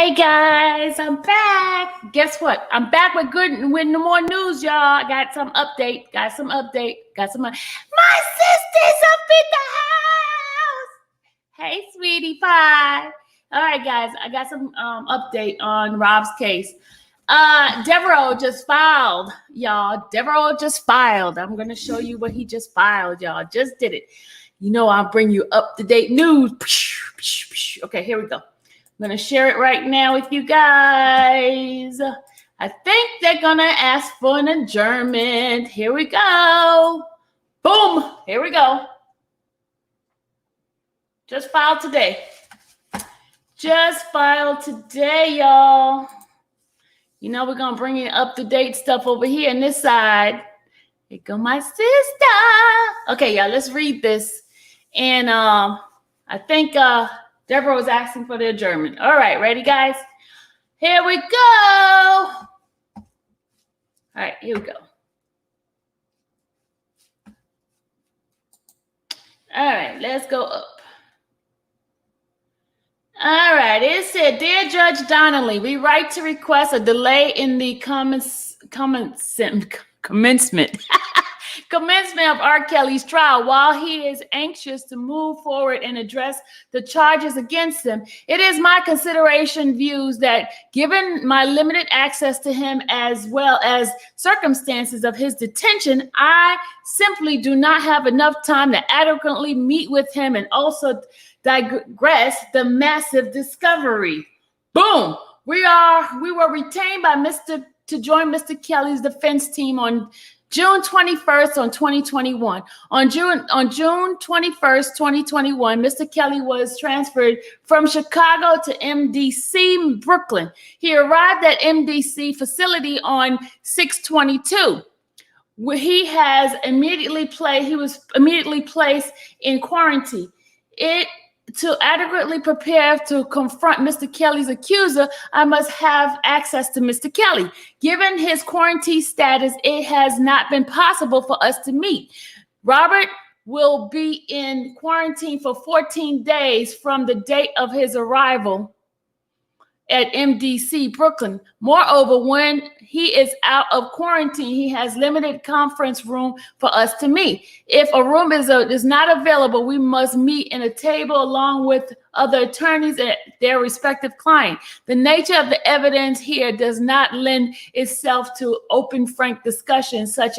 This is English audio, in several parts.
Hey guys, I'm back. Guess what? I'm back with no more news, y'all. I got some update. My sister's up in the house. Hey, sweetie pie. All right, guys, I got some update on Rob's case. Devereaux just filed, y'all. Devereaux just filed. I'm gonna show you what he just filed, y'all. Just did it. You know I'll bring you up-to-date news. Okay, here we go. I'm going to share it right now with you guys. I think they're going to ask for an adjournment. Here we go. Boom. Here we go. Just filed today. Y'all. You know we're going to bring in up-to-date stuff over here on this side. Here go my sister. Okay, y'all, let's read this. And I think Deborah was asking for the adjournment. All right, ready, guys? Here we go. All right, here we go. All right, let's go up. All right, it said, Dear Judge Donnelly, we write to request a delay in the commencement of R. Kelly's trial. While he is anxious to move forward and address the charges against him, it is my consideration views that given my limited access to him as well as circumstances of his detention, I simply do not have enough time to adequately meet with him and also digress the massive discovery. Boom! We were retained by to join Mr. Kelly's defense team on June 21st on 2021. On June 21st, 2021, Mr. Kelly was transferred from Chicago to MDC Brooklyn. He arrived at MDC facility on 6/22. Where he was immediately placed in quarantine. To adequately prepare to confront Mr. Kelly's accuser, I must have access to Mr. Kelly. Given his quarantine status, it has not been possible for us to meet. Robert will be in quarantine for 14 days from the date of his arrival at MDC Brooklyn. Moreover, when he is out of quarantine, he has limited conference room for us to meet. If a room is not available, we must meet in a table along with other attorneys and their respective client. The nature of the evidence here does not lend itself to open, frank discussion such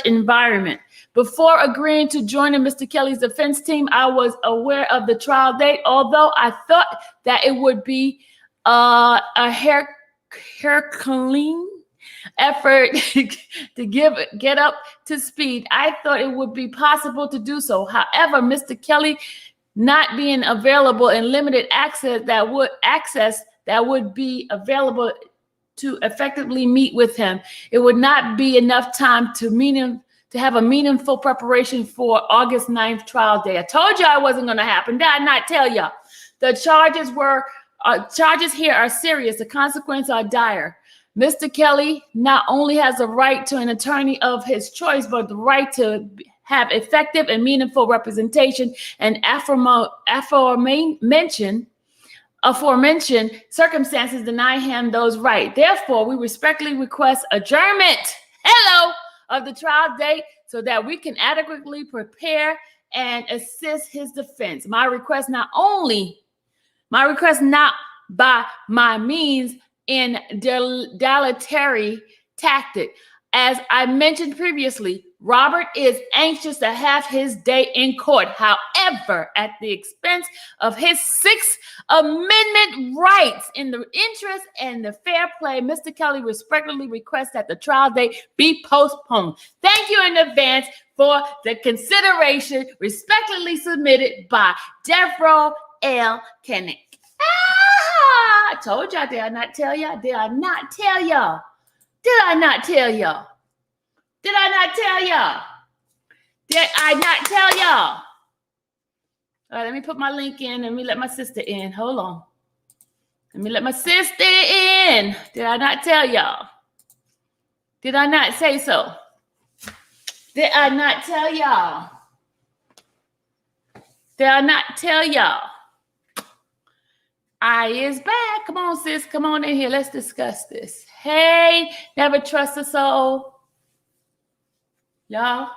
environment. Before agreeing to join Mr. Kelly's defense team, I was aware of the trial date, although I thought that it would be a Herculean effort to get up to speed. I thought it would be possible to do so. However, Mr. Kelly not being available and limited access that would be available to effectively meet with him, it would not be enough time to have a meaningful preparation for August 9th trial day. I told you I wasn't going to happen. Did I not tell y'all? The charges here are serious. The consequences are dire. Mr. Kelly not only has a right to an attorney of his choice, but the right to have effective and meaningful representation, and aforementioned circumstances deny him those rights. Therefore, we respectfully request adjournment of the trial date so that we can adequately prepare and assist his defense. My request not by my means in dilatory tactic. As I mentioned previously, Robert is anxious to have his day in court. However, at the expense of his Sixth Amendment rights, in the interest and the fair play, Mr. Kelly respectfully requests that the trial date be postponed. Thank you in advance for the consideration. Respectfully submitted by Devereaux L. Kennick. I told y'all, did I not tell y'all? Did I not tell y'all? Did I not tell y'all? Did I not tell y'all? Did I not tell y'all? All right, let me put my link in. Let me let my sister in. Hold on. Let me let my sister in. Did I not tell y'all? Did I not say so? Did I not tell y'all? Did I not tell y'all? I is back. Come on, sis. Come on in here. Let's discuss this. Hey, never trust a soul. Y'all,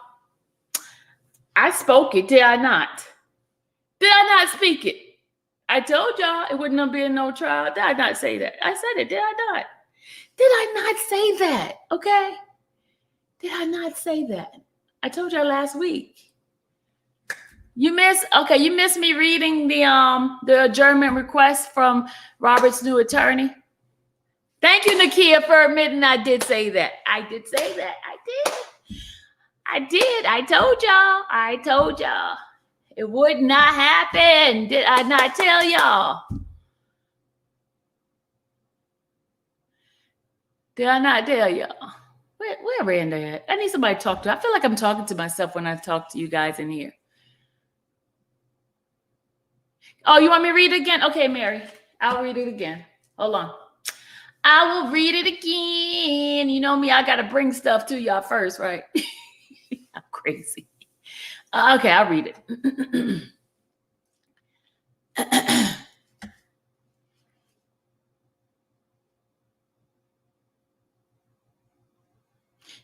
I spoke it, did I not? Did I not speak it? I told y'all it wouldn't have been no trial. Did I not say that? I said it, did I not? Did I not say that? Okay. Did I not say that? I told y'all last week. You missed me reading the adjournment request from Robert's new attorney. Thank you, Nakia, for admitting I did say that. I did say that. I did. I told y'all. It would not happen. Did I not tell y'all? Did I not tell y'all? Where Randa at? I need somebody to talk to. I feel like I'm talking to myself when I talk to you guys in here. Oh, you want me to read it again? Okay, Mary. I'll read it again. Hold on. I will read it again. You know me, I got to bring stuff to y'all first, right? I'm crazy. Okay, I'll read it.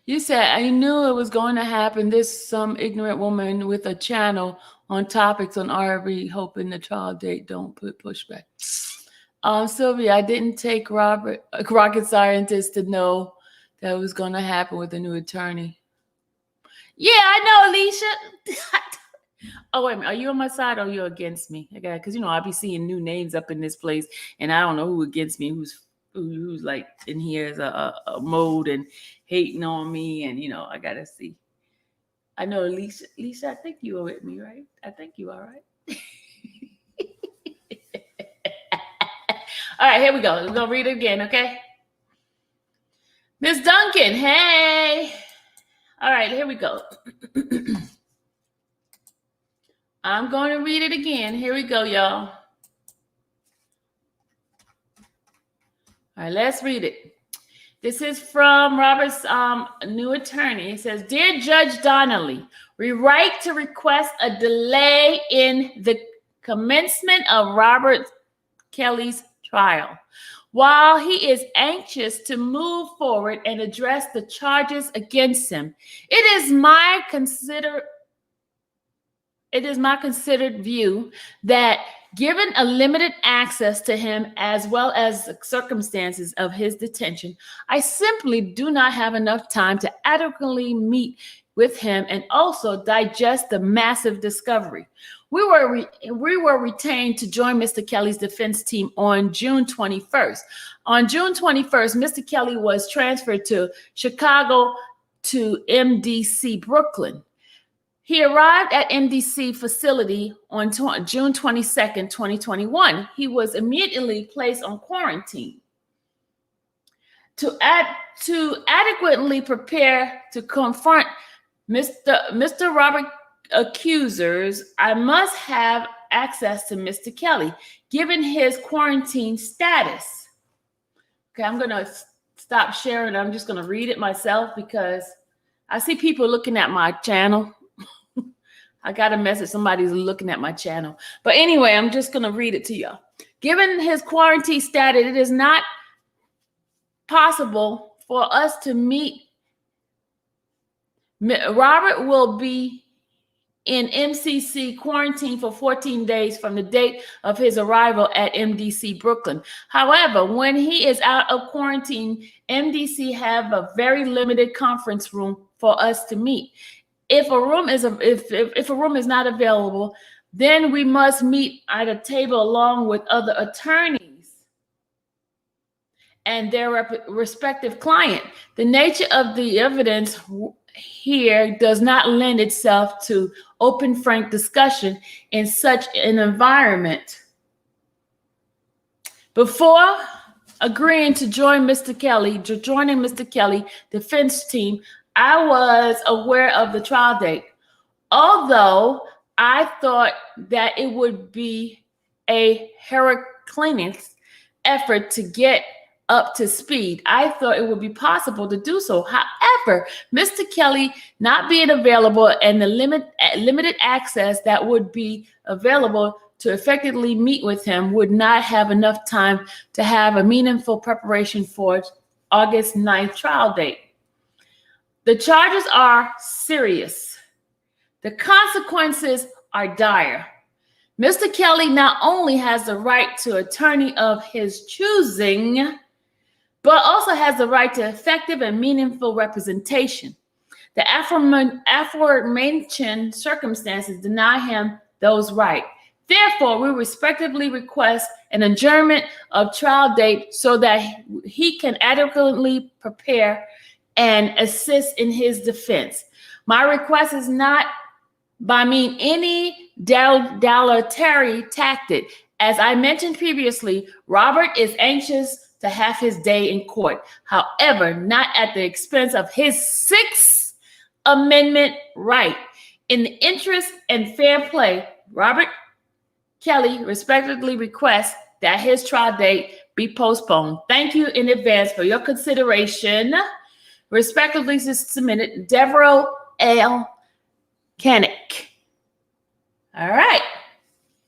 You said, I knew it was going to happen. This some ignorant woman with a channel on topics on RV, hoping the trial date don't put pushback. Sylvia, I didn't take rocket scientist to know that was going to happen with the new attorney. Yeah, I know, Alicia. Oh, wait a minute. Are you on my side or are you against me? Okay, because, I'll be seeing new names up in this place, and I don't know who against me, who's like in here as a mode and hating on me, and, I got to see. I know, Alicia, I think you are with me, right? I think you are, right? All right, here we go. We're going to read it again, okay? Miss Duncan, hey. All right, here we go. I'm going to read it again. Here we go, y'all. All right, let's read it. This is from Robert's new attorney. It says, Dear Judge Donnelly, we write to request a delay in the commencement of Robert Kelly's trial. While he is anxious to move forward and address the charges against him, it is my considered view that given a limited access to him as well as the circumstances of his detention, I simply do not have enough time to adequately meet with him and also digest the massive discovery. We were retained to join Mr. Kelly's defense team on June 21st. On June 21st, Mr. Kelly was transferred to Chicago to MDC Brooklyn. He arrived at MDC facility on June 22nd, 2021. He was immediately placed on quarantine. To adequately prepare to confront Mr. Robert accusers, I must have access to Mr. Kelly, given his quarantine status. Okay, I'm going to stop sharing. I'm just going to read it myself because I see people looking at my channel. I got a message. Somebody's looking at my channel. But anyway, I'm just going to read it to y'all. Given his quarantine status, it is not possible for us to meet. Robert will be in MCC quarantine for 14 days from the date of his arrival at MDC Brooklyn. However, when he is out of quarantine, MDC have a very limited conference room for us to meet. If a room is not available, then we must meet at a table along with other attorneys and their respective client. The nature of the evidence here does not lend itself to open, frank discussion in such an environment. Before agreeing to joining Mr. Kelly defense team, I was aware of the trial date. Although I thought that it would be a Herculean effort to get up to speed, I thought it would be possible to do so. However, Mr. Kelly not being available and the limited access that would be available to effectively meet with him would not have enough time to have a meaningful preparation for August 9th trial date. The charges are serious. The consequences are dire. Mr. Kelly not only has the right to attorney of his choosing, but also has the right to effective and meaningful representation. The aforementioned circumstances deny him those rights. Therefore, we respectfully request an adjournment of trial date so that he can adequately prepare and assist in his defense. My request is not by mean any dilatory tactic. As I mentioned previously, Robert is anxious to have his day in court. However, not at the expense of his Sixth Amendment right. In the interest and fair play, Robert Kelly respectfully requests that his trial date be postponed. Thank you in advance for your consideration. Respectfully submitted, Devereaux L. Kanick. All right.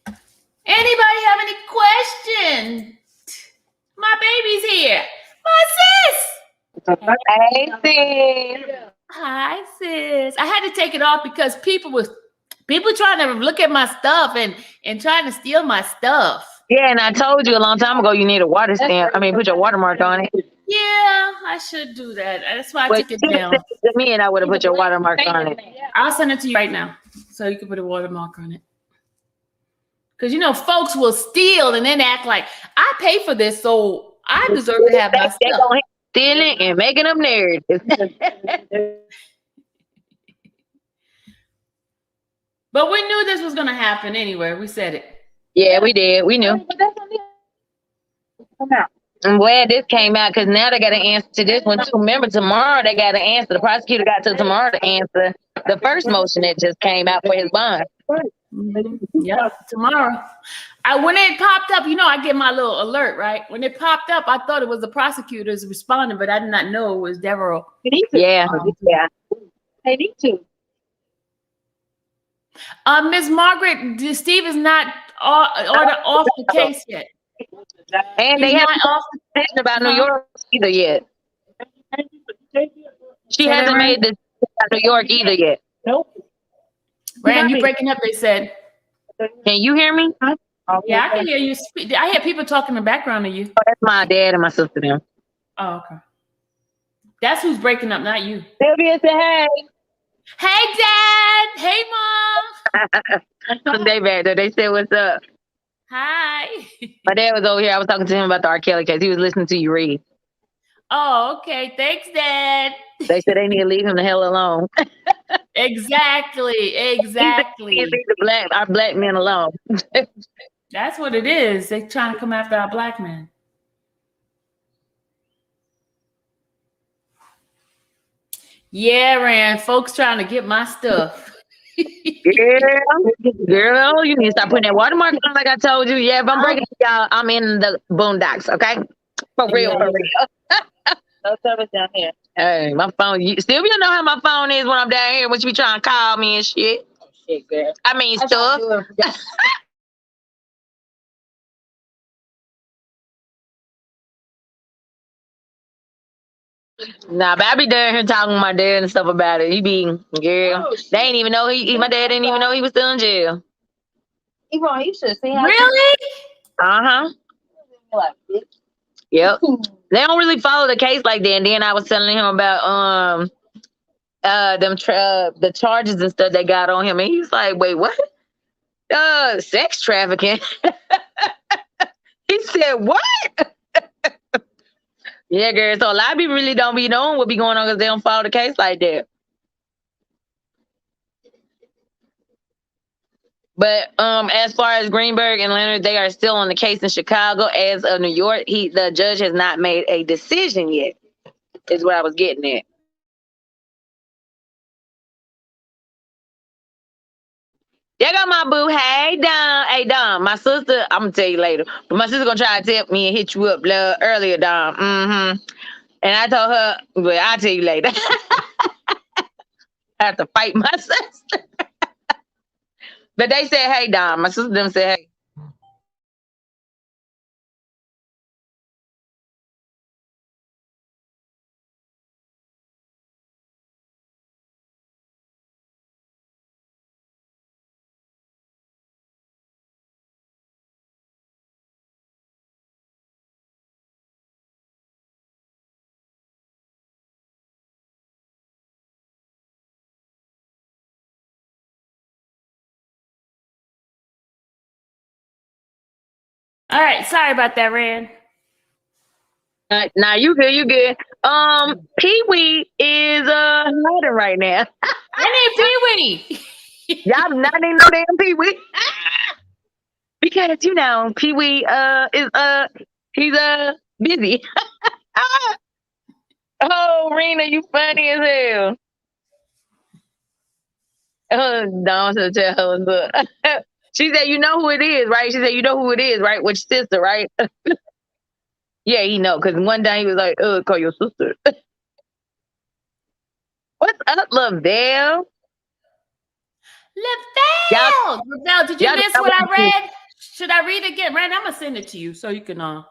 Anybody have any questions? My baby's here. My sis. Hey, sis. Hi, sis. I had to take it off because people trying to look at my stuff and trying to steal my stuff. Yeah, and I told you a long time ago you need a water stamp. I mean, put your watermark on it. Yeah, I should do that. That's why I took it down. To me, and I would have put your watermark on it. I'll send it to you right now so you can put a watermark on it. Because, you know, folks will steal and then act like, I pay for this, so I deserve to have my stuff. Stealing and making them nerds. But we knew this was going to happen anyway. We said it. Yeah, we did. We knew. I'm glad this came out because now they got an answer to this one too. Remember, tomorrow they got an answer. The prosecutor got till tomorrow to answer the first motion that just came out for his bond. Mm-hmm. Yeah, tomorrow. When it popped up, you know, I get my little alert, right? When it popped up, I thought it was the prosecutors responding, but I did not know it was Devereaux. Yeah, yeah. They need to. Miss Margaret, Steve is not off the case yet. And they haven't off the decision about New York either yet. She hasn't made the decision about New York either yet. Nope. Rand, you breaking up, they said. Can you hear me? Yeah, I can hear you speak. I hear people talking in the background of you. Oh, that's my dad and my sister them. Oh, okay. That's who's breaking up, not you. Sylvia said, hey. Hey, Dad. Hey, Mom. They back there. They said, what's up? Hi. My dad was over here. I was talking to him about the R. Kelly case. He was listening to you read. Oh, okay. Thanks, Dad. They said they need to leave him the hell alone. Exactly. Leave our black men alone. That's what it is. They're trying to come after our black men. Yeah, Rand. Folks trying to get my stuff. Girl, you need to stop putting that watermark on like I told you. Yeah, if I'm breaking y'all, I'm in the boondocks, okay? For real. No service down here. Hey, my phone. Sylvia know how my phone is when I'm down here when she be trying to call me and shit. Shit, girl. I mean stuff. Nah, but I be down here talking to my dad and stuff about it. He be, girl. They ain't even know my dad didn't even know he was still in jail. Ebron, you should see how. Really? Uh-huh. Yep. They don't really follow the case like that. And then I was telling him about the charges and stuff they got on him, and he's like, "Wait, what? Sex trafficking?" He said, "What?" Yeah, girl. So a lot of people really don't be knowing what be going on because they don't follow the case like that. But as far as Greenberg and Leonard, they are still on the case in Chicago. As of New York, the judge has not made a decision yet, is what I was getting at. There go my boo. Hey, Dom. Hey, Dom. My sister, I'm going to tell you later, but my sister going to try to tell me and hit you up earlier, Dom. Mm-hmm. And I told her, but I'll tell you later. I have to fight my sister. But they said, hey, Dom. My sister them said, hey. All right, sorry about that, Rand. Now you good, you good. Pee Wee is hiding right now. I need Pee Wee. Y'all not even no damn Pee Wee. Because you know, Pee Wee is he's busy. Oh, Rena, you funny as hell. Don't tell her look. She said, you know who it is, right? She said, you know who it is, right? Which sister, right? Yeah, he know, because one day he was like, call your sister. What's up, Lavelle? Lavelle, did you y'all miss know what I what read? Should I read it again? Rand, I'm gonna send it to you so you can Now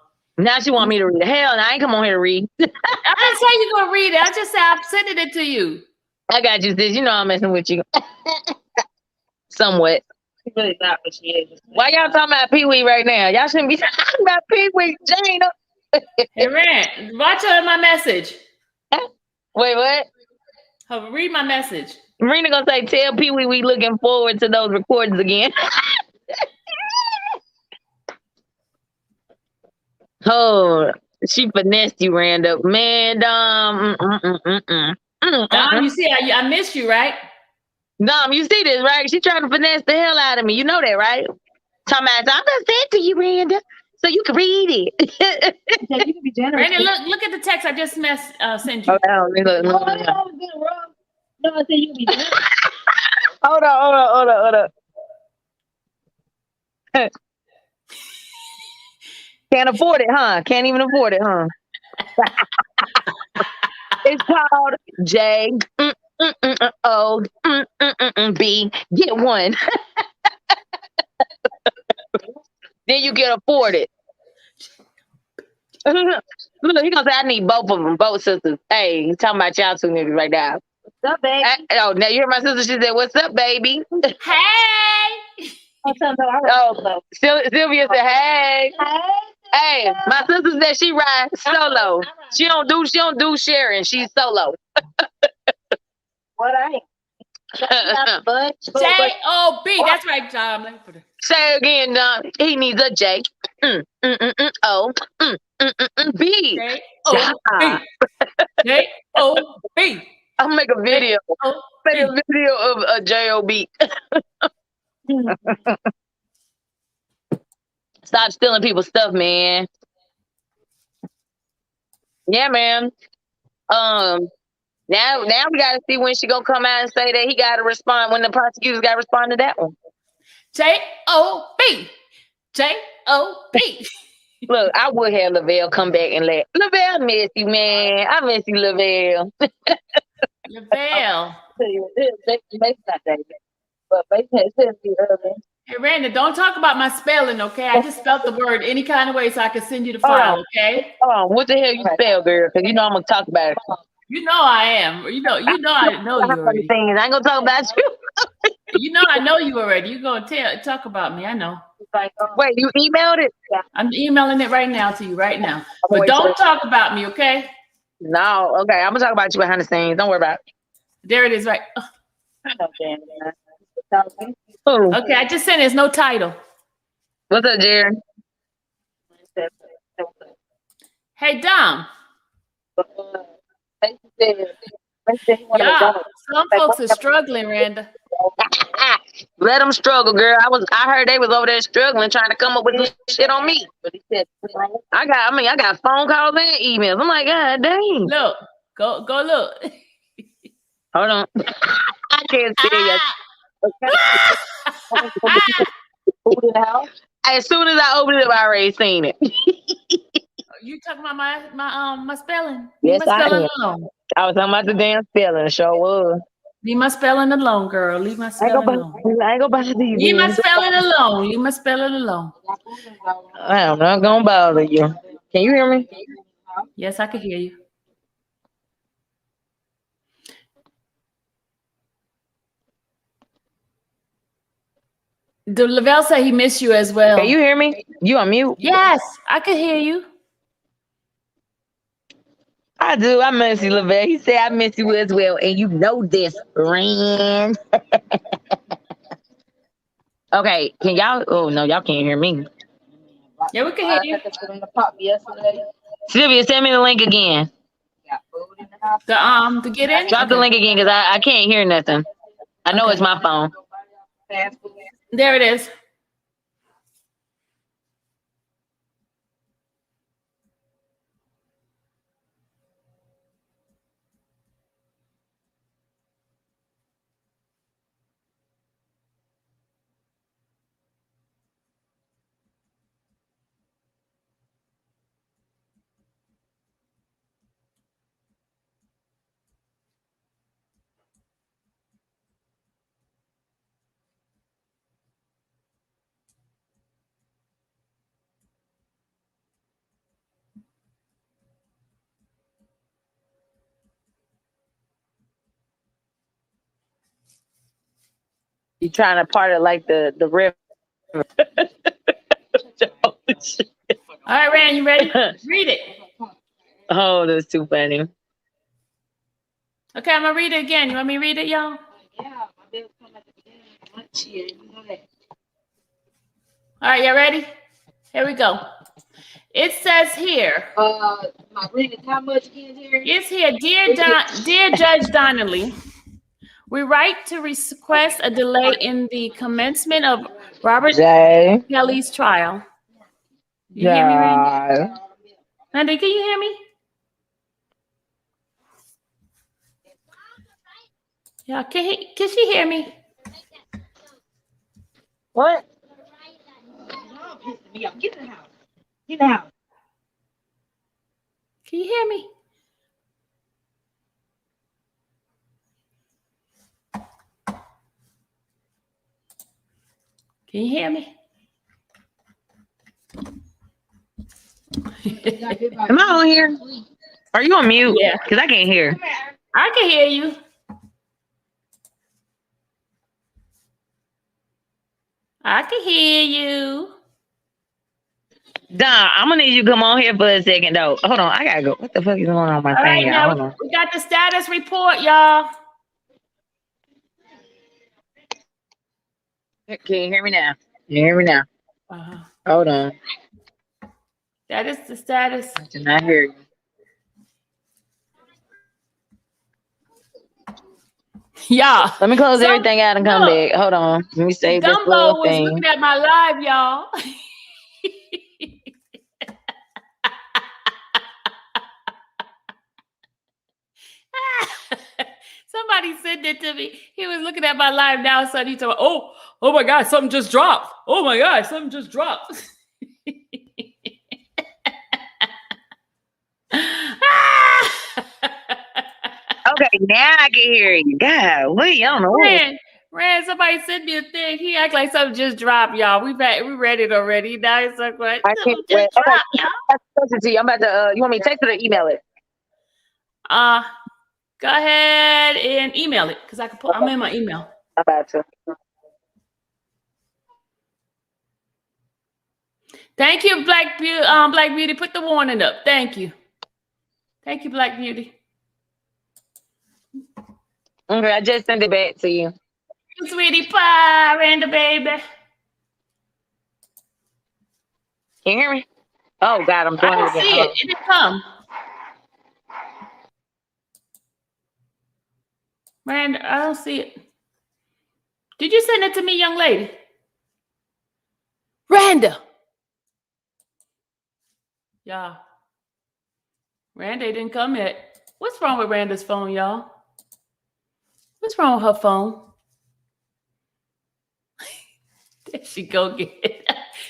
she want me to read. Hell, I ain't come on here to read. I didn't say you're gonna read it. I just said I'm sending it to you. I got you, sis. You know I'm messing with you. Somewhat. She's really not what she is. Why y'all talking about Pee Wee right now? Y'all shouldn't be talking about Pee Wee, Jane. Hey, Rand, watch out my message. Wait, what? Read my message. Marina gonna say, tell Pee Wee we looking forward to those recordings again. Oh, she finessed you, Randall. Man, Dom, you see, I missed you, right? Dom, you see this, right? She trying to finesse the hell out of me. You know that, right? Talking about, I'm gonna say it to you, Randall, so you can read it. You can be generous. Randy, look at the text I just sent you. Oh, look. No, I was being wrong. No, I said you can be generous. Hold on. Can't afford it, huh? Can't even afford it, huh? It's called J-O-B. Get one. Then you can afford it. Look, he gonna say I need both of them, both sisters. Hey, he's talking about y'all two niggas right now. What's up, baby? Oh, now you hear my sister? She said, "What's up, baby?" Hey! Sylvia said, "Hey." Hey, my sister said she rides solo. She don't do sharing. She's solo. What I ain't. J-O-B. That's right, John. Say again, Don. He needs a J. B. J-O-B. J-O-B. I'll make a video. Make a video of a J-O-B. Stop stealing people's stuff, man. Yeah, man. Now we gotta see when she gonna come out and say that he gotta respond, when the prosecutors gotta respond to that one. J-O-B. J-O-B. Look, I would have Lavelle come back and let Lavelle miss you, man. I miss you, Lavelle. Lavelle. But Hey, Randy, don't talk about my spelling, okay? I just spelled the word any kind of way so I can send you the file, okay? Oh, what the hell you spell, girl? Because you know I'm gonna talk about it. You know I am. You know I know you already. I ain't gonna talk about you. You know I know you already. You're gonna talk about me. I know. Wait, you emailed it? I'm emailing it right now to you right now. But don't talk about me, okay? No, okay. I'm gonna talk about you behind the scenes. Don't worry about it. There it is, right? Ooh. Okay, I just said there's no title. What's up, Jared? Hey, Dom. Yeah, some folks are struggling, Randa. Let them struggle, girl. I heard they was over there struggling, trying to come up with some shit on me. I got phone calls and emails. I'm like, God dang. Look, go look. Hold on. I can't see it yet. As soon as I opened it, I already seen it. You talking about my spelling? Yes, Leave my spelling I am. alone. I was talking about the damn spelling. Sure was. Leave my spelling alone, girl. Leave my spelling alone. I ain't gonna bother you. Leave my spelling alone. Leave my spelling alone. I'm not gonna bother you. Can you hear me? Yes, I can hear you. Did Lavelle say he missed you as well? Can you hear me? You on mute? Yes, I can hear you. I do. I miss you, Lavelle. He said I miss you as well, and you know this, Rand. Okay, can y'all? Oh no, y'all can't hear me. Yeah, we can hear you. I took it in the pop yesterday. Sylvia, send me the link again. Got food in the house. To get in. Drop the link again because I can't hear nothing. I know Okay. it's my phone. Fast food. There it is. You trying to part it like the river. All right, Rand, you ready? Read it. Oh, that's too funny. Okay, I'm gonna read it again. You want me to read it, y'all? Yeah, my bills come at the beginning of the month. Yeah, you know that. All right, y'all ready? Here we go. It says here. My rent is how much again here? It's here, dear Judge Donnelly. We write to request a delay in the commencement of Robert Jay. Kelly's trial. You hear me, Randy? Randy, can you hear me? Yeah, can she hear me? What? Y'all pissing me off. Get in the house. Get in the house. Can you hear me? Can you hear me? Am I on here? Are you on mute? Yeah. Because I can't hear. I can hear you. I can hear you. Don, I'm gonna need you to come on here for a second though. Hold on, I gotta go. What the fuck is going on with my All thing, right, y'all? Hold now on. we got the status report, y'all. Can you hear me now? Can you hear me now? Hold on. That is the status. I did not hear you. Y'all. Let me close So- everything out and come look, back. Hold on. Let me save this Dumbo little was thing. looking at my live, y'all. Somebody sent it to me. He was looking at my live now, so he told me, oh my God, something just dropped. Oh my God, something just dropped. Okay, now I can hear you. God, wait, I don't know. Rand, somebody sent me a thing. He act like something just dropped, y'all. We read it already. Now it's like, what? I can't Something wait. just Okay, dropped, y'all. I'll text it to you. I'm about to. You want me to text it or email it? Go ahead and email it because I'm in my email. I'm about to. Thank you, Black Beauty. Put the warning up. Thank you, Black Beauty. Okay, I just sent it back to you. Sweetie pie, Randa baby. Can you hear me? Oh God, I'm I doing it don't again. see Hold it. on. It didn't come. Randa, I don't see it. Did you send it to me, young lady? Randa. Yeah. Randa didn't come yet. What's wrong with Randa's phone, y'all? What's wrong with her phone? There she go get it.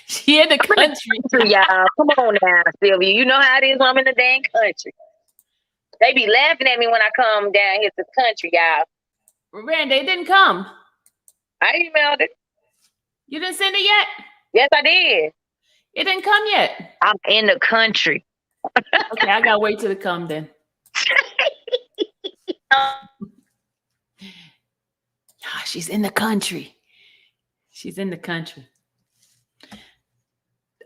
She in the country. Y'all, come on now, Sylvia. You know how it is when I'm in the dang country. They be laughing at me when I come down here to the country, y'all. Randa, it didn't come. I emailed it. You didn't send it yet? Yes, I did. It didn't come yet. I'm in the country. Okay, I gotta wait till it come then. Yeah, she's in the country. She's in the country.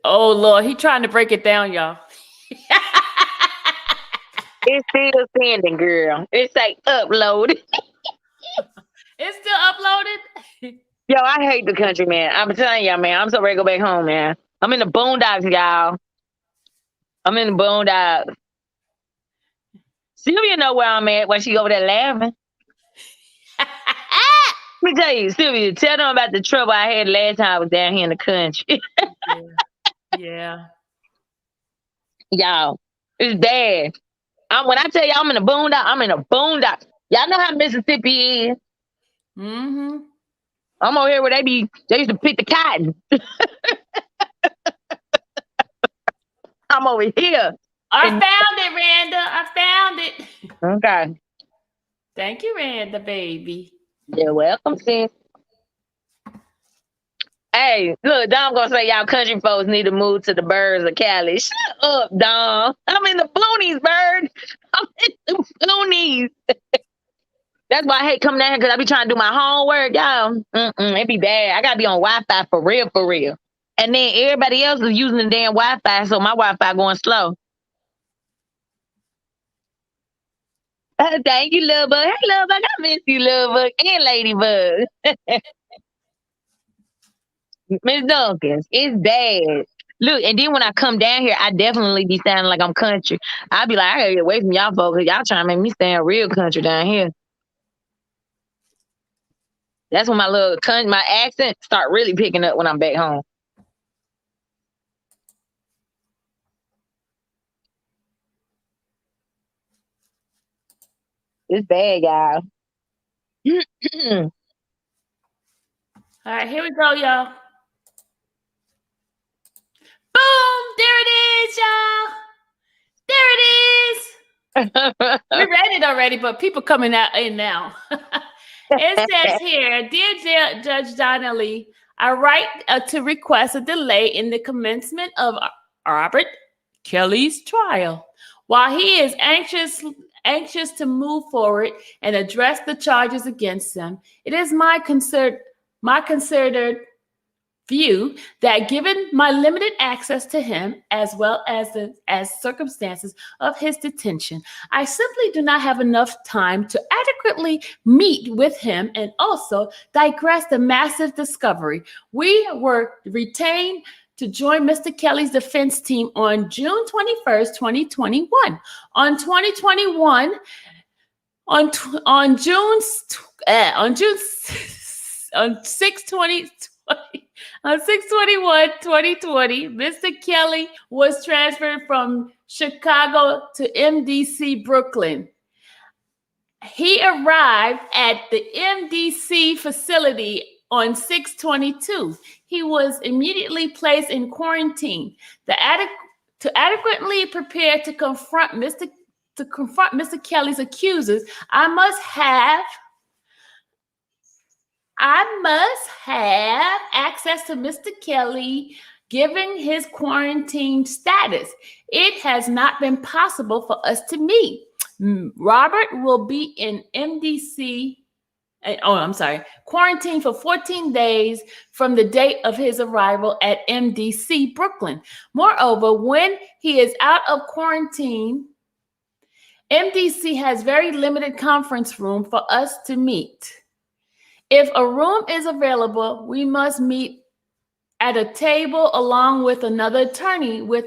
Oh Lord, he trying to break it down, y'all. It's still sending, girl. It's like uploaded. It's still uploaded. Yo, I hate the country, man. I'm telling y'all, man. I'm so ready to go back home, man. I'm in the boondocks, y'all. I'm in the boondocks. Sylvia know where I'm at while she over there laughing. Let me tell you, Sylvia, tell them about the trouble I had last time I was down here in the country. Yeah. Y'all, it's bad. When I tell y'all I'm in the boondock, I'm in the boondock. Y'all know how Mississippi is. Mm-hmm. I'm over here where they used to pick the cotton. I'm over here. I found it, Randa. I found it. Okay. Thank you, Randa, baby. You're welcome, sis. Hey, look, Dom gonna say y'all country folks need to move to the birds of Cali. Shut up, Dom. I'm in the boonies, bird. I'm in the boonies. That's why I hate coming down here because I be trying to do my homework, y'all. It be bad. I gotta be on Wi-Fi for real, for real. And then everybody else is using the damn Wi-Fi, so my Wi-Fi going slow. Thank you, Love Bug. Hey, Love Bug, I miss you, Love Bug and Ladybug. Miss Dunkins, it's bad. Look, and then when I come down here, I definitely be sounding like I'm country. I be like, I gotta get away from y'all folks because y'all trying to make me sound real country down here. That's when my accent start really picking up when I'm back home. It's bad, y'all. All right, here we go, y'all. Boom! There it is, y'all. There it is. We read it already, but people coming in now. It says here, Dear Judge Donnelly, I write to request a delay in the commencement of Robert Kelly's trial. While he is anxious to move forward and address the charges against him, it is my considered view that given my limited access to him as well as the circumstances of his detention, I simply do not have enough time to adequately meet with him and also digress the massive discovery. We were retained to join Mr. Kelly's defense team on June 21st, 2021. On 2021, on 6/21/2020, Mr. Kelly was transferred from Chicago to MDC Brooklyn. He arrived at the MDC facility on 6/22. He was immediately placed in quarantine. To adequately prepare to confront Mr. Kelly's accusers, I must have access to Mr. Kelly given his quarantine status. It has not been possible for us to meet. Robert will be in quarantine for 14 days from the date of his arrival at MDC Brooklyn. Moreover, when he is out of quarantine, MDC has very limited conference room for us to meet. If a room is available, we must meet at a table along with another attorney with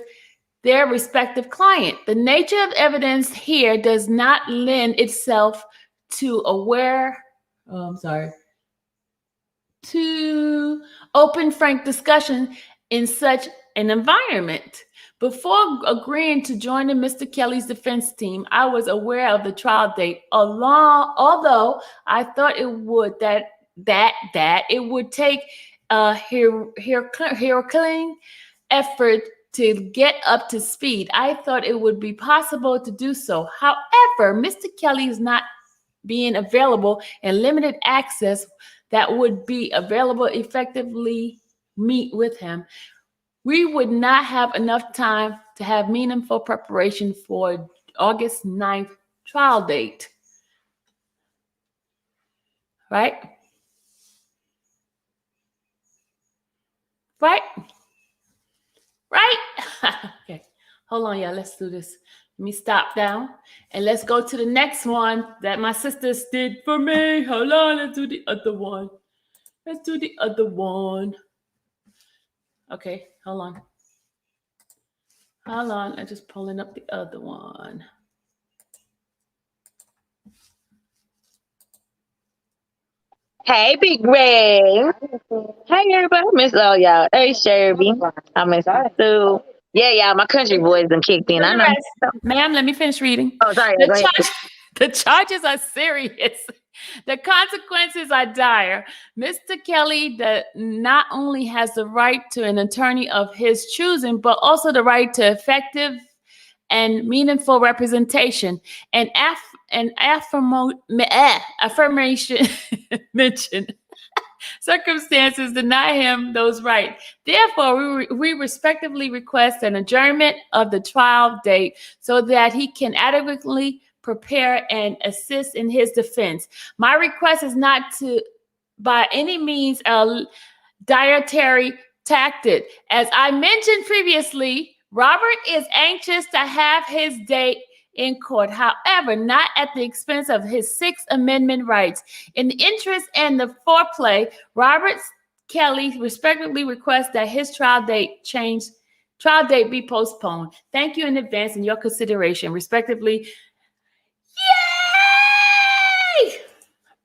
their respective client. The nature of evidence here does not lend itself to open, frank discussion in such an environment. Before agreeing to join Mr. Kelly's defense team, I was aware of the trial date. Although I thought it would take a Herculean effort to get up to speed. I thought it would be possible to do so. However, Mr. Kelly is not being available and limited access that would be available effectively meet with him. We would not have enough time to have meaningful preparation for August 9th trial date. Right? Okay, hold on, y'all. Let's do this. Let me stop down and let's go to the next one that my sisters did for me. Hold on, let's do the other one. Okay, hold on. Hold on. I'm just pulling up the other one. Hey, Big Ray. Hey, everybody. Miss all y'all. Hey, Sherby. I miss you too. Yeah, y'all. My country voice done kicked in. I know. Ma'am, let me finish reading. Oh, sorry. The, Go ahead. the charges are serious. The consequences are dire. Mr. Kelly not only has the right to an attorney of his choosing, but also the right to effective and meaningful representation. And affirmation mentioned circumstances deny him those rights. Therefore, we respectively request an adjournment of the trial date so that he can adequately prepare and assist in his defense. My request is not to, by any means, a dietary tactic. As I mentioned previously, Robert is anxious to have his day in court, however, not at the expense of his Sixth Amendment rights. In the interest and the foreplay, Robert Kelly respectfully requests that his trial date be postponed. Thank you in advance in your consideration, respectively. Yay!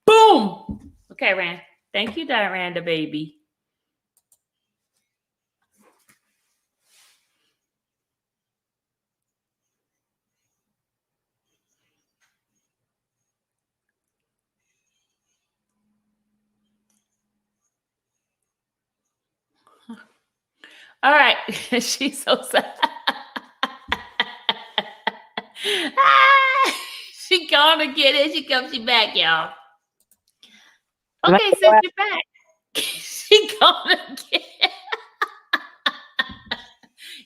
Boom! Okay, Rand. Thank you, Miranda, baby. All right. She's so sad. She gonna get it. She back, y'all. Okay, since you're back, she gonna get it.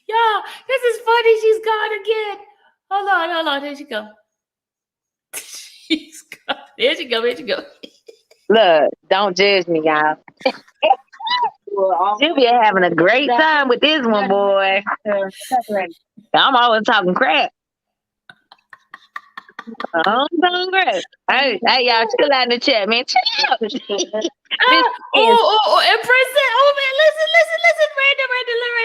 Y'all, this is funny. She's gone again. Hold on. There she go. She's gone. There she go. Look, don't judge me, y'all. She'll be having a great time with this one, boy. I'm always talking crap. I'm talking crap. Hey, y'all, chill out in the chat, man. Chill out. Empress. Oh, man, listen.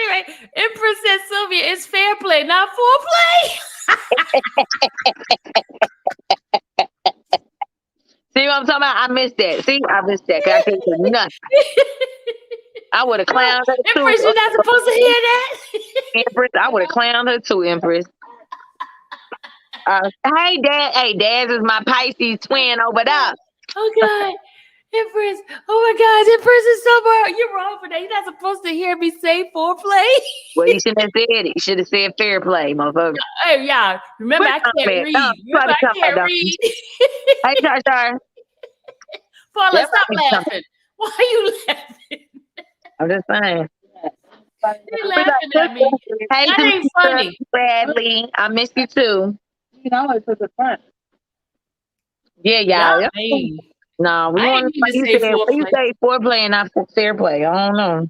Right. Empress said, Sylvia, it's fair play, not foreplay. See what I'm talking about? I missed that. See, I missed that. I can't do nothing. I would have clowned her too. Empress, you're not supposed to hear that. Empress, I would have clowned her too, Empress. Hey, Dad. Hey, Dad is my Pisces twin over there. Oh, God. Empress. Oh, my God. Empress is so wrong. You're wrong for that. You're not supposed to hear me say foreplay. Well, you shouldn't have said it. You should have said fair play, motherfucker. Hey, yeah. Remember, I can't read. I can't read. Hey, Char. Paula, stop laughing. Why are you laughing? I'm just saying. You're laughing at me. Hey, that ain't funny. Bradley, I miss you too. You know, it's at the front. Yeah, y'all. No, we want to say foreplay and not fair play. I don't know.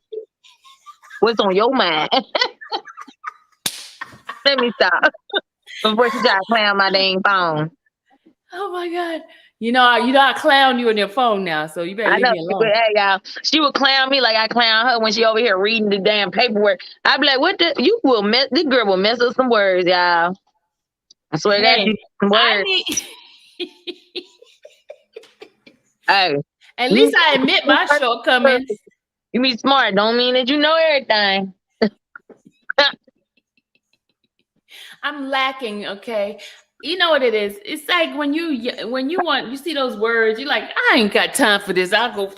What's on your mind? Let me stop. Before you try to clown my dang phone. Oh my God. You know I clown you on your phone now, so you better leave me alone. Hey, y'all. She would clown me like I clown her when she over here reading the damn paperwork. I'd be like, this girl will mess up some words, y'all. I swear that's some words. Hey. At least I admit my shortcomings. You be smart, don't mean that you know everything. I'm lacking, okay? You know what it is? It's like when you see those words, you're like, I ain't got time for this. I'll go.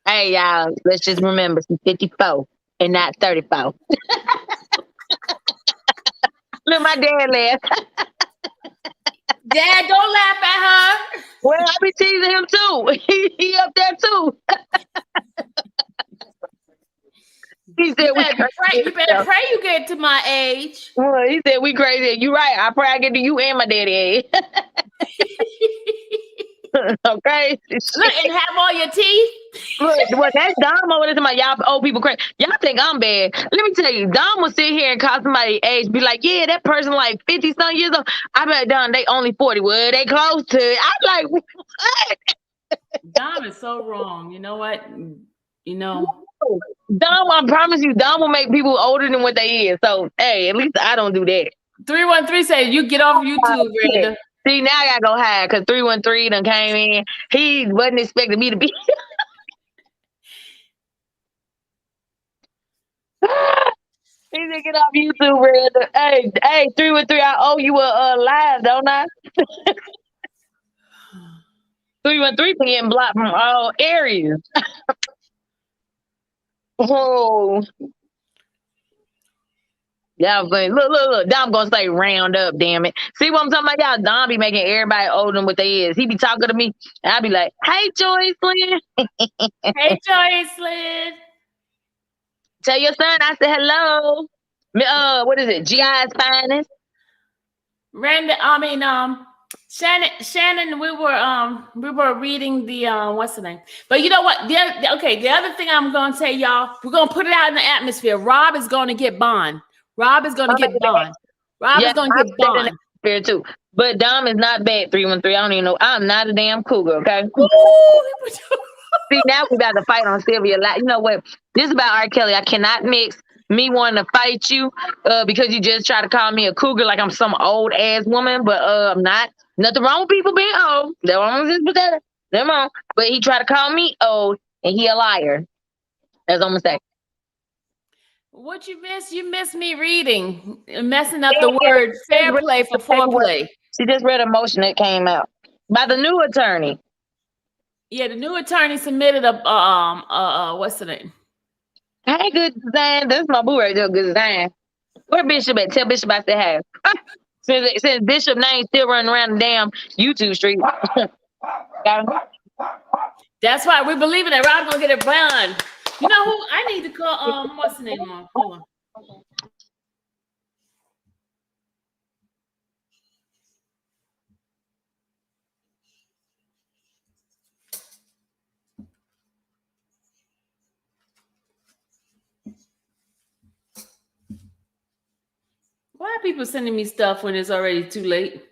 Hey, y'all, let's just remember she's 54 and not 34. Look, my dad laugh. Dad, don't laugh at her. Well, I be teasing him too. He up there too. He said, you better pray you get to my age. Well, he said, we crazy. You right. I pray I get to you and my daddy age. Okay. Look, and have all your teeth. Look, well, that's Dom over there to my y'all old people crazy. Y'all think I'm bad. Let me tell you, Dom will sit here and call somebody age, be like, yeah, that person like 50-some years old. I bet Dom, they only 40. Well, they close to it. I'm like, what? Dom is so wrong. You know what? You know. Dom, I promise you, Dom will make people older than what they is. So, hey, at least I don't do that. 313 said you get off YouTube, Brenda. See, now I gotta go hide because 313 done came in. He wasn't expecting me to be. He said, get off YouTube, Brenda. Hey, 313, I owe you a live, don't I? 313 been getting blocked from all areas. Oh. Y'all funny. Look. Dom gonna say round up, damn it. See what I'm talking about? Y'all, Dom be making everybody older than what they is. He be talking to me, and I be like, hey, Joycelyn. Hey, Joycelyn. Tell your son I said hello. What is it? GI's finest. Shannon, we were reading the what's the name? But you know what? The other thing I'm gonna tell y'all, we're gonna put it out in the atmosphere. Rob is gonna get bond. Rob is gonna get bond. Rob is gonna get bond. Fair too. But Dom is not bad, 313. I don't even know. I'm not a damn cougar, okay? See, now we got to fight on Sylvia. You know what? This is about R. Kelly. I cannot mix me wanting to fight you because you just try to call me a cougar like I'm some old ass woman, but I'm not. Nothing wrong with people being old. Never mind. But he tried to call me old, and he a liar. That's what I'm gonna say. What you miss? You miss me reading, messing up the word fair play for foreplay. She just read a motion that came out by the new attorney. Yeah, the new attorney submitted a what's the name? Hey, good design. That's my boo right there. Good design. Where Bishop at? Tell Bishop I said hey. Since Bishop name still running around the damn YouTube street. That's why we believe in that. Rob's gonna get a bond. You know who I need to call? What's the name? Hold on. Why are people sending me stuff when it's already too late?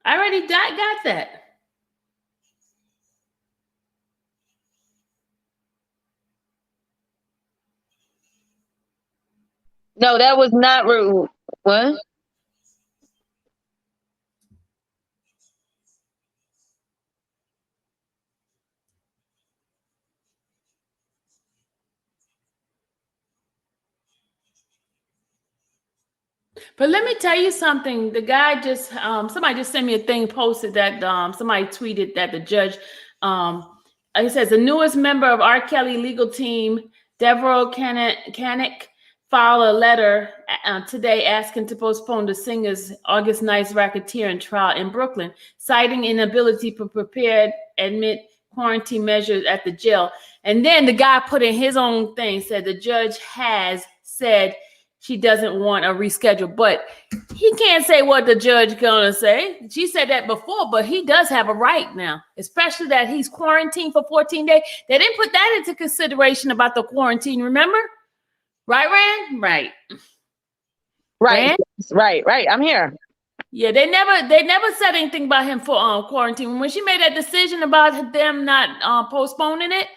I already got that. No, that was not rude. What? But let me tell you something. The guy just somebody just sent me a thing, posted that somebody tweeted that the judge he says the newest member of R. Kelly legal team, Devereaux Canick, filed a letter today asking to postpone the singer's August 9th racketeering trial in Brooklyn, citing inability to prepare admit quarantine measures at the jail. And then the guy put in his own thing, said the judge has said she doesn't want a reschedule, but he can't say what the judge gonna say. She said that before, but he does have a right now, especially that he's quarantined for 14 days. They didn't put that into consideration about the quarantine, remember? Right, Rand? Right. Right. Rand? Right. I'm here. Yeah, they never said anything about him for quarantine. When she made that decision about them not postponing it,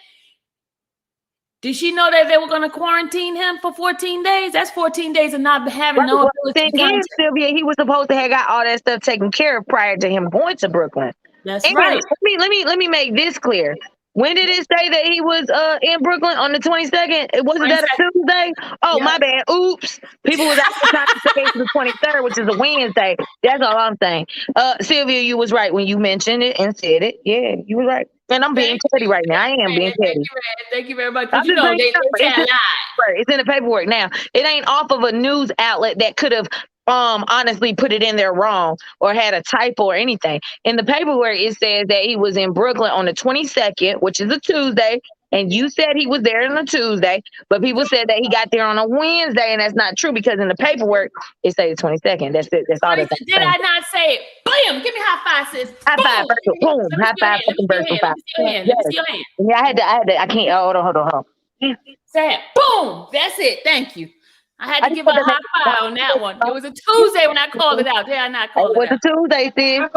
did she know that they were going to quarantine him for 14 days? That's 14 days of not having no ability to come. Sylvia, he was supposed to have got all that stuff taken care of prior to him going to Brooklyn. That's right. Let me make this clear. When did it say that he was in Brooklyn on the 22nd? It wasn't that a Tuesday? Oh, my bad. Oops. People was actually trying to say it's the 23rd, which is a Wednesday. That's all I'm saying. Sylvia, you was right when you mentioned it and said it. Yeah, you was right. And I'm being petty right now. I am being petty. Thank you very much. You know, it's in the paperwork now. It ain't off of a news outlet that could have honestly put it in there wrong or had a typo or anything. In the paperwork, it says that he was in Brooklyn on the 22nd, which is a Tuesday. And you said he was there on a Tuesday, but people said that he got there on a Wednesday, and that's not true because in the paperwork it says the 22nd. That's it. That's all. Did I not say it? Bam! Give me high five, sis. High five, boom! High five, fucking birthday five. Let me see your hand. Yeah, I had to. I can't. Hold on. Say it. Boom! That's it. Thank you. I had to give her a high five on that one. It was a Tuesday when I called it out. Did I not call it out? It was a Tuesday, sis.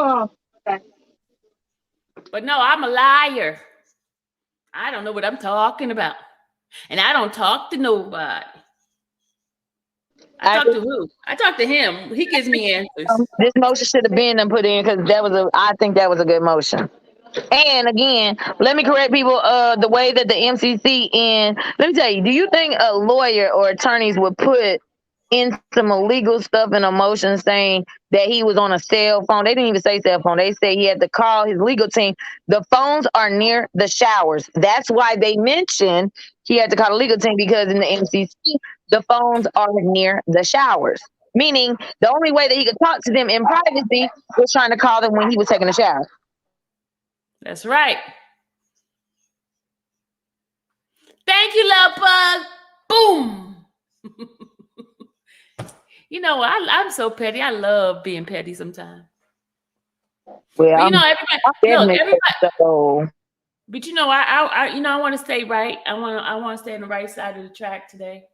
But no, I'm a liar. I don't know what I'm talking about. And I don't talk to nobody. I talk to who? I talk to him. He gives me answers. This motion should have been put in because I think that was a good motion. And again, let me correct people. The way that the MCC let me tell you, do you think a lawyer or attorneys would put in some illegal stuff in a motion saying that he was on a cell phone? They didn't even say cell phone. They said he had to call his legal team. The phones are near the showers. That's why they mentioned he had to call the legal team, because in the MCC, the phones are near the showers. Meaning the only way that he could talk to them in privacy was trying to call them when he was taking a shower. That's right. Thank you, love bug. Boom. You know, I'm so petty. I love being petty sometimes. Well, everybody. So. But you know, I want to stay right. I want to stay on the right side of the track today.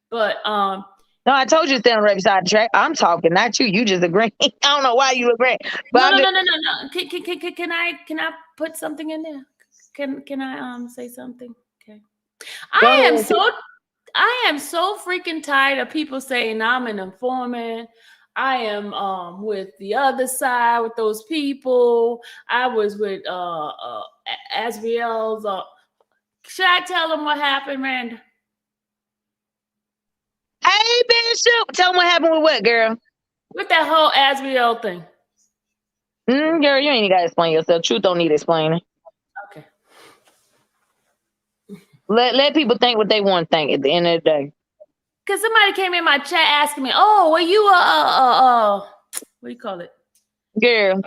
But no, I told you to stay on the right side of the track. I'm talking, not you. You just agree. I don't know why you agree. But no. Can I put something in there? Can I say something? Okay. I am so freaking tired of people saying I'm an informant. I am with the other side with those people. I was with Azriel's. Should I tell them what happened, Randa? Hey, Bishop, tell them what happened with what, girl? With that whole Azriel thing. Girl, you ain't got to explain yourself. Truth don't need explaining. Okay. Let people think what they want to think at the end of the day. Because somebody came in my chat asking me, "Oh, were you what do you call it?" Girl,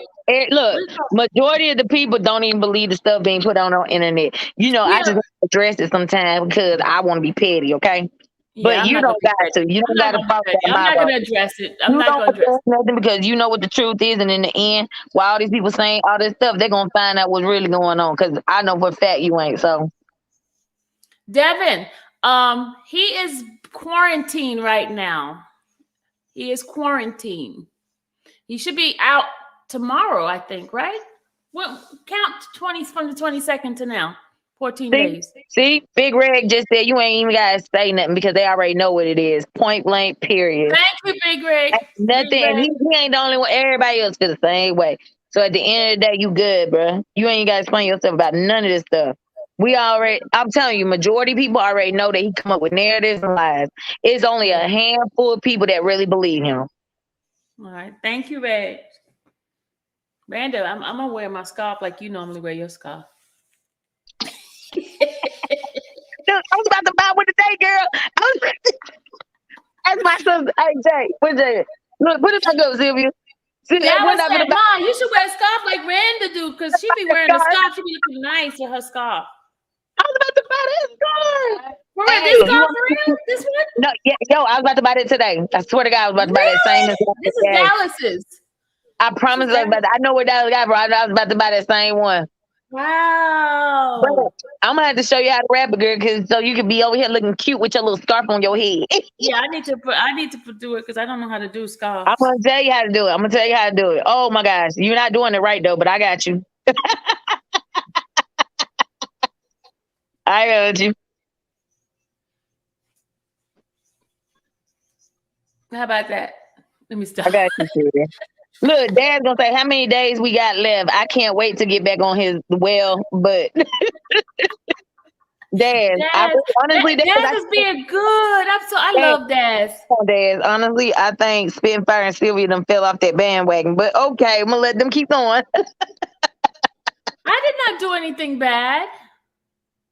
look, majority of the people don't even believe the stuff being put on internet. You know, I just address it sometimes because I want to be petty, okay? Yeah, but you don't got to. You don't got to follow that. I'm not going to address it. I'm not going to address nothing because you know what the truth is, and in the end, while all these people saying all this stuff, they're gonna find out what's really going on. Because I know for a fact you ain't. So, Devin, he is quarantined right now. He is quarantined. He should be out tomorrow, I think, right? Well, count 20 from the 22nd to now. 14 days. See, Big Reg just said you ain't even got to say nothing because they already know what it is. Point blank, period. Thank you, Big Reg. Nothing. Big Reg. He ain't the only one. Everybody else feel the same way. So at the end of the day, you good, bro. You ain't got to explain yourself about none of this stuff. I'm telling you, majority of people already know that he come up with narratives and lies. It's only a handful of people that really believe him. All right. Thank you, Reg. Randa, I'm going to wear my scarf like you normally wear your scarf. I was about to buy one today, girl. That's my sister. Hey, Jay, where's Jay? Look, put it back up, Sylvia. See, yeah, I was saying, Mom, you should wear a scarf like Randa do, because she be wearing a scarf. She be looking nice with her scarf. I was about to buy this scarf. Hey, this scarf for real? This one? No, yeah, yo, I was about to buy it today. I swear to God, I was about to buy that same. This is Dallas's. I promise you, I know where Dallas got, bro. I was about to buy that same one. Wow. Bro, I'm gonna have to show you how to wrap it, girl, because so you can be over here looking cute with your little scarf on your head. Yeah, I need to do it because I don't know how to do scarves. I'm gonna tell you how to do it. Oh my gosh, you're not doing it right though, but I got you. I got you. How about that? Let me stop. I got you. Look, Dad's gonna say how many days we got left. I can't wait to get back on his but Dad, honestly, Dad is being good. I love Dad. Dad, honestly, I think Spitfire and Sylvia them fell off that bandwagon. But okay, I'm gonna let them keep going. I did not do anything bad.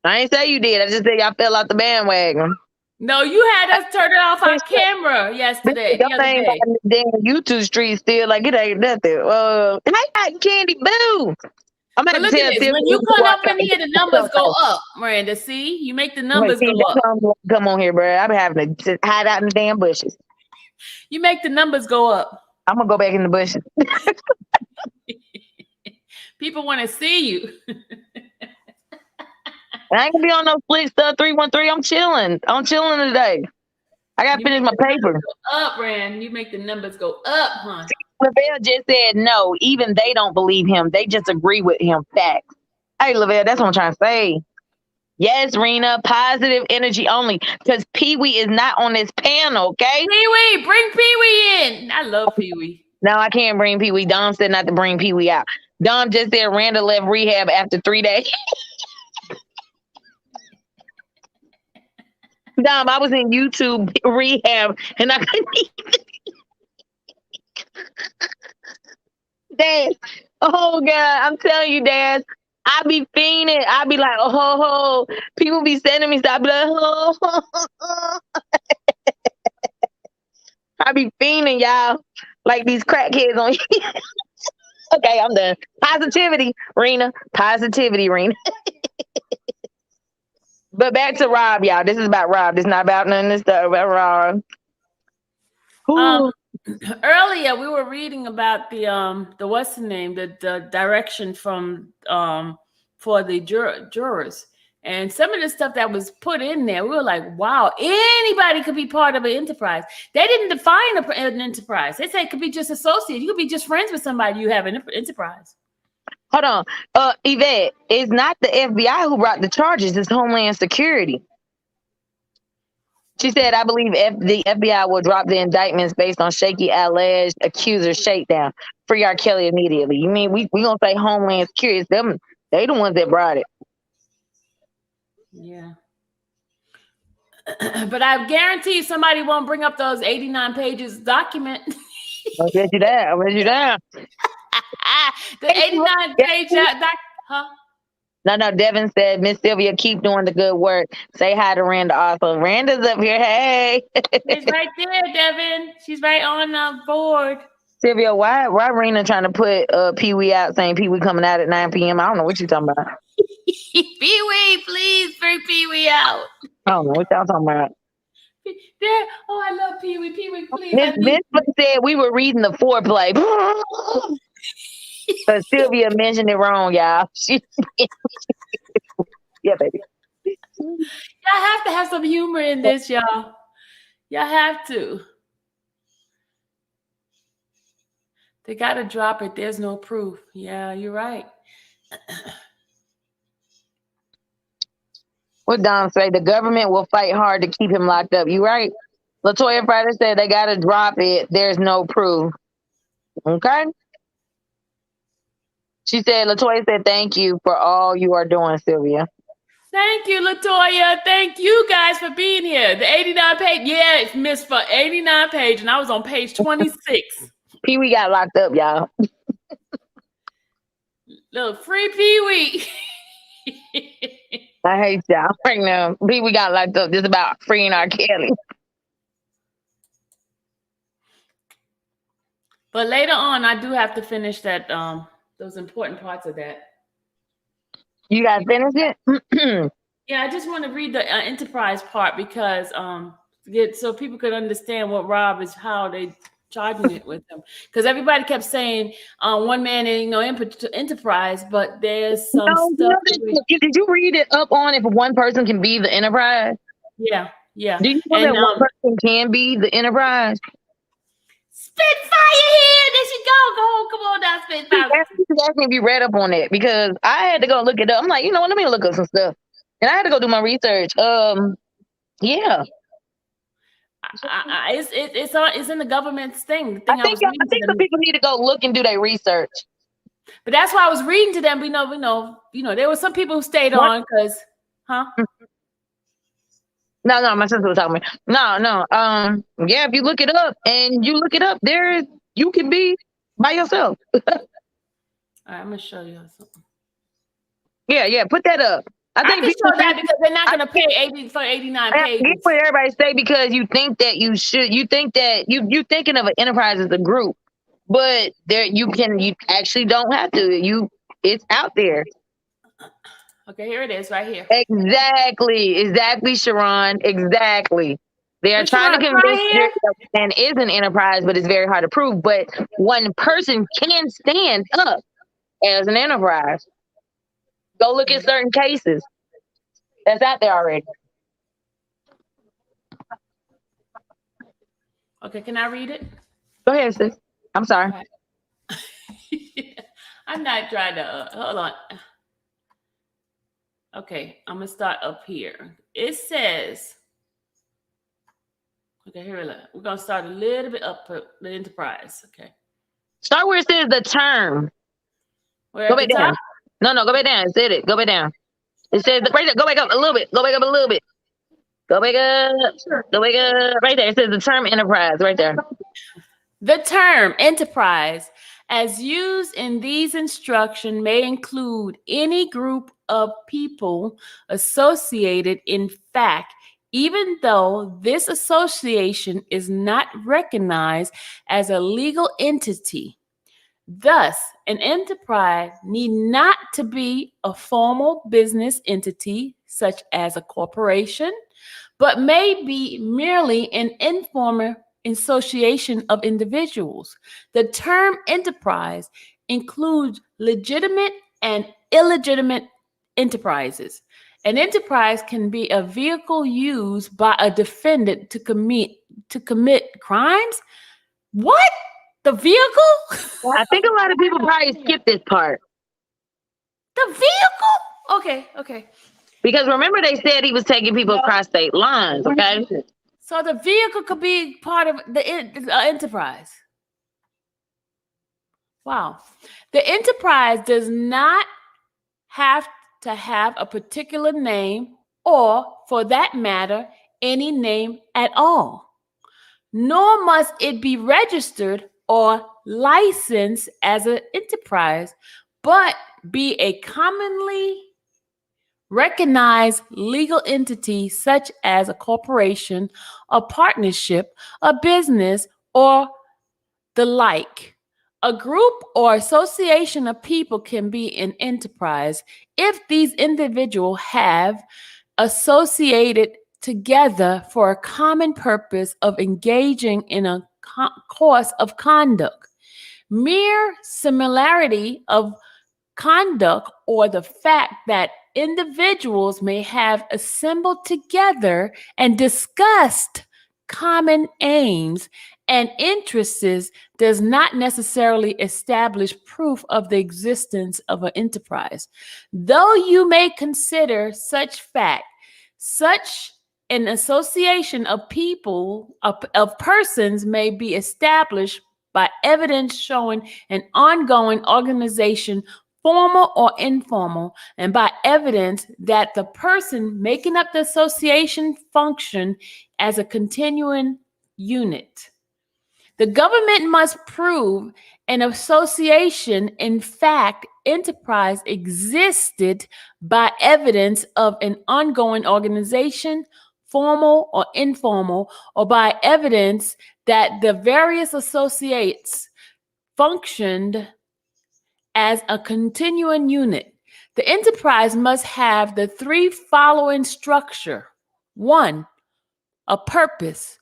I ain't say you did. I just said y'all fell off the bandwagon. No, you had us turn it off our camera yesterday. Damn YouTube street still like it ain't nothing. Hey, Candy Boo. I'm gonna look at this. When you come up in here, the numbers go up, Miranda. See, you make the numbers go up. Come on here, bro. I'm having to hide out in the damn bushes. You make the numbers go up. I'm gonna go back in the bushes. People want to see you. I ain't gonna be on no Flick stuff 313. I'm chilling today. I gotta finish my paper. Up, Rand. You make the numbers go up, huh? Lavelle just said no. Even they don't believe him. They just agree with him. Facts. Hey, Lavelle, that's what I'm trying to say. Yes, Rena, positive energy only. Because Pee Wee is not on this panel, okay? Pee Wee, bring Pee Wee in. I love Pee Wee. No, I can't bring Pee Wee. Dom said not to bring Pee Wee out. Dom just said Randa left rehab after 3 days. Dom, I was in YouTube rehab and I couldn't even. Dad, oh God, I'm telling you, Dad, I be fiending. I be like, oh, people be sending me stuff. I be like, oh. I be fiending, y'all, like these crackheads on here. Okay, I'm done. Positivity, Rena. Positivity, Rena. But back to Rob, y'all. This is about Rob. This is not about none of this stuff about Rob. Earlier we were reading about the what's the name, the direction from for the jurors, and some of the stuff that was put in there, we were like, wow, anybody could be part of an enterprise. They didn't define an enterprise. They say it could be just associates. You could be just friends with somebody. You have an enterprise. Hold on. Yvette, it's not the FBI who brought the charges, it's Homeland Security. She said, I believe the FBI will drop the indictments based on shaky alleged accuser shakedown. Free R. Kelly immediately. You mean we gonna say Homeland Security? It's them, they the ones that brought it. Yeah. But I guarantee somebody won't bring up those 89 pages document. I'll get you that. I'll get you that. The 89 page huh? No, Devin said, Miss Sylvia, keep doing the good work. Say hi to Randa also. Randa's up here. Hey. She's right there, Devin. She's right on the board. Sylvia, why Rena trying to put Pee Wee out, saying Pee Wee coming out at 9 p.m.? I don't know what you're talking about. Pee Wee, please bring Pee Wee out. I don't know what y'all talking about. There. Oh, I love Pee Wee. Pee Wee, please. Miss said we were reading the foreplay. But Sylvia mentioned it wrong, y'all. Yeah, baby. Y'all have to have some humor in this, y'all. Y'all have to. They got to drop it. There's no proof. Yeah, you're right. What Don say? The government will fight hard to keep him locked up. You right. Latoya Friday said they got to drop it. There's no proof. Okay. She said, Latoya said, thank you for all you are doing, Sylvia. Thank you, Latoya. Thank you guys for being here. The 89 page. Yeah, it's missed for 89 page, and I was on page 26. Pee Wee got locked up, y'all. Little free Pee Wee. I hate y'all right now. Pee Wee got locked up. This is about freeing R. Kelly. But later on, I do have to finish that those important parts of that. You guys finished it? Yeah, I just want to read the enterprise part because so people could understand what Rob is, how they charging it with him. Because everybody kept saying one man ain't no enterprise, but there's some stuff. Did you read it up on if one person can be the enterprise? Yeah. Do you know that one person can be the enterprise? Spitfire here. There she go. Come on now, Spitfire. She's asking if you read up on it because I had to go look it up. I'm like, you know what? Let me look up some stuff, and I had to go do my research. Yeah. It's in the government's thing. I think the people need to go look and do their research. But that's why I was reading to them. We know. There were some people who stayed on because, huh? No, my sister was talking to me. No. Yeah, if you look it up you can be by yourself. All right, I'm gonna show you something. Yeah, put that up. I think can show that because they're not gonna pay 89 pages. That's what everybody say because you think that you should. You think that you thinking of an enterprise as a group, but you actually don't have to. It's out there. Okay, here it is, right here. Exactly, Sharon. Exactly. They are trying to convince you that is an enterprise, but it's very hard to prove. But one person can stand up as an enterprise. Go look at certain cases. That's out there already. Okay, can I read it? Go ahead, sis. I'm sorry. I'm not trying to hold on. Okay, I'm gonna start up here. It says, okay, here we go. We're gonna start a little bit up the enterprise. Okay, Start where it says the term. we're Go at the back down. top. No, go back down. It said it. Go back down. It says right there. Go back up a little bit. Go back up a little bit. Go back up. Go back up. Right there. It says the term enterprise. Right there. The term enterprise, as used in these instructions, may include any group of people associated in fact, even though this association is not recognized as a legal entity. Thus, an enterprise need not to be a formal business entity such as a corporation, but may be merely an informal association of individuals. The term enterprise includes legitimate and illegitimate enterprises. An enterprise can be a vehicle used by a defendant to commit crimes. What? The vehicle? I think a lot of people probably skip this part The vehicle? Okay. because remember they said he was taking people across state lines. Okay. So the vehicle could be part of the enterprise. Wow. The enterprise does not have to have a particular name or, for that matter, any name at all. Nor must it be registered or licensed as an enterprise, but be a commonly recognized legal entity such as a corporation, a partnership, a business, or the like. A group or association of people can be an enterprise if these individuals have associated together for a common purpose of engaging in a course of conduct. Mere similarity of conduct or the fact that individuals may have assembled together and discussed common aims and interests does not necessarily establish proof of the existence of an enterprise. Though you may consider such fact, such an association of people, of persons may be established by evidence showing an ongoing organization, formal or informal, and by evidence that the person making up the association function as a continuing unit. The government must prove an association, in fact, enterprise existed by evidence of an ongoing organization, formal or informal, or by evidence that the various associates functioned as a continuing unit. The enterprise must have the three following structure. 1, a purpose.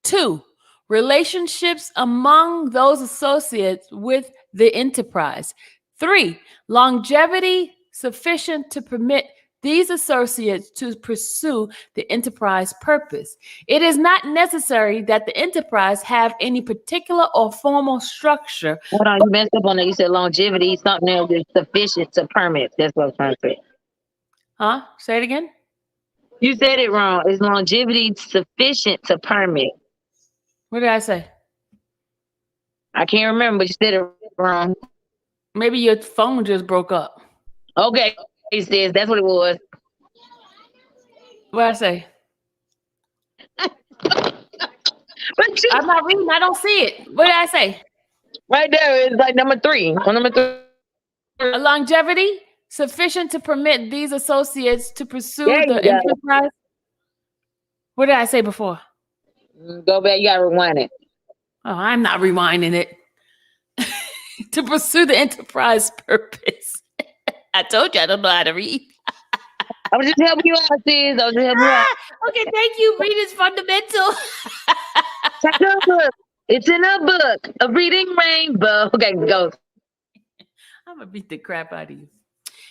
2, relationships among those associates with the enterprise. 3, longevity sufficient to permit these associates to pursue the enterprise purpose. It is not necessary that the enterprise have any particular or formal structure. Hold on, you messed up on it. You said longevity, something else is sufficient to permit. That's what I was trying to say. Huh? Say it again. You said it wrong. Is longevity sufficient to permit? What did I say? I can't remember, but you said it wrong. Maybe your phone just broke up. Okay, he says that's what it was. What did I say? But you, I'm not reading. I don't see it. What did I say? right there is like number 3. On number 3. A longevity sufficient to permit these associates to pursue There you the go. enterprise. What did I say before? Go back. You gotta rewind it. Oh, I'm not rewinding it. To pursue the enterprise purpose. I told you I don't know how to read. I was just helping you out, sis. I was just helping you out. Okay, thank you. Read is fundamental. Check the book. It's in a book. A reading rainbow. Okay, go. I'm gonna beat the crap out of you.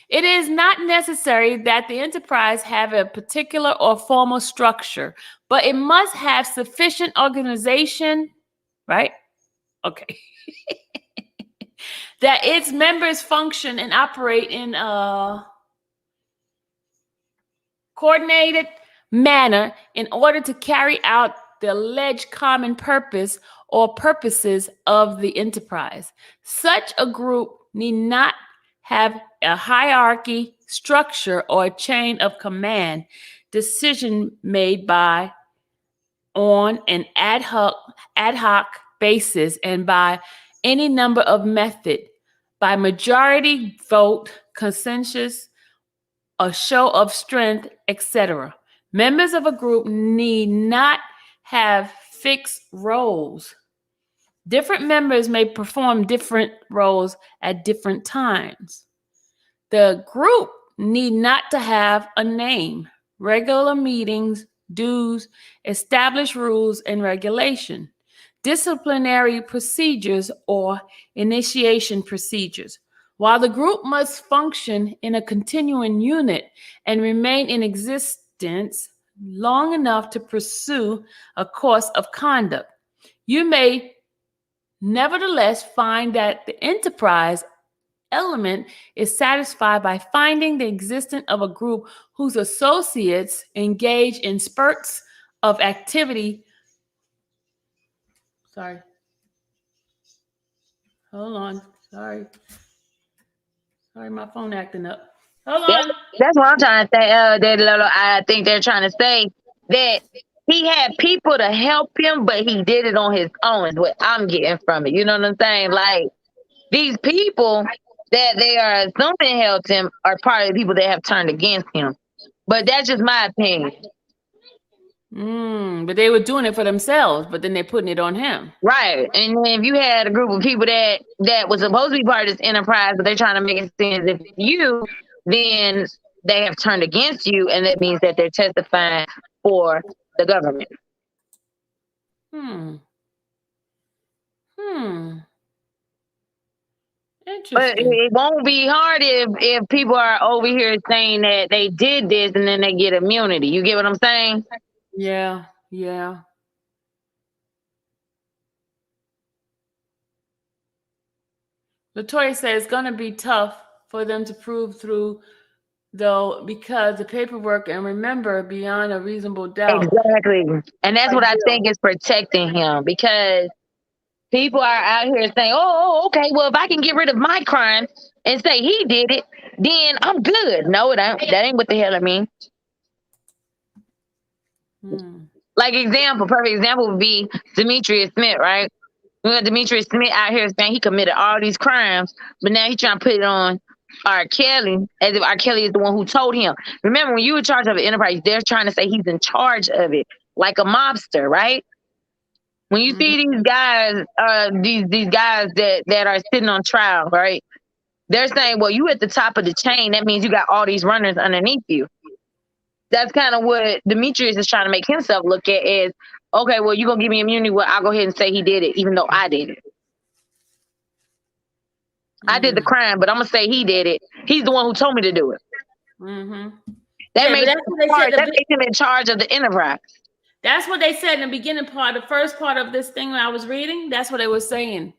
It is not necessary that the enterprise have a particular or formal structure, but it must have sufficient organization, right? Okay. That its members function and operate in coordinated manner in order to carry out the alleged common purpose or purposes of the enterprise. Such a group need not have a hierarchy, structure, or a chain of command, decision made by on an ad hoc basis and by any number of method, by majority vote, consensus, a show of strength, etc. Members of a group need not have fixed roles. Different members may perform different roles at different times. The group need not to have a name, regular meetings, dues, established rules and regulation, disciplinary procedures, or initiation procedures. While the group must function in a continuing unit and remain in existence long enough to pursue a course of conduct, you may nevertheless find that the enterprise element is satisfied by finding the existence of a group whose associates engage in spurts of activity. Sorry. Hold on. Sorry, my phone acting up. Hold on. That's what I'm trying to say. I think they're trying to say that he had people to help him, but he did it on his own. Is what I'm getting from it. You know what I'm saying? Like these people that they are assuming helped him are part of the people that have turned against him. But that's just my opinion. But they were doing it for themselves, but then they're putting it on him. Right. And then if you had a group of people that was supposed to be part of this enterprise, but they're trying to make it seem as if you, then they have turned against you, and that means that they're testifying for the government. Interesting. But it won't be hard if people are over here saying that they did this and then they get immunity. You get what I'm saying? Yeah. Latoya says it's going to be tough for them to prove through, though, because the paperwork, and remember, beyond a reasonable doubt. Exactly. And that's what I think is protecting him, because people are out here saying, oh, okay, well, if I can get rid of my crime and say he did it, then I'm good. No, that ain't what the hell I mean. Like perfect example would be Demetrius Smith, right? We got Demetrius Smith out here saying he committed all these crimes, but now he's trying to put it on R. Kelly, as if R. Kelly is the one who told him. Remember, when you were in charge of an enterprise, they're trying to say he's in charge of it, like a mobster, right? When you see these guys, these guys that are sitting on trial, right? They're saying, well, you at the top of the chain. That means you got all these runners underneath you. That's kind of what Demetrius is trying to make himself look at as, okay, well, you're going to give me immunity. Well, I'll go ahead and say he did it, even though I did it. I did the crime, but I'm going to say he did it. He's the one who told me to do it. That makes him in charge of the enterprise. That's what they said in the beginning part, the first part of this thing when I was reading. That's what they were saying.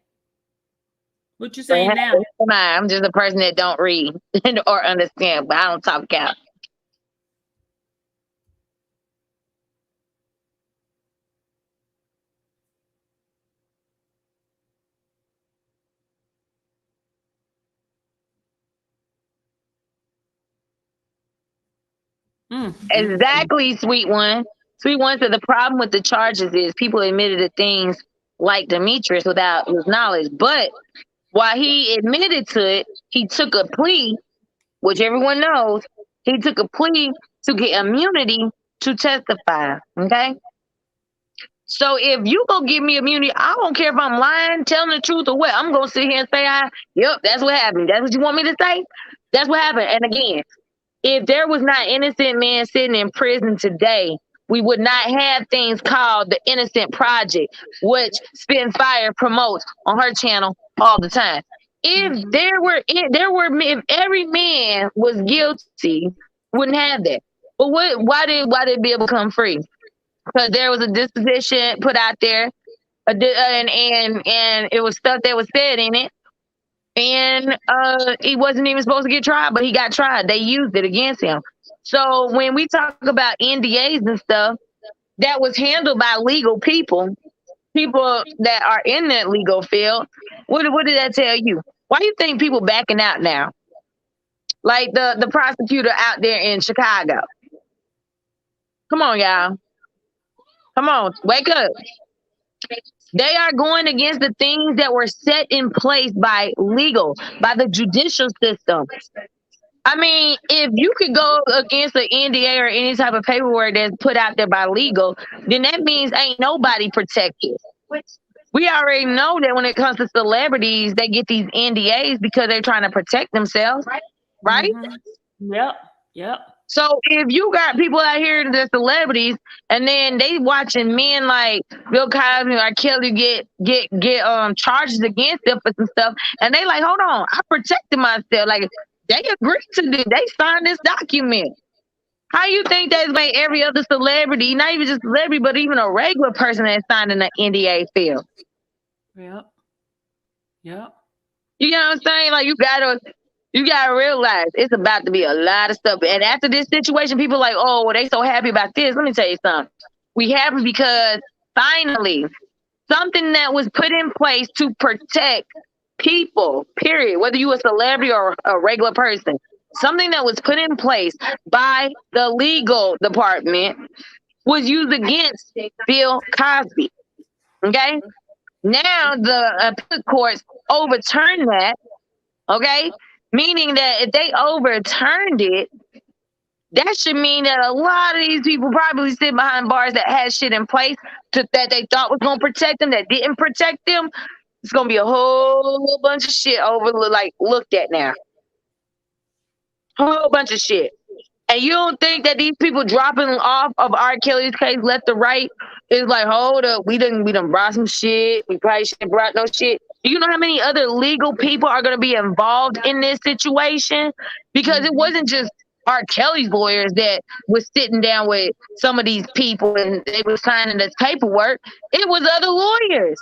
What you saying now? I'm just a person that don't read or understand, but I don't talk out. Exactly, sweet one. Sweet one said the problem with the charges is people admitted to things like Demetrius without his knowledge. But while he admitted to it, he took a plea, which everyone knows. He took a plea to get immunity to testify. Okay? So if you go give me immunity, I don't care if I'm lying, telling the truth, or what. I'm going to sit here and say, yep, that's what happened. That's what you want me to say? That's what happened. And again, if there was not innocent men sitting in prison today, we would not have things called the Innocent Project, which Spitfire promotes on her channel all the time. If if every man was guilty, wouldn't have that. But why did Bill become free? Because there was a disposition put out there, and it was stuff that was said in it. And he wasn't even supposed to get tried, but he got tried. They used it against him. So when we talk about NDAs and stuff, that was handled by legal people that are in that legal field. What did that tell you? Why do you think people backing out now? Like the prosecutor out there in Chicago. Come on, y'all. Come on, wake up. They are going against the things that were set in place by the judicial system. I mean, if you could go against an NDA or any type of paperwork that's put out there by legal, then that means ain't nobody protected. We already know that when it comes to celebrities, they get these NDAs because they're trying to protect themselves, right? Mm-hmm. Yep. So if you got people out here that are celebrities, and then they watching men like Bill Cosby or Kelly get charges against them for some stuff, and they like, hold on, I protected myself. Like they agreed to do, they signed this document. How you think that's made every other celebrity, not even just celebrity, but even a regular person that signed in the NDA feel? Yep. You know what I'm saying? Like you gotta realize it's about to be a lot of stuff. And after this situation, people are like, oh, well, they so happy about this. Let me tell you something. We happy because finally something that was put in place to protect people, period, whether you a celebrity or a regular person, something that was put in place by the legal department was used against Bill Cosby. Okay? Now the appellate courts overturned that. Okay? Meaning that if they overturned it, that should mean that a lot of these people probably sit behind bars that had shit in place that they thought was going to protect them, that didn't protect them. It's going to be a whole bunch of shit looked at now. Whole bunch of shit. And you don't think that these people dropping off of R. Kelly's case left to right is like, hold up, we done brought some shit. We probably shouldn't brought no shit. Do you know how many other legal people are going to be involved in this situation? Because it wasn't just R. Kelly's lawyers that was sitting down with some of these people and they were signing this paperwork. It was other lawyers.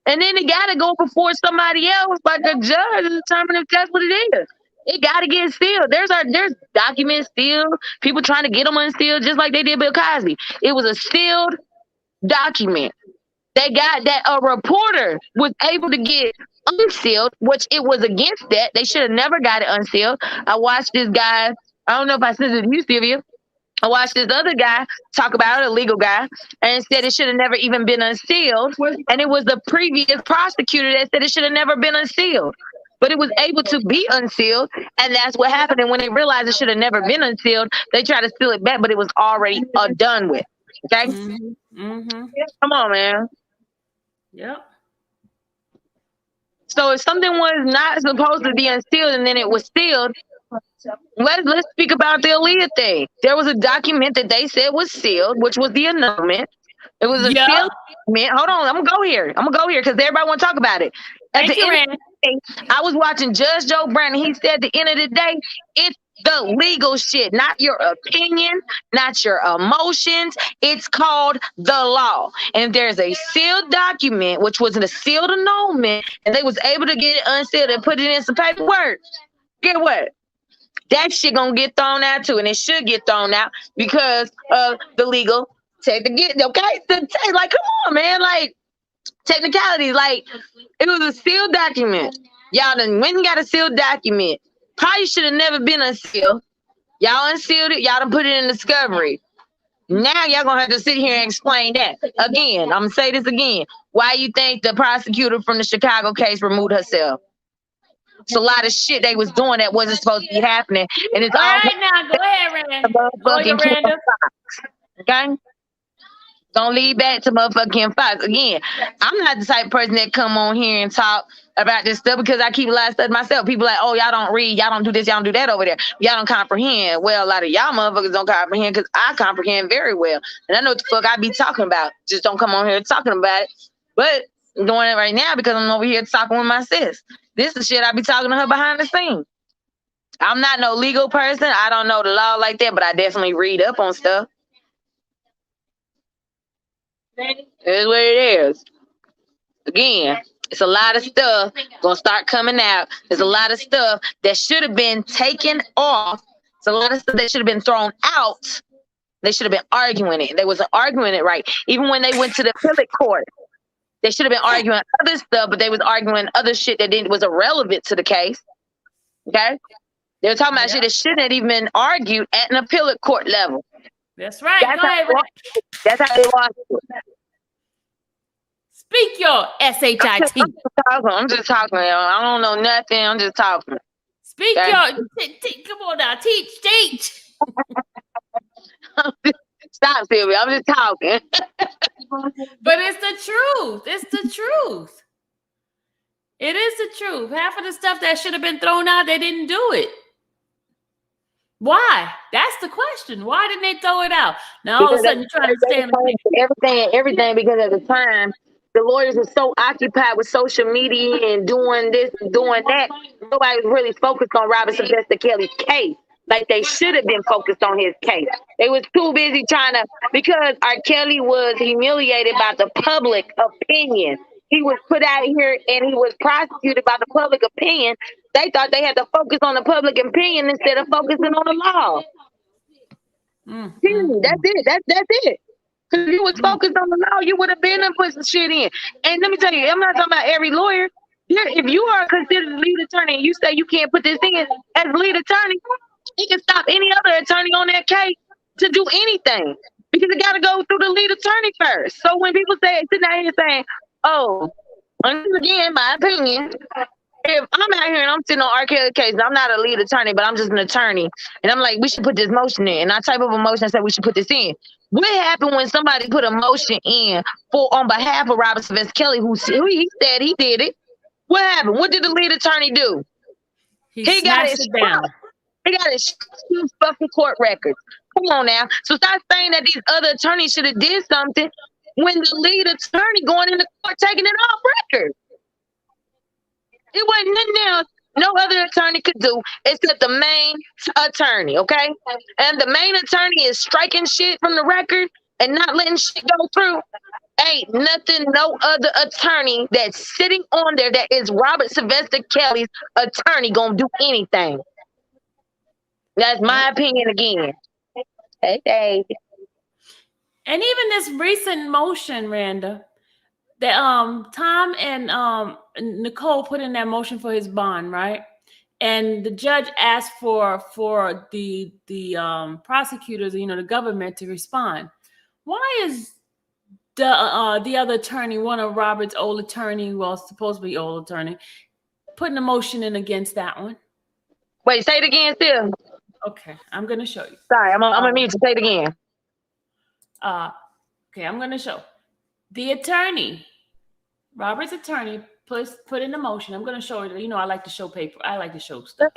And then it got to go before somebody else, like a judge, to determine if that's what it is. It got to get sealed. There's documents sealed. People trying to get them unsealed, just like they did Bill Cosby. It was a sealed document. They got that a reporter was able to get unsealed, which it was against that. They should have never got it unsealed. I watched this guy. I don't know if I sent it to you, Sylvia. I watched this other guy talk about it, a legal guy, and said it should have never even been unsealed. And it was the previous prosecutor that said it should have never been unsealed. But it was able to be unsealed, and that's what happened. And when they realized it should have never been unsealed, they tried to seal it back, but it was already done with. Okay? Come on, man. Yep. So if something was not supposed to be unsealed and then it was sealed, let's speak about the Aaliyah thing. There was a document that they said was sealed, which was the annulment. It was a sealed document. Hold on, I'm gonna go here because everybody want to talk about it. At the end of the day, I was watching Judge Joe Brown, and he said at the end of the day, it's the legal shit, not your opinion, not your emotions. It's called the law. And there's a sealed document, which was a sealed annulment, and they was able to get it unsealed and put it in some paperwork. Get what? That shit gonna get thrown out too, and it should get thrown out because of the legal technicality. Okay, like, come on, man, like technicalities. Like, it was a sealed document. Y'all done went and got a sealed document. Probably should have never been unsealed. Y'all unsealed it. Y'all done put it in discovery. Now y'all gonna have to sit here and explain that. Again, I'm gonna say this again. Why you think the prosecutor from the Chicago case removed herself? It's a lot of shit they was doing that wasn't supposed to be happening. And it's all right now. Go ahead, Randa. Okay? Don't lead back to motherfucking Fox. Again, I'm not the type of person that come on here and talk about this stuff because I keep a lot of stuff myself. People like, oh, y'all don't read, y'all don't do this, y'all don't do that over there. Y'all don't comprehend. Well, a lot of y'all motherfuckers don't comprehend because I comprehend very well. And I know what the fuck I be talking about. Just don't come on here talking about it. But I'm doing it right now because I'm over here talking with my sis. This is shit I be talking to her behind the scenes. I'm not no legal person. I don't know the law like that, but I definitely read up on stuff. It is what it is. Again, it's a lot of stuff gonna start coming out. There's a lot of stuff that should have been taken off So a lot of stuff that should have been thrown out, they should have been arguing it. They wasn't arguing it right. Even when they went to the appellate court, they should have been arguing other stuff, but they was arguing other shit that was irrelevant to the case. Okay? They were talking about shit that shouldn't have even been argued at an appellate court level. That's right. Go ahead. That's how they lost it. Speak your SHIT. I'm just talking. I don't know nothing. I'm just talking. Speak Okay. come on now. Teach. Stop, Sylvia. I'm just talking. But it's the truth. It's the truth. It is the truth. Half of the stuff that should have been thrown out, they didn't do it. Why? That's the question. Why didn't they throw it out? Now all of a sudden you're trying to stand everything because at the time the lawyers were so occupied with social media and doing this and doing that. Nobody was really focused on Robert Sylvester Kelly's case like they should have been focused on his case. They was too busy because R. Kelly was humiliated by the public opinion. He was put out here and he was prosecuted by the public opinion. They thought they had to focus on the public opinion instead of focusing on the law. That's it. That's it. Because if you was focused on the law, you would have been and put some shit in. And let me tell you, I'm not talking about every lawyer. If you are considered a lead attorney and you say you can't put this in as lead attorney, he can stop any other attorney on that case to do anything because it got to go through the lead attorney first. So when people sit down here saying, "Oh," and again, my opinion. If I'm out here and I'm sitting on R. Kelly case, and I'm not a lead attorney, but I'm just an attorney, and I'm like, we should put this motion in, and I type up a motion and say we should put this in. What happened when somebody put a motion in on behalf of Robert Sylvester Kelly, who he said he did it? What happened? What did the lead attorney do? He got it down. He got his fucking court records. Come on now. So stop saying that these other attorneys should have did something when the lead attorney going into court taking it off record. It wasn't nothing else no other attorney could do except the main attorney, okay? And the main attorney is striking shit from the record and not letting shit go through. Ain't nothing no other attorney that's sitting on there that is Robert Sylvester Kelly's attorney gonna do anything. That's my opinion again. Hey. And even this recent motion, Randa, that Tom and Nicole put in that motion for his bond, right? And the judge asked for the prosecutors, the government to respond. Why is the other attorney, one of Robert's old attorney, well, supposed to be old attorney, putting a motion in against that one? Wait, say it again, still. Okay, I'm gonna show you. Sorry, I'm gonna mute you. Say it again. Okay, I'm gonna show. The attorney, Robert's attorney, put in the motion. I'm gonna show it. I like to show paper. I like to show stuff.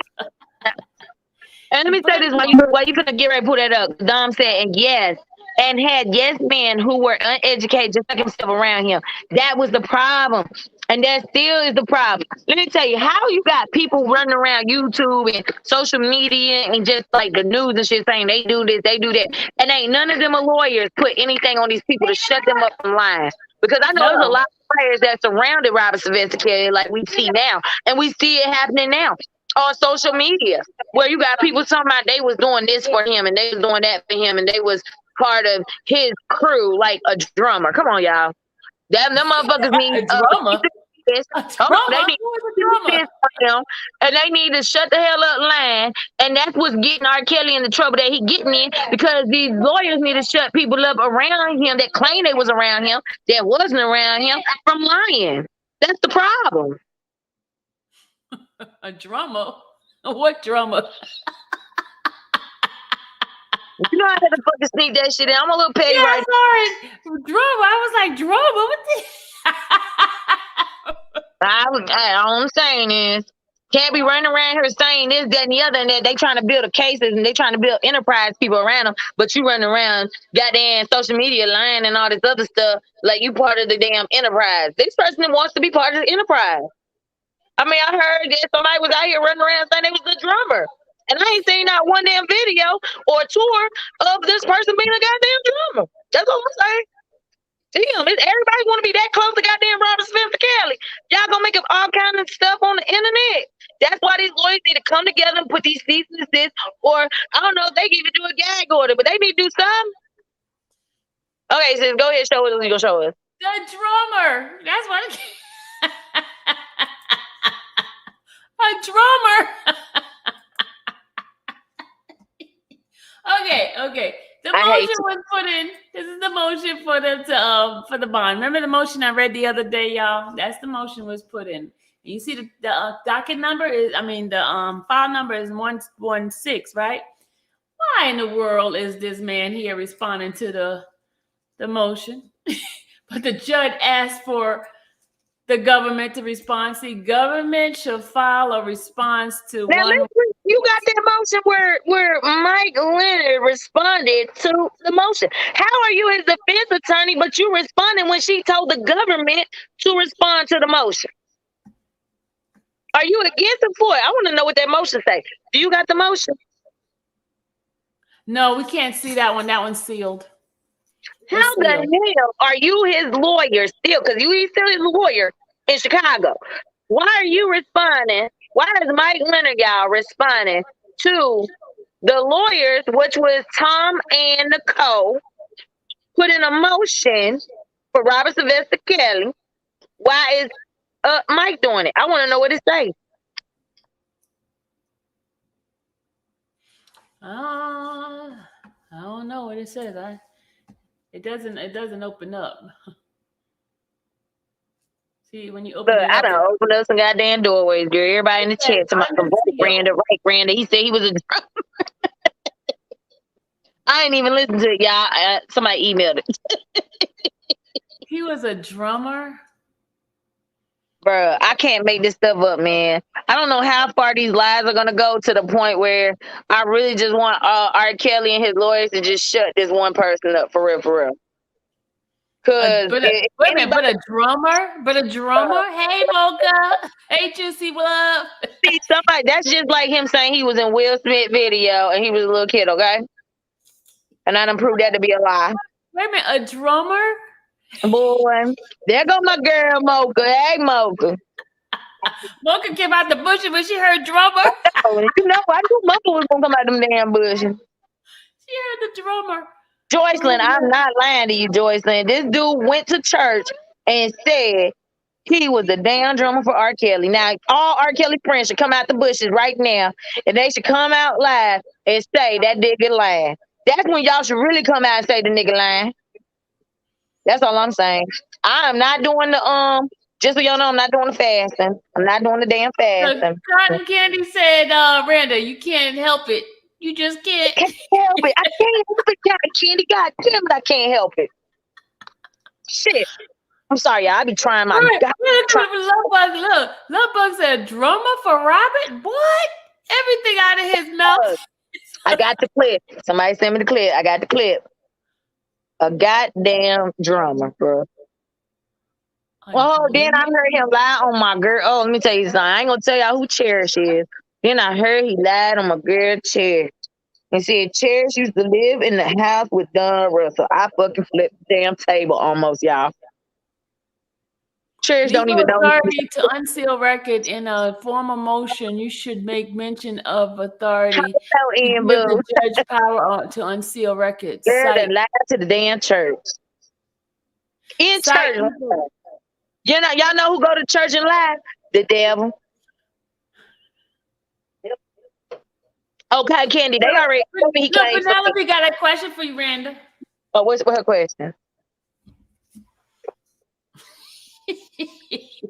And let me say this while you gonna get ready to pull that up. Dom said, and yes, and had yes men who were uneducated just like himself around him. That was the problem. And that still is the problem. Let me tell you how you got people running around YouTube and social media and just like the news and shit saying they do this, they do that. And ain't none of them are lawyers put anything on these people to shut them up from lying. Because I know there's a lot of players that surrounded Robert Sylvester Kelly like we see now. And we see it happening now on social media where you got people talking about they was doing this for him and they was doing that for him and they was part of his crew like a drummer. Come on, y'all. Them motherfuckers need a drummer. They need this for him, and they need to shut the hell up lying. And that's what's getting R. Kelly in the trouble that he getting in because these lawyers need to shut people up around him that claim they was around him that wasn't around him from lying. That's the problem. A drummer? What drummer? You know how to fucking sneak that shit in. I'm a little petty yeah, right sorry. Drummer. I was like, drummer? What the? All I'm saying is, can't be running around here saying this, that, and the other, and that they trying to build a cases and they trying to build enterprise people around them, but you running around goddamn social media lying and all this other stuff like you part of the damn enterprise. This person wants to be part of the enterprise. I mean, I heard that somebody was out here running around saying they was the drummer. And I ain't seen not one damn video or tour of this person being a goddamn drummer. That's what I'm saying. Damn, everybody want to be that close to goddamn Robert Sylvester Kelly. Y'all gonna make up all kind of stuff on the internet That's why these lawyers need to come together and put these cease and desist, or I don't know if they can even do a gag order, but they need to do something. Okay, sis, go ahead, show us what you gonna show us. The drummer. That's what. A drummer. Okay. The motion was put in. This is the motion for them to for the bond. Remember the motion I read the other day, y'all? That's the motion was put in. You see the docket number is, the file number is 116, right? Why in the world is this man here responding to the motion? But the judge asked for the government to respond. See, government shall file a response to now, one. You got that motion where Mike Leonard responded to the motion. How are you his defense attorney, but you responding when she told the government to respond to the motion? Are you against or for it? I want to know what that motion say. Do you got the motion? No, we can't see that one. That one's sealed. How the hell are you his lawyer still? Because he's still his lawyer in Chicago. Why are you responding? Why is Mike Leonard, y'all, responding to the lawyers, which was Tom and Nicole, put in a motion for Robert Sylvester Kelly? Why is Mike doing it? I want to know what it says. I don't know what it says. It doesn't open up. See, when you open it up, I don't open up some goddamn doorways, girl. Everybody in the chat talking about Brandon, right? Brandon. He said he was a drummer. I ain't even listened to it, y'all. Somebody emailed it. He was a drummer. Bruh, I can't make this stuff up, man. I don't know how far these lies are gonna go to the point where I really just want R. Kelly and his lawyers to just shut this one person up for real. Cause but a drummer. Hey, Mocha. Hey, Juicy, what up? See, somebody that's just like him saying he was in Will Smith video and he was a little kid, okay? And I done proved that to be a lie. Wait a minute, a drummer? Boy, there go my girl Mocha. Hey, Mocha. Mocha came out the bushes when she heard drummer. You know, I knew Mocha was gonna come out them damn bushes. She heard the drummer. Joycelyn, I'm not lying to you, Joycelyn. This dude went to church and said he was a damn drummer for R. Kelly. Now, all R. Kelly friends should come out the bushes right now, and they should come out live and say that nigga lying. That's when y'all should really come out and say the nigga lying. That's all I'm saying. I am not doing the just so y'all know, I'm not doing the fasting. I'm not doing the damn fasting. Cotton Candy said, Randa, you can't help it. You just can't. Help it. I can't help it, Cotton Candy. God damn it, I can't help it. Shit. I'm sorry, y'all. I be trying my Lovebug said, drummer for Robert? What? Everything out of his mouth. I got the clip. Somebody send me the clip. I got the clip. A goddamn drummer, bro. Oh, then I heard him lie on my girl. Oh, let me tell you something. I ain't gonna tell y'all who Cherish is. Then I heard he lied on my girl Cherish. And said Cherish used to live in the house with Don Russell. I fucking flipped the damn table almost, y'all. Cherish don't even know. Authority to unseal record in a formal motion. You should make mention of authority. To give the judge power to unseal records. Girl, that lied to the damn church. In church. You know, y'all know who go to church and lie? The devil. Okay, Candy, they already told me he claims. Penelope got a question for you, Randa. Oh, what's her question?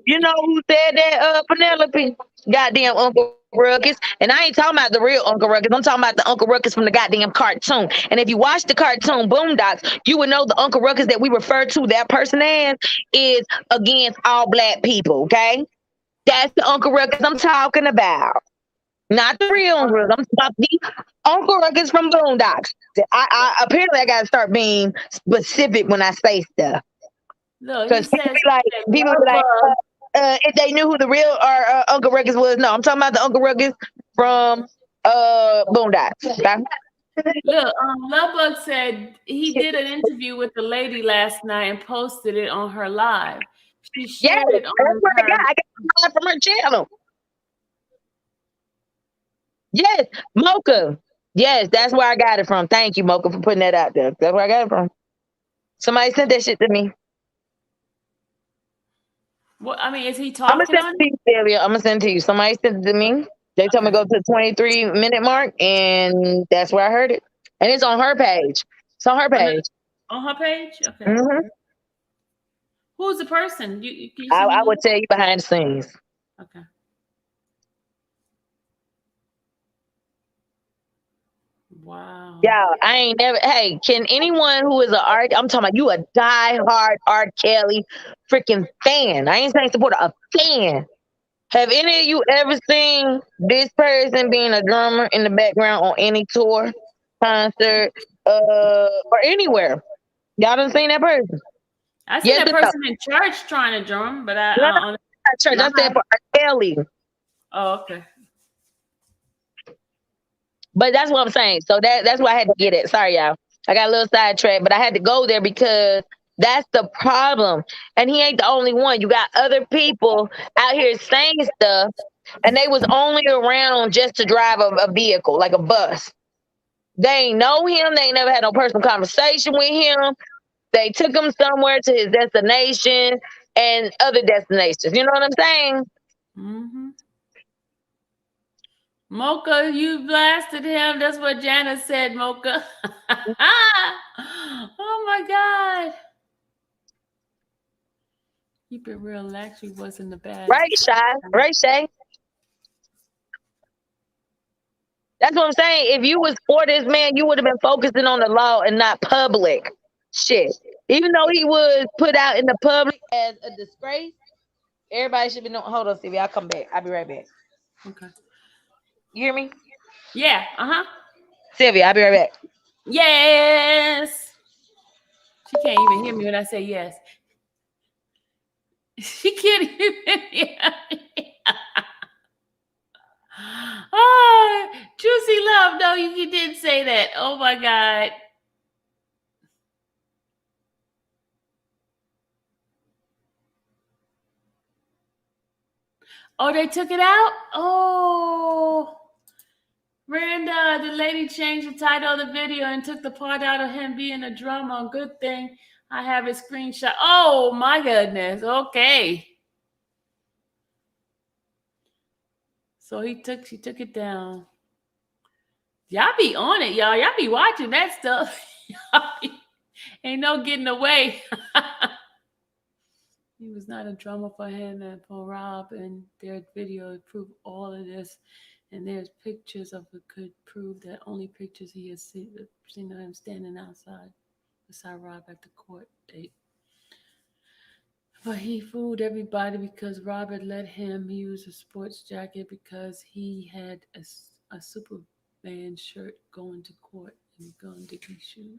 You know who said that, Penelope? Goddamn Uncle Ruckus. And I ain't talking about the real Uncle Ruckus. I'm talking about the Uncle Ruckus from the goddamn cartoon. And if you watch the cartoon Boondocks, you would know the Uncle Ruckus that we refer to that person as is against all black people, okay? That's the Uncle Ruckus I'm talking about. Not the real Uncle Ruckus. I'm talking about the Uncle Ruckus from Boondocks. I apparently I gotta start being specific when I say stuff. Because people be like, if they knew who the real Uncle Ruckus was. No, I'm talking about the Uncle Ruckus from Boondocks. Okay? Look, Lovebug said he did an interview with the lady last night and posted it on her live. She shared it on I got it from her channel. Yes, Mocha. Yes, that's where I got it from. Thank you, Mocha, for putting that out there. That's where I got it from. Somebody sent that shit to me. What I mean, is he I'm gonna talking send on? it to you, Sylvia. I'm gonna send it to you. Somebody sent it to me. They told me to Okay. go to the 23-minute mark, and that's where I heard it. And it's on her page. It's on her On, page. on her page? Okay. Hmm Who's the person? You can you I, see I who? would tell you behind the scenes. Okay. Wow. Yeah, I ain't never. Hey, can anyone who is a art? I'm talking about you, a diehard R. Kelly freaking fan. I ain't saying supporter, a fan. Have any of you ever seen this person being a drummer in the background on any tour, concert, or anywhere? Y'all done seen that person? I seen Yes that or no? person in church trying to drum, but No, no, I not church. I not. said for R. Kelly. Oh, okay. But that's what I'm saying. So that's why I had to get it. Sorry, y'all. I got a little sidetracked, but I had to go there because that's the problem. And he ain't the only one. You got other people out here saying stuff, and they was only around just to drive a vehicle, like a bus. They ain't know him. They ain't never had no personal conversation with him. They took him somewhere to his destination and other destinations. You know what I'm saying? Mm-hmm. Mocha, you blasted him. That's what Janice said, Mocha. Oh my God. Keep it real. Actually wasn't a bad. Right, Shy? Right, Shay? That's what I'm saying. If you was for this man, you would have been focusing on the law and not public shit. Even though he was put out in the public as a disgrace, everybody should be knowing. Hold on, Stevie. I'll come back. I'll be right back. Okay. You hear me? Yeah. Uh-huh. Sylvia, I'll be right back. Yes. She can't even hear me when I say yes. She can't even hear me. Oh, juicy love. No, you didn't say that. Oh my God. Oh, they took it out? Oh. Miranda, the lady changed the title of the video and took the part out of him being a drummer. Good thing I have a screenshot. Oh my goodness. Okay. So she took it down. Y'all be on it, y'all. Y'all be watching that stuff. Ain't no getting away. He was not a drummer for him and for Rob, and their video proved all of this. And there's pictures of it could prove that only pictures he has seen of him standing outside beside Rob at the court date. But he fooled everybody because Robert let him use a sports jacket because he had a Superman shirt going to court and going to be shooting.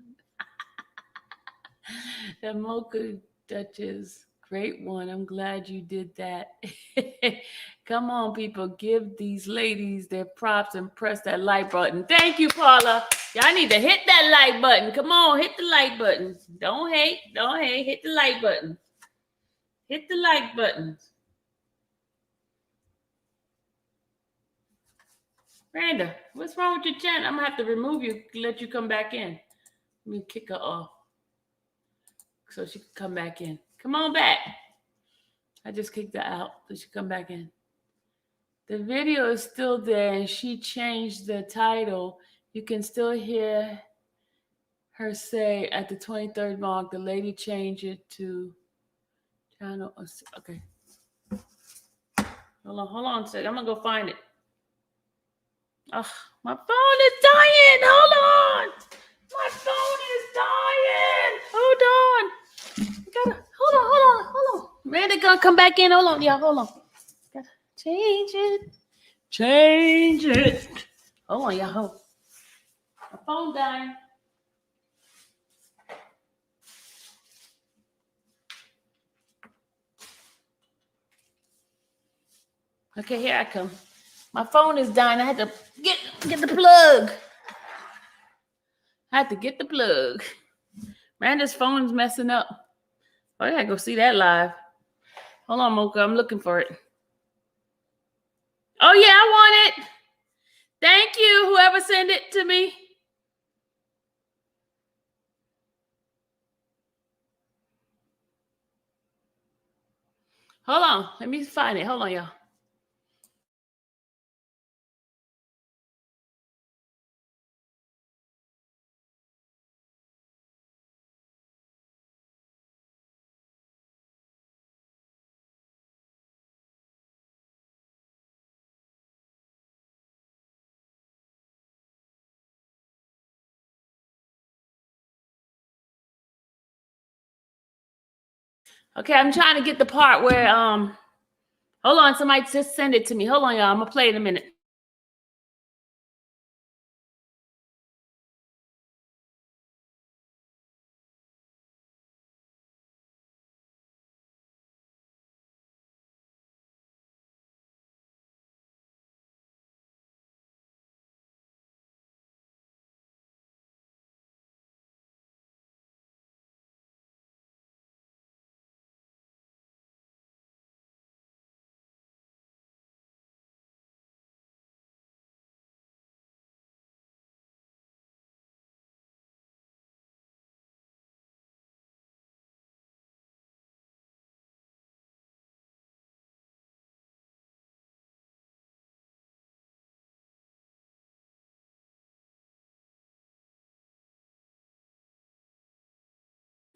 The Mocha Duchess, great one. I'm glad you did that. Come on, people, give these ladies their props and press that like button. Thank you, Paula. Y'all need to hit that like button. Come on, hit the like button. Don't hate. Hit the like button. Hit the like button. Randa, what's wrong with your channel? I'm gonna have to remove you, let you come back in. Let me kick her off so she can come back in. Come on back. I just kicked her out so she can come back in. The video is still there and she changed the title. You can still hear her say at the 23rd mark, the lady changed it to channel. Okay. Hold on a second. I'm gonna go find it. Oh, my phone is dying. Hold on. My phone is dying. Hold on. Randy gonna come back in. Hold on, y'all. Hold on. Gotta change it. Hold on, y'all. Hold on. My phone dying. Okay, here I come. My phone is dying. I had to get the plug. Miranda's phone's messing up. Oh, I gotta go see that live. Hold on, Mocha. I'm looking for it. Oh, yeah, I want it. Thank you, whoever sent it to me. Hold on. Let me find it. Hold on, y'all. Okay, I'm trying to get the part where hold on, somebody just send it to me. Hold on, y'all. I'm gonna play it in a minute.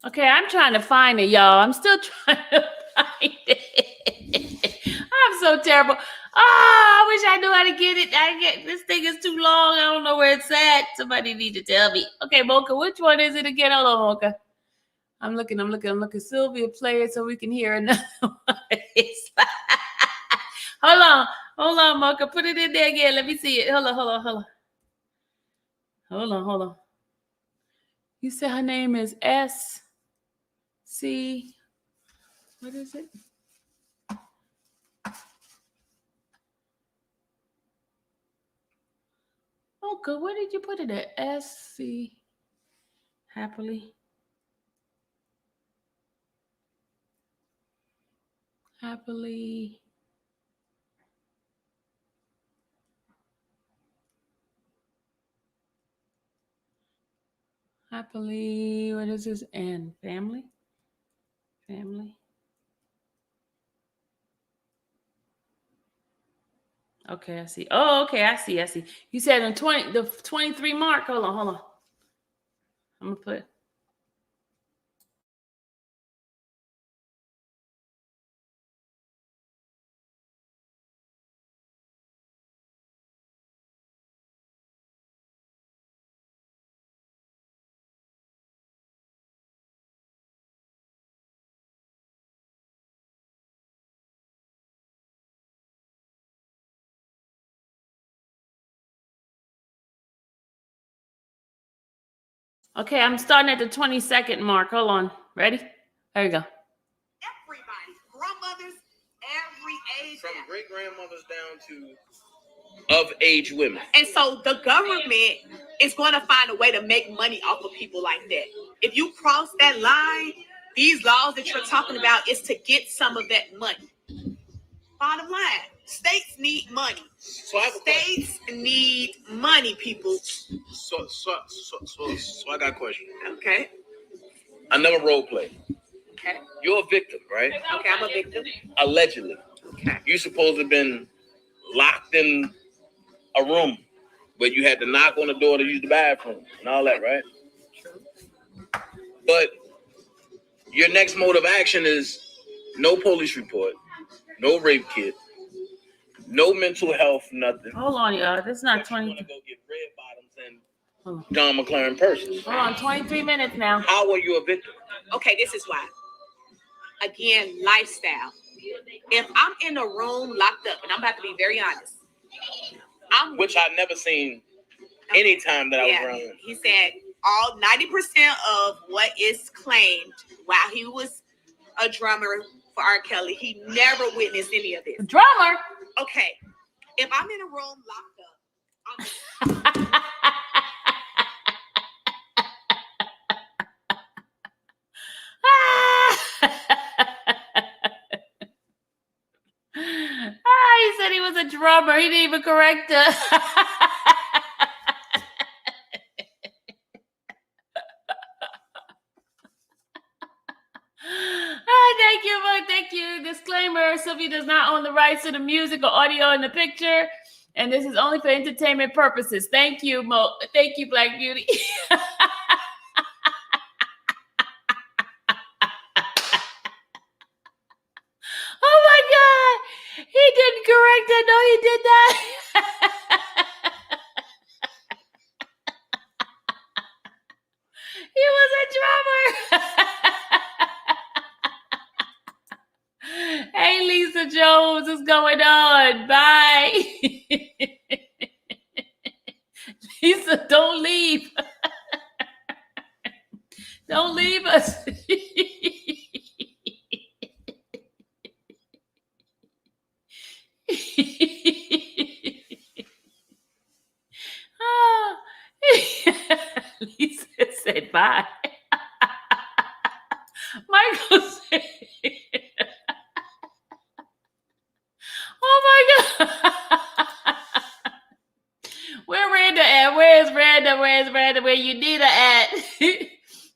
Okay, I'm trying to find it, y'all. I'm still trying to find it. I'm so terrible. Oh, I wish I knew how to get it. This thing is too long. I don't know where it's at. Somebody need to tell me. Okay, Mocha, which one is it again? Hold on, Mocha. I'm looking. Sylvia, play it so we can hear another one. Hold on, Mocha. Put it in there again. Let me see it. Hold on. You said her name is S.C. What is it? Oh, good. Where did you put it at? S.C. Happily. What is this? And family. Okay, I see. Oh, okay, I see. You said in the 23 mark. Hold on. I'm gonna put. Okay, I'm starting at the 22nd mark. Hold on. Ready? There you go. Everybody, grandmothers, every age. From great grandmothers down to of age women. And so the government is going to find a way to make money off of people like that. If you cross that line, these laws that you're talking about is to get some of that money. Bottom line, states need money. States need money, people. So I got a question. Okay. Another role play. Okay. You're a victim, right? Okay, I'm a victim. Allegedly. Okay. You're supposed to have been locked in a room where you had to knock on the door to use the bathroom and all that, right? True. But your next mode of action is no police report, no rape kit, no mental health, nothing. Hold on, y'all. This is not But 20. you want to go get red bottoms and Don McLaren purses. Hold on, 23 minutes now. How are you a victim? Okay, this is why. Again, lifestyle. If I'm in a room locked up, and I'm about to be very honest, Which I've never seen any time that I was around. He said all 90% of what is claimed while he was a drummer for R. Kelly, he never witnessed any of this. Drummer. Okay, if I'm in a room locked up, He said he was a drummer. He didn't even correct us. Thank you. Disclaimer: Sylvia does not own the rights to the music or audio in the picture, and this is only for entertainment purposes. Thank you, Mo. Thank you, Black Beauty. Oh my God! He didn't correct it. No, he did not. He was a drummer. Hey, Lisa Jones, what's going on? Bye. Lisa, don't leave. Don't leave us. Oh. Lisa said bye. Michael said, oh my God. Where Randa at? Where's Randa? Where's Randa? Where you need her at?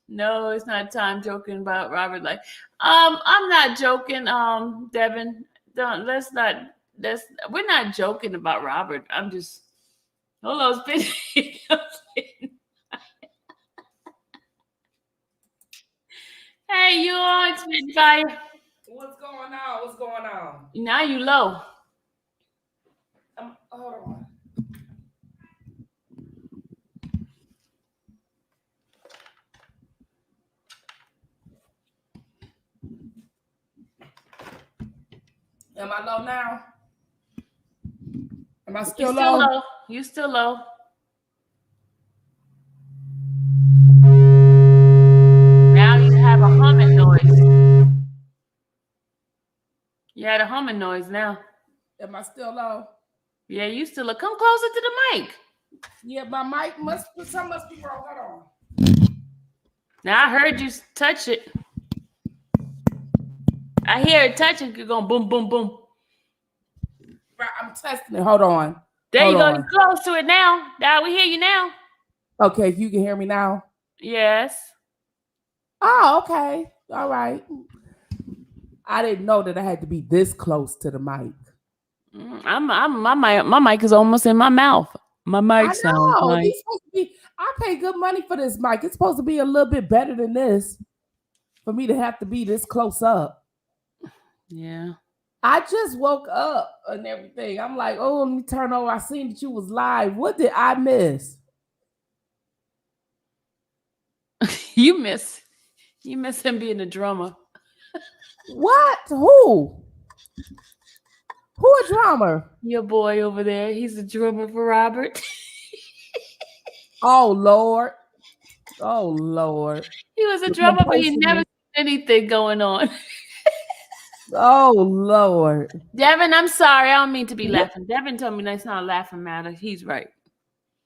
No, it's not time joking about Robert. Like, I'm not joking, Devin. We're not joking about Robert. I'm just, hold on, spit. Hey, you on Spitfire? What's going on? What's going on? Now you low. Hold on. Am I low now? Am I still low? You still low. Now you have a humming noise. You had a humming noise now. Am I still low? Yeah, you still low. Come closer to the mic. Yeah, my mic must be wrong. Hold on. Now I heard you touch it. I hear it touching. You're going boom, boom, boom. Right, I'm testing it. Hold on. There you go. You're close to it now. Now we hear you now. Okay, if you can hear me now. Yes. Oh, okay. All right. I didn't know that I had to be this close to the mic. My mic is almost in my mouth. My mic sounds like. I pay good money for this mic. It's supposed to be a little bit better than this for me to have to be this close up. Yeah. I just woke up and everything. I'm like, oh, let me turn over. I seen that you was live. What did I miss? You miss him being a drummer. What? Who a drummer? Your boy over there. He's a drummer for Robert. Oh Lord. Oh Lord. He was a drummer, but he never seen anything going on. Oh Lord. Devin, I'm sorry. I don't mean to be laughing. Devin told me that's not a laughing matter. He's right.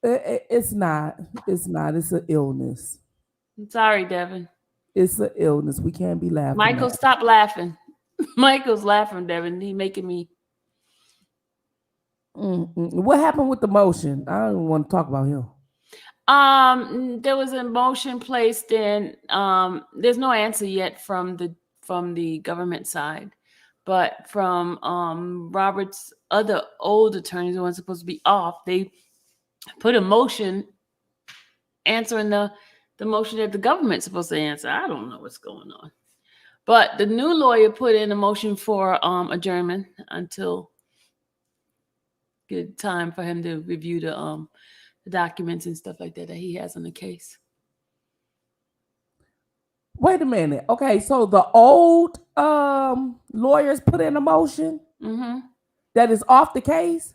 It's not. It's not. It's an illness. I'm sorry, Devin. It's an illness. We can't be laughing. Michael, stop laughing. Michael's laughing, Devin. He's making me. What happened with the motion? I don't want to talk about him. There was a motion placed in. There's no answer yet from the government side, but from Robert's other old attorneys who weren't supposed to be off, they put a motion answering the motion that the government's supposed to answer. I don't know what's going on. But the new lawyer put in a motion for adjournment until good time for him to review the documents and stuff like that he has on the case. Wait a minute. Okay, so the old lawyers put in a motion that is off the case?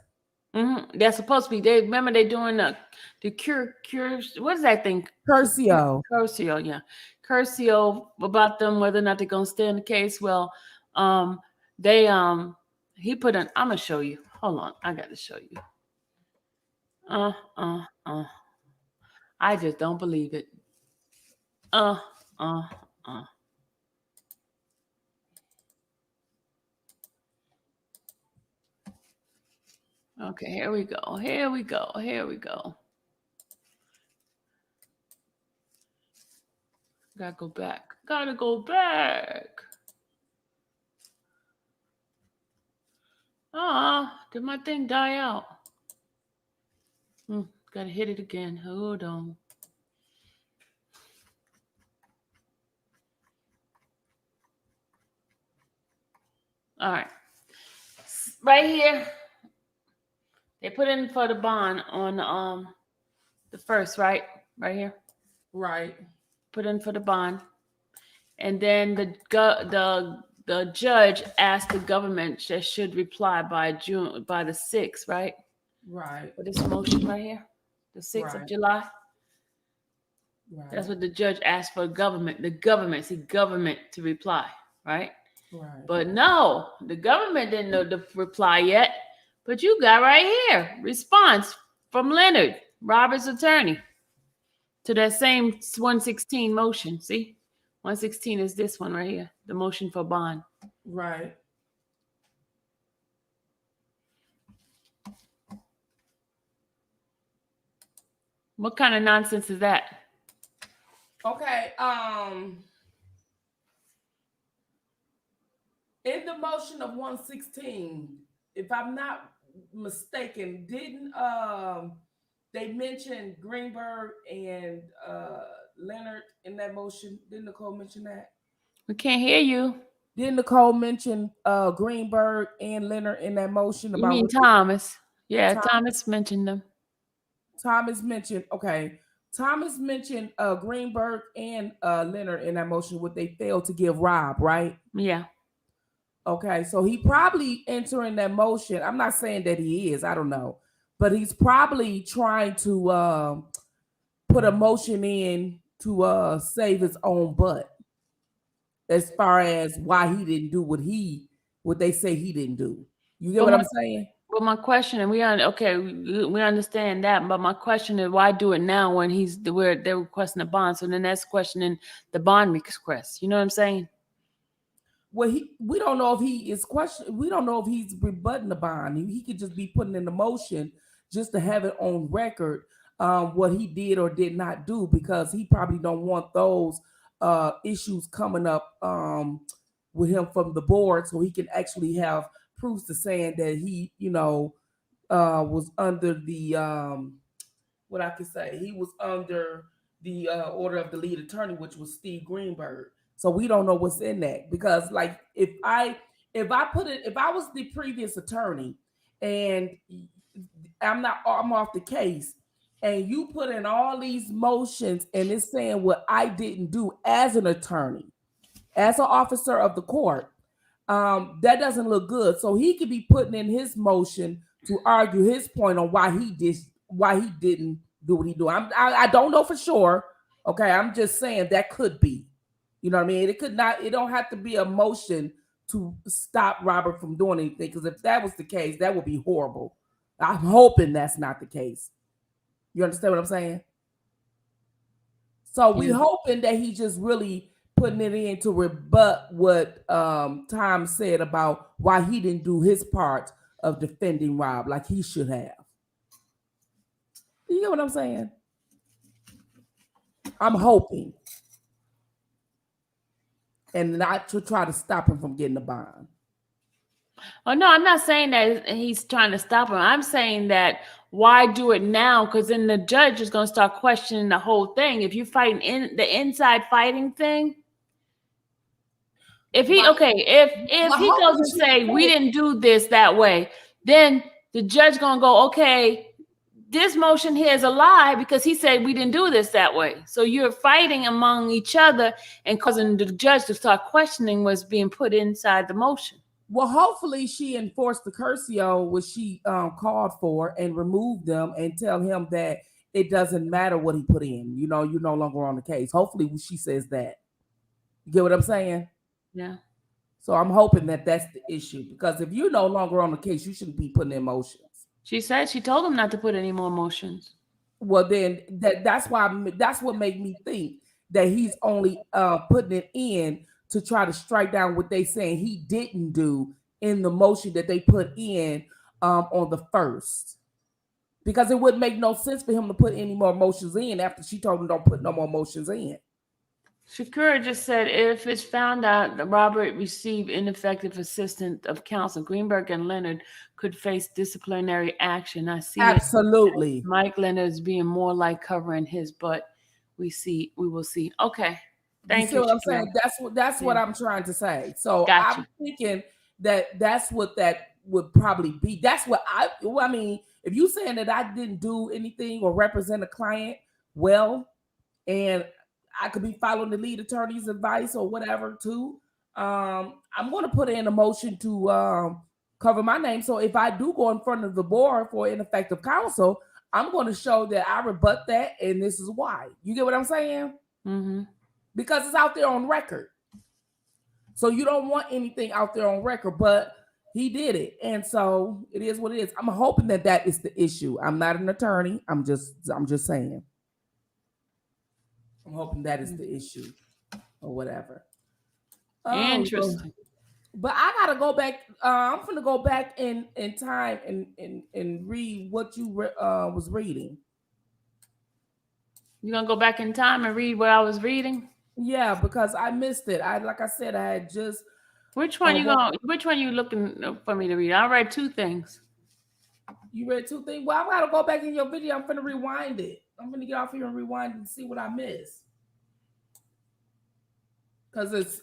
They're supposed to be. They're doing the cure. What is that thing? Curcio, yeah. Curcio about them, whether or not they're gonna stay in the case. Well, he put an. I'm gonna show you. Hold on, I got to show you. I just don't believe it. Okay, here we go. Gotta go back. Did my thing die out? Gotta hit it again. Hold on. All right. Right here, they put in for the bond on the first, right? Right here. Right. Put in for the bond. And then the judge asked the government that should reply by the 6th, right? Right. For this motion right here, the 6th of Right. July. Right. That's what the judge asked for the government to reply, right? Right. But no, the government didn't know the reply yet. But you got right here, response from Leonard, Robert's attorney, to that same 116 motion. See? 116 is this one right here, the motion for bond. Right. What kind of nonsense is that? Okay. In the motion of 116, if I'm not mistaken, didn't they mention Greenberg and Leonard in that motion? Didn't Nicole mention that? We can't hear you. Didn't Nicole mention Greenberg and Leonard in that motion? You mean Thomas? Yeah, Thomas. Thomas mentioned them. Thomas mentioned, okay. Thomas mentioned Greenberg and Leonard in that motion, what they failed to give Rob, right? Yeah. Okay, so he probably entering that motion. I'm not saying that he is, I don't know. But he's probably trying to put a motion in to save his own butt. As far as why he didn't do what they say he didn't do. You get what I'm saying? Well, my question, and we understand that, but my question is, why do it now when they're requesting a bond? So then that's questioning the bond request. You know what I'm saying? Well, we don't know if he is questioning. We don't know if he's rebutting the bond. He could just be putting in the motion just to have it on record what he did or did not do, because he probably don't want those issues coming up with him from the board, so he can actually have proofs to saying that he, was under the what I could say. He was under the order of the lead attorney, which was Steve Greenberg. So we don't know what's in that, because like if I was the previous attorney and I'm off the case, and you put in all these motions and it's saying what I didn't do as an attorney, as an officer of the court, that doesn't look good. So he could be putting in his motion to argue his point on why he didn't do what he do. I don't know for sure. Okay, I'm just saying that could be. You know what I mean? It don't have to be a motion to stop Robert from doing anything, because if that was the case, that would be horrible. I'm hoping that's not the case. You understand what I'm saying? So we hoping that he just really putting it in to rebut what Tom said about why he didn't do his part of defending Rob like he should have. You get what I'm saying? I'm hoping. And not to try to stop him from getting the bond. Oh, no, I'm not saying that he's trying to stop him. I'm saying that why do it now? Because then the judge is going to start questioning the whole thing. If you're fighting in the inside fighting thing, if he goes and say we didn't do this that way, then the judge going to go, okay, this motion here is a lie because he said we didn't do this that way. So you're fighting among each other and causing the judge to start questioning what's being put inside the motion. Well, hopefully she enforced the cursio which she called for and removed them and tell him that it doesn't matter what he put in. You know, you're no longer on the case. Hopefully she says that. You get what I'm saying? Yeah. So I'm hoping that that's the issue, because if you're no longer on the case, you shouldn't be putting in motions. She said she told him not to put any more motions. Well, then that's what made me think that he's only putting it in to try to strike down what they saying he didn't do in the motion that they put in on the first. Because it wouldn't make no sense for him to put any more motions in after she told him don't put no more motions in. Shakura just said if it's found out that Robert received ineffective assistance of counsel, Greenberg and Leonard could face disciplinary action. I see it. Absolutely. Mike Leonard is being more like covering his butt. We will see. Okay. Thank See you. what I'm Shakira. saying? That's what Yeah. I'm trying to say. So Gotcha. I'm thinking that's what that would probably be. That's what I mean, if you saying that I didn't do anything or represent a client well, and I could be following the lead attorney's advice or whatever too, I'm going to put in a motion to cover my name. So if I do go in front of the board for ineffective counsel, I'm going to show that I rebut that, and this is why. You get what I'm saying? Mm-hmm. Because it's out there on record. So you don't want anything out there on record, but he did it. And so it is what it is. I'm hoping that is the issue. I'm not an attorney. I'm just saying. I'm hoping that is the issue or whatever. Interesting. But I gotta go back. I'm gonna go back in time and read what you was reading. You gonna go back in time and read what I was reading? Yeah, because I missed it. Like I said, I had just. Which one you looking for me to read? I read two things. You read two things? Well, I gotta go back in your video. I'm gonna rewind it. I'm gonna get off here and rewind and see what I missed. Because as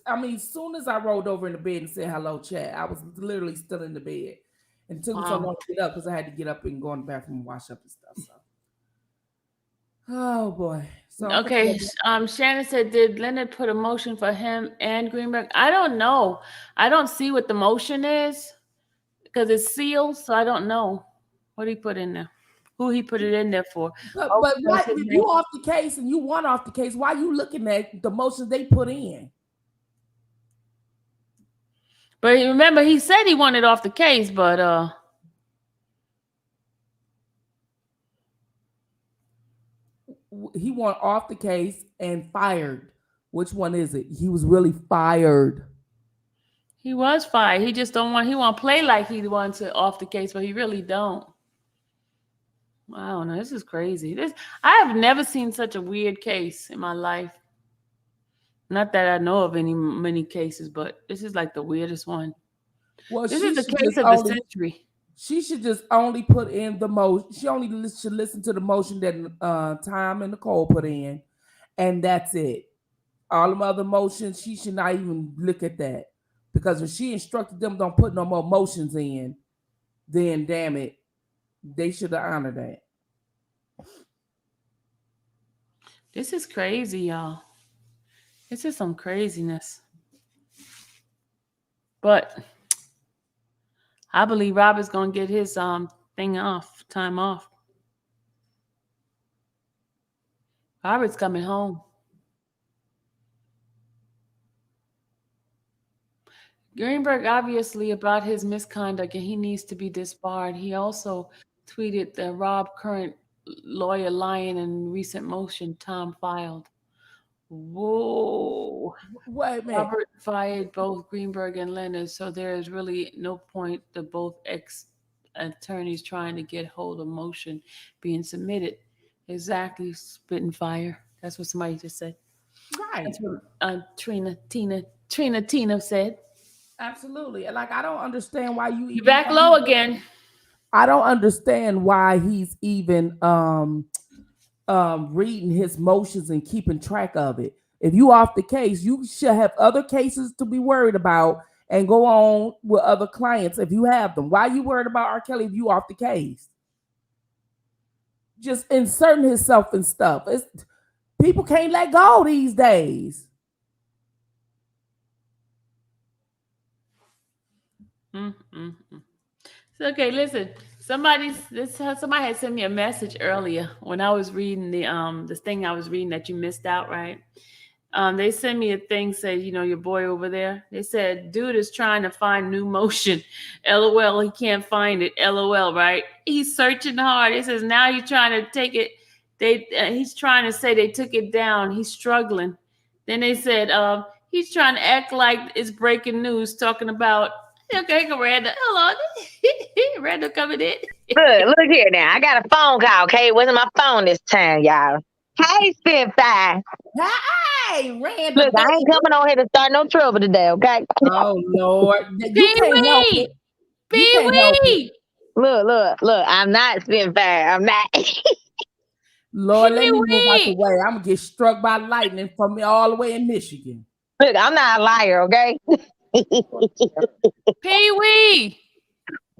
soon as I rolled over in the bed and said hello, chat, I was literally still in the bed. And it took me so long to get up because I had to get up and go in the bathroom and wash up and stuff. So. Oh boy. So okay. Shannon said, did Leonard put a motion for him and Greenberg? I don't know. I don't see what the motion is because it's sealed, so I don't know what he put in there. Who he put it in there for. But why, if you off the case and you won off the case, why are you looking at the motions they put in? But remember, he said he wanted off the case, but he went off the case and fired. Which one is it? He was really fired. He was fired. He just don't want. He want to play like he wants to off the case, but he really don't. I don't know. This is crazy. I have never seen such a weird case in my life. Not that I know of many cases, but this is like the weirdest one. Well, this is the case of the century. She should just only put in the motion. She only should listen to the motion that Tom and Nicole put in, and that's it. All them other motions, she should not even look at that, because if she instructed them don't put no more motions in, then damn it, they should have honored that. This is crazy, y'all. This is some craziness. But I believe Robert's gonna get his time off. Robert's coming home. Greenberg obviously about his misconduct and he needs to be disbarred. He also tweeted that Rob current lawyer lying in recent motion Tom filed. Whoa. Wait a minute. Robert fired both Greenberg and Leonard, so there is really no point to both ex-attorneys trying to get hold of motion being submitted. Exactly, spitting fire. That's what somebody just said. Right. That's what Tina said. Absolutely. Like, I don't understand why you're back low again. I don't understand why he's even reading his motions and keeping track of it. If you off the case, you should have other cases to be worried about and go on with other clients if you have them. Why are you worried about R. Kelly if you off the case? Just inserting himself in stuff. People can't let go these days. So, okay, listen. Somebody had sent me a message earlier when I was reading this thing I was reading that you missed out, right? They sent me a thing, said, your boy over there. They said, dude is trying to find new motion. LOL, he can't find it. LOL, right? He's searching hard. It says now he's trying to take it. He's trying to say they took it down. He's struggling. Then they said he's trying to act like it's breaking news, talking about. Okay, go Randall. Hello, Randall coming in. Look here now. I got a phone call. Okay, it wasn't my phone this time, y'all. Hey, Spitfire. Hey, Randall. Look, I ain't coming on here to start no trouble today, okay? Oh Lord, you Pee can't help Wee, it. You can't help it. Pee Look. I'm not Spitfire. I'm not. Lord, let me move out the Wee, way. I'm gonna get struck by lightning from me all the way in Michigan. Look, I'm not a liar, okay? Pee Wee.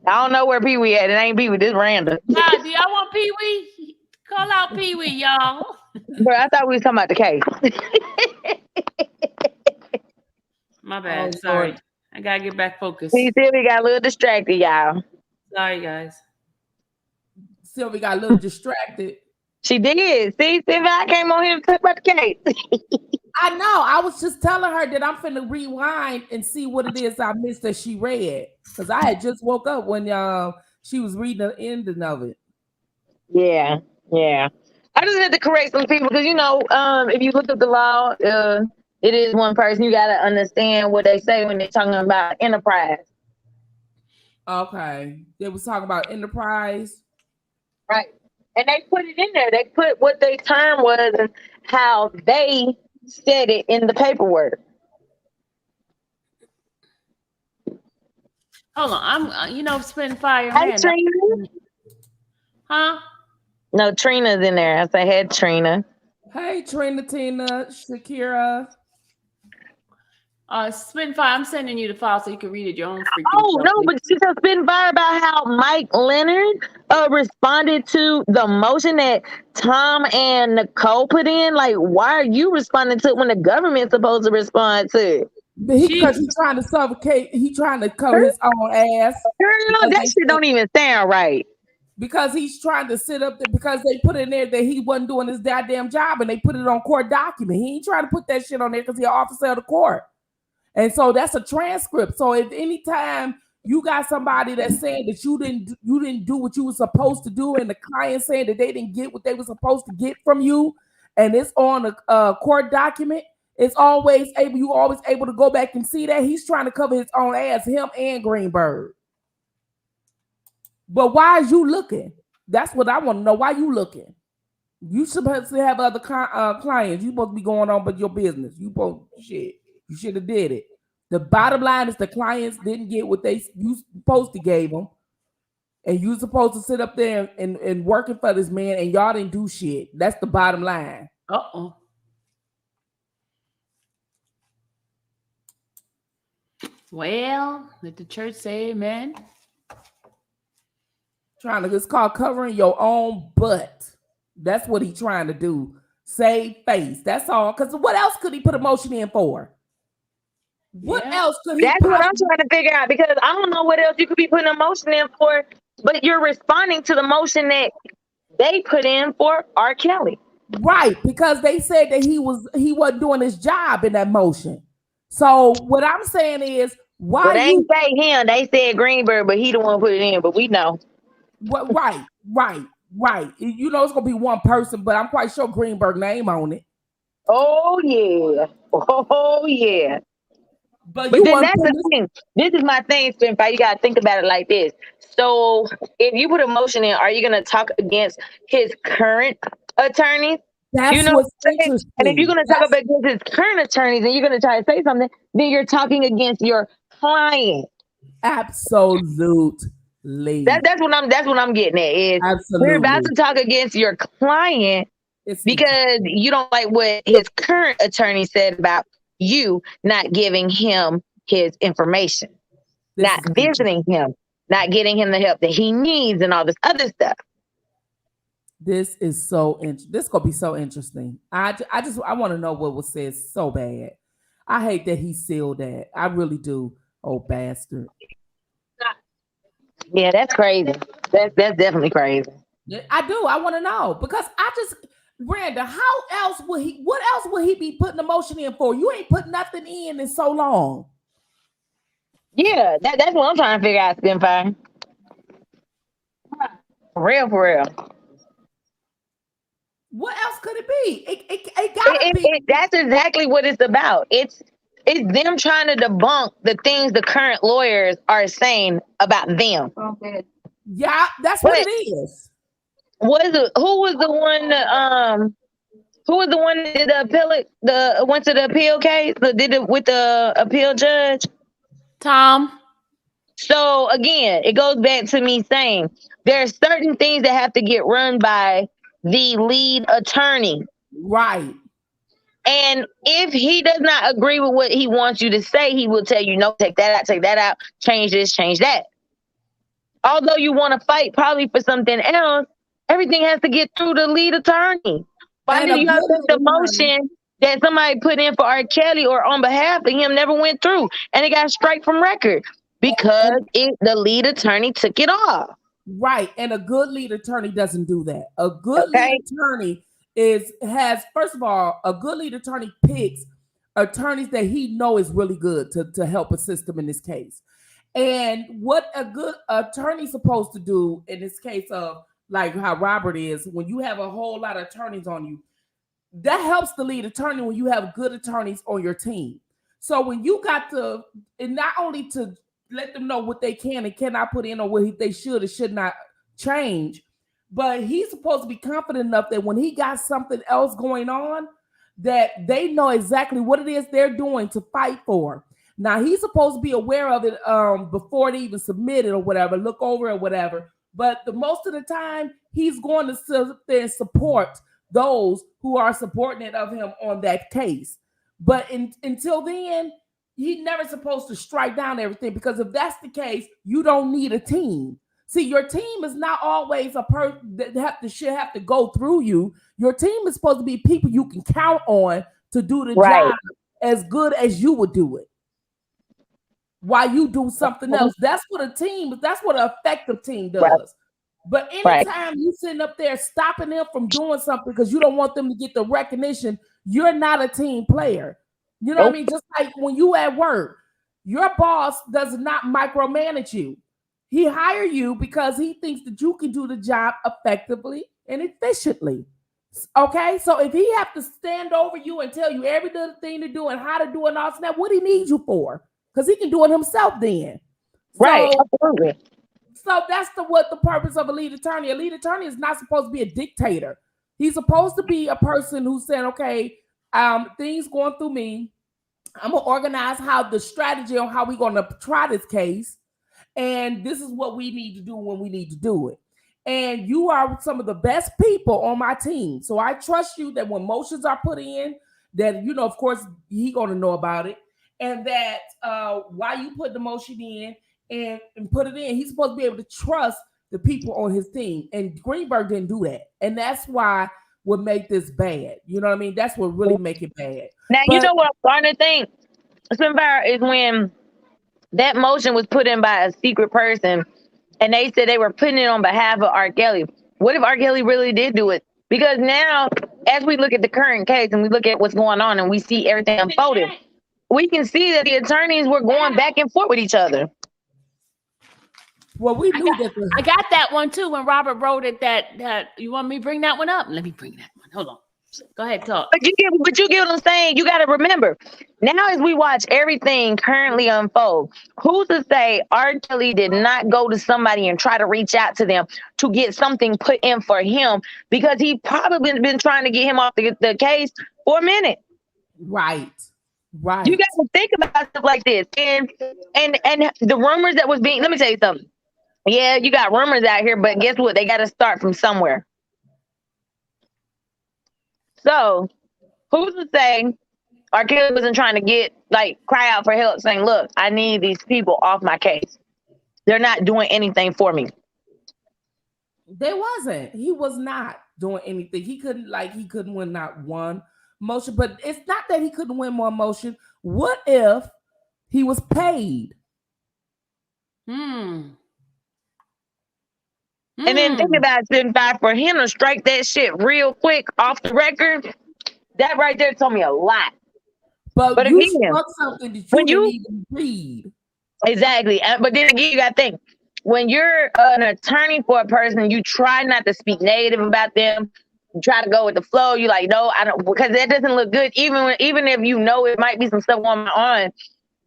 I don't know where Pee Wee at. It ain't Pee Wee. This Randall. Do y'all want Pee Wee? Call out Pee Wee, y'all. Bro, I thought we was talking about the case. My bad. Oh, Sorry. Lord. I gotta get back focused. See, Sylvie got a little distracted, y'all. Sorry, guys. Sylvie got a little distracted. She did. See, Sylvie, I came on here to talk about the case. I know. I was just telling her that I'm finna rewind and see what it is I missed that she read. Because I had just woke up when she was reading the ending of it. Yeah. I just had to correct some people because if you look at the law, it is one person. You gotta understand what they say when they're talking about enterprise. Okay. They was talking about enterprise. Right. And they put it in there. They put what their term was and how they said it in the paperwork. Hold on. I'm, spitting fire. Hey, Man. Trina. Huh? No, Trina's in there. I say, hey, Trina. Hey, Trina, Tina, Shakira. Spitting fire. I'm sending you the file so you can read it your own freaking Oh, self, no, please. but she's just been fired about how Mike Leonard responded to the motion that Tom and Nicole put in. Like, why are you responding to it when the government's supposed to respond to it? Because he's trying to suffocate, he's trying to cover his own ass. Girl, that shit don't even sound right. Because he's trying to sit up there because they put in there that he wasn't doing his goddamn job and they put it on court document. He ain't trying to put that shit on there because he's an officer of the court. And so that's a transcript. So if anytime you got somebody that's saying that you didn't do what you were supposed to do, and the client saying that they didn't get what they were supposed to get from you, and it's on a court document, you always able to go back and see that he's trying to cover his own ass, him and Greenberg. But why is you looking? That's what I want to know. Why you looking? You supposed to have other clients. You supposed to be going on but your business. You should have did it. The bottom line is the clients didn't get what you supposed to gave them. And you supposed to sit up there and working for this man and y'all didn't do shit. That's the bottom line. Uh-oh. Well, let the church say amen. It's called covering your own butt. That's what he's trying to do. Save face. That's all. Because what else could he put a motion in for? What else could he? That's what I'm trying to figure out because I don't know what else you could be putting a motion in for, but you're responding to the motion that they put in for R. Kelly. Right, because they said that he wasn't doing his job in that motion. So what I'm saying is, why well, they ain't say him? They said Greenberg, but he the one put it in. But we know. What? Right. You know it's gonna be one person, but I'm quite sure Greenberg name on it. Oh yeah. But you then that's the thing. This is my thing, Spinfire. You gotta think about it like this. So if you put a motion in, are you gonna talk against his current attorneys? That's what's interesting. And if you're gonna talk against his current attorneys and you're gonna try to say something, then you're talking against your client. Absolutely. That's what I'm getting at. Is absolutely. We're about to talk against your client because you don't like what his current attorney said about you not giving him his information, not visiting him, not getting him the help that he needs, and all this other stuff. This is so interesting. This is gonna be so interesting. I want to know what was said so bad. I hate that he sealed that. I really do. Oh, bastard. Yeah, that's crazy. That's definitely crazy. I do. I want to know because Brenda, what else would he be putting the motion in for? You ain't put nothing in so long. Yeah, that's what I'm trying to figure out, Spinfire. For real. What else could it be? It gotta be. That's exactly what it's about. It's them trying to debunk the things the current lawyers are saying about them. Okay. Yeah, that's what it is. Who was the one Who was the one that did the appeal? Went to the appeal case. Did it with the appeal judge. Tom. So again, it goes back to me saying there's certain things that have to get run by the lead attorney. Right. And if he does not agree with what he wants you to say, he will tell you, no, take that out, change this, change that. Although you want to fight probably for something else, everything has to get through the lead attorney. Why did you have the motion that somebody put in for R. Kelly or on behalf of him never went through and it got straight from record? Because the lead attorney took it off. Right. And a good lead attorney doesn't do that. A good lead attorney first of all, a good lead attorney picks attorneys that he know is really good to help assist him in this case. And what a good attorney's supposed to do in this case of like how Robert is, when you have a whole lot of attorneys on you, that helps the lead attorney when you have good attorneys on your team. So when you got to, and not only to let them know what they can and cannot put in or what they should or should not change, but he's supposed to be confident enough that when he got something else going on, that they know exactly what it is they're doing to fight for. Now, he's supposed to be aware of it before they even submit it or whatever, look over it or whatever. But the most of the time, he's going to sit there and support those who are subordinate of him on that case. But until then, he's never supposed to strike down everything, because if that's the case, you don't need a team. See, your team is not always a person that should have to go through you. Your team is supposed to be people you can count on to do the job as good as you would do it, while you do something else. That's what an effective team does. Right. But anytime you sitting up there stopping them from doing something because you don't want them to get the recognition, you're not a team player. You know what I mean? Just like when you at work, your boss does not micromanage you. He hired you because he thinks that you can do the job effectively and efficiently. Okay, so if he have to stand over you and tell you every little thing to do and how to do it and all that, what he needs you for? Because he can do it himself then. Right, absolutely. So that's what the purpose of a lead attorney. A lead attorney is not supposed to be a dictator. He's supposed to be a person who's saying, okay, things going through me. I'm going to organize the strategy on how we're going to try this case. And this is what we need to do when we need to do it. And you are some of the best people on my team. So I trust you that when motions are put in, that, you know, of course, he's going to know about it. And that while you put the motion in and put it in, he's supposed to be able to trust the people on his team. And Greenberg didn't do that. And that's why would make this bad. You know what I mean? That's what really make it bad. Now, you know what I'm starting to think, Spinfire, is when that motion was put in by a secret person and they said they were putting it on behalf of R. Kelly. What if R. Kelly really did do it? Because now, as we look at the current case and we look at what's going on and we see everything unfolding, we can see that the attorneys were going back and forth with each other. Well, we knew I got that one too when Robert wrote it. That you want me to bring that one up? Let me bring that one. Hold on. Go ahead, talk. But you get what I'm saying. You got to remember, now as we watch everything currently unfold, who's to say R. Kelly did not go to somebody and try to reach out to them to get something put in for him, because he probably been trying to get him off the case for a minute. Right. You got to think about stuff like this. And the rumors that was being, let me tell you something. Yeah, you got rumors out here, but guess what? They got to start from somewhere. So, who's to say R. Kelly wasn't trying to cry out for help, saying, look, I need these people off my case. They're not doing anything for me. They wasn't. He was not doing anything. He couldn't win not one motion. But it's not that he couldn't win one motion. What if he was paid? And then think about it, for him to strike that shit real quick off the record, that right there told me a lot. But you struck something that you didn't even read. Exactly. But then again, you got to think, when you're an attorney for a person, you try not to speak negative about them. You try to go with the flow. You like, no, I don't, because that doesn't look good. Even if you know it might be some stuff going on,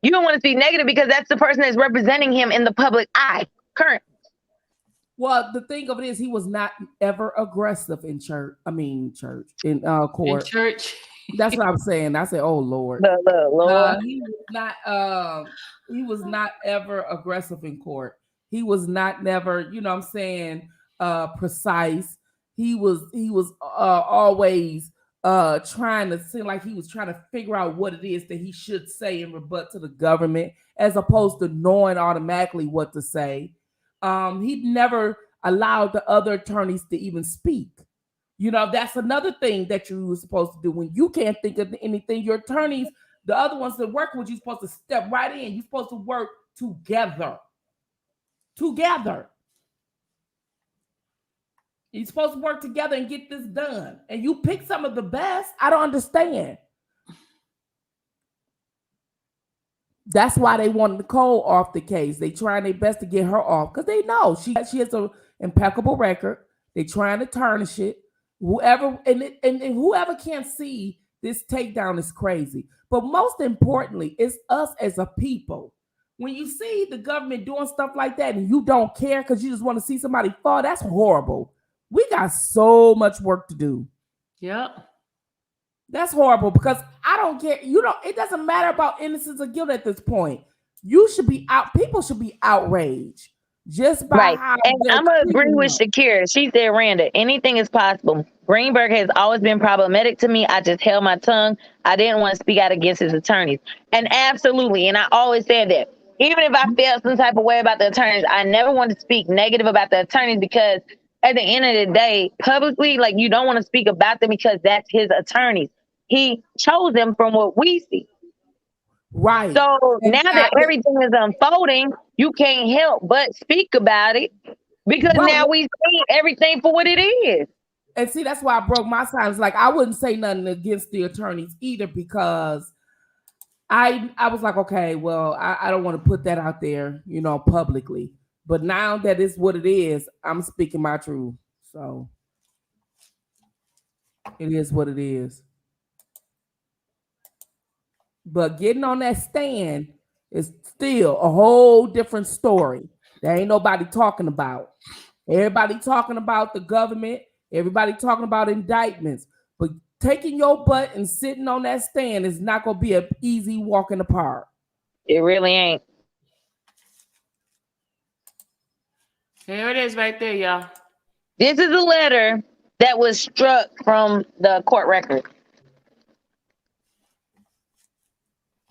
you don't want to speak negative because that's the person that's representing him in the public eye currently. Well, the thing of it is, he was not ever aggressive in church. I mean, in In court. church. That's what I'm saying. I said, "Oh Lord." Look, Lord. He was not. He was not ever aggressive in court. He was not never. You know, what I'm saying, precise. He was. Always trying to seem like he was trying to figure out what it is that he should say and rebut to the government, as opposed to knowing automatically what to say. He never allowed the other attorneys to even speak. You know, that's another thing that you were supposed to do when you can't think of anything. Your attorneys, the other ones that work with you, supposed to step right in. You're supposed to work together. Together. You're supposed to work together and get this done. And you pick some of the best. I don't understand. That's why they wanted Nicole off the case. They trying their best to get her off because they know she has an impeccable record. They trying to tarnish it. Whoever and whoever can't see this takedown is crazy. But most importantly, it's us as a people. When you see the government doing stuff like that and you don't care because you just want to see somebody fall, that's horrible. We got so much work to do. Yep. That's horrible because I don't care. You know, it doesn't matter about innocence or guilt at this point. You should be out. People should be outraged just by Right. how. And I'm going to agree with Shakira. She said, Randa, anything is possible. Greenberg has always been problematic to me. I just held my tongue. I didn't want to speak out against his attorneys. And absolutely. And I always said that. Even if I felt some type of way about the attorneys, I never wanted to speak negative about the attorneys because at the end of the day, publicly, like you don't want to speak about them because that's his attorneys. He chose them from what we see. Right. So now that everything is unfolding, you can't help but speak about it because now we see everything for what it is. And see, that's why I broke my silence. Like I wouldn't say nothing against the attorneys either because I was like, okay, well, I don't want to put that out there, you know, publicly. But now that it's what it is, I'm speaking my truth. So it is what it is. But getting on that stand is still a whole different story. There ain't nobody talking about. Everybody talking about the government. Everybody talking about indictments. But taking your butt and sitting on that stand is not going to be an easy walk in the park. It really ain't. Here it is right there, y'all. This is a letter that was struck from the court record.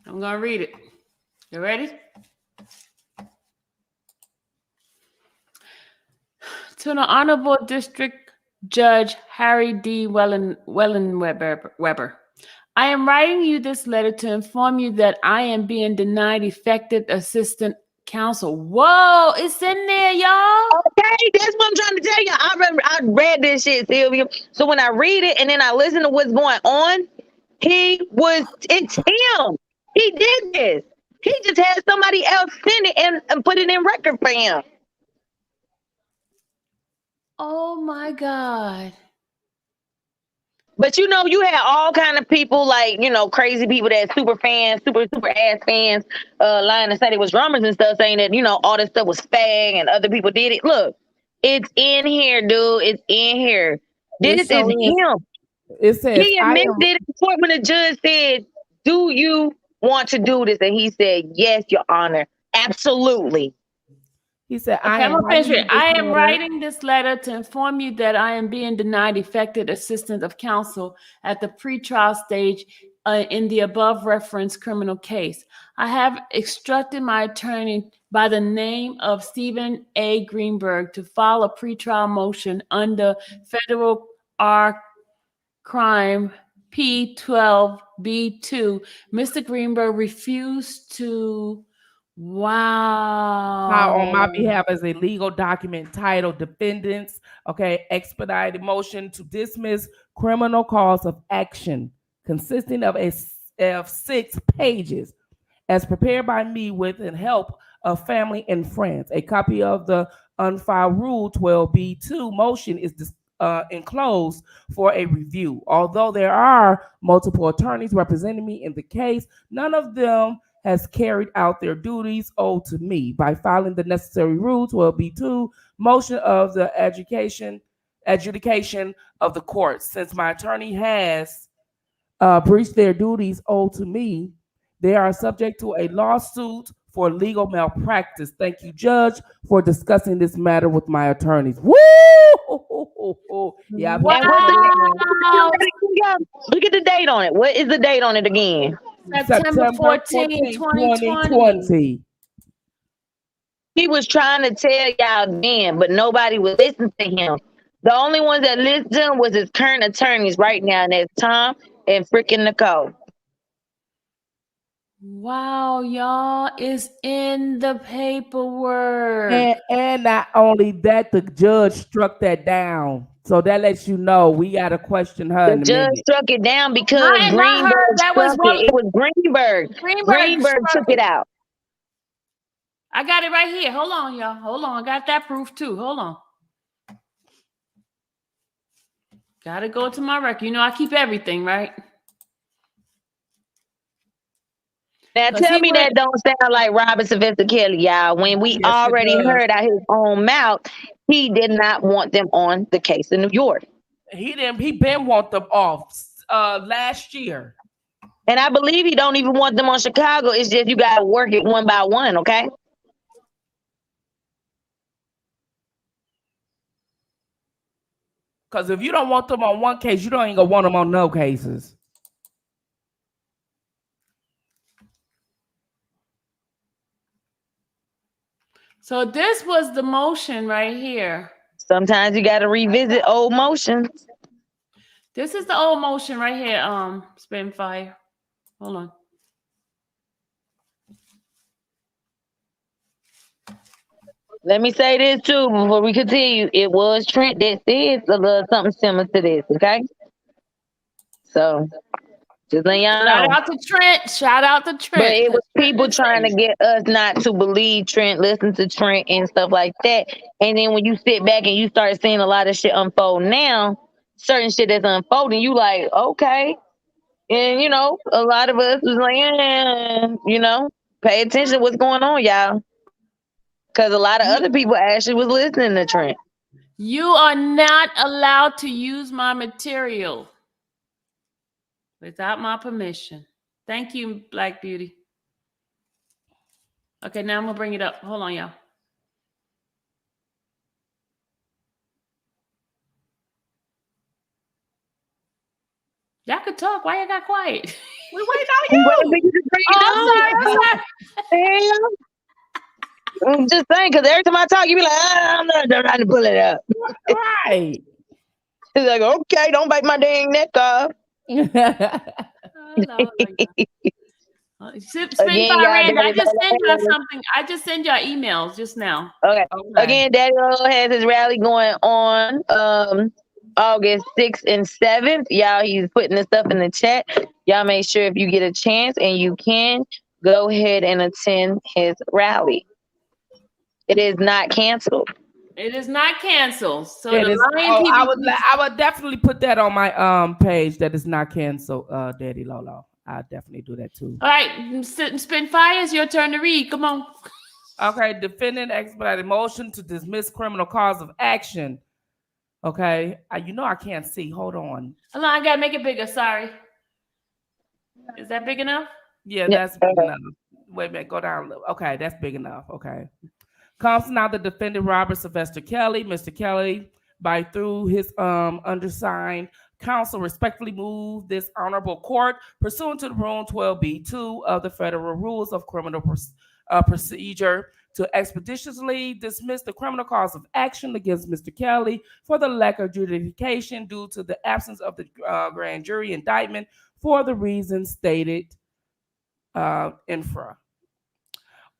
I'm going to read it. You ready? To the Honorable District Judge Harry D. Weber. I am writing you this letter to inform you that I am being denied effective assistant counsel. Whoa, it's in there, y'all. Okay, that's what I'm trying to tell you. I read this shit, Sylvia. So when I read it and then I listen to what's going on, it's him. He did this. He just had somebody else send it and put it in record for him. Oh my God. But you know, you had all kind of people like, you know, crazy people that super fans, super ass fans, lying and say it was drummers and stuff, saying that, you know, all this stuff was fag and other people did it. Look, it's in here, dude. It's in here. This is him. It says he admitted it in court when the judge said, "Do you want to do this?" And he said, "Yes, Your Honor, absolutely." He said, I am writing this letter to inform you that I am being denied effective assistance of counsel at the pretrial stage in the above referenced criminal case. I have instructed my attorney by the name of Stephen A. Greenberg to file a pretrial motion under federal crime P12B2. Mr. Greenberg refused to on my behalf as a legal document titled defendants, expedited motion to dismiss criminal cause of action consisting of 6 pages as prepared by me with the help of family and friends. A copy of the unfiled Rule 12B2 motion is enclosed for a review. Although there are multiple attorneys representing me in the case, none of them has carried out their duties owed to me. By filing the necessary Rule 12B2 motion of the adjudication of the court. Since my attorney has breached their duties owed to me, they are subject to a lawsuit for legal malpractice. Thank you, Judge, for discussing this matter with my attorneys. Woo! Yeah, And what's the date? Look at the date on it. What is the date on it again? September 14, 2020. He was trying to tell y'all then, but nobody would listen to him. The only ones that listened to him was his current attorneys right now, and that's Tom and freaking Nicole. Wow, y'all, is in the paperwork. And not only that, the judge struck that down. So that lets you know we got to question her. The in a judge minute. struck it down because Not her, Greenberg that was struck it. It was Greenberg. Greenberg struck took it out. I got it right here. Hold on, y'all. Hold on. I got that proof too. Hold on. Gotta go to my record. You know, I keep everything, right? Now tell me that don't sound like Robert Sylvester Kelly, y'all. When we already heard out his own mouth, he did not want them on the case in New York. He been want them off last year. And I believe he don't even want them on Chicago. It's just you gotta work it one by one, okay? Because if you don't want them on one case, you don't even want them on no cases. So this was the motion right here. Sometimes you got to revisit old motions. This is the old motion right here, Spitfire. Hold on. Let me say this too before we continue. It was Trent that said a little something similar to this, okay? So just let y'all know. Shout out to Trent. Shout out to Trent. But it was people trying to get us not to believe Trent, listen to Trent and stuff like that. And then when you sit back and you start seeing a lot of shit unfold now, certain shit that's unfolding, you like, okay. And you know, a lot of us was like, you know, pay attention to what's going on, y'all. Because a lot of other people actually was listening to Trent. You are not allowed to use my material without my permission. Thank you, Black Beauty. Okay, now I'm going to bring it up. Hold on, y'all. Y'all could talk. Why you got quiet? We wait on you. I'm sorry. I'm just saying, because every time I talk, you be like, I'm not trying to pull it up. Right. It's like, okay, don't bite my dang neck off. I just sent y'all emails just now. Okay. Again, Daddy Low has his rally going on August 6th and 7th. Y'all, he's putting the stuff in the chat. Y'all make sure if you get a chance and you can, go ahead and attend his rally. It is not canceled. It is not canceled. So I would definitely put that on my page that is not canceled, Daddy Lolo. I'll definitely do that too. All right, Spitfire, it's your turn to read. Come on. Okay, defendant expedited motion to dismiss criminal cause of action. Okay, you know I can't see. Hold on. Hold on, I gotta make it bigger. Sorry. Is that big enough? Yeah, that's big enough. Wait a minute, go down a little. Okay, that's big enough. Okay. Comes now the defendant Robert Sylvester Kelly. Mr. Kelly, through his undersigned counsel, respectfully move this honorable court pursuant to the Rule 12b-2 of the Federal Rules of Criminal Procedure to expeditiously dismiss the criminal cause of action against Mr. Kelly for the lack of adjudication due to the absence of the grand jury indictment for the reasons stated infra.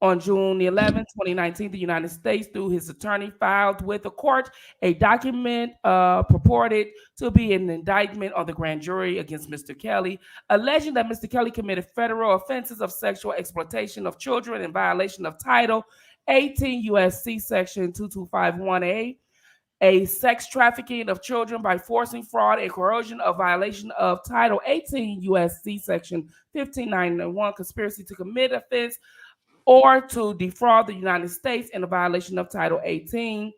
On June 11, 2019, the United States, through his attorney, filed with the court a document purported to be an indictment on the grand jury against Mr. Kelly, alleging that Mr. Kelly committed federal offenses of sexual exploitation of children in violation of Title 18 U.S.C. Section 2251A, a sex trafficking of children by forcing, fraud, and coercion of violation of Title 18 U.S.C. Section 1591, conspiracy to commit offense or to defraud the United States in a violation of Title 18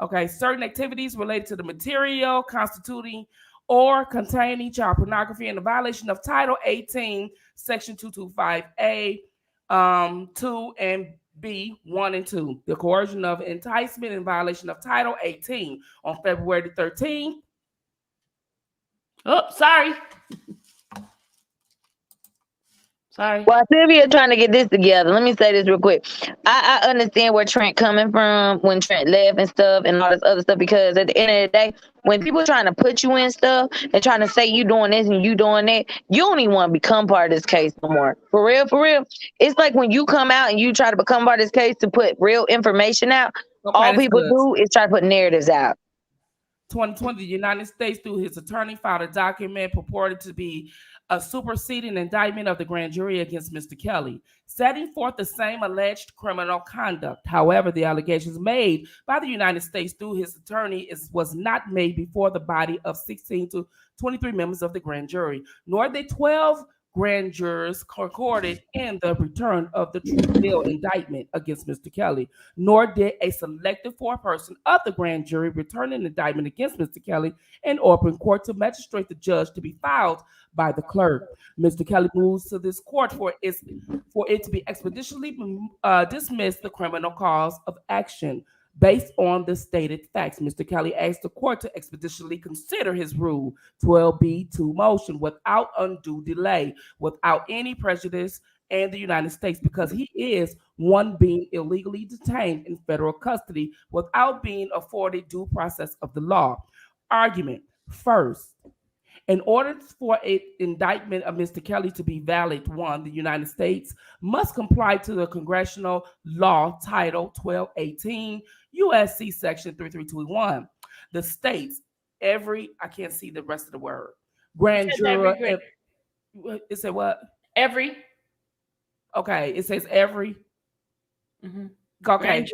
Okay, certain activities related to the material constituting or containing child pornography in the violation of Title 18, Section 225A, 2 and B, 1 and 2. The coercion of enticement in violation of Title 18 on February the 13th. Oh, sorry. Sorry. While Sylvia trying to get this together, let me say this real quick. I understand where Trent coming from when Trent left and stuff and all this other stuff, because at the end of the day, when people trying to put you in stuff and trying to say you doing this and you doing that, you don't even want to become part of this case no more. For real, for real. It's like when you come out and you try to become part of this case to put real information out, all people do is try to put narratives out. 2020, the United States, through his attorney, filed a document purported to be a superseding indictment of the grand jury against Mr. Kelly, setting forth the same alleged criminal conduct. However, the allegations made by the United States through his attorney was not made before the body of 16 to 23 members of the grand jury, nor did 12 grand jurors concorded in the return of the true bill indictment against Mr. Kelly, nor did a selected foreperson of the grand jury return an indictment against Mr. Kelly in open court to magistrate the judge to be filed by the clerk. Mr. Kelly moves to this court for it to be expeditiously dismiss the criminal cause of action based on the stated facts. Mr. Kelly asked the court to expeditiously consider his Rule 12b-2 motion without undue delay, without any prejudice in the United States, because he is one being illegally detained in federal custody without being afforded due process of the law. Argument. First, in order for an indictment of Mr. Kelly to be valid, one, the United States must comply to the congressional law Title 1218 USC Section 3321. The states, I can't see the rest of the word. Grand jury. It said what? Every. Okay, it says every. Mm-hmm. Okay,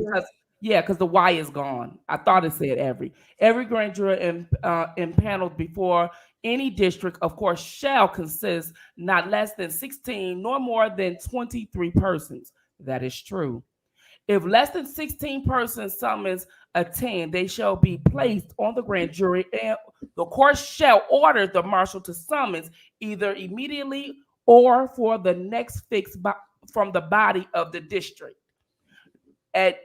because the Y is gone. I thought it said every. Every grand jury impaneled before any district, of course, shall consist not less than 16 nor more than 23 persons. That is true. If less than 16 persons summons attend, they shall be placed on the grand jury, and the court shall order the marshal to summons either immediately or for the next fixed from the body of the district. Let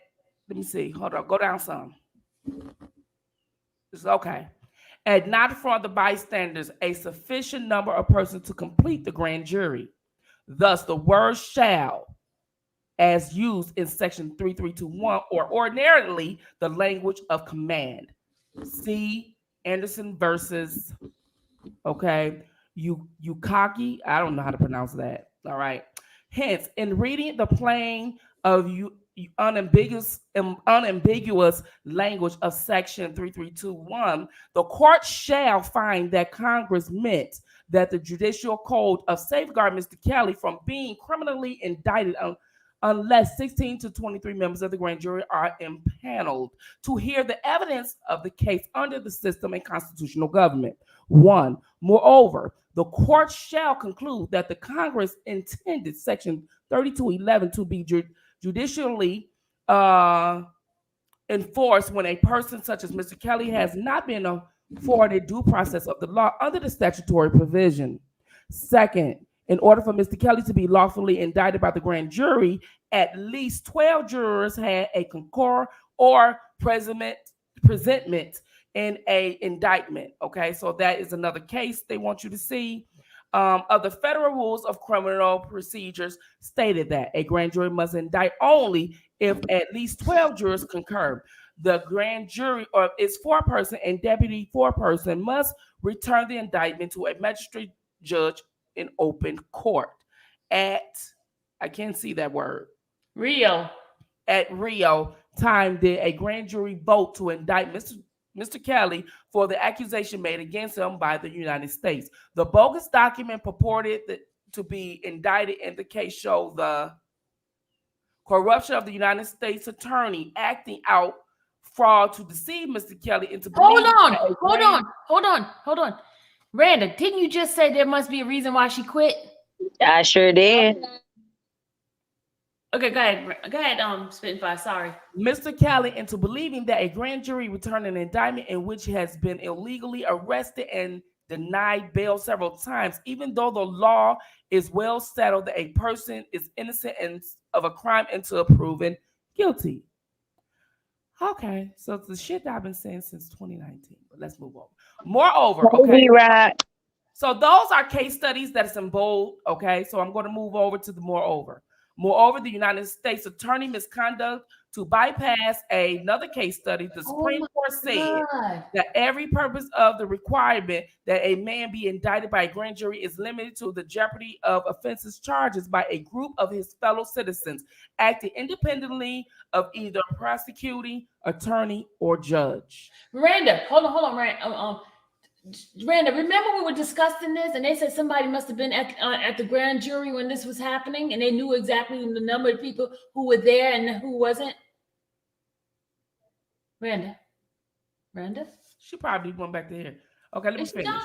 me see. Hold on. Go down some. It's okay. And not for the bystanders, a sufficient number of persons to complete the grand jury. Thus, the word shall, as used in Section 3321, or ordinarily the language of command. See Anderson versus, Yukaki. I don't know how to pronounce that. All right. Hence, in reading the plain of unambiguous language of Section 3321, the court shall find that Congress meant that the judicial code of safeguard Mr. Kelly from being criminally indicted unless 16 to 23 members of the grand jury are impaneled to hear the evidence of the case under the system and constitutional government. One, moreover, the court shall conclude that the Congress intended Section 3211 to be judicially enforced when a person such as Mr. Kelly has not been afforded due process of the law under the statutory provision. Second, in order for Mr. Kelly to be lawfully indicted by the grand jury, at least 12 jurors had a concur or presentment in a indictment. Okay, so that is another case they want you to see. Of the federal rules of criminal procedures stated that a grand jury must indict only if at least 12 jurors concur. The grand jury or its foreperson and deputy foreperson must return the indictment to a magistrate judge in open court. I can't see that word. At Rio time did a grand jury vote to indict Mr. Kelly for the accusation made against him by the United States. The bogus document purported to be indicted in the case showed the corruption of the United States attorney acting out fraud to deceive Mr. Kelly into Hold on. Randa, didn't you just say there must be a reason why she quit? I sure did. Okay, go ahead. Go ahead, Spitfire. Sorry. Mr. Kelly into believing that a grand jury returned an indictment in which he has been illegally arrested and denied bail several times, even though the law is well settled that a person is innocent of a crime until proven guilty. Okay, so it's the shit that I've been saying since 2019, but let's move on. Moreover, okay. Right. So those are case studies that is in bold, okay? So I'm going to move over to the moreover. Moreover, the United States attorney misconduct to bypass another case study. The Supreme Court said that every purpose of the requirement that a man be indicted by a grand jury is limited to the jeopardy of offenses charges by a group of his fellow citizens acting independently of either prosecuting attorney or judge. Miranda, hold on, Miranda, remember we were discussing this and they said somebody must have been at the grand jury when this was happening and they knew exactly the number of people who were there and who wasn't? Miranda? She probably went back to here. Okay, let me It's finish. done.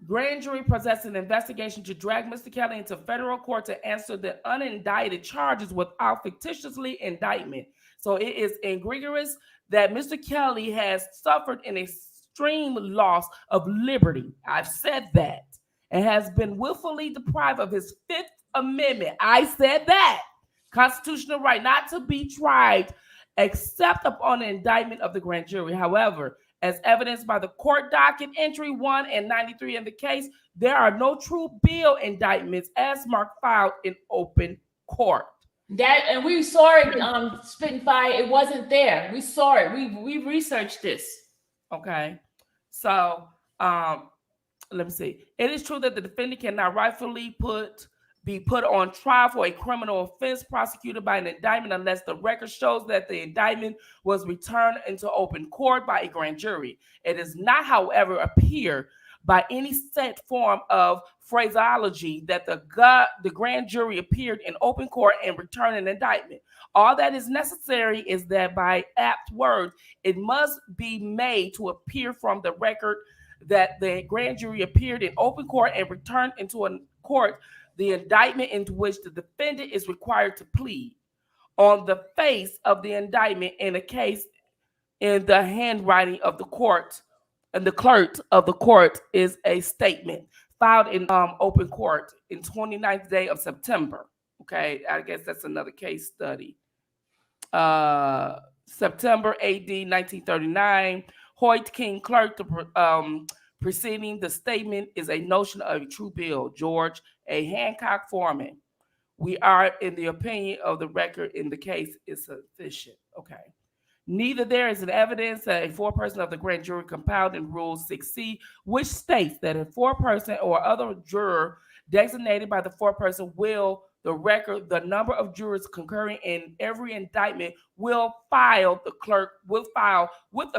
Grand jury possessed an investigation to drag Mr. Kelly into federal court to answer the unindicted charges without fictitiously indictment. So it is egregious that Mr. Kelly has suffered an extreme loss of liberty. I've said that. And has been willfully deprived of his Fifth Amendment. I said that. Constitutional right not to be tried except upon an indictment of the grand jury. However, as evidenced by the court docket entry 1 and 93 in the case, there are no true bill indictments as marked filed in open court. That and we saw it, Spitting Fire. It wasn't there. We saw it. We researched this. Okay, so let me see. It is true that the defendant cannot rightfully be put on trial for a criminal offense prosecuted by an indictment unless the record shows that the indictment was returned into open court by a grand jury. It does not, however, appear by any set form of phraseology that the grand jury appeared in open court and returned an indictment. All that is necessary is that by apt words, it must be made to appear from the record that the grand jury appeared in open court and returned into a court the indictment into which the defendant is required to plead. On the face of the indictment in a case in the handwriting of the court and the clerk of the court is a statement filed in open court in 29th day of September. Okay, I guess that's another case study. September AD 1939, Hoyt King clerk, preceding the statement is a notion of a true bill. George A. Hancock Foreman. We are in the opinion of the record in the case is sufficient. Okay. Neither there is an evidence that a foreperson of the grand jury compiled in Rule 6C, which states that a foreperson or other juror designated by the foreperson will the record, the number of jurors concurring in every indictment will file with the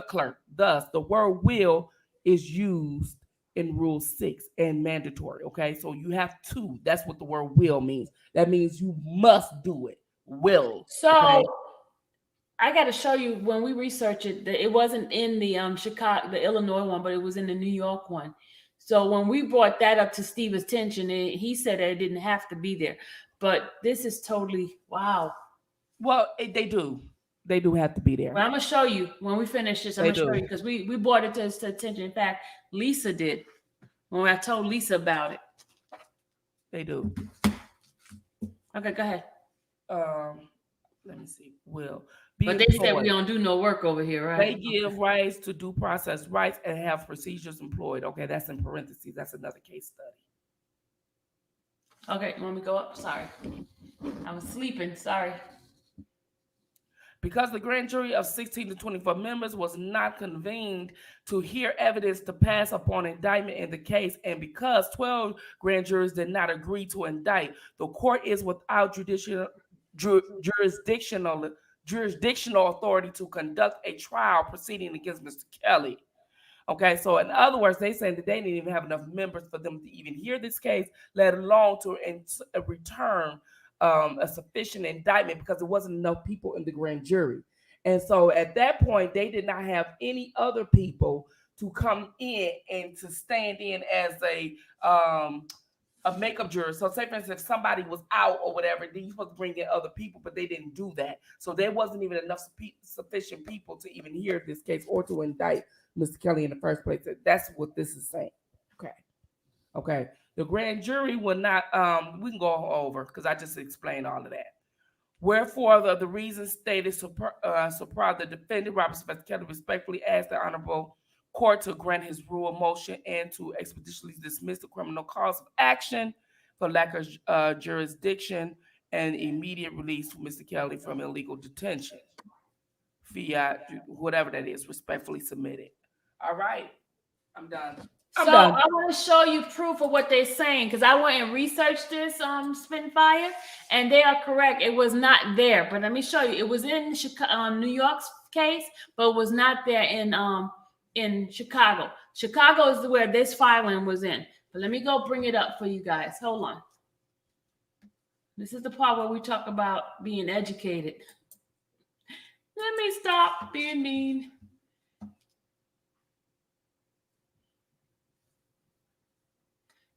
clerk. Thus, the word will is used in Rule 6 and mandatory. Okay, so you have to. That's what the word will means. That means you must do it. Will. So okay? I got to show you when we researched it that it wasn't in the Chicago, the Illinois one, but it was in the New York one. So when we brought that up to Steve's attention, he said that it didn't have to be there. But this is totally wow. Well, they do. They do have to be there. Well, I'm gonna show you when we finish this. I'm gonna show you because we brought it to his attention. In fact, Lisa did when I told Lisa about it. They do. Okay, go ahead. Let me see. Will. But they said we don't do no work over here, right? They give rights to due process rights and have procedures employed. Okay, that's in parentheses. That's another case study. Okay, you want me to go up? Sorry. I was sleeping. Sorry. Because the grand jury of 16 to 24 members was not convened to hear evidence to pass upon indictment in the case, and because 12 grand jurors did not agree to indict, the court is without jurisdictional authority to conduct a trial proceeding against Mr. Kelly. Okay, so in other words, they saying that they didn't even have enough members for them to even hear this case, let alone to return a sufficient indictment because there wasn't enough people in the grand jury. And so at that point, they did not have any other people to come in and to stand in as a of makeup jurors. So say for instance, if somebody was out or whatever, then you're supposed to bring in other people, but they didn't do that. So there wasn't even enough sufficient people to even hear this case or to indict Mr. Kelly in the first place. That's what this is saying. Okay. The grand jury will not, we can go over because I just explained all of that. Wherefore, the reasons stated support the defendant, Robert Sylvester Kelly, respectfully asked the Honorable Court to grant his rule of motion and to expeditiously dismiss the criminal cause of action for lack of jurisdiction and immediate release for Mr. Kelly from illegal detention. Fiat, whatever that is, respectfully submitted. All right, I'm done. I'm done. I want to show you proof of what they're saying because I went and researched this Spitfire, and they are correct. It was not there, but let me show you. It was in New York's case, but it was not there in Chicago. Chicago is where this filing was in. But let me go bring it up for you guys. Hold on. This is the part where we talk about being educated. Let me stop being mean.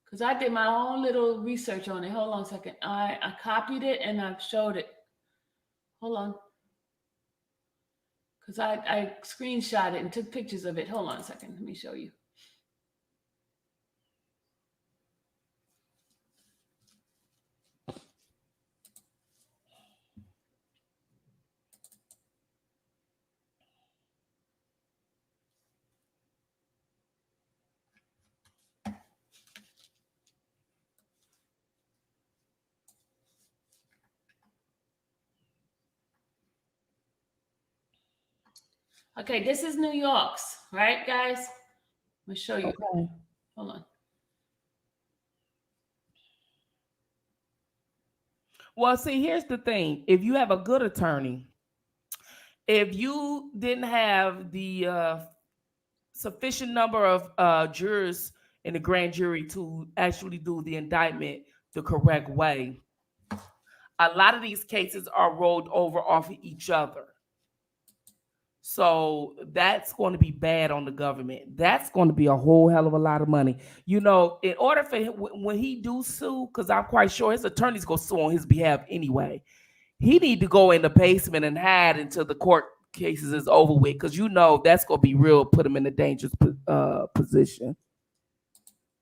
Because I did my own little research on it. Hold on a second. I copied it and I've showed it. Hold on. Because I screenshot it and took pictures of it. Hold on a second. Let me show you. Okay, this is New York's, right, guys? Let me show you. Okay. Hold on. Well, see, here's the thing. If you have a good attorney, if you didn't have the sufficient number of jurors in the grand jury to actually do the indictment the correct way, a lot of these cases are rolled over off of each other. So that's going to be bad on the government. That's going to be a whole hell of a lot of money. You know, in order for him, when he do sue, because I'm quite sure his attorney's going to sue on his behalf anyway, he need to go in the basement and hide until the court cases is over with, because you know that's going to be real, put him in a dangerous position.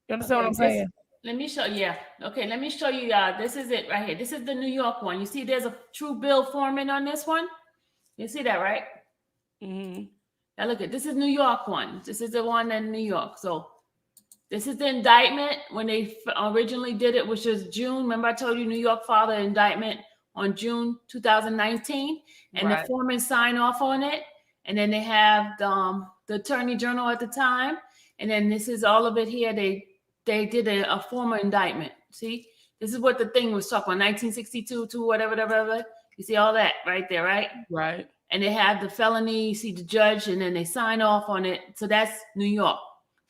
You understand what I'm saying? Let me show you. Yeah. Okay, let me show you. This is it right here. This is the New York one. You see there's a true bill foreman on this one? You see that, right? Mm-hmm. Now look at this is New York one. This is the one in New York. So this is the indictment when they originally did it, which was June. Remember I told you New York filed an indictment on June 2019, and Right. the foreman signed off on it. And then they have the Attorney General at the time, and then this is all of it here. They did a formal indictment. See, this is what the thing was talking about, 1962 to whatever. You see all that right there, right? Right. And they have the felony, you see the judge, and then they sign off on it. So that's New York.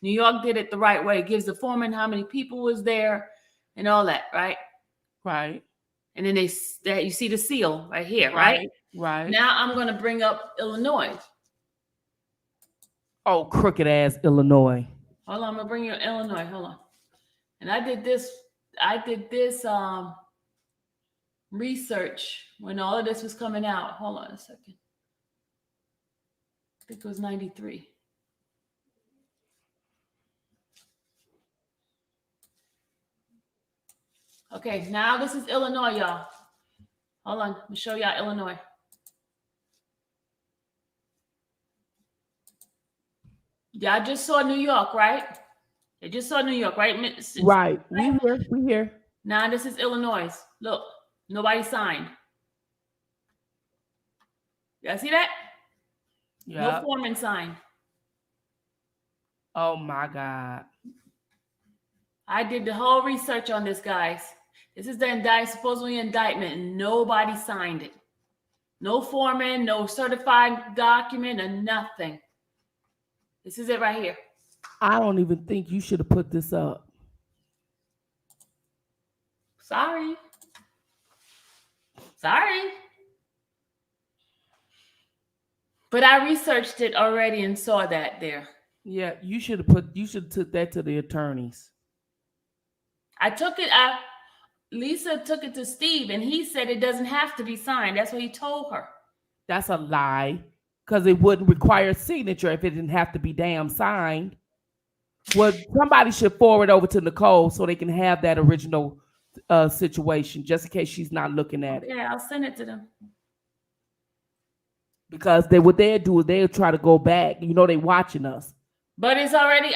New York did it the right way. It gives the foreman how many people was there and all that, right? Right. And then you see the seal right here, right? Right. Now I'm going to bring up Illinois. Oh, crooked ass Illinois. Hold on, I'm going to bring you Illinois. Hold on. And I did this research when all of this was coming out. Hold on a second. I think it was 93. Okay, now this is Illinois, y'all. Hold on, let me show y'all Illinois. Y'all just saw New York, right? You just saw New York, right? Right. We here. Now this is Illinois. Look, nobody signed. Y'all see that? Yeah. No foreman signed. Oh my God. I did the whole research on this, guys. This is the supposedly indictment, and nobody signed it. No foreman, no certified document, and nothing. This is it right here. I don't even think you should have put this up. Sorry. But I researched it already and saw that there. Yeah, you should have took that to the attorneys. Lisa took it to Steve, and he said it doesn't have to be signed. That's what he told her. That's a lie, because it wouldn't require a signature if it didn't have to be damn signed. Well, somebody should forward over to Nicole so they can have that original situation, just in case she's not looking at it. Yeah, I'll send it to them. Because what they'll do is they'll try to go back. You know, they watching us. But it's already,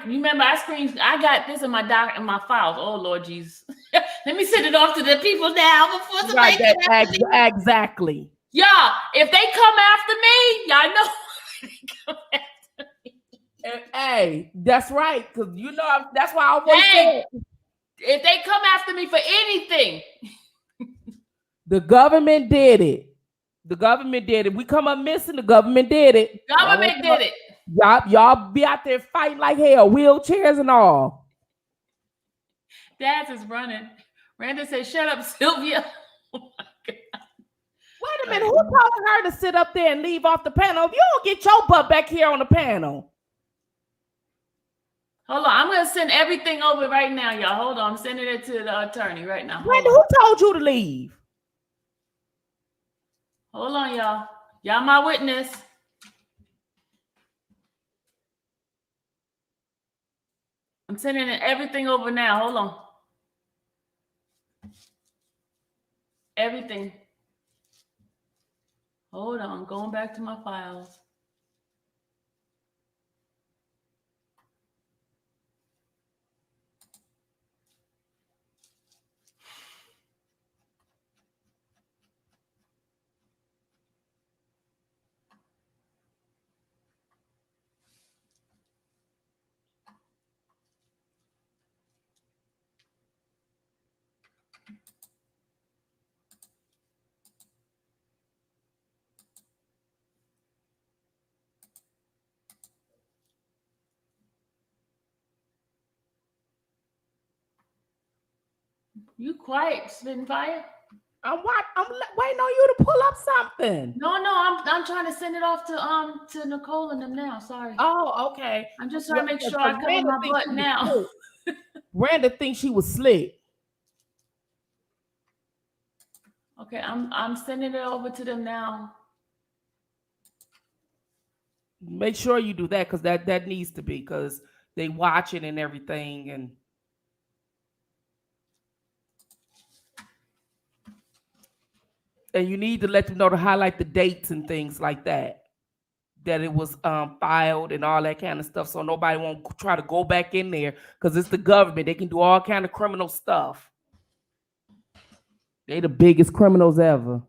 remember, I got this in my files. Oh, Lord Jesus. Let me send it off to the people now before somebody Exactly. Y'all, if they come after me, y'all know they come after me. Hey, that's right. Because, you know, that's why I always say, if they come after me for anything. The government did it. We come up missing, the government did it. Government did it. Y'all be out there fighting like hell, wheelchairs and all. Daz is running. Randa said, shut up, Sylvia. Oh my God. Wait a minute, who told her to sit up there and leave off the panel? If you don't get your butt back here on the panel. Hold on, I'm gonna send everything over right now, y'all. Hold on, I'm sending it to the attorney right now. Randa, who told you to leave? Hold on, y'all. Y'all my witness. I'm sending everything over now. Hold on. Everything. Hold on. Going back to my files. You quiet, spitting fire? I'm waiting on you to pull up something. No, I'm trying to send it off to Nicole and them now. Sorry. Oh, okay. I'm just trying to make sure I cover my butt now. Randa thinks she was slick. Okay, I'm sending it over to them now. Make sure you do that, because that needs to be, because they watching and everything. And you need to let them know to highlight the dates and things like that it was filed and all that kind of stuff, so nobody won't try to go back in there, because it's the government. They can do all kind of criminal stuff. They the biggest criminals ever.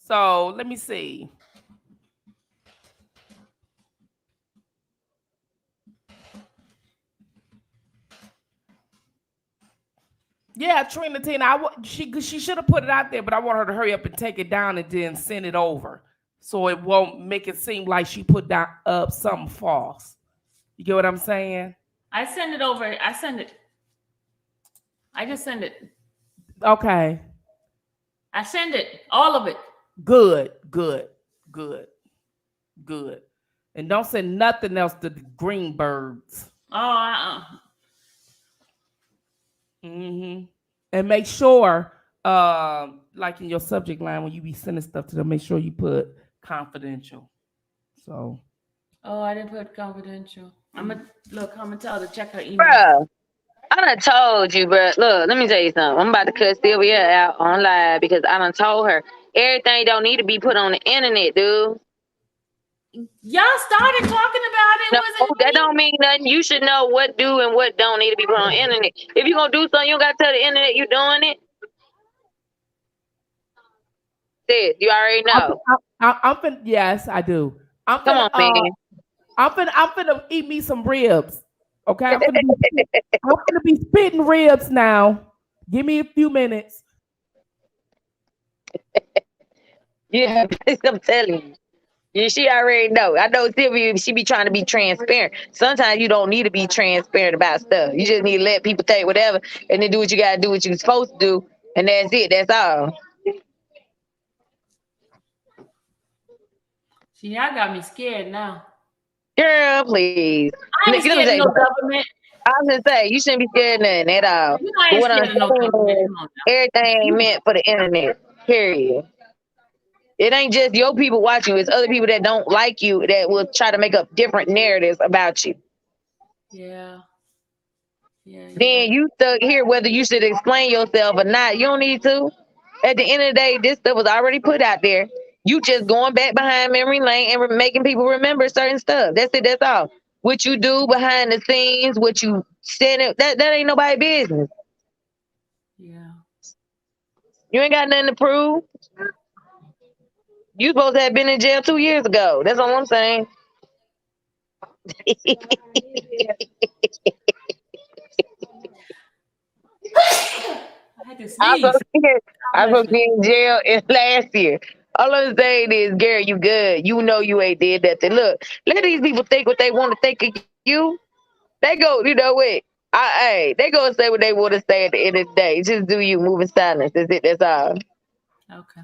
So let me see. Yeah, Trina Tina, she should have put it out there, but I want her to hurry up and take it down and then send it over, so it won't make it seem like she put up something false. You get what I'm saying? I send it over. I send it. I just send it. Okay. I send it. All of it. Good. And don't send nothing else to the Greenbergs. Oh, And make sure, like in your subject line, when you be sending stuff to them, make sure you put confidential. So. Oh, I didn't put confidential. I'm gonna tell her to check her email. Bro, I done told you, bro. Look, let me tell you something. I'm about to cut Sylvia out on live because I done told her everything don't need to be put on the internet, dude. Y'all started talking about it. No, that don't mean nothing. You should know what do and what don't need to be put on the internet. If you're gonna do something, you don't gotta tell the internet you doing it. Sis, you already know. Yes, I do. Come on, man. I'm finna eat me some ribs. Okay, I'm finna be spitting ribs now. Give me a few minutes. Yeah, I'm telling you. Yeah, she already know. I know Sylvia, she be trying to be transparent. Sometimes you don't need to be transparent about stuff. You just need to let people think whatever and then do what you gotta do, what you're supposed to do, and that's it. That's all. See, y'all got me scared now. Girl, please. I ain't Let me scared tell of you no something. government. I was gonna say you shouldn't be scared of nothing at all. You know I But ain't what I'm scared of no saying government. is Come on now. everything ain't meant for the internet. Period. It ain't just your people watching you, it's other people that don't like you that will try to make up different narratives about you. Yeah. Yeah. Then you stuck here whether you should explain yourself or not. You don't need to. At the end of the day, this stuff was already put out there. You just going back behind memory lane and making people remember certain stuff. That's it. That's all. What you do behind the scenes, what you said, that ain't nobody business. Yeah. You ain't got nothing to prove. You supposed to have been in jail 2 years ago. That's all I'm saying. I had to I was sneeze. supposed to be in jail last year. All I'm saying is, Gary, you good. You know you ain't did nothing. Look, let these people think what they want to think of you. They go, you know what? They go and say what they want to say at the end of the day. Just do you, move in silence. That's it. That's all. Okay.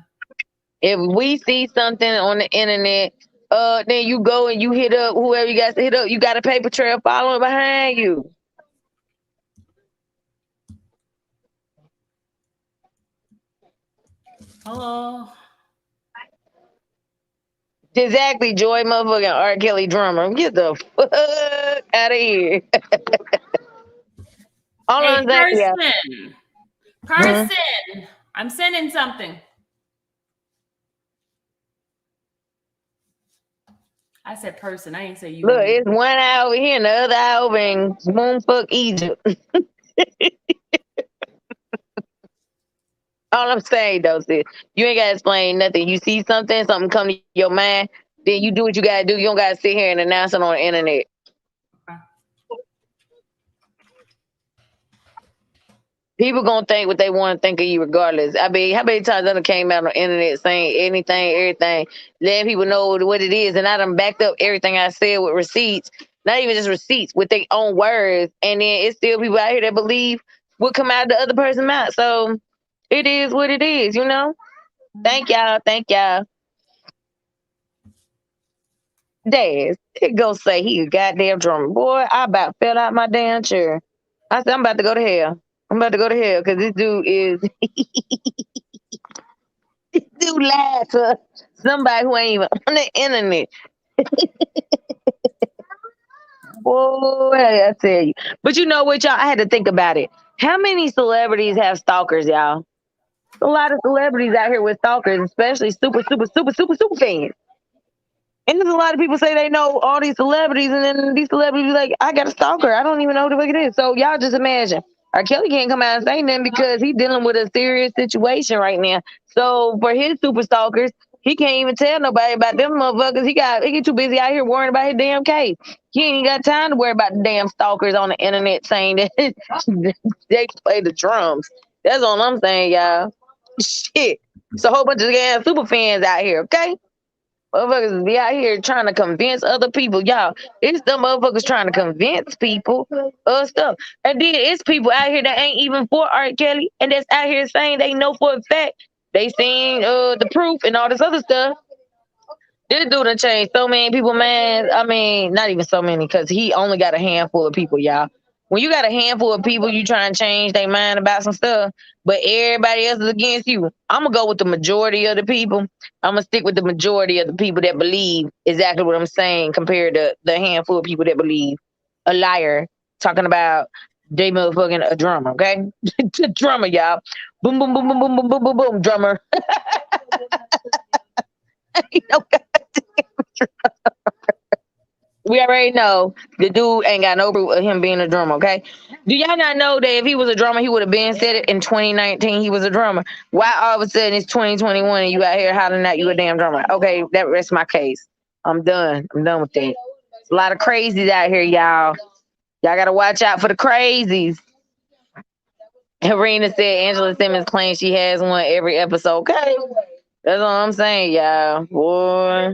If we see something on the internet, then you go and you hit up whoever you got to hit up. You got a paper trail following behind you. Hello. Exactly, Joy motherfucking R. Kelly drummer. Get the fuck out of here. All Hey, I'm saying, yeah. Person. I'm sending something. I said person. I ain't say you. Look, it's one eye over here and the other eye over in Moonfuck Egypt. All I'm saying though, sis, you ain't gotta explain nothing. You see something come to your mind, then you do what you gotta do. You don't gotta sit here and announce it on the internet. People gonna think what they want to think of you regardless. I mean, how many times I done came out on the internet saying anything, everything, letting people know what it is, and I done backed up everything I said with receipts, not even just receipts, with their own words, and then it's still people out here that believe what come out of the other person's mouth. So it is what it is, you know? Thank y'all. Thank y'all. Daz, it go say he a goddamn drummer. Boy, I about fell out my damn chair. I said, I'm about to go to hell. I'm about to go to hell because this dude is this dude lied to somebody who ain't even on the internet. Boy, I tell you. But you know what, y'all? I had to think about it. How many celebrities have stalkers, y'all? A lot of celebrities out here with stalkers, especially super fans. And there's a lot of people say they know all these celebrities, and then these celebrities be like, I got a stalker. I don't even know who the fuck it is. So y'all just imagine. R. Kelly can't come out and say nothing because he's dealing with a serious situation right now. So for his super stalkers, he can't even tell nobody about them motherfuckers. He get too busy out here worrying about his damn case. He ain't even got time to worry about the damn stalkers on the internet saying that they play the drums. That's all I'm saying, y'all. Shit. It's a whole bunch of damn super fans out here, okay? Motherfuckers be out here trying to convince other people. Y'all, it's the motherfuckers trying to convince people of stuff. And then it's people out here that ain't even for R. Kelly and that's out here saying they know for a fact. They seen the proof and all this other stuff. This dude done changed so many people, man. I mean, not even so many, because he only got a handful of people, y'all. When you got a handful of people, you try and change their mind about some stuff, but everybody else is against you. I'm going to go with the majority of the people. I'm going to stick with the majority of the people that believe exactly what I'm saying compared to the handful of people that believe a liar talking about they motherfucking a drummer, okay? Drummer, y'all. Boom, boom, boom, boom, boom, boom, boom, boom, boom, drummer. We already know the dude ain't got no proof of him being a drummer, okay? Do y'all not know that if he was a drummer, he would have been said it in 2019 he was a drummer? Why all of a sudden it's 2021 and you out here hollering out you a damn drummer? Okay, that rests my case. I'm done. I'm done with that. There's a lot of crazies out here, y'all. Y'all gotta watch out for the crazies. Harina said Angela Simmons claims she has one every episode. Okay. That's all I'm saying, y'all. Boy.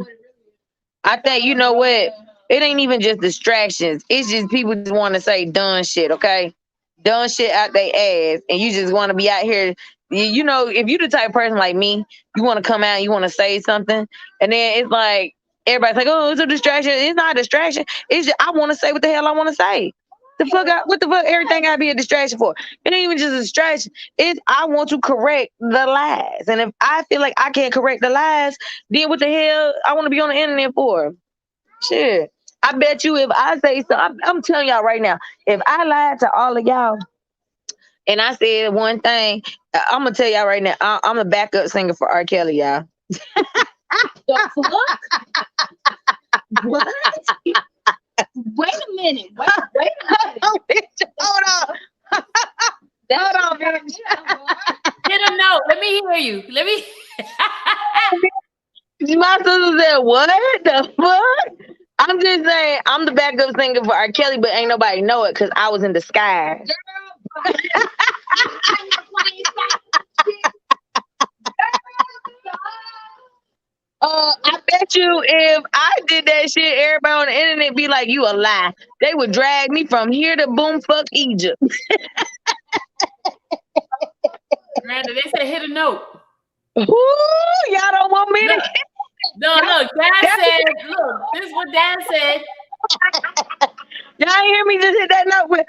I think, you know what? It ain't even just distractions. It's just people just want to say done shit, okay? Done shit out their ass. And you just want to be out here. You know, if you the type of person like me, you want to come out and you want to say something. And then it's like, Everybody's like, oh, it's a distraction. It's not a distraction. It's just I want to say what the hell I want to say. What the fuck? Everything gotta be a distraction for? It ain't even just a distraction. It's I want to correct the lies. And if I feel like I can't correct the lies, then what the hell I want to be on the internet for? Shit. I bet you if I say so, I'm telling y'all right now, if I lied to all of y'all and I said one thing, I'm gonna tell y'all right now, I'm a backup singer for R. Kelly, y'all. The fuck? What? Wait a minute. Wait a minute. Hold on. Hold on, bitch. Hit a note. Let me hear you. Let me. My sister said, what the fuck? I'm just saying, I'm the backup singer for R. Kelly, but ain't nobody know it because I was in disguise. I bet you if I did that shit, everybody on the internet be like, you a lie. They would drag me from here to boomfuck Egypt. Miranda, they said hit a note. Ooh, y'all don't want me to. No, look, Dad said, look, this is what Dad said. Y'all ain't hear me just hit that note with,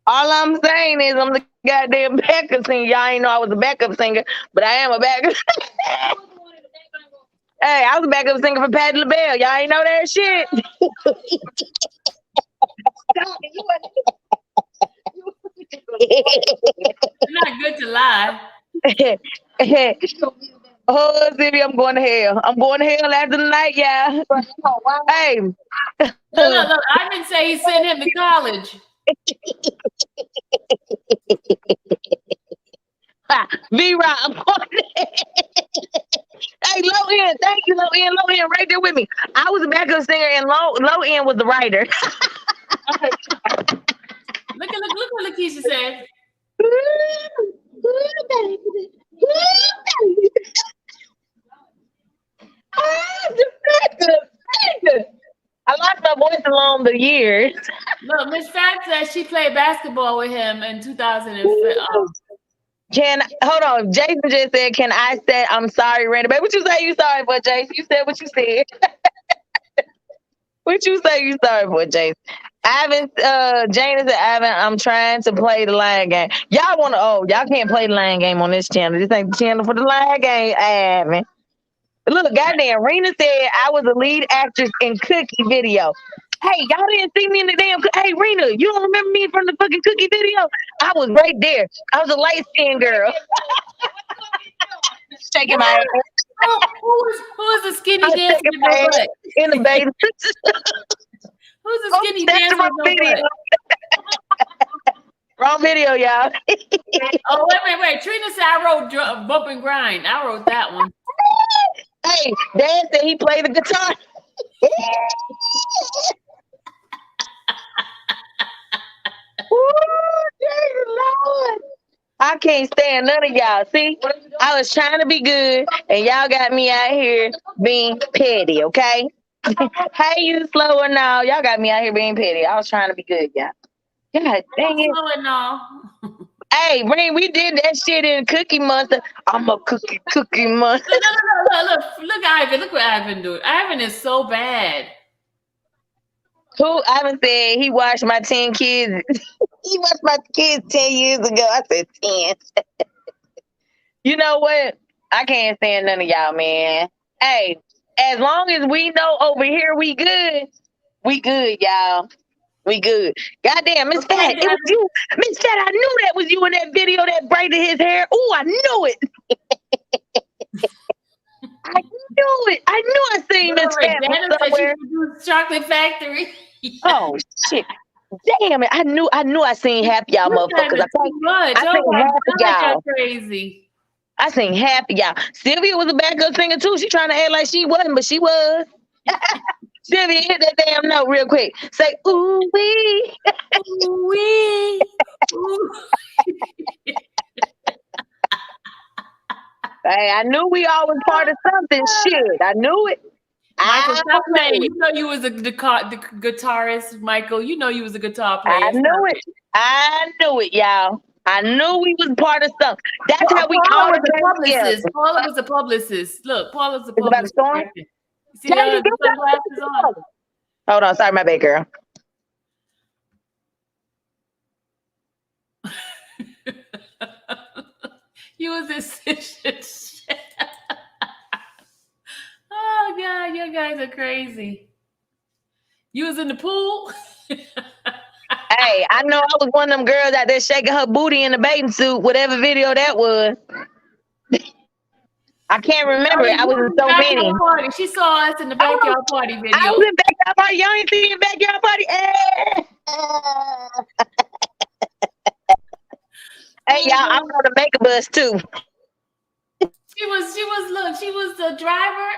all I'm saying is I'm the goddamn backup singer. Y'all ain't know I was a backup singer, but I am a backup. Hey, I was a backup singer for Patti LaBelle. Y'all ain't know that shit. It's not good to lie. Oh, Sylvia, I'm going to hell. I'm going to hell after the night, y'all. Hey. Look. I didn't say he sent him to college. V-Rock, I'm going to hell. Hey, Low End, thank you, Low End, right there with me. I was a backup singer and Low End was the writer. Look what Lakeisha said. I lost my voice along the years. Look, Miss Fat said she played basketball with him in 2005. Hold on? Jason just said, "Can I say I'm sorry, Randy?" Baby, what you say you sorry for, Jason? You said what you said. What you say you sorry for, Jason? Ivan, Jane said, Ivan, I'm trying to play the line game. Y'all y'all can't play the line game on this channel. This ain't the channel for the line game, Ivan. Look, goddamn, Rena said I was a lead actress in Cookie video. Hey, y'all didn't see me in the damn. Hey, Rena, you don't remember me from the fucking Cookie video? I was right there. I was a light skinned girl. Shaking my ass. Who is the skinny dancer with no butt? In the baby. Who's the skinny dancer with no butt? Wrong video, y'all. Oh, wait. Trina said I wrote Bump and Grind. I wrote that one. Hey, Dad said he played the guitar. Lord. I can't stand none of y'all. See, I was trying to be good, and y'all got me out here being petty, okay? Hey, you slower now. Y'all got me out here being petty. I was trying to be good, y'all. God dang it. Slow and all. Hey, Rain, we did that shit in Cookie Monster. I'm a cookie monster. Look, Ivan. Look what Ivan doing. Ivan is so bad. Who? Ivan said he watched my 10 kids. He watched my kids 10 years ago. I said 10. You know what? I can't stand none of y'all, man. Hey, as long as we know over here we good, y'all. We good. Goddamn, Miss Fat, it was you. Miss Fat, I knew that was you in that video that braided his hair. Ooh, I knew it. I knew it. I knew I seen Miss Fat somewhere. Chocolate Factory. Oh shit! Damn it! I knew I seen half y'all motherfuckers. I seen half of y'all. Crazy. I seen half of y'all. Sylvia was a backup singer too. She trying to act like she wasn't, but she was. Sylvia, hit that damn note real quick. Say ooh wee. Ooh wee. Hey, I knew we all was part of something. Shit, I knew it. Michael, I stop playing. knew it. You know you was the guitarist, Michael. You know you was a guitar player. I knew it. I knew it, y'all. I knew we was part of something. That's how we Paula all was the came together. publicist. Paula was the publicist. Look, Paula's the It's about to publicist. storm? Right there. You see Jamie, the get sunglasses on? Hold on, sorry, my bad, girl. You was this shit. Oh God, you guys are crazy. You was in the pool. Hey, I know I was one of them girls out there shaking her booty in the bathing suit, whatever video that was. I can't remember. I was in so many. Backyard party. She saw us in the backyard party I video. was in backyard party. Y'all ain't seen backyard party. Hey, y'all, I'm on the makeup bus too. She was the driver.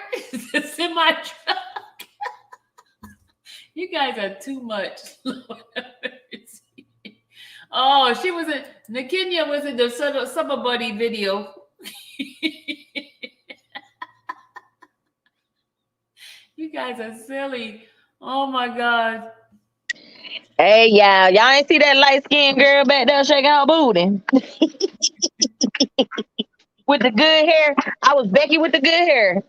The semi truck. You guys are too much. Oh, she was in Nakinya was in the Summer Buddy video. You guys are silly. Oh my God. Hey, y'all ain't see that light skinned girl back there shaking her booty with the good hair. I was Becky with the good hair.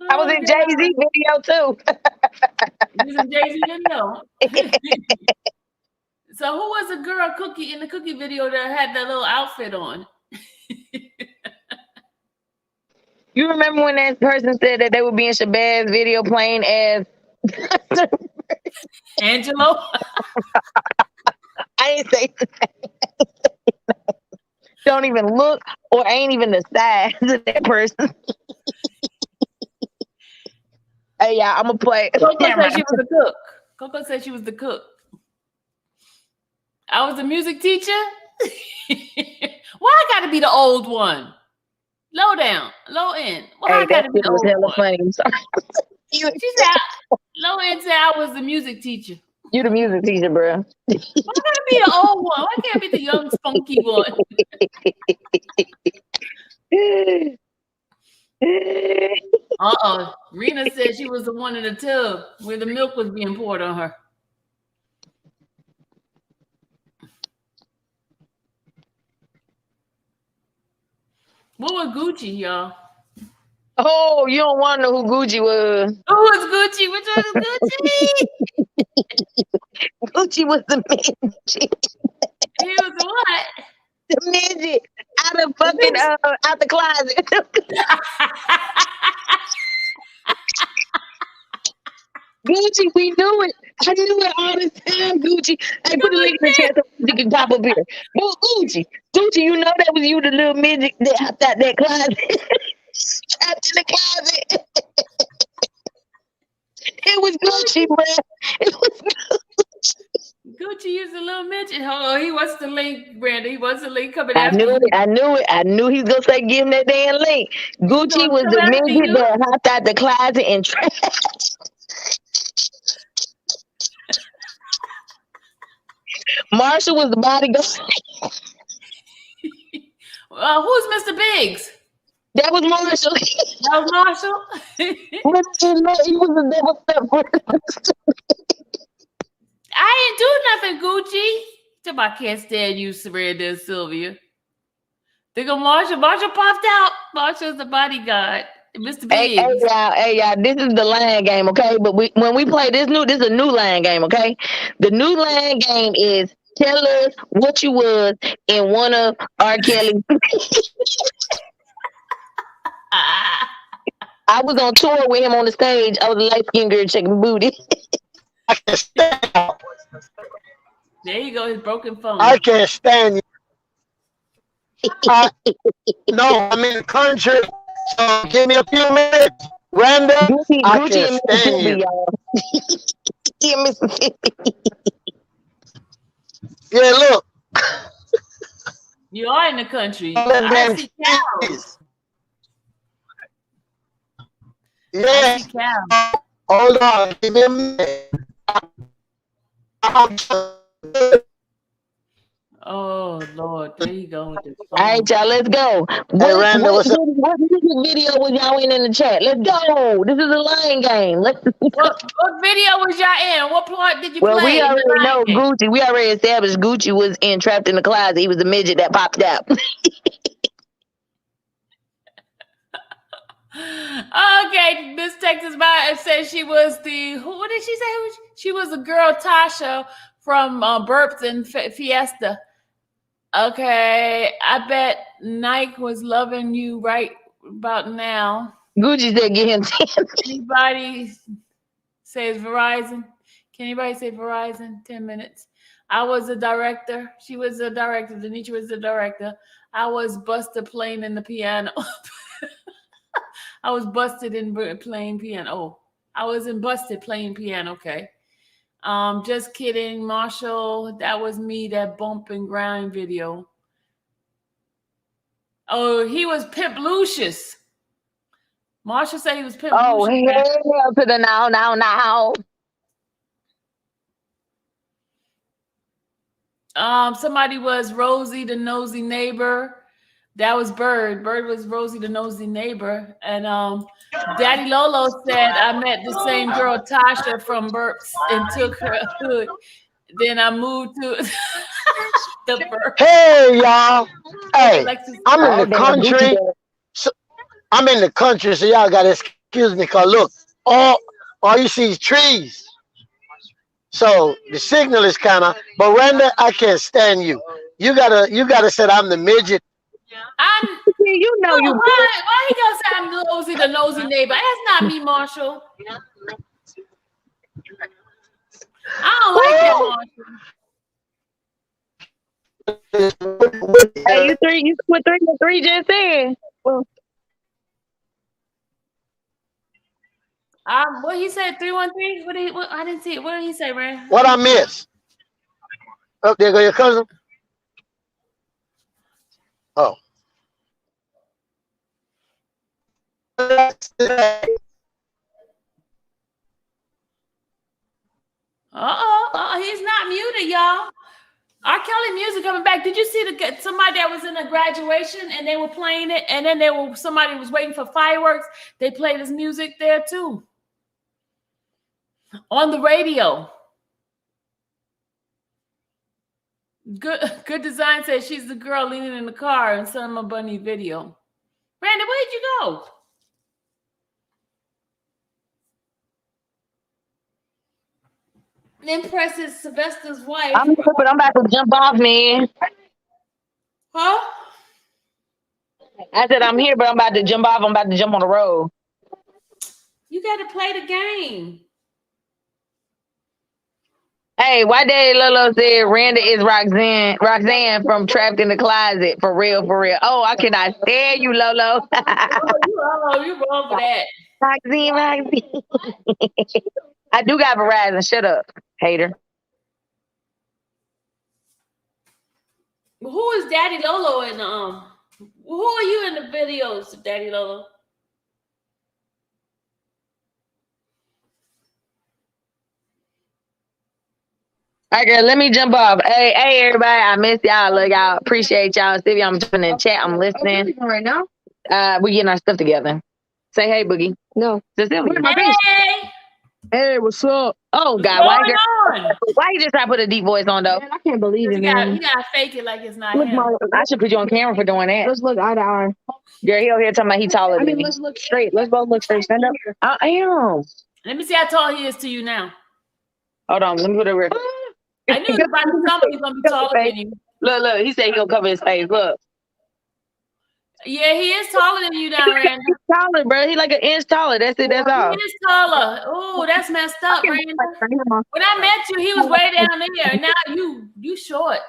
I was in Jay-Z video too. You was in Jay-Z video. So who was the girl Cookie in the Cookie video that had that little outfit on? You remember when that person said that they would be in Shabazz video playing as Angelo? I didn't say don't even look or ain't even the size of that person. Hey, y'all, I'm gonna play. Coco said she was the cook. Coco said she was the cook. I was a music teacher. Why I gotta be the old one? Low down, low end. Why I Hey, that gotta be shit the was old hella one? funny. I'm sorry. She said, low end said I was the music teacher. You the music teacher, bro. Why gotta be the old one? Why can't I be the young, spunky one? Rena said she was the one in the tub where the milk was being poured on her. What was Gucci, y'all? Oh, you don't want to know who Gucci was. Who was Gucci? Which one was Gucci? Gucci was the midget. He was what? The midget out of fucking out the closet. Gucci, we knew it. I knew it all the time, Gucci. Hey, put the link in the chat so you can pop up here. Oh, Gucci, you know that was you, the little midget that hopped out that closet. Trapped in the closet. It was Gucci, bro. It was Gucci. Gucci is a little midget. Oh, he wants the link, Brandon. He wants the link coming I after knew you. it. I knew he was gonna say give him that damn link. Gucci was the midget that hopped out the closet and trapped. Marshall was the bodyguard. Who's Mr. Biggs? That was Marshall. That was Marshall. He was the devil step. I ain't do nothing, Gucci. Till I can't stand you, Serena and Sylvia. They go Marshall. Marshall popped out. Marshall's the bodyguard. Mr. Biggs. Hey y'all, this is the line game, okay? But when we play this is a new line game, okay? The new line game is tell us what you was in one of R. Kelly's. I was on tour with him on the stage. I was a light-skinned girl checking booty. I can't stand There you go, his broken phone. I can't stand you. No, I'm in the country. So give me a few minutes. Random, I can't stand you. Y'all. In Mississippi. Yeah, look. You are in the country. Them I damn see cows. kids. I Yeah, see cows. hold on. Give me a minute. Oh Lord, there you go with this All right, phone. y'all, let's go. Hey, Randall, what's up? What music video was y'all in the chat? Let's go. This is a line game. Let's. What video was y'all in? What part did you Well, play we in the already know Lion King? Gucci. We already established Gucci was in Trapped in the Closet. He was the midget that popped out. Okay, Miss Texas Vibe said she was the what did she say? She was the girl Tasha from Burps and Fiesta. Okay, I bet Nike was loving you right about now. Gucci said, "Get him 10." Anybody says Verizon? Can anybody say Verizon? 10 minutes. I was a director. She was a director. Denitra was the director. I was busted playing in the piano. I was busted in playing piano. Oh, I was in busted playing piano. Okay. Just kidding, Marshall. That was me. That bump and grind video. Oh, he was Pimp Lucius. Marshall said he was Pimp Oh, Lucius. hell to the now. Somebody was Rosie the nosy neighbor. That was Bird. Bird was Rosie the nosy neighbor. And Daddy Lolo said I met the same girl Tasha from Burps and took her hood. Then I moved to the Burps. Hey, y'all. Hey, Alexis- I'm in the country. I'm in the country, so y'all gotta excuse me. Cause look, all you see is trees. So the signal is kind of. But Randa, I can't stand you. You gotta say I'm the midget. You know you. Why he gonna say I'm the nosy neighbor? That's not me, Marshall. I don't like that, Marshall. Hey, you put 3 and 3 just in. Well, What he said, 313? What I didn't see it. What did he say, Ray? What I miss? Oh, there go your cousin. Oh. He's not muted, y'all. R. Kelly music coming back. Did you see somebody that was in a graduation and they were playing it, and then somebody was waiting for fireworks? They played his music there too on the radio. Good design says she's the girl leaning in the car in Summer Bunny video. Brandon, where'd you go? Impresses Sylvester's wife. I'm about to jump off, man. Huh? I said I'm here, but I'm about to jump off. I'm about to jump on the road. You got to play the game. Hey, why Daddy Lolo said Randa is Roxanne from Trapped in the Closet. For real. Oh, I cannot stand you, Lolo. You wrong for that. Roxanne. I do got Verizon. Shut up, hater. Who is Daddy Lolo in who are you in the videos, Daddy Lolo? All right, girl, let me jump off. Hey, everybody, I miss y'all. Look, y'all. Appreciate y'all. Stevie, I'm jumping in the chat. I'm listening. Right now? We getting our stuff together. Say hey, Boogie. No. Hey, what's up? Oh, God. Why you just try to put a deep voice on, though? Man, I can't believe it, man. You gotta fake it like it's not him. I should put you on camera for doing that. Let's look eye to eye. Girl, he over here talking about he taller than me. Let's look straight. Let's both look straight. Stand up. I am. Let me see how tall he is to you now. Hold on. Let me put it real. I knew somebody's gonna be taller than you. Look. He said he'll cover his face. Look. Yeah, he is taller than you now, Randall. He's taller, bro. He like an inch taller. That's it. That's all. He is taller. Oh, that's messed up, Randall. When I met you, he was way down there. And now you short.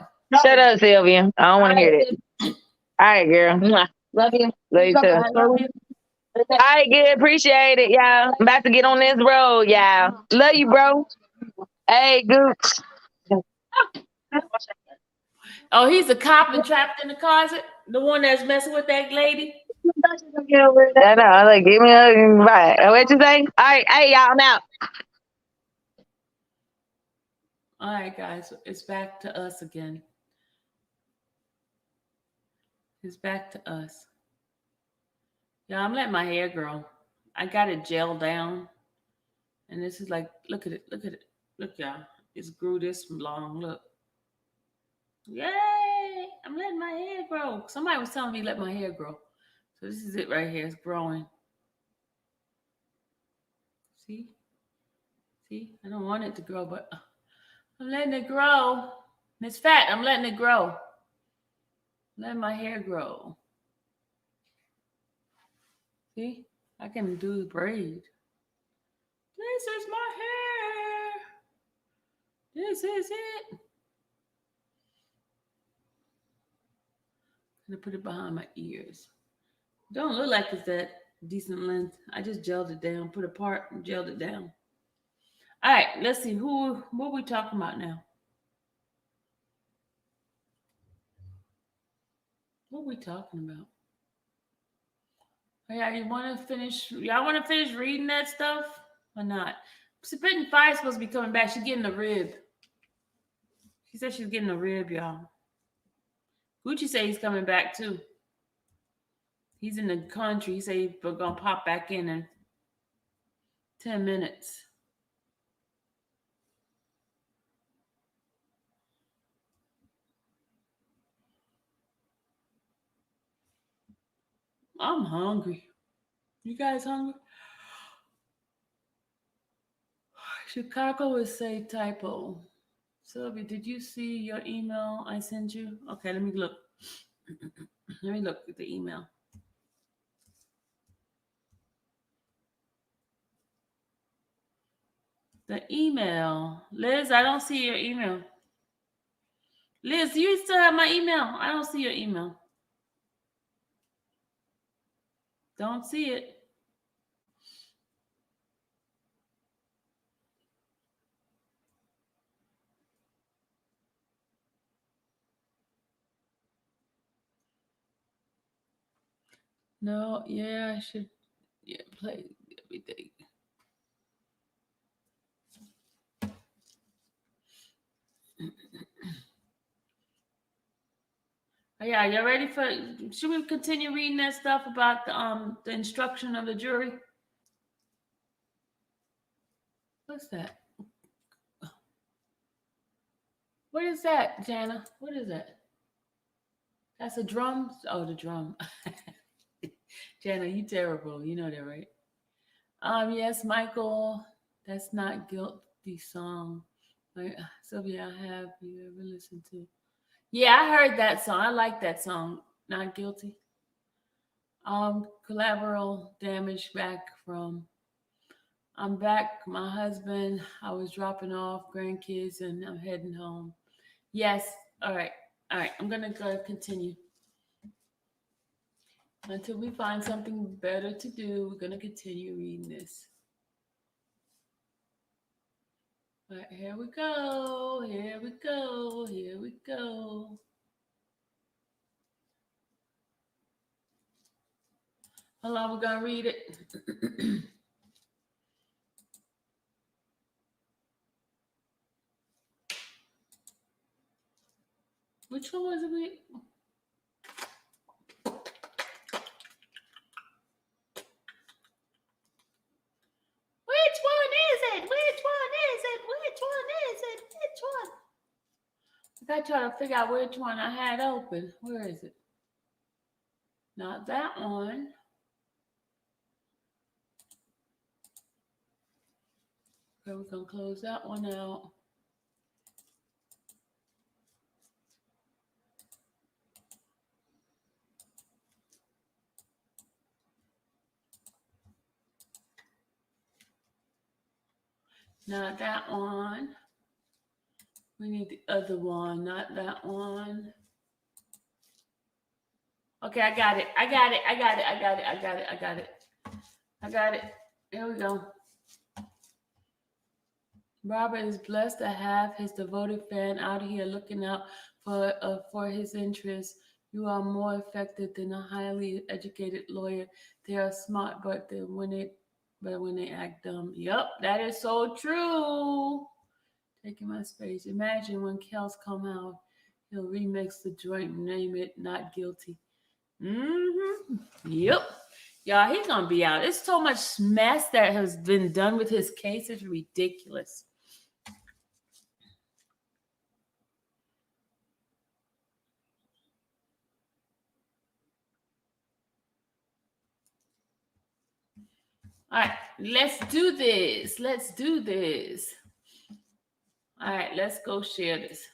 Shut up, Sylvia. I don't want to hear that. All right, girl. Love you. Love you too. All right, good. Appreciate it, y'all. I'm about to get on this road, y'all. Love you, bro. Hey, Gooch. Oh, he's a cop and trapped in the closet? The one that's messing with that lady? I know. I was like, give me a bye. What'd you say? All right, hey, y'all, I'm out. All right, guys. It's back to us again. It's back to us. Yeah, I'm letting my hair grow. I got it gel down. And this is like, look at it. Look at it. Look, y'all. It's grew this long. Look. Yay! I'm letting my hair grow. Somebody was telling me let my hair grow. So this is it right here. It's growing. See? See? I don't want it to grow, but I'm letting it grow. It's fat. I'm letting it grow. Letting my hair grow. See? I can do the braid. This is my hair. This is it. I'm gonna put it behind my ears. Don't look like it's that decent length. I just gelled it down, put a part and gelled it down. All right, let's see what are we talking about now? What are we talking about? Yeah, y'all want to finish reading that stuff or not? Spitting Fire's supposed to be coming back. She's getting a rib. She said she's getting a rib, y'all. Gucci said he's coming back too. He's in the country. He said he's gonna pop back in 10 minutes. I'm hungry. You guys hungry? Chicago would say typo. Sylvia, did you see your email I sent you? Okay, let me look. Let me look at the email. The email. Liz, I don't see your email. Liz, do you still have my email? I don't see your email. Don't see it. No, yeah, I should play everything. Oh, yeah, you ready for? Should we continue reading that stuff about the instruction of the jury? What's that? What is that, Jana? What is that? That's a drum? Oh, the drum. Jana, you terrible. You know that, right? Yes, Michael. That's Not Guilty song. Sylvia, have you ever listened to? Yeah, I heard that song. I like that song. Not Guilty. Collateral damage back from. I'm back. My husband. I was dropping off grandkids and I'm heading home. Yes. All right. All right. I'm gonna go continue. Until we find something better to do, we're gonna continue reading this. All right, here we go. Here we go. Here we go. Hold on, we're gonna read it. Which one was it? Which one is it? Which one is it? Which one is it? Which one? I got trying to figure out which one I had open. Where is it? Not that one. Okay, we're gonna close that one out. Not that one. We need the other one, not that one. Okay, I got it. I got it. I got it. I got it. I got it. I got it. I got it. Here we go. Robert is blessed to have his devoted fan out here looking out for his interests. You are more effective than a highly educated lawyer. They are smart, but when they act dumb. Yep, that is so true. Taking my space. Imagine when Kels come out, he'll remix the joint, name it Not Guilty. Yep. Y'all, he's gonna be out. It's so much mess that has been done with his case. It's ridiculous. All right, let's do this. Let's do this. All right, let's go share this.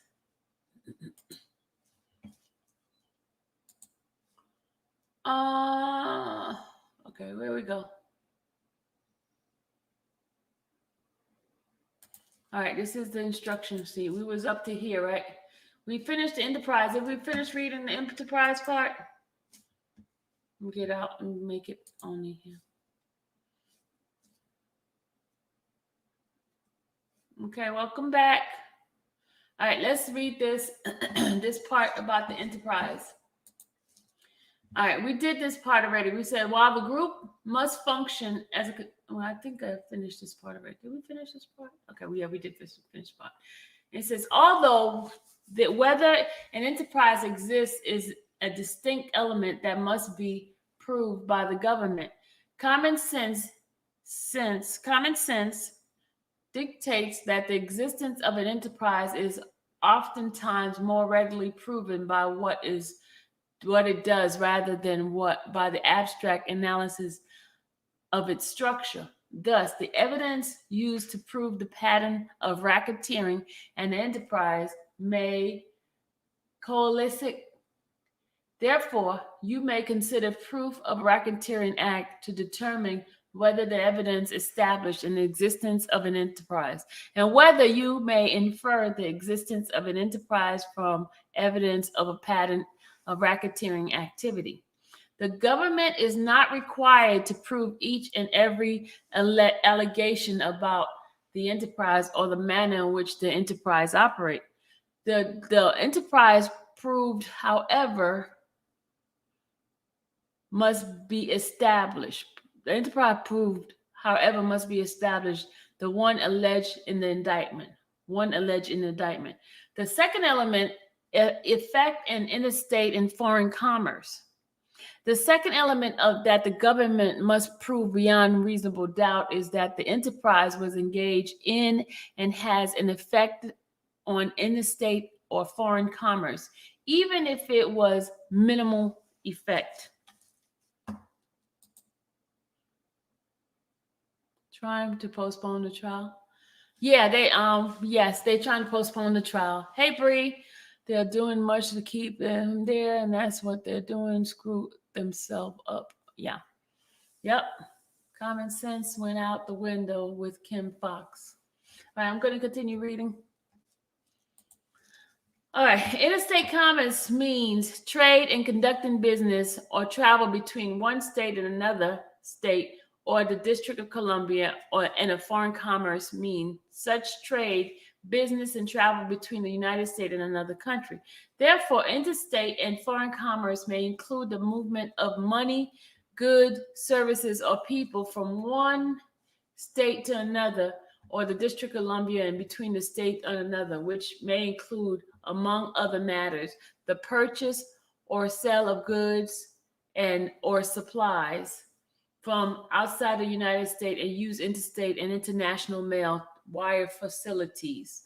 Okay, where we go? All right, this is the instruction sheet. We was up to here, right? We finished the enterprise. Did we finish reading the enterprise part? We'll get out and make it only here. Okay, welcome back. All right, let's read this this part about the enterprise. All right, we did this part already. We said while the group must function as a, well, I think I finished this part already. Did we finish this part? Okay, we did this finish part. It says, although that whether an enterprise exists is a distinct element that must be proved by the government. Common sense dictates that the existence of an enterprise is oftentimes more readily proven by what it does rather than by the abstract analysis of its structure. Thus, the evidence used to prove the pattern of racketeering and the enterprise may coalesce. Therefore, you may consider proof of racketeering act to determine whether the evidence established an existence of an enterprise, and whether you may infer the existence of an enterprise from evidence of a pattern of racketeering activity. The government is not required to prove each and every allegation about the enterprise or the manner in which the enterprise operates. The enterprise proved, however, must be established. The enterprise proved, however, must be established the one alleged in the indictment. The second element, effect in interstate and foreign commerce. The second element of that the government must prove beyond reasonable doubt is that the enterprise was engaged in and has an effect on interstate or foreign commerce, even if it was minimal effect. Trying to postpone the trial. Yeah, they're trying to postpone the trial. Hey, Bree, they're doing much to keep them there, and that's what they're doing, screw themselves up. Yeah. Yep. Common sense went out the window with Kim Fox. All right, I'm going to continue reading. All right, interstate commerce means trade and conducting business or travel between one state and another state or the District of Columbia, and a foreign commerce mean such trade, business, and travel between the United States and another country. Therefore, interstate and foreign commerce may include the movement of money, goods, services, or people from one state to another, or the District of Columbia and between the state and another, which may include, among other matters, the purchase or sale of goods and or supplies from outside the United States and use interstate and international mail wire facilities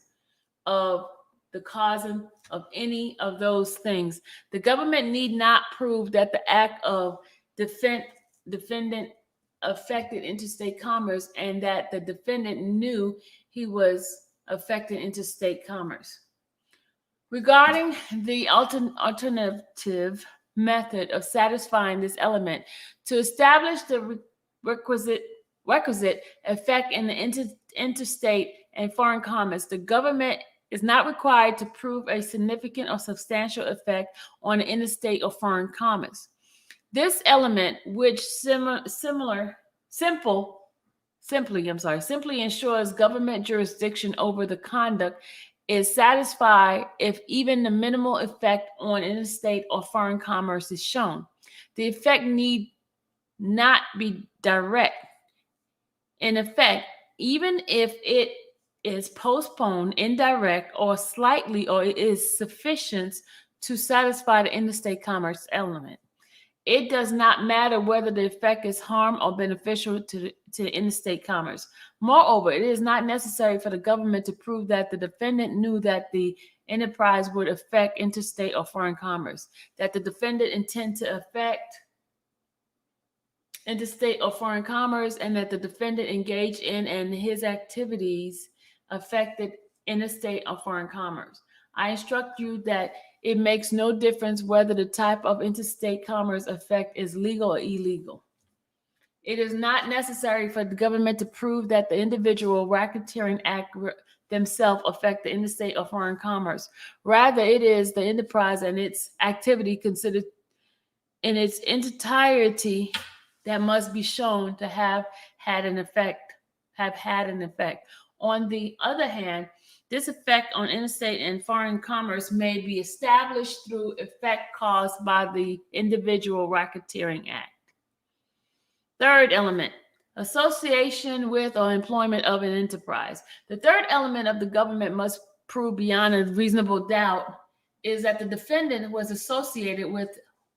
of the causing of any of those things. The government need not prove that the act of defendant affected interstate commerce and that the defendant knew he was affecting interstate commerce. Regarding the alternative method of satisfying this element, to establish the requisite effect in the interstate and foreign commerce, the government is not required to prove a significant or substantial effect on the interstate or foreign commerce. This element, which simply ensures government jurisdiction over the conduct, is satisfied if even the minimal effect on interstate or foreign commerce is shown. The effect need not be direct. In effect, even if it is postponed, indirect, or slightly, or it is sufficient to satisfy the interstate commerce element. it does not matter whether the effect is harm or beneficial to interstate commerce. Moreover, it is not necessary for the government to prove that the defendant knew that the enterprise would affect interstate or foreign commerce, that the defendant intended to affect interstate or foreign commerce, and that the defendant engaged in and his activities affected interstate or foreign commerce. I instruct you that it makes no difference whether the type of interstate commerce effect is legal or illegal. It is not necessary for the government to prove that the individual racketeering act themselves affect the interstate or foreign commerce. Rather, it is the enterprise and its activity considered in its entirety that must be shown to have had an effect. On the other hand, this effect on interstate and foreign commerce may be established through effect caused by the individual racketeering act. Third element, association with or employment of an enterprise. The third element of the government must prove beyond a reasonable doubt is that the defendant was associated with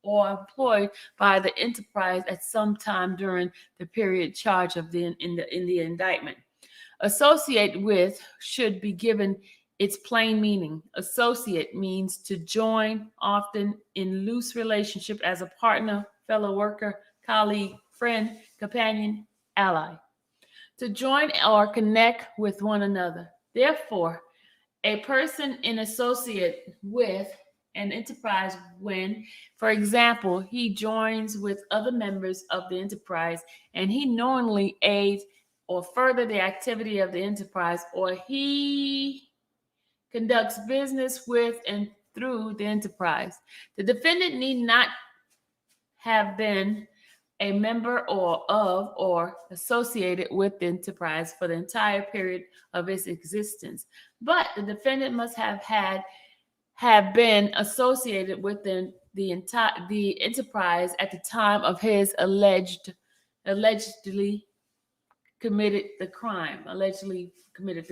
or employed by the enterprise at some time during the period charged in the indictment. Associate with should be given its plain meaning. Associate means to join, often in loose relationship as a partner, fellow worker, colleague, friend, companion, ally. To join or connect with one another. Therefore, a person in associate with an enterprise when, for example, he joins with other members of the enterprise and he knowingly aids or further the activity of the enterprise, or he conducts business with and through the enterprise. The defendant need not have been a member or associated with the enterprise for the entire period of its existence, but the defendant must have been associated with the enterprise at the time of his allegedly committed the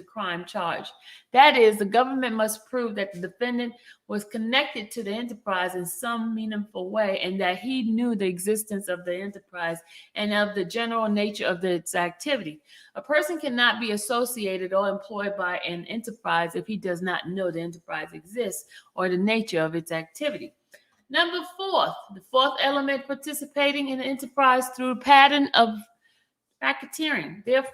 crime charge. That is, the government must prove that the defendant was connected to the enterprise in some meaningful way and that he knew the existence of the enterprise and of the general nature of its activity. A person cannot be associated or employed by an enterprise if he does not know the enterprise exists or the nature of its activity. Number four, the fourth element, participating in the enterprise through pattern of racketeering. Therefore,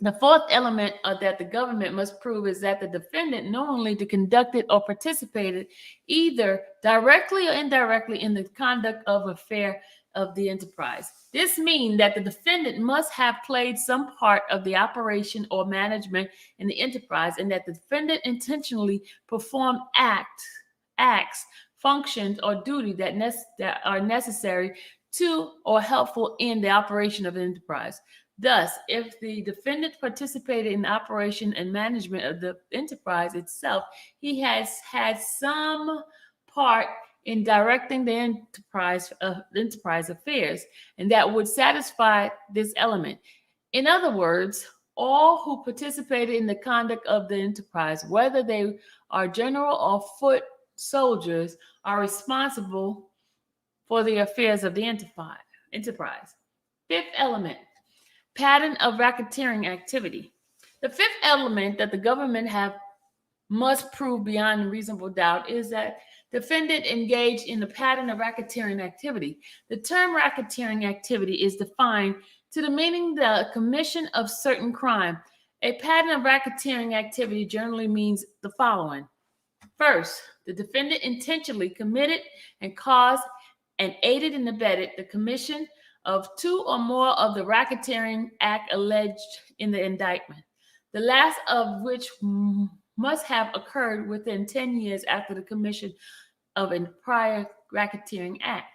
the fourth element that the government must prove is that the defendant knowingly conducted or participated either directly or indirectly in the conduct of affair of the enterprise. This means that the defendant must have played some part of the operation or management in the enterprise and that the defendant intentionally performed acts, functions, or duty that are necessary to or helpful in the operation of the enterprise. Thus, if the defendant participated in the operation and management of the enterprise itself, he has had some part in directing the enterprise affairs, and that would satisfy this element. In other words, all who participated in the conduct of the enterprise, whether they are general or foot soldiers, are responsible for the affairs of the enterprise. Fifth element, pattern of racketeering activity. The fifth element that the government must prove beyond reasonable doubt is that defendant engaged in a pattern of racketeering activity. The term racketeering activity is defined to the meaning the commission of certain crime. A pattern of racketeering activity generally means the following. First, the defendant intentionally committed and caused and aided and abetted the commission of two or more of the racketeering act alleged in the indictment, the last of which must have occurred within 10 years after the commission of a prior racketeering act.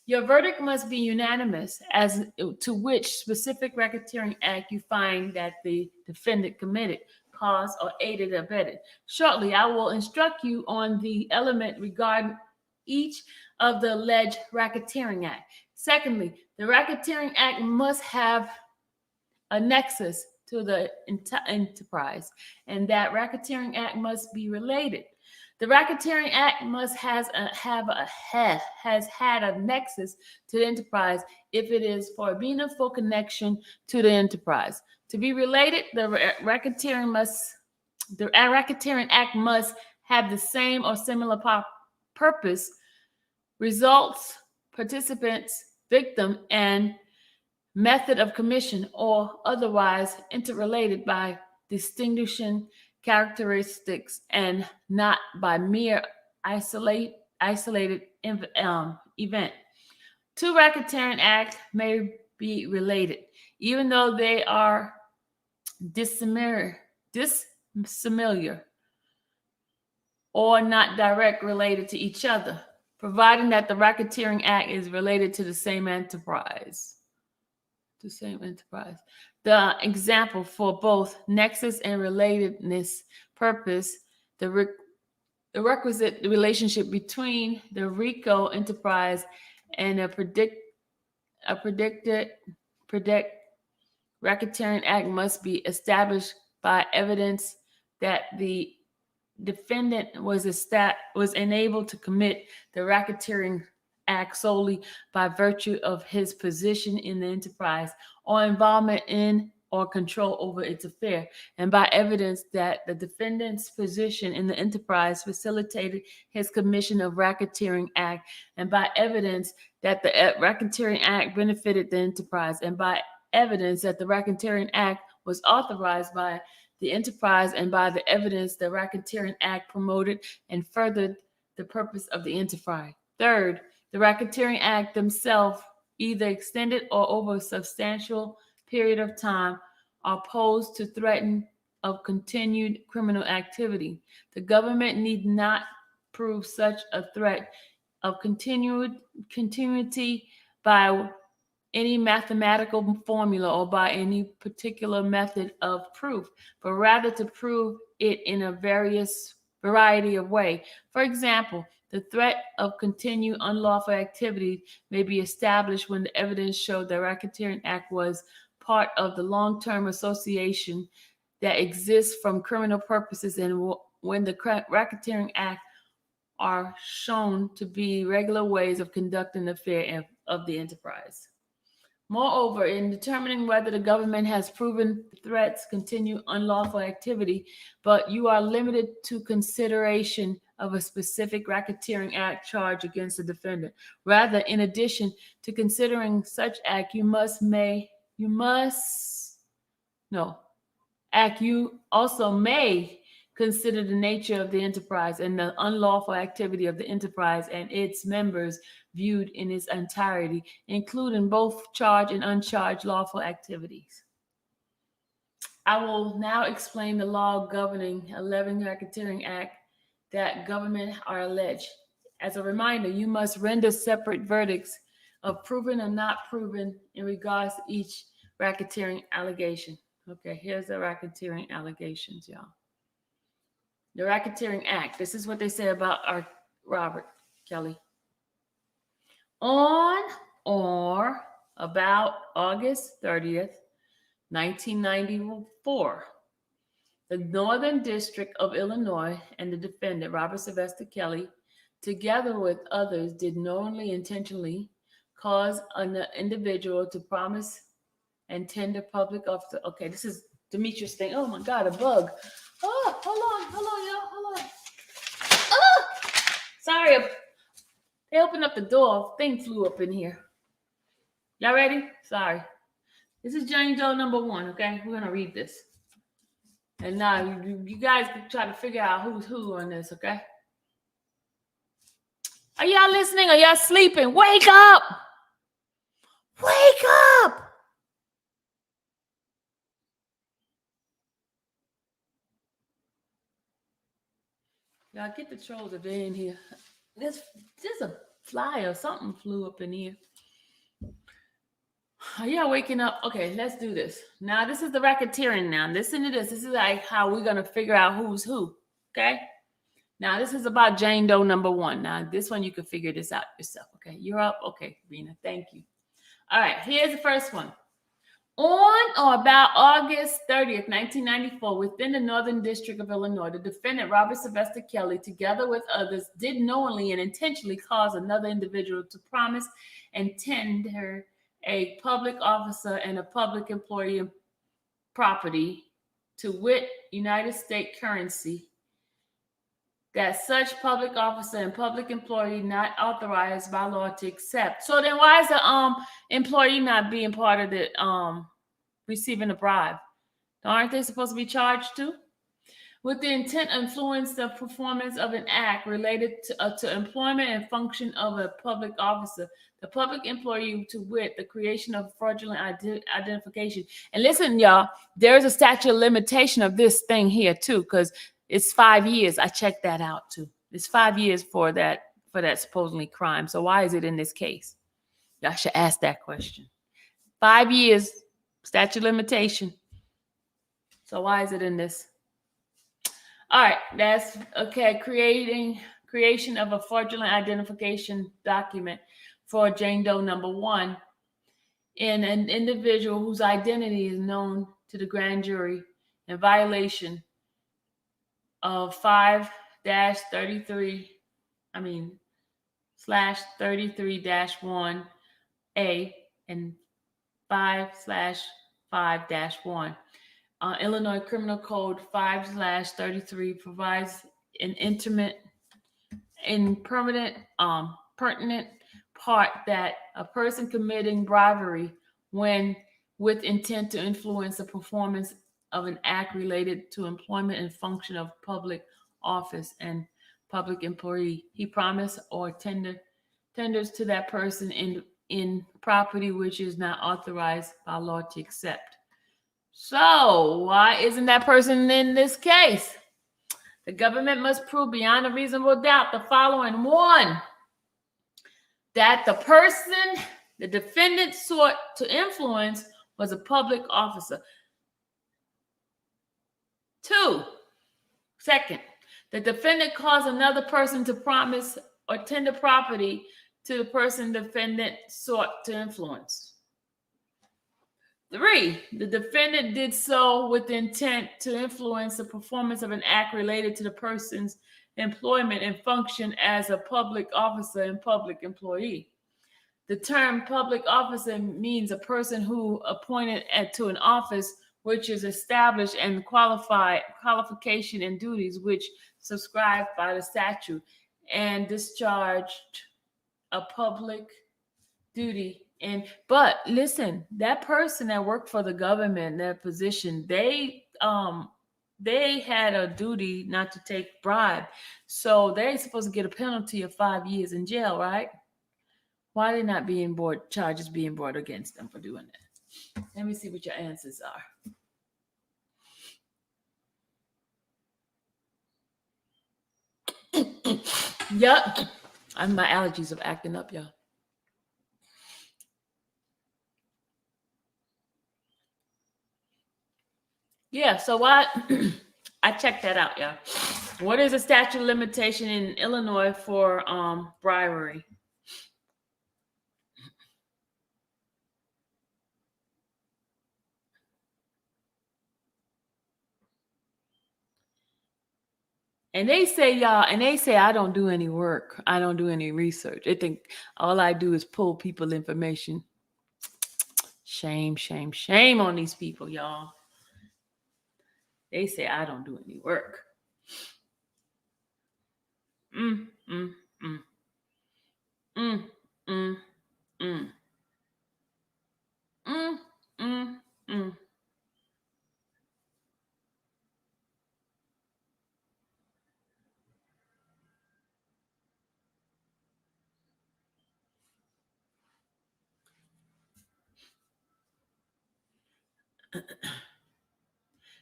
Your verdict must be unanimous as to which specific racketeering act you find that the defendant committed, caused, or aided or abetted. Shortly, I will instruct you on the element regarding each of the alleged racketeering act. Secondly, the racketeering act must have a nexus to the enterprise, and that racketeering act must be related. The Racketeering Act must has had a nexus to the enterprise if it is for a meaningful connection to the enterprise. To be related, the Racketeering Act must have the same or similar purpose, results, participants, victim, and method of commission, or otherwise interrelated by distinguishing characteristics and not by mere isolated event. Two Racketeering Acts may be related, even though they are dissimilar or not direct related to each other, providing that the Racketeering Act is related to the same enterprise. The example for both nexus and relatedness purpose, the requisite relationship between the RICO enterprise and a predicted Racketeering Act must be established by evidence that the defendant was enabled to commit the Racketeering Act solely by virtue of his position in the enterprise or involvement in or control over its affair, and by evidence that the defendant's position in the enterprise facilitated his commission of Racketeering Act, and by evidence that the Racketeering Act benefited the enterprise, and by evidence that the Racketeering Act was authorized by the enterprise, and by the evidence the Racketeering Act promoted and furthered the purpose of the enterprise. Third, the Racketeering Act themselves, either extended or over a substantial period of time, are posed to threaten of continued criminal activity. The government need not prove such a threat of continuity by any mathematical formula or by any particular method of proof, but rather to prove it in a variety of ways. For example, the threat of continued unlawful activity may be established when the evidence showed the Racketeering Act was part of the long-term association that exists from criminal purposes, and when the Racketeering Act are shown to be regular ways of conducting the affair of the enterprise. Moreover, in determining whether the government has proven threats continue unlawful activity, but you are limited to consideration of a specific Racketeering Act charge against the defendant. Rather, in addition to considering such act, you also may consider the nature of the enterprise and the unlawful activity of the enterprise and its members viewed in its entirety, including both charged and uncharged lawful activities. I will now explain the law governing 11 Racketeering Act that government are alleged. As a reminder, you must render separate verdicts of proven or not proven in regards to each racketeering allegation. Okay, here's the racketeering allegations, y'all. The Racketeering Act. This is what they say about our Robert Kelly. On or about August 30th, 1994, the Northern District of Illinois and the defendant, Robert Sylvester Kelly, together with others, did knowingly, intentionally cause an individual to promise and tender public office. Okay, this is Demetrius thing. Oh my God, a bug. Oh, hold on, y'all, hold on. Oh, sorry, they opened up the door. Thing flew up in here. Y'all ready? Sorry. This is Jane Doe number 1. Okay, we're gonna read this, and now you guys can try to figure out who's who on this. Okay. Are y'all listening? Are y'all sleeping? Wake up! Wake up! Y'all get the trolls if they're in here. There's a fly or something flew up in here. Are y'all waking up? Okay, let's do this. Now, this is the racketeering now. Listen to this. This is like how we're going to figure out who's who. Okay? Now, this is about Jane Doe number 1. Now, this one, you can figure this out yourself. Okay, you're up. Okay, Rena, thank you. All right, here's the first one. On or about August 30th, 1994, within the Northern District of Illinois, the defendant, Robert Sylvester Kelly, together with others, did knowingly and intentionally cause another individual to promise and tender a public officer and a public employee property, to wit, United States currency, that such public officer and public employee not authorized by law to accept. So then why is the employee not being part of the receiving a bribe? Aren't they supposed to be charged too? With the intent to influence the performance of an act related to employment and function of a public officer, the public employee, to wit, the creation of fraudulent identification. And listen, y'all, there's a statute of limitation of this thing here too, because it's 5 years. I checked that out too. It's 5 years for that supposedly crime. So why is it in this case? Y'all should ask that question. 5 years statute of limitation. So why is it in this? All right, that's okay. Creation of a fraudulent identification document for Jane Doe number 1 in an individual whose identity is known to the grand jury in violation of 5-33, /33-1A and 5/5-1. Illinois Criminal Code 5/33 provides an pertinent part that a person committing bribery when with intent to influence the performance of an act related to employment and function of public office and public employee, he promised or tenders to that person in property which is not authorized by law to accept. So why isn't that person in this case? The government must prove beyond a reasonable doubt the following: 1, that the person the defendant sought to influence was a public officer. 2, second, the defendant caused another person to promise or tender property to the person defendant sought to influence. 3, the defendant did so with the intent to influence the performance of an act related to the person's employment and function as a public officer and public employee. The term public officer means a person who appointed to an office which is established and qualification and duties which subscribed by the statute and discharged a public duty. But listen, that person that worked for the government, that position, they had a duty not to take bribe. So they're supposed to get a penalty of 5 years in jail, right? Why are they not charges being brought against them for doing that? Let me see what your answers are. Yup. My allergies are acting up, y'all. Yeah, so what? I checked that out, y'all. What is the statute of limitation in Illinois for bribery? And they say, y'all, I don't do any work. I don't do any research. They think all I do is pull people information. Shame, shame, shame on these people, y'all. They say I don't do any work.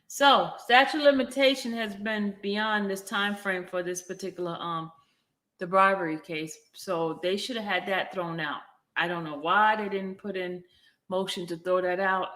So statute of limitation has been beyond this time frame for this particular the bribery case. So they should have had that thrown out. I don't know why they didn't put in motion to throw that out.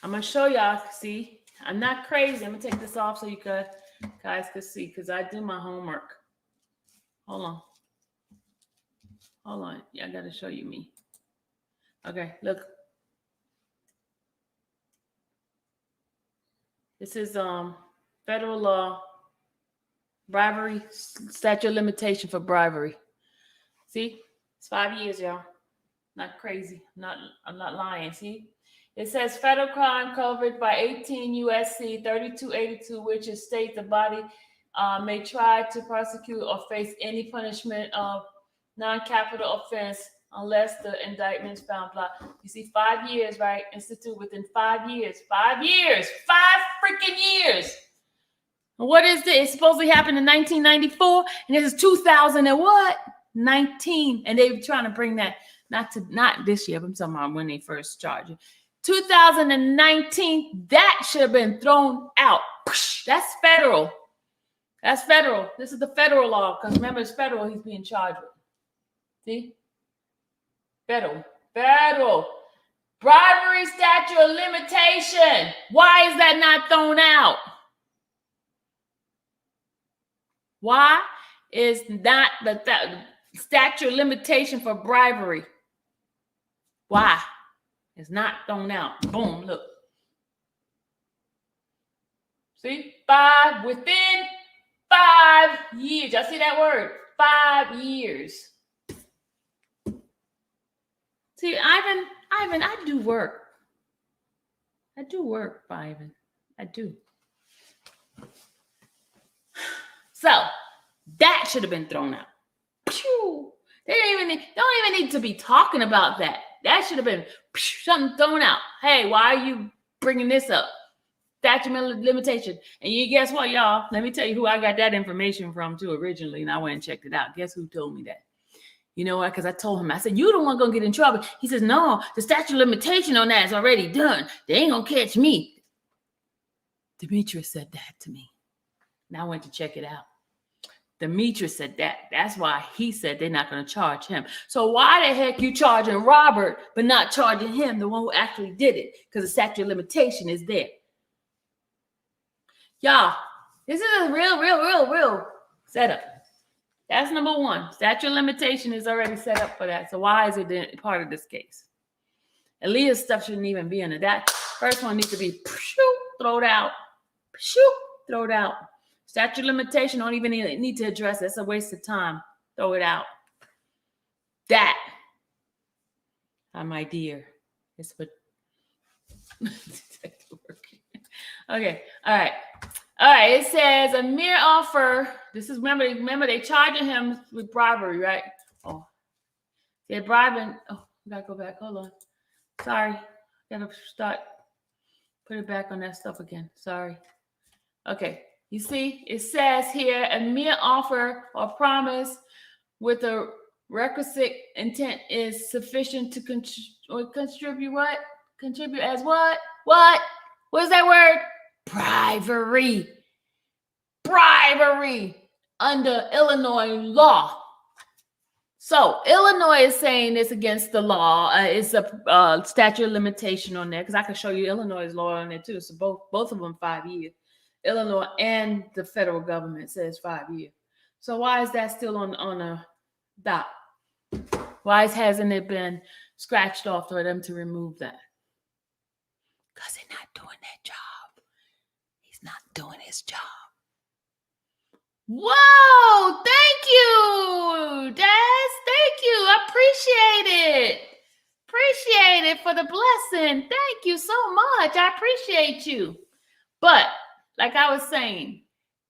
I'm gonna show y'all. See, I'm not crazy. I'm gonna take this off so you guys can see, because I do my homework. Hold on. Yeah, I gotta show you me. Okay, look. This is federal law, bribery, statute of limitation for bribery. See, it's 5 years, y'all. Not crazy. I'm not lying. See, it says federal crime covered by 18 USC 3282, which is state the body may try to prosecute or face any punishment of non-capital offense unless the indictment is found blah. You see, 5 years, right? Institute within 5 years. 5 years. 5 freaking years. And what is this? It's supposedly happened in 1994, and this is 2019, and they were trying to bring that not this year, but I'm talking about when they first charged it. 2019, that should have been thrown out. That's federal. That's federal. This is the federal law, because remember, it's federal he's being charged with. See? Federal. Bribery statute of limitation. Why is that not thrown out? Why is not the statute of limitation for bribery? Why? It's not thrown out. Boom, look. See? Within 5 years. Y'all see that word? 5 years. See, Ivan, I do work. I do work, Ivan. I do. So that should have been thrown out. Pew. They don't even need to be talking about that. That should have been something thrown out. Hey, why are you bringing this up? Statute of limitation. And you guess what, y'all? Let me tell you who I got that information from too originally, and I went and checked it out. Guess who told me that? You know what? Because I told him, I said, you the one gonna get in trouble. He says, no, the statute of limitation on that is already done. They ain't gonna catch me. Demetrius said that to me. And I went to check it out. Demetrius said that. That's why he said they're not going to charge him. So why the heck you charging Robert but not charging him, the one who actually did it? Because the statute of limitation is there. Y'all, this is a real setup. That's number one. Statute of limitation is already set up for that. So why is it part of this case? Aaliyah's stuff shouldn't even be in it. That first one needs to be thrown out. Throw it out. Statute of limitation don't even need to address it. It's a waste of time. Throw it out. That, my dear, is what. Okay. All right. It says a mere offer. This is remember they charging him with bribery, right? Oh, they're bribing. Oh, I gotta go back. Hold on. Sorry, gotta put it back on that stuff again. Sorry. Okay. You see, it says here a mere offer or promise with a requisite intent is sufficient to contribute what? Contribute as what? What? What is that word? Bribery under Illinois law. So Illinois is saying it's against the law. It's a statute of limitation on there, because I can show you Illinois' law on there too. So both of them 5 years. Illinois and the federal government says 5 years. So why is that still on a dot? Why hasn't it been scratched off for them to remove that? Because they're not doing that job. He's not doing his job. Whoa! Thank you, Des. Thank you. I appreciate it. Appreciate it for the blessing. Thank you so much. I appreciate you. But like I was saying,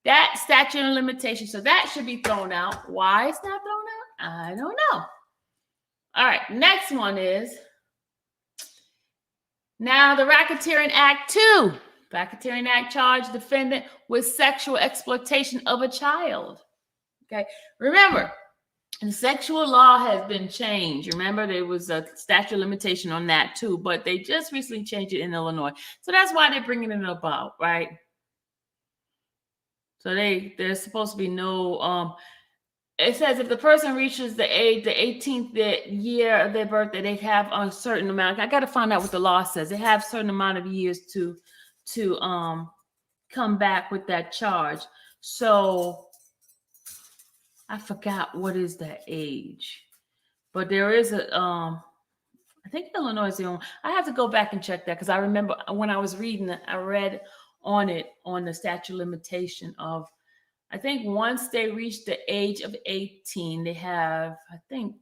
that statute of limitation, so that should be thrown out. Why it's not thrown out? I don't know. All right, next one is now the Racketeering Act 2. Racketeering Act charged defendant with sexual exploitation of a child. Okay, remember, the sexual law has been changed. Remember, there was a statute of limitation on that too, but they just recently changed it in Illinois. So that's why they're bringing it about, right? So there's supposed to be no it says if the person reaches the 18th year of their birthday, they have a certain amount. I got to find out what the law says. They have a certain amount of years to come back with that charge. So I forgot what is that age, but there is a I think Illinois is the only. I have to go back and check that because I remember when I was reading it, I read on it on the statute of limitation of, I think once they reach the age of 18, they have, I think,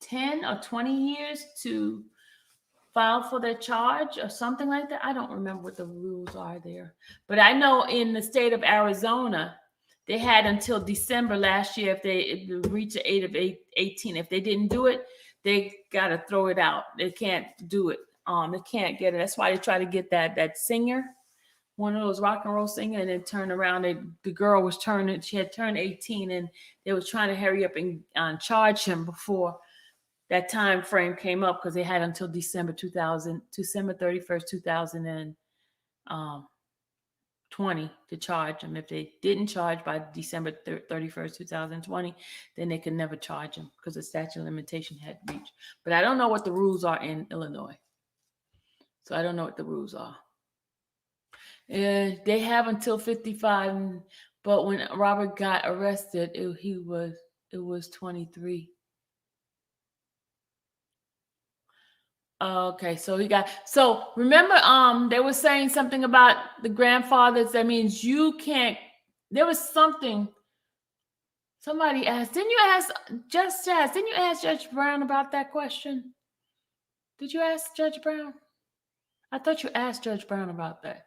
10 or 20 years to file for their charge or something like that. I don't remember what the rules are there. But I know in the state of Arizona, they had until December last year if they reach the age of 18. If they didn't do it, they got to throw it out. They can't do it. They can't get it. That's why they try to get that singer, one of those rock and roll singers, and then turn around. The girl was she had turned 18, and they was trying to hurry up and charge him before that time frame came up because they had until December 31st, 2020 to charge him. If they didn't charge by December 31st, 2020, then they could never charge him because the statute of limitation had reached. But I don't know what the rules are in Illinois. So I don't know what the rules are. They have until 55, but when Robert got arrested, it was 23. Okay, so remember, they were saying something about the grandfathers. That means you can't. There was something. Somebody asked. Didn't you ask Judge Brown about that question? Did you ask Judge Brown? I thought you asked Judge Brown about that.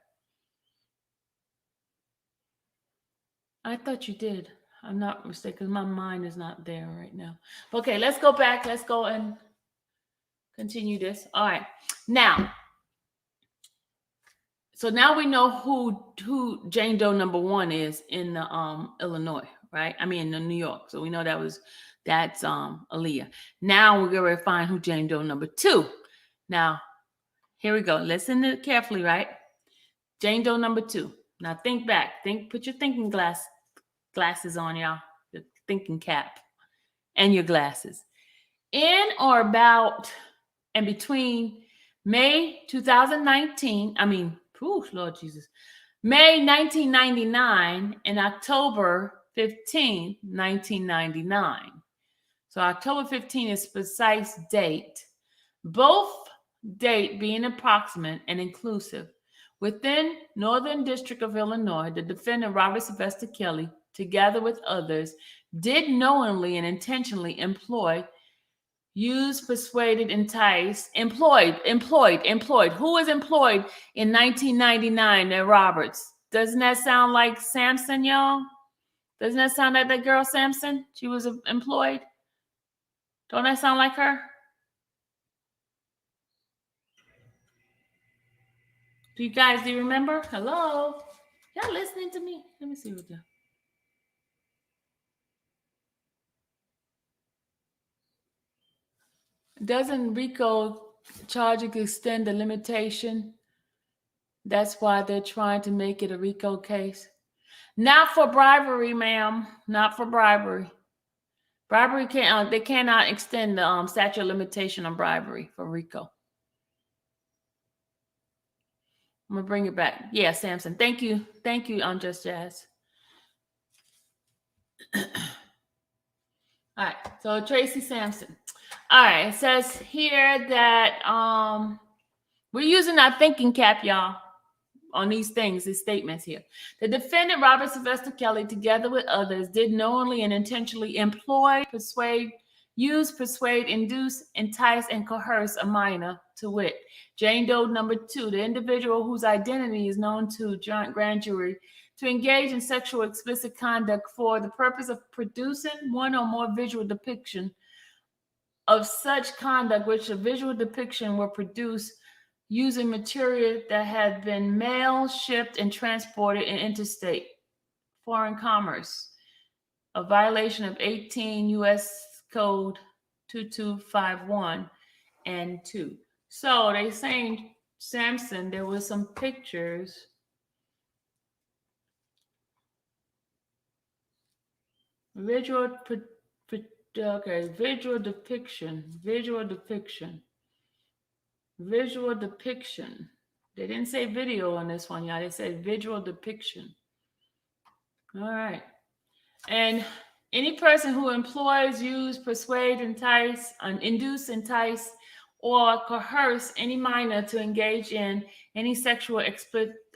I thought you did. I'm not mistaken. My mind is not there right now. Okay, let's go back. Let's go and continue this. All right. Now, so now we know who Jane Doe number 1 is in the Illinois, right? I mean, in New York. So we know that's Aaliyah. Now we're going to find who Jane Doe number 2. Now, here we go. Listen to it carefully, right? Jane Doe number 2. Now think back. Put your thinking glasses on, y'all. The thinking cap and your glasses. In or about and between May 2019, Lord Jesus, May 1999 and October 15, 1999. So October 15 is precise date. Both date being approximate and inclusive. Within Northern District of Illinois, the defendant Robert Sylvester Kelly, together with others, did knowingly and intentionally employ, use, persuaded, entice, employed. Who was employed in 1999 at Roberts? Doesn't that sound like Sampson, y'all? Doesn't that sound like that girl Sampson? She was employed. Don't that sound like her? Do you remember? Hello? Y'all listening to me? Let me see what y'all. Doesn't RICO charging extend the limitation? That's why they're trying to make it a RICO case. Not for bribery, ma'am. Not for bribery. Bribery they cannot extend the statute of limitation on bribery for RICO. I'm gonna bring it back. Yeah, Samson. Thank you. Thank you, Just Jazz. All right. So Tracy Sampson. All right. It says here that we're using our thinking cap, y'all, on these statements here. The defendant, Robert Sylvester Kelly, together with others, did knowingly and intentionally employ, persuade, use, persuade, induce, entice, and coerce a minor, to wit, Jane Doe number 2, the individual whose identity is known to grand jury, to engage in sexual explicit conduct for the purpose of producing one or more visual depiction of such conduct, which a visual depiction will produce using material that had been mailed, shipped, and transported in interstate foreign commerce, a violation of 18 U.S. Code 2251 and 2. So they saying, Samson, there was some pictures Visual, okay, visual depiction. They didn't say video on this one, y'all. They said visual depiction. All right. And any person who employs, use, persuade, entice, induce, entice, or coerce any minor to engage in any sexual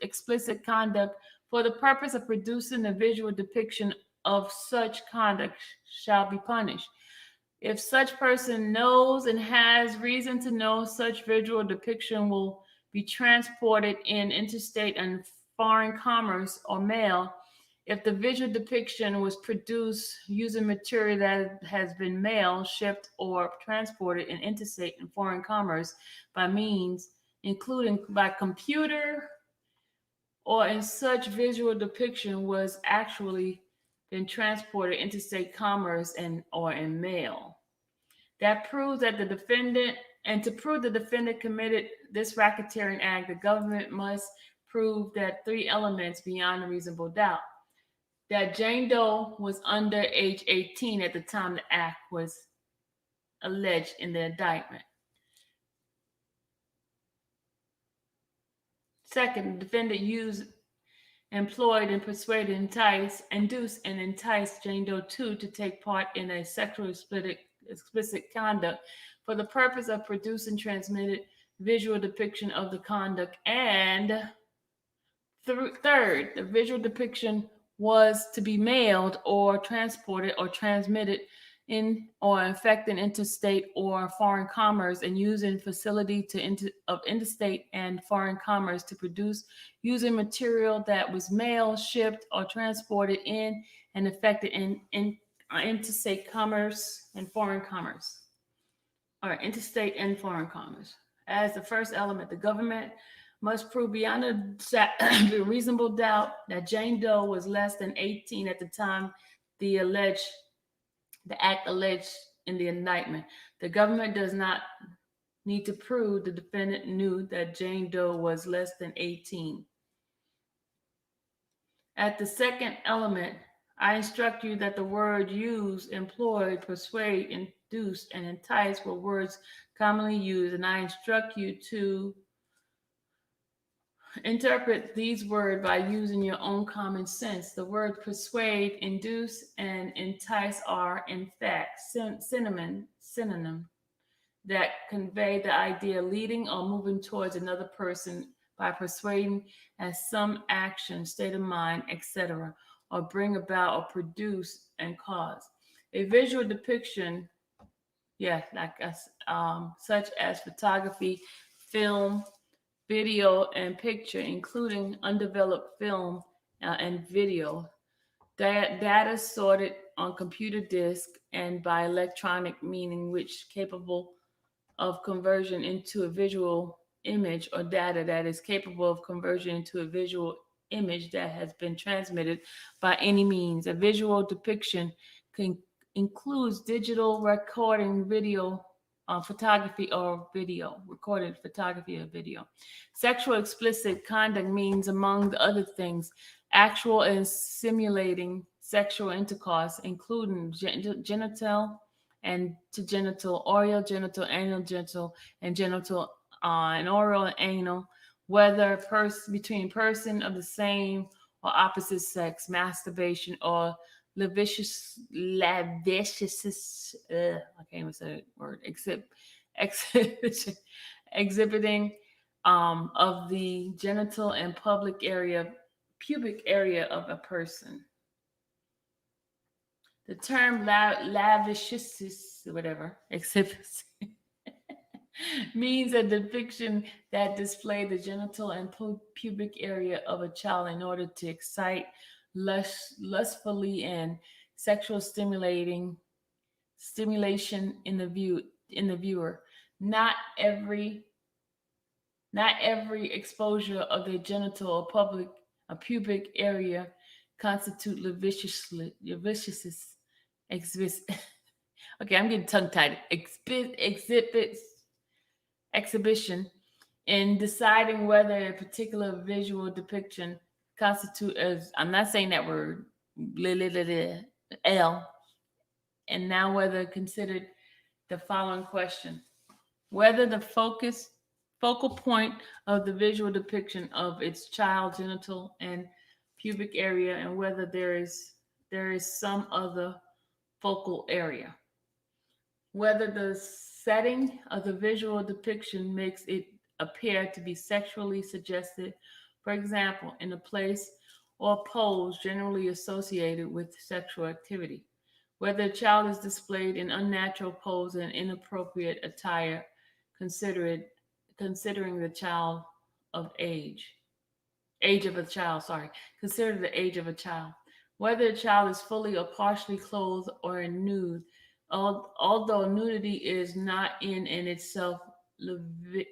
explicit conduct for the purpose of producing a visual depiction of such conduct shall be punished. If such person knows and has reason to know such visual depiction will be transported in interstate and foreign commerce or mail, if the visual depiction was produced using material that has been mailed, shipped, or transported in interstate and foreign commerce by means, including by computer, or in such visual depiction was actually been transported interstate commerce and or in mail, that proves that the defendant, and to prove the defendant committed this racketeering act, the government must prove that three elements beyond a reasonable doubt: that Jane Doe was under age 18 at the time the act was alleged in the indictment. Second, the defendant used, employed, and persuaded, entice, induced, and enticed Jane Doe 2 to take part in a sexual explicit conduct for the purpose of producing transmitted visual depiction of the conduct. And third, the visual depiction was to be mailed or transported or transmitted in or affecting interstate or foreign commerce and using facility of interstate and foreign commerce to produce using material that was mailed, shipped, or transported in and affected in interstate commerce and foreign commerce, or interstate and foreign commerce. As the first element, the government must prove beyond a reasonable doubt that Jane Doe was less than 18 at the time the act alleged in the indictment. The government does not need to prove the defendant knew that Jane Doe was less than 18. At the second element, I instruct you that the word use, employed, persuade, induce, and entice were words commonly used, and I instruct you to interpret these words by using your own common sense. The word persuade, induce, and entice are, in fact, synonym that convey the idea of leading or moving towards another person by persuading as some action, state of mind, etc., or bring about or produce and cause. A visual depiction, such as photography, film, video, and picture, including undeveloped film and video, data sorted on computer disk and by electronic meaning, which capable of conversion into a visual image, or data that is capable of conversion into a visual image that has been transmitted by any means. A visual depiction includes digital recording, video, photography, or video, recorded photography or video. Sexual explicit conduct means, among the other things, actual and simulating sexual intercourse, including genital and to genital, oral, genital, anal, genital, and genital, and oral and anal, whether between person of the same or opposite sex, masturbation, or lascivious, I can't even say that word, exhibiting of the genital and pubic area of a person. The term lascivious, exhibits means a depiction that displays the genital and pubic area of a child in order to excite lustfully and sexual stimulation in the viewer. Not every exposure of the genital or pubic area constitute lascivious okay, I'm getting tongue-tied. Exhibition in deciding whether a particular visual depiction constitute as, I'm not saying that word, L. And now whether considered the following question. Whether the focal point of the visual depiction of its child genital and pubic area, and whether there is some other focal area. Whether the setting of the visual depiction makes it appear to be sexually suggested, for example, in a place or pose generally associated with sexual activity. Whether a child is displayed in unnatural pose and inappropriate attire, considering the child of age of a child, consider the age of a child. Whether a child is fully or partially clothed or in nude, although nudity is not in itself lavish.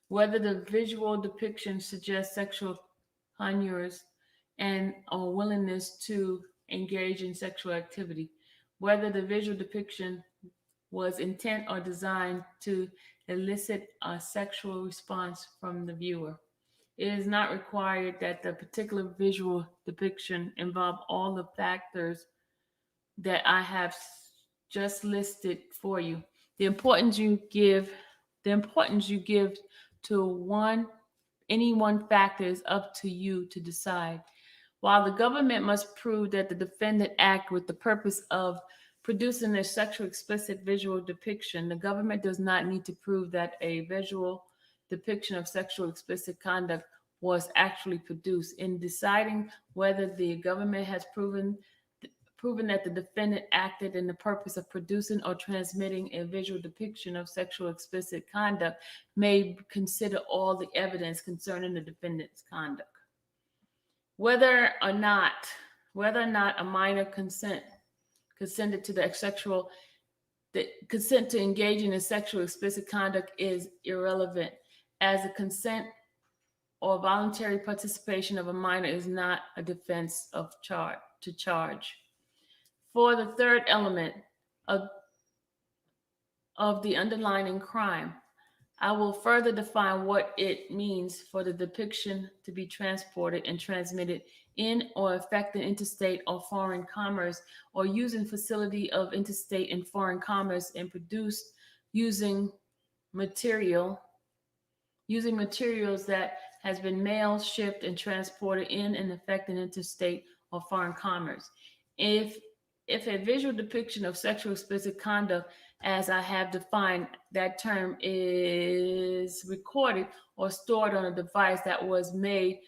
Whether the visual depiction suggests sexual conures and or willingness to engage in sexual activity. Whether the visual depiction was intent or designed to elicit a sexual response from the viewer. It is not required that the particular visual depiction involve all the factors that I have just listed for you. The importance you give to any one factor is up to you to decide. While the government must prove that the defendant acted with the purpose of producing a sexual explicit visual depiction, the government does not need to prove that a visual depiction of sexual explicit conduct was actually produced. In deciding whether the government has proven that the defendant acted in the purpose of producing or transmitting a visual depiction of sexual explicit conduct, may consider all the evidence concerning the defendant's conduct. Whether or not a minor consented to the consent to engage in a sexual explicit conduct is irrelevant, as the consent or voluntary participation of a minor is not a defense to charge. For the third element of the underlying crime, I will further define what it means for the depiction to be transported and transmitted in or affecting interstate or foreign commerce, or using facility of interstate and foreign commerce, and produced using materials that has been mailed, shipped, and transported in and affecting interstate or foreign commerce. If a visual depiction of sexual explicit conduct, as I have defined that term, is recorded or stored on a device that was made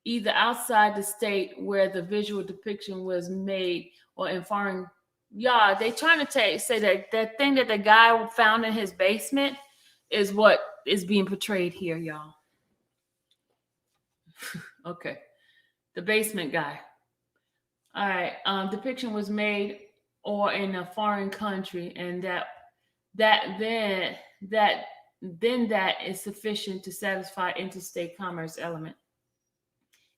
either outside the state where the visual depiction was made or in foreign, they trying to say that thing that the guy found in his basement is what is being portrayed here, y'all. Okay, the basement guy. All right, depiction was made or in a foreign country, and that is sufficient to satisfy interstate commerce element.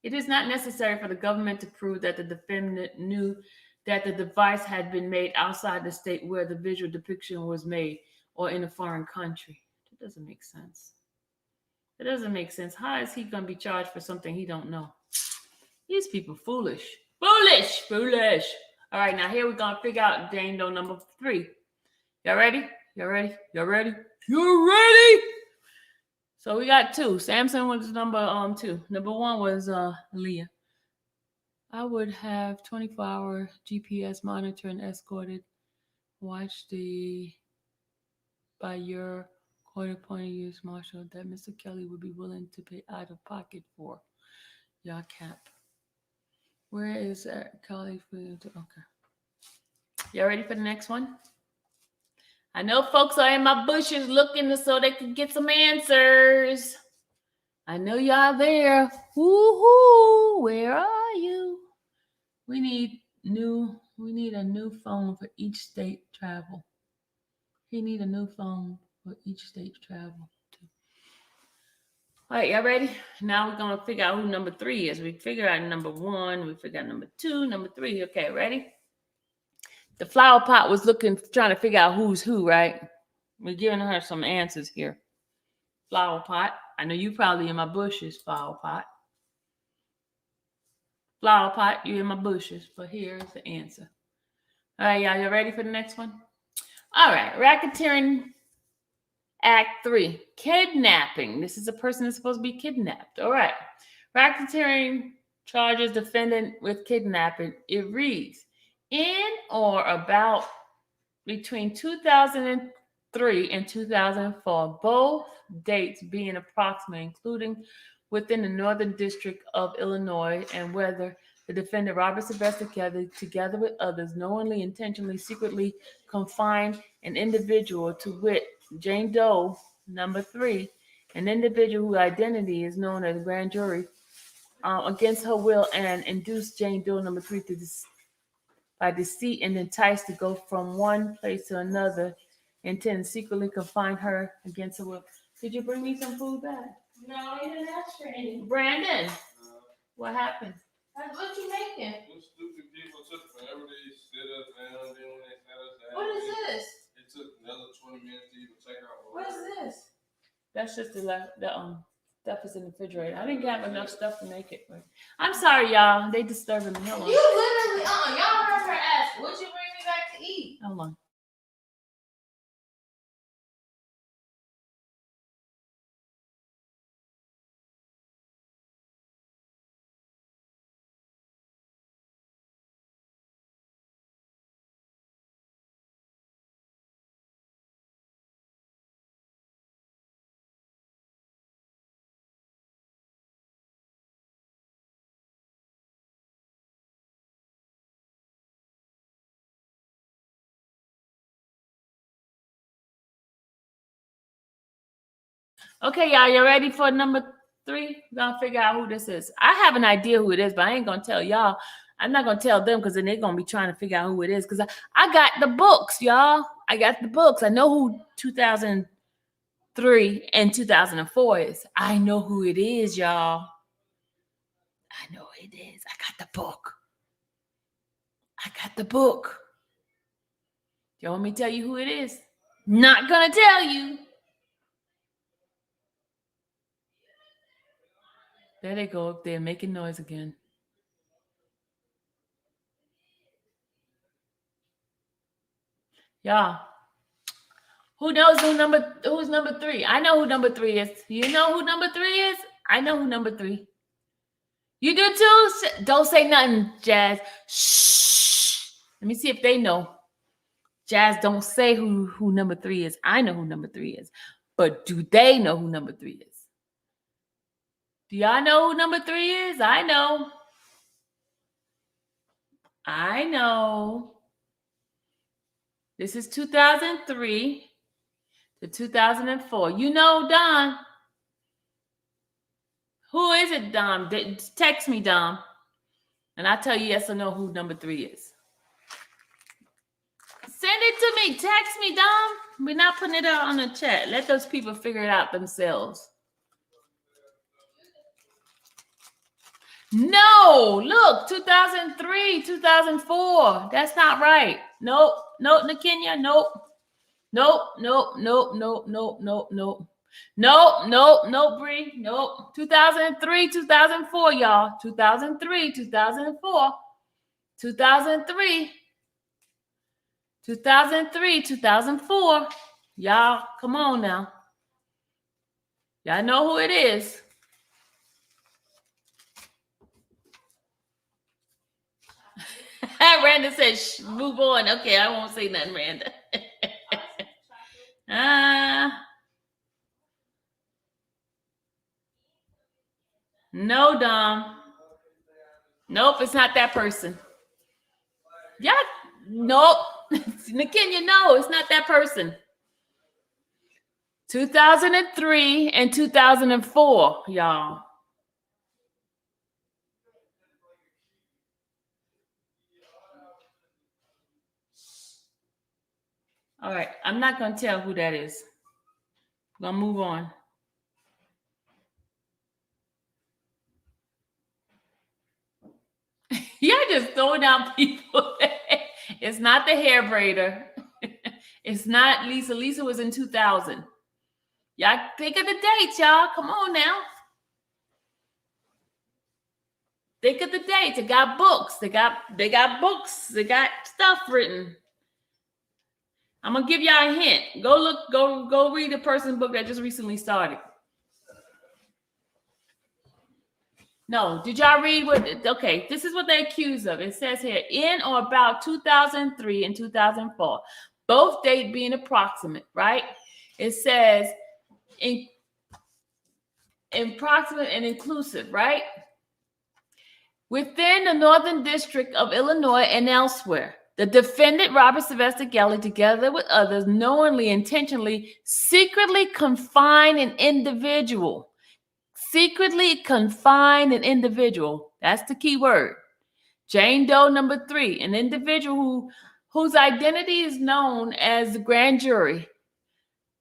It is not necessary for the government to prove that the defendant knew that the device had been made outside the state where the visual depiction was made or in a foreign country. That doesn't make sense. It doesn't make sense. How is he going to be charged for something he don't know? These people foolish. Foolish. All right, now here we're going to figure out Daniel number 3. Y'all ready? You're ready? So we got 2. Samson was number 2. Number 1 was Leah. I would have 24-hour GPS monitor and escorted. Watched by your court-appointed U.S. Marshal that Mr. Kelly would be willing to pay out of pocket for. Y'all cap. Where is Kelly? Okay. Y'all ready for the next one? I know folks are in my bushes looking so they can get some answers. I know y'all there. Woo-hoo, where are you? We need a new phone for each state travel. We need a new phone for each state travel. All right, y'all ready? Now we're going to figure out who number 3 is. We figure out number 1. We figure out number 2, number 3. Okay, ready? The flower pot was trying to figure out who's who, right? We're giving her some answers here. Flower pot. I know you probably in my bushes, flower pot. Flower pot, you in my bushes, but here's the answer. All right, y'all, you ready for the next one? All right, Racketeering Act 3, kidnapping. This is a person that's supposed to be kidnapped. All right, racketeering charges defendant with kidnapping. It reads, in or about between 2003 and 2004, both dates being approximate, including within the Northern District of Illinois, and whether the defendant Robert Sylvester Kelly, together with others, knowingly, intentionally, secretly confined an individual, to wit, Jane Doe, number 3, an individual whose identity is known as grand jury, against her will, and induced Jane Doe, number 3, by deceit and enticed to go from one place to another, intend to secretly confine her against her will. Did you bring me some food back? No, you didn't ask for any. Brandon, what happened? What you making? Those stupid people took forever to sit us down. Then when they sat us down, What is this? it took another 20 minutes to even check out. What is this? That's just the stuff is in the refrigerator. I didn't have enough stuff to make it. But I'm sorry, y'all. They disturbing me. Hold on. You literally, y'all heard her ask, would you bring me back to eat? Hold on. Okay, y'all, you ready for number 3? We're gonna figure out who this is. I have an idea who it is, but I ain't gonna tell y'all. I'm not gonna tell them because then they're gonna be trying to figure out who it is. Because I got the books, y'all. I got the books. I know who 2003 and 2004 is. I know who it is, y'all. I know who it is. I got the book. I got the book. You want me to tell you who it is? Not gonna tell you. There they go up there making noise again. Y'all, who knows who's number 3? I know who number 3 is. You know who number 3 is? I know who number 3. You do too? Don't say nothing, Jazz. Shh. Let me see if they know. Jazz, don't say who number 3 is. I know who number 3 is. But do they know who number 3 is? Do y'all know who number 3 is? I know. I know. This is 2003 to 2004. You know, Don. Who is it, Dom? Text me, Dom. And I'll tell you yes or no who number 3 is. Send it to me. Text me, Dom. We're not putting it out on the chat. Let those people figure it out themselves. No, look, 2003, 2004. That's not right. Nope, nope, Nakenya, nope. Nope, nope, nope, nope, nope, nope, nope. Nope, nope, nope, Bree, nope. 2003, 2004, y'all. 2003, 2004. 2003. 2003, 2004. Y'all, come on now. Y'all know who it is. Randa said, move on. Okay, I won't say nothing, Randa. No, Dom. Nope, it's not that person. Yeah, nope. Nakenya, no, it's not that person. 2003 and 2004, y'all. All right, I'm not going to tell who that is. I'm going to move on. You're just throwing out people. It's not the hair braider. It's not Lisa. Lisa was in 2000. Y'all think of the dates, y'all. Come on now. Think of the dates. They got books. They got books. They got stuff written. I'm gonna give y'all a hint. Go read the person's book that just recently started. No, did y'all read what? Okay, this is what they accuse of. It says here, in or about 2003 and 2004, both date being approximate, right? It says approximate and inclusive, right? Within the Northern District of Illinois and elsewhere, the defendant, Robert Sylvester Gelly, together with others, knowingly, intentionally, secretly confined an individual. Secretly confined an individual. That's the key word. Jane Doe number 3, an individual whose identity is known as the grand jury,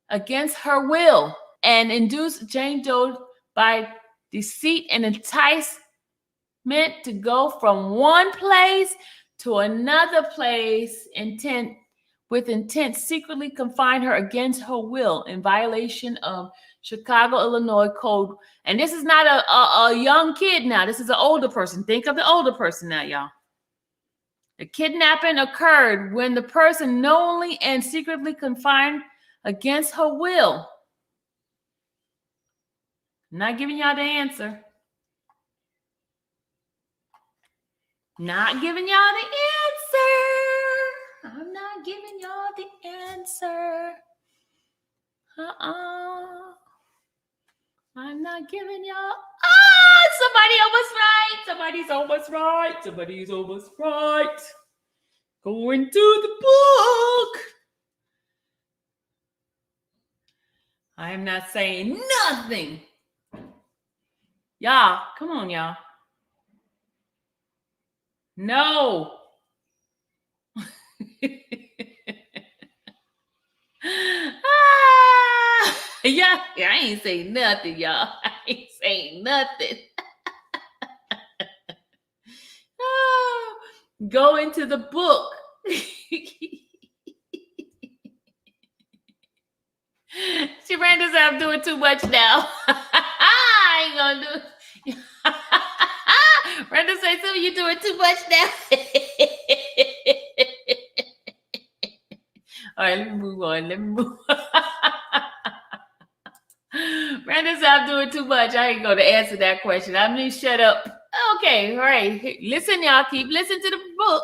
against her will, and induced Jane Doe by deceit and enticement to go from one place to another place, with intent secretly confine her against her will in violation of Chicago, Illinois code. And this is not a young kid now. This is an older person. Think of the older person now, y'all. The kidnapping occurred when the person knowingly and secretly confined against her will. I'm not giving y'all the answer. Not giving y'all the answer. I'm not giving y'all the answer. I'm not giving y'all. Somebody almost right. Somebody's almost right. Somebody's almost right. Going to the book. I am not saying nothing. Y'all, come on, y'all. No. Yeah, I ain't saying nothing, y'all. I ain't saying nothing. Go into the book. Miranda said I'm doing too much now. I ain't gonna do it. Brenda said, "So you doing too much now." All right, let me move on. Brenda said, "I'm doing too much. I ain't gonna answer that question. I mean, shut up." Okay, all right. Listen, y'all. Keep listening to the book.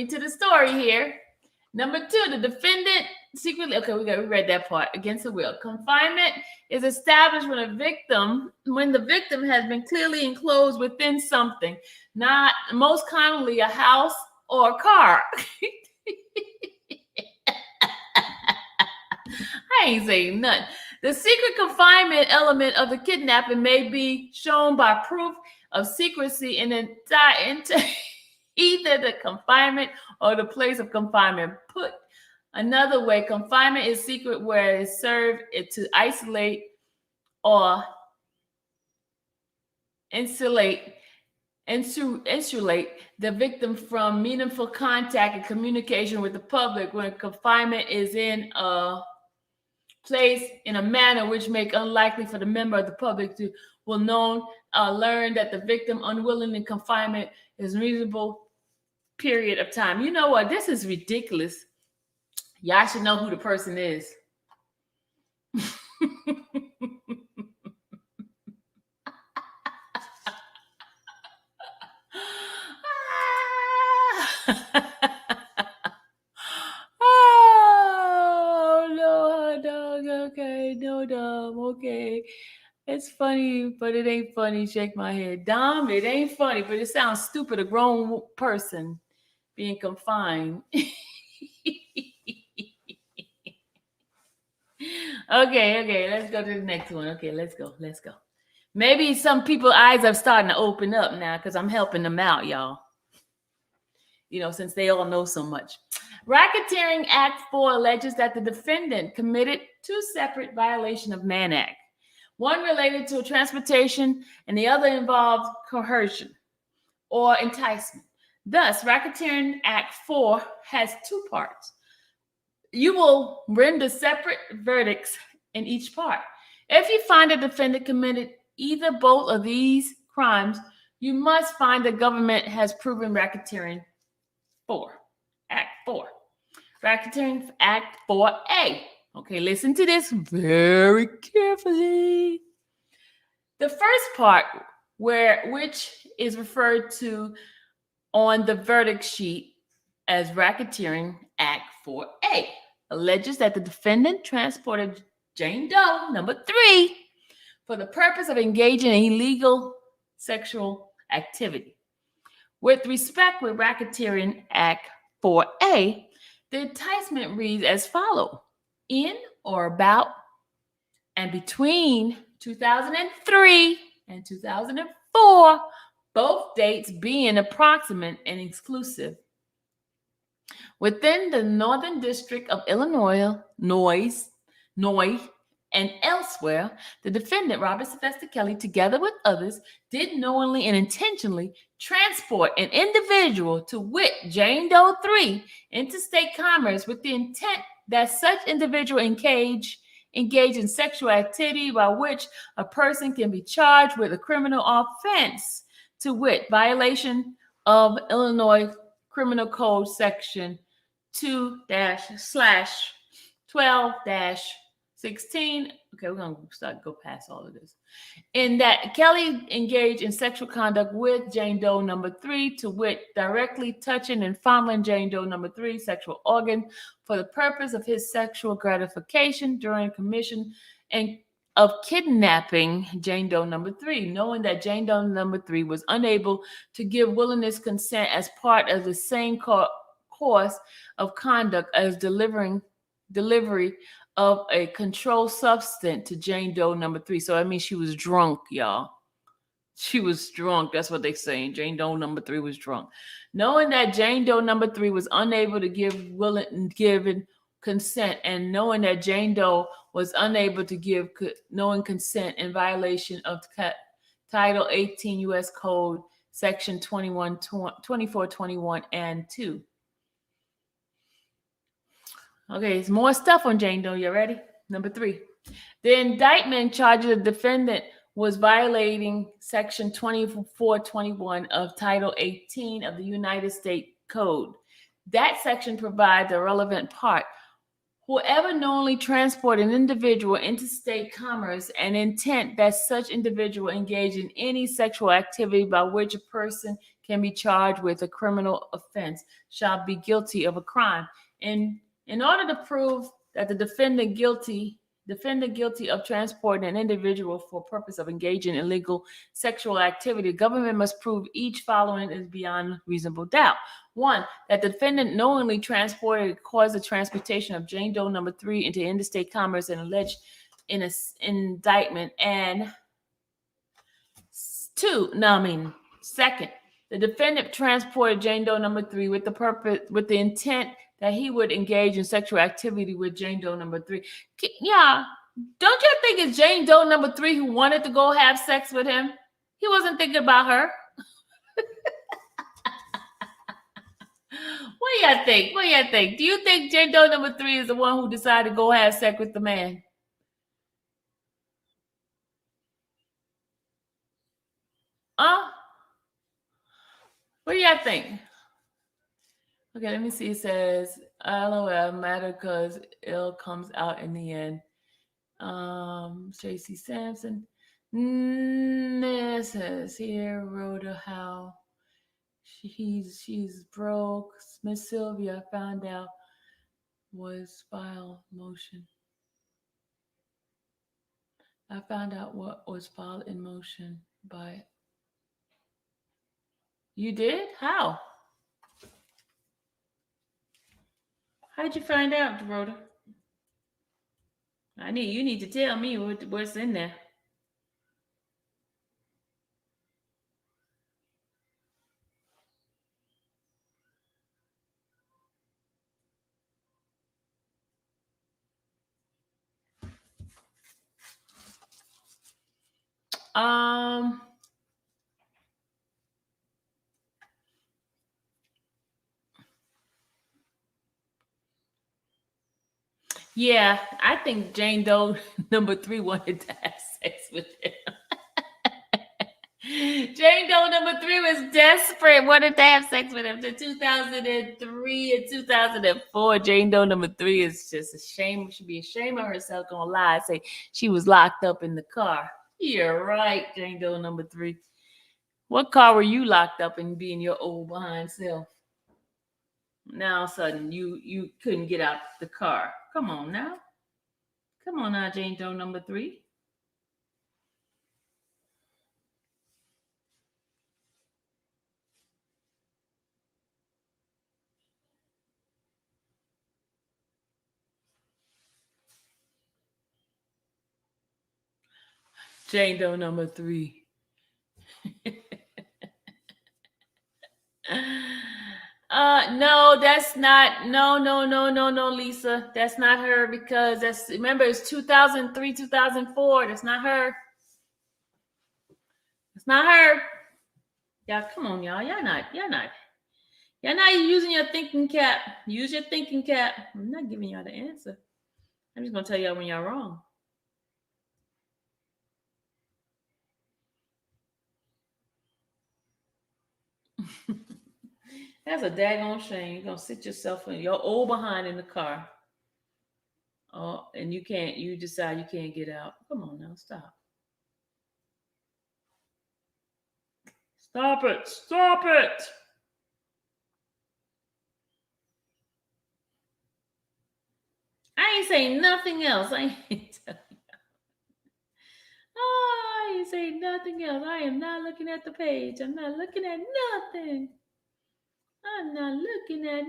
To the story here. Number 2, the defendant secretly. Okay, we read that part. Against the will. Confinement is established when the victim has been clearly enclosed within something, not most commonly a house or a car. I ain't saying nothing. The secret confinement element of the kidnapping may be shown by proof of secrecy in either the confinement or the place of confinement. Put another way, confinement is secret where it served to isolate or insulate the victim from meaningful contact and communication with the public. When confinement is in a place in a manner which make unlikely for the member of the public to learn that the victim unwilling in confinement is a reasonable period of time. You know what? This is ridiculous. Y'all should know who the person is. Oh, no, dog. Okay, no, Dom. Okay. It's funny, but it ain't funny. Shake my head. Dom, it ain't funny, but it sounds stupid. A grown person being confined. Okay, let's go to the next one. Okay, let's go. Maybe some people's eyes are starting to open up now because I'm helping them out, y'all. Since they all know so much. Racketeering Act 4 alleges that the defendant committed 2 separate violations of Mann Act. One related to transportation and the other involved coercion or enticement. Thus, Racketeering Act 4 has 2 parts. You will render separate verdicts in each part. If you find a defendant committed either both of these crimes, you must find the government has proven racketeering 4, Act 4. Racketeering Act 4A. Okay, listen to this very carefully. The first part, which is referred to on the verdict sheet as Racketeering Act 4A, alleges that the defendant transported Jane Doe, number 3, for the purpose of engaging in illegal sexual activity. With respect with Racketeering Act 4A, the enticement reads as follows: in or about and between 2003 and 2004, both dates being approximate and exclusive. Within the Northern District of Illinois, and elsewhere, the defendant, Robert Sylvester Kelly, together with others, did knowingly and intentionally transport an individual, to wit, Jane Doe 3, interstate commerce with the intent that such individual engage in sexual activity by which a person can be charged with a criminal offense, to wit, violation of Illinois Criminal Code Section 2/12-16. Okay, we're gonna go past all of this. In that Kelly engaged in sexual conduct with Jane Doe number 3, to wit, directly touching and fondling Jane Doe number 3 sexual organ for the purpose of his sexual gratification during commission and of kidnapping Jane Doe number 3, knowing that Jane Doe number 3 was unable to give willingness consent as part of the same course of conduct as delivery of a controlled substance to Jane Doe number 3. So I mean, she was drunk, y'all. She was drunk. That's what they're saying. Jane Doe number 3 was drunk. Knowing that Jane Doe number 3 was unable to give consent, and knowing that Jane Doe was unable to give knowing consent in violation of Title 18 U.S. Code Section 2421 and 2. Okay, there's more stuff on Jane Doe. You ready? Number 3. The indictment charges the defendant was violating Section 2421 of Title 18 of the United States Code. That section provides a relevant part. Whoever knowingly transport an individual interstate commerce and intent that such individual engage in any sexual activity by which a person can be charged with a criminal offense shall be guilty of a crime. In order to prove that the defendant guilty of transporting an individual for purpose of engaging in illegal sexual activity, the government must prove each following is beyond reasonable doubt. 1, that the defendant knowingly transported, caused the transportation of Jane Doe number 3 into interstate commerce and alleged in an indictment. And 2, second, the defendant transported Jane Doe number 3 with the intent that he would engage in sexual activity with Jane Doe number 3. Yeah, don't you think it's Jane Doe number 3 who wanted to go have sex with him? He wasn't thinking about her. What do y'all think? Do you think Jane Doe number 3 is the one who decided to go have sex with the man? What do y'all think? Okay, let me see. It says, LOL, matter because ill comes out in the end. Tracy Sampson. It says here, Rhoda Howe. She's broke. Miss Sylvia, I found out, was file motion. I found out what was filed in motion by. You did? How? How'd you find out, Rhoda? You need to tell me what's in there. Yeah, I think Jane Doe number 3 wanted to have sex with him. Jane Doe number 3 was desperate. Wanted to have sex with him. To 2003 and 2004. Jane Doe number 3 is just a shame. Should be ashamed of herself. Gonna lie, say she was locked up in the car. You're right, Jane Doe number 3. What car were you locked up in, being your old behind self? Now all of a sudden you couldn't get out the car. Come on now, Jane Doe number 3. Jane Doe number 3. No, that's not. No, Lisa. That's not her, because remember, it's 2003, 2004. That's not her. It's not her. Y'all, come on, y'all. Y'all not using your thinking cap. Use your thinking cap. I'm not giving y'all the answer. I'm just gonna tell y'all when y'all wrong. That's a daggone shame. You're gonna sit yourself in your old behind in the car. Oh, and you decide you can't get out. Come on now, stop. Stop it. Stop it. I ain't saying nothing else. I ain't saying nothing else. I am not looking at the page. I'm not looking at nothing. I'm not looking at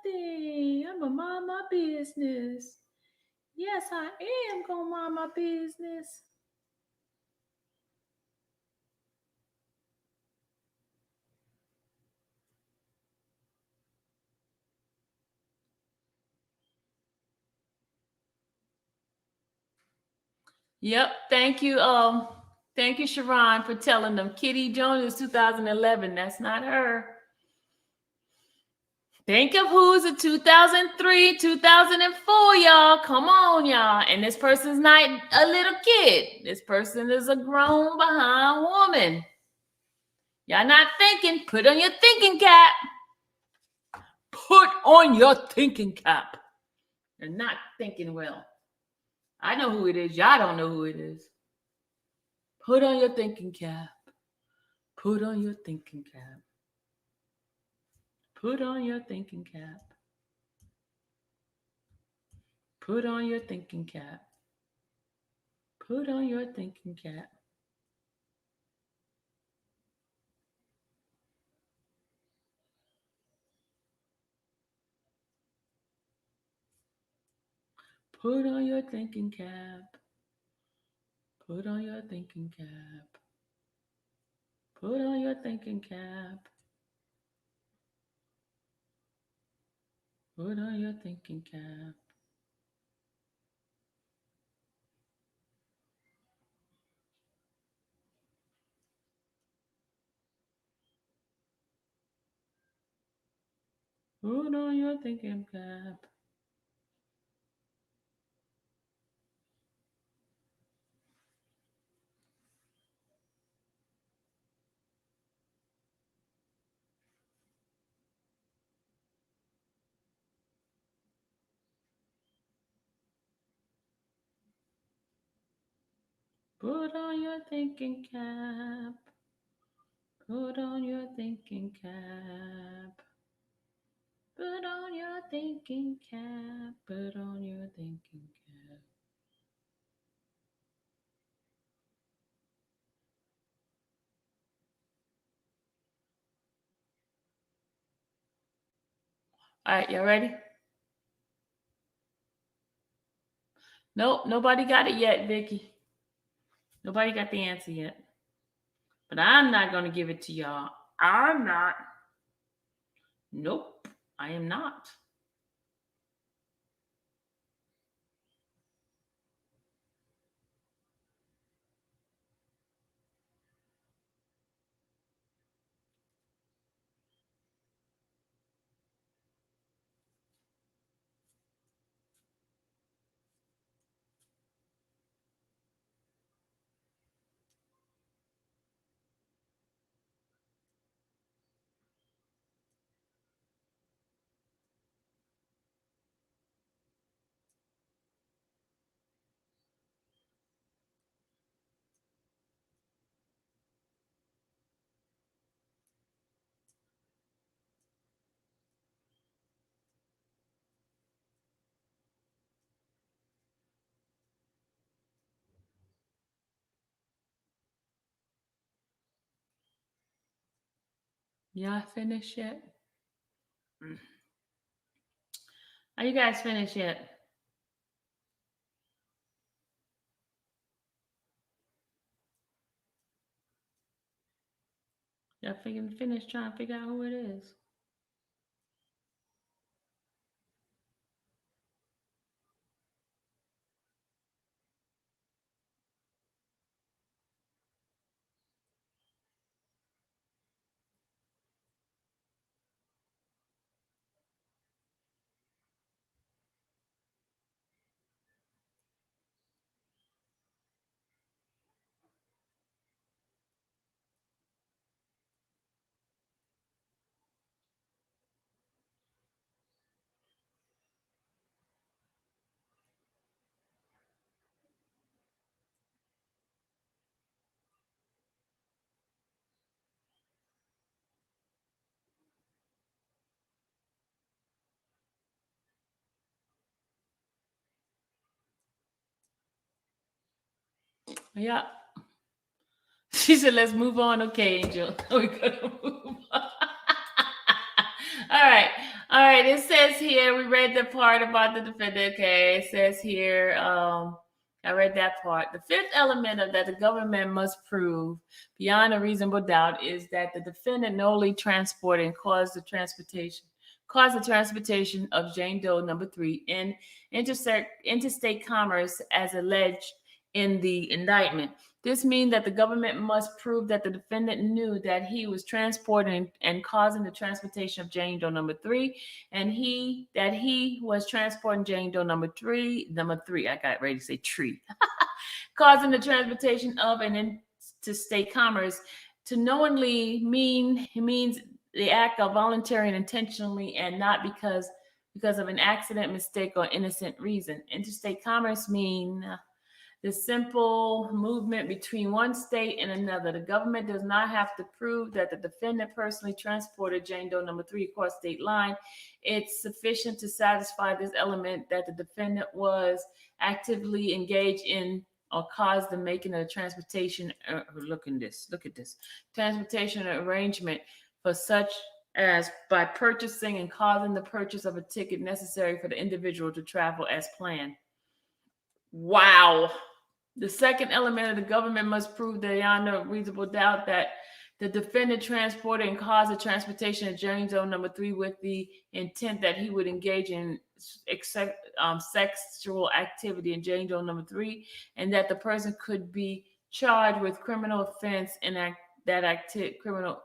nothing. I'm gonna mind my business. Yes, I am gonna mind my business. Yep. Thank you. Thank you, Sharon, for telling them. Kitty Jones is 2011. That's not her. Think of who's a 2003, 2004, y'all. Come on, y'all. And this person's not a little kid. This person is a grown behind woman. Y'all not thinking. Put on your thinking cap. Put on your thinking cap. You're not thinking well. I know who it is. Y'all don't know who it is. Put on your thinking cap. Put on your thinking cap. Put on your thinking cap. Put on your thinking cap. Put on your thinking cap. Put on your thinking cap. Put on your thinking cap. Put on your thinking cap. Put on your thinking cap. Put on your thinking cap. Put on your thinking cap. Put on your thinking cap. Put on your thinking cap. Put on your thinking cap. All right, y'all ready? Nope, nobody got it yet, Vicky. Nobody got the answer yet. But I'm not going to give it to y'all. I'm not. Nope, I am not. Y'all finished yet? Are you guys finished yet? Y'all finished trying to figure out who it is? Yeah. She said, let's move on. Okay, Angel. We're gonna move on. All right. All right. It says here, we read the part about the defendant. Okay. It says here, I read that part. The fifth element of that the government must prove beyond a reasonable doubt is that the defendant knowingly transported and caused the transportation of Jane Doe number 3 in interstate commerce as alleged in the indictment. This means that the government must prove that the defendant knew that he was transporting and causing the transportation of Jane Doe number 3, and that he was transporting Jane Doe number 3. I got ready to say tree. Causing the transportation of an interstate commerce. To knowingly means the act of voluntary and intentionally, and not because of an accident, mistake, or innocent reason. Interstate commerce mean the simple movement between one state and another. The government does not have to prove that the defendant personally transported Jane Doe number 3 across state line. It's sufficient to satisfy this element that the defendant was actively engaged in or caused the making of a transportation. Look at this. Transportation arrangement for such as by purchasing and causing the purchase of a ticket necessary for the individual to travel as planned. Wow. The second element of the government must prove beyond a reasonable doubt that the defendant transported and caused the transportation of Jane Doe number 3 with the intent that he would engage in sexual activity in Jane Doe number 3, and that the person could be charged with criminal offense in criminal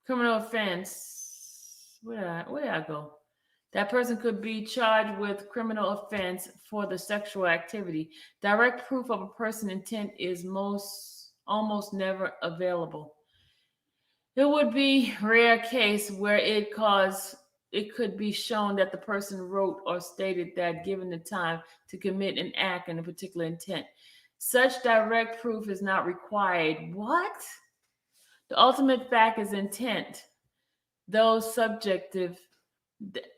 offense. Where did I go? That person could be charged with criminal offense for the sexual activity. Direct proof of a person's intent is almost never available. It would be a rare case where it could be shown that the person wrote or stated that given the time to commit an act in a particular intent. Such direct proof is not required. What? The ultimate fact is intent, though subjective,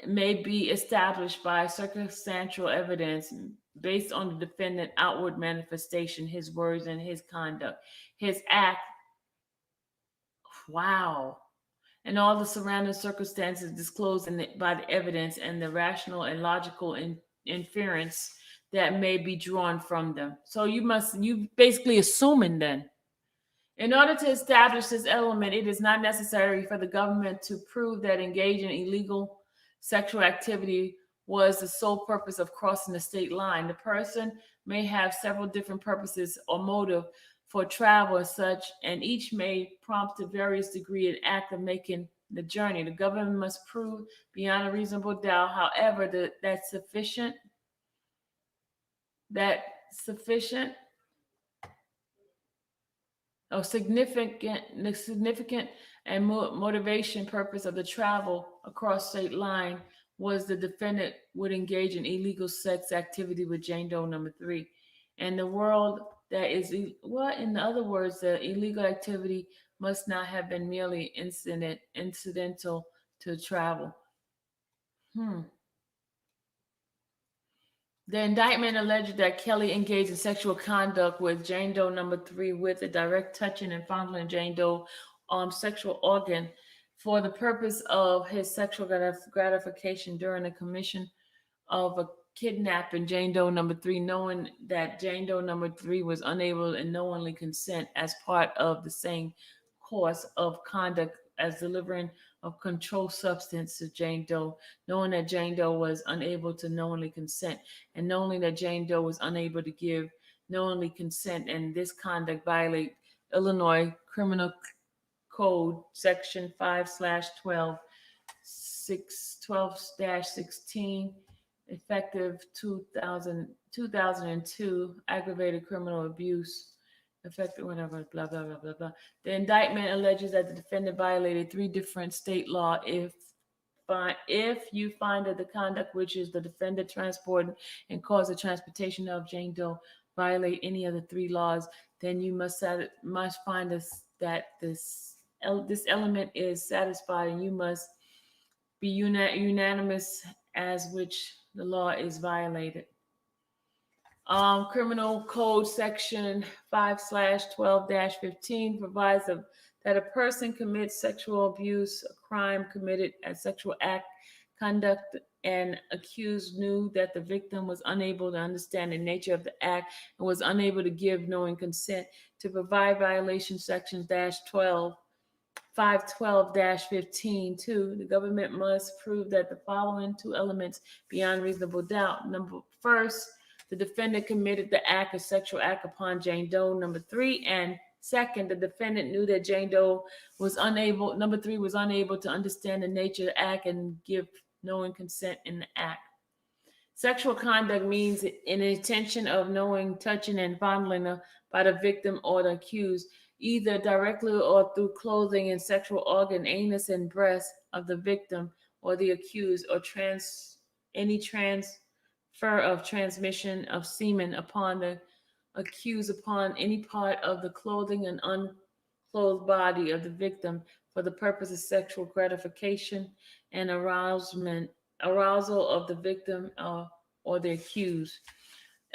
may be established by circumstantial evidence based on the defendant's outward manifestation, his words and his conduct, his act. Wow. And all the surrounding circumstances disclosed by the evidence and the rational and logical inference that may be drawn from them. So you basically assuming then. In order to establish this element, it is not necessary for the government to prove that engaging in illegal sexual activity was the sole purpose of crossing the state line. The person may have several different purposes or motive for travel and such, and each may prompt to various degree an act of making the journey. The government must prove beyond a reasonable doubt, however, that significant and motivation purpose of the travel across state line was the defendant would engage in illegal sex activity with Jane Doe number 3. And the world that is, in other words, the illegal activity must not have been merely incidental to travel. The indictment alleged that Kelly engaged in sexual conduct with Jane Doe number 3 with a direct touching and fondling Jane Doe sexual organ for the purpose of his sexual gratification during the commission of a kidnapping Jane Doe number 3, knowing that Jane Doe number 3 was unable and knowingly consent as part of the same course of conduct as delivering of controlled substance to Jane Doe, knowing that Jane Doe was unable to knowingly consent, and knowing that Jane Doe was unable to give knowingly consent, and this conduct violate Illinois Criminal Code Section 5/12, 12-16, effective 2002, aggravated criminal abuse, effective whatever, blah, blah, blah, blah, blah. The indictment alleges that the defendant violated 3 different state law. If you find that the conduct which is the defendant transported and cause the transportation of Jane Doe violate any of the 3 laws, then you must find that this element is satisfied, and you must be unanimous as which the law is violated. Criminal Code Section 5/12-15 provides that a person commits sexual abuse, a crime committed as sexual act, conduct, and accused knew that the victim was unable to understand the nature of the act and was unable to give knowing consent to provide violation sections -12. 5/12-15. The government must prove that the following 2 elements beyond reasonable doubt. First, the defendant committed the act of sexual act upon Jane Doe number 3, and second, the defendant knew that Jane Doe number 3 was unable to understand the nature of the act and give knowing consent in the act. Sexual conduct means an intention of knowing, touching, and fondling by the victim or the accused, either directly or through clothing and sexual organ, anus, and breast of the victim or the accused, or any transfer of transmission of semen upon the accused upon any part of the clothing and unclothed body of the victim for the purpose of sexual gratification and arousal of the victim or the accused.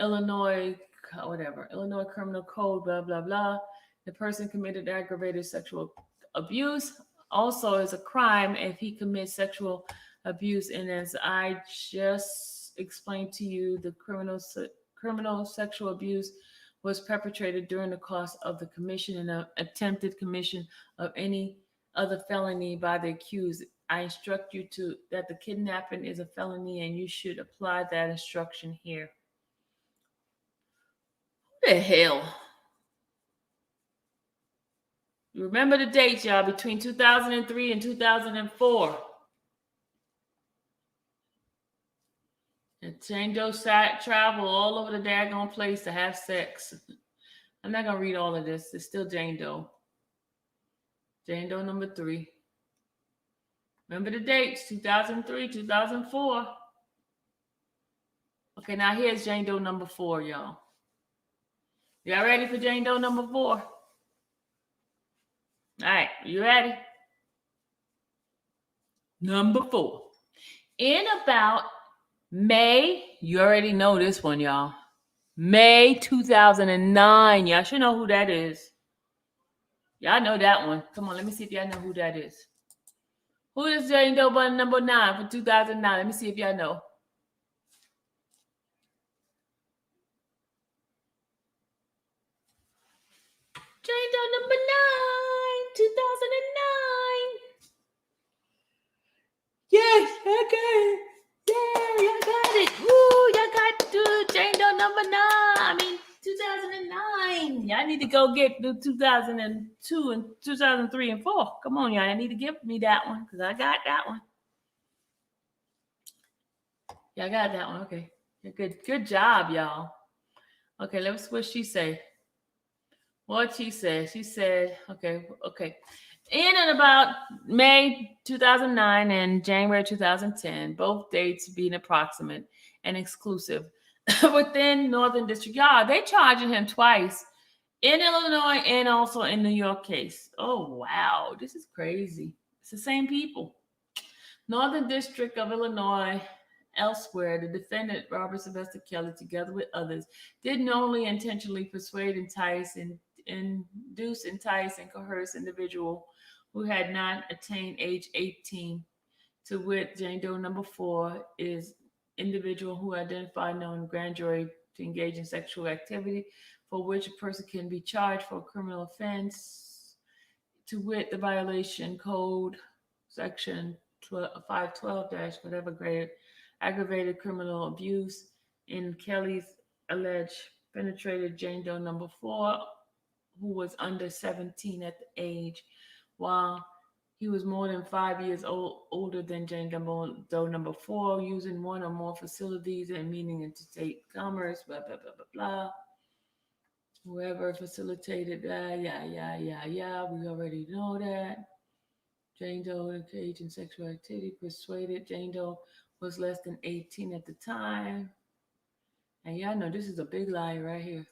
Illinois Criminal Code, blah, blah, blah. The person committed aggravated sexual abuse also is a crime if he commits sexual abuse. And as I just explained to you, the criminal sexual abuse was perpetrated during the course of the commission and attempted commission of any other felony by the accused. I instruct you that the kidnapping is a felony, and you should apply that instruction here. What the hell? You remember the dates, y'all, between 2003 and 2004. And Jane Doe traveled all over the daggone place to have sex. I'm not going to read all of this. It's still Jane Doe. Jane Doe number 3. Remember the dates, 2003, 2004. Okay, now here's Jane Doe number 4, y'all. Y'all ready for Jane Doe number 4? All right, you ready? Number 4. In about May, you already know this one, y'all. May 2009. Y'all should know who that is. Y'all know that one. Come on, let me see if y'all know who that is. Who is Jane Doe number 9 for 2009? Let me see if y'all know. Jane Doe number 9, 2009. Yes, I got it. Yeah, y'all got it. Woo, y'all got Jane Doe number 2009. Y'all need to go get the 2002 and 2003 and 4. Come on, y'all. I need to give me that one because I got that one. Y'all got that one. Okay. Good job, y'all. Okay, let's see what she say. What she said. She said, okay. In and about May 2009 and January 2010, both dates being approximate and exclusive within Northern District. Y'all, they charging him twice in Illinois and also in New York case. Oh, wow. This is crazy. It's the same people. Northern District of Illinois. Elsewhere, the defendant, Robert Sylvester Kelly, together with others, did knowingly intentionally persuade, entice, and induce, entice, and coerce individual who had not attained age 18. To wit, Jane Doe number 4 is individual who identified known grand jury to engage in sexual activity for which a person can be charged for a criminal offense. To wit, the violation code section 512 - whatever grade aggravated criminal abuse in Kelly's alleged penetrated Jane Doe number 4, who was under 17 at the age, while he was more than 5 years older than Jane Doe number 4, using one or more facilities and meaning interstate commerce, blah, blah, blah, blah, blah. Whoever facilitated that, we already know that. Jane Doe engaged in sexual activity, persuaded. Jane Doe was less than 18 at the time. And y'all know this is a big lie right here.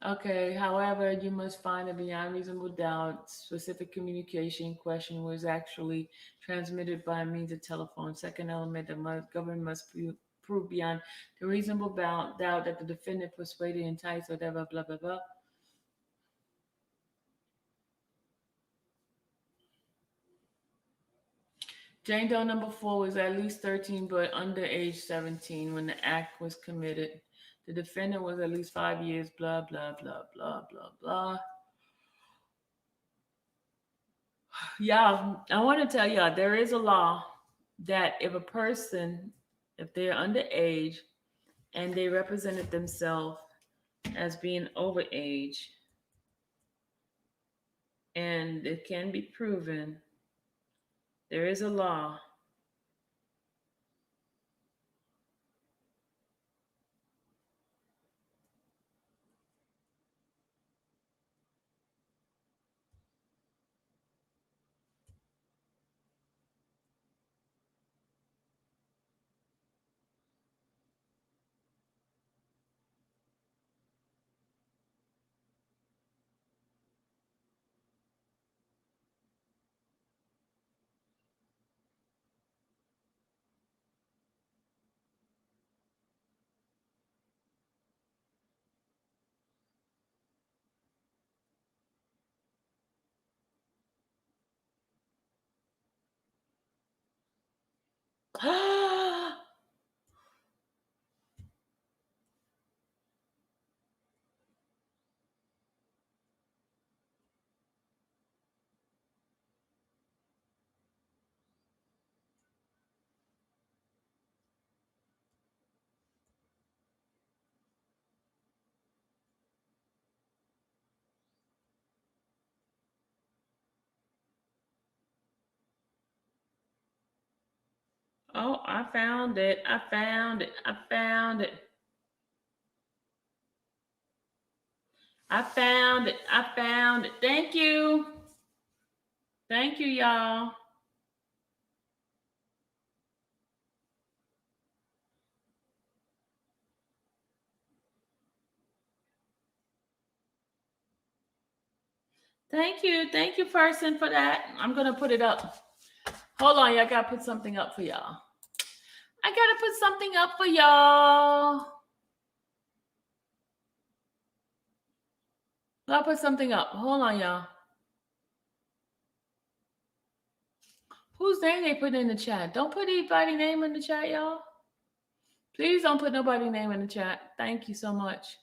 Okay, however, you must find that beyond reasonable doubt, specific communication question was actually transmitted by means of telephone. Second element, the government must prove beyond the reasonable doubt that the defendant persuaded, enticed, whatever, blah, blah, blah. Jane Doe number 4 was at least 13, but under age 17 when the act was committed. The defendant was at least 5 years, blah, blah, blah, blah, blah, blah. Y'all, I want to tell y'all, there is a law that if a person, if they're underage and they represented themselves as being overage, and it can be proven, there is a law Oh, I found it. I found it. I found it. I found it. I found it. Thank you. Thank you, y'all. Thank you. Thank you, person, for that. I'm going to put it up. Hold on. Y'all got to put something up for y'all. I got to put something up for y'all. I'll put something up. Hold on, y'all. Whose name they put in the chat? Don't put anybody's name in the chat, y'all. Please don't put nobody's name in the chat. Thank you so much.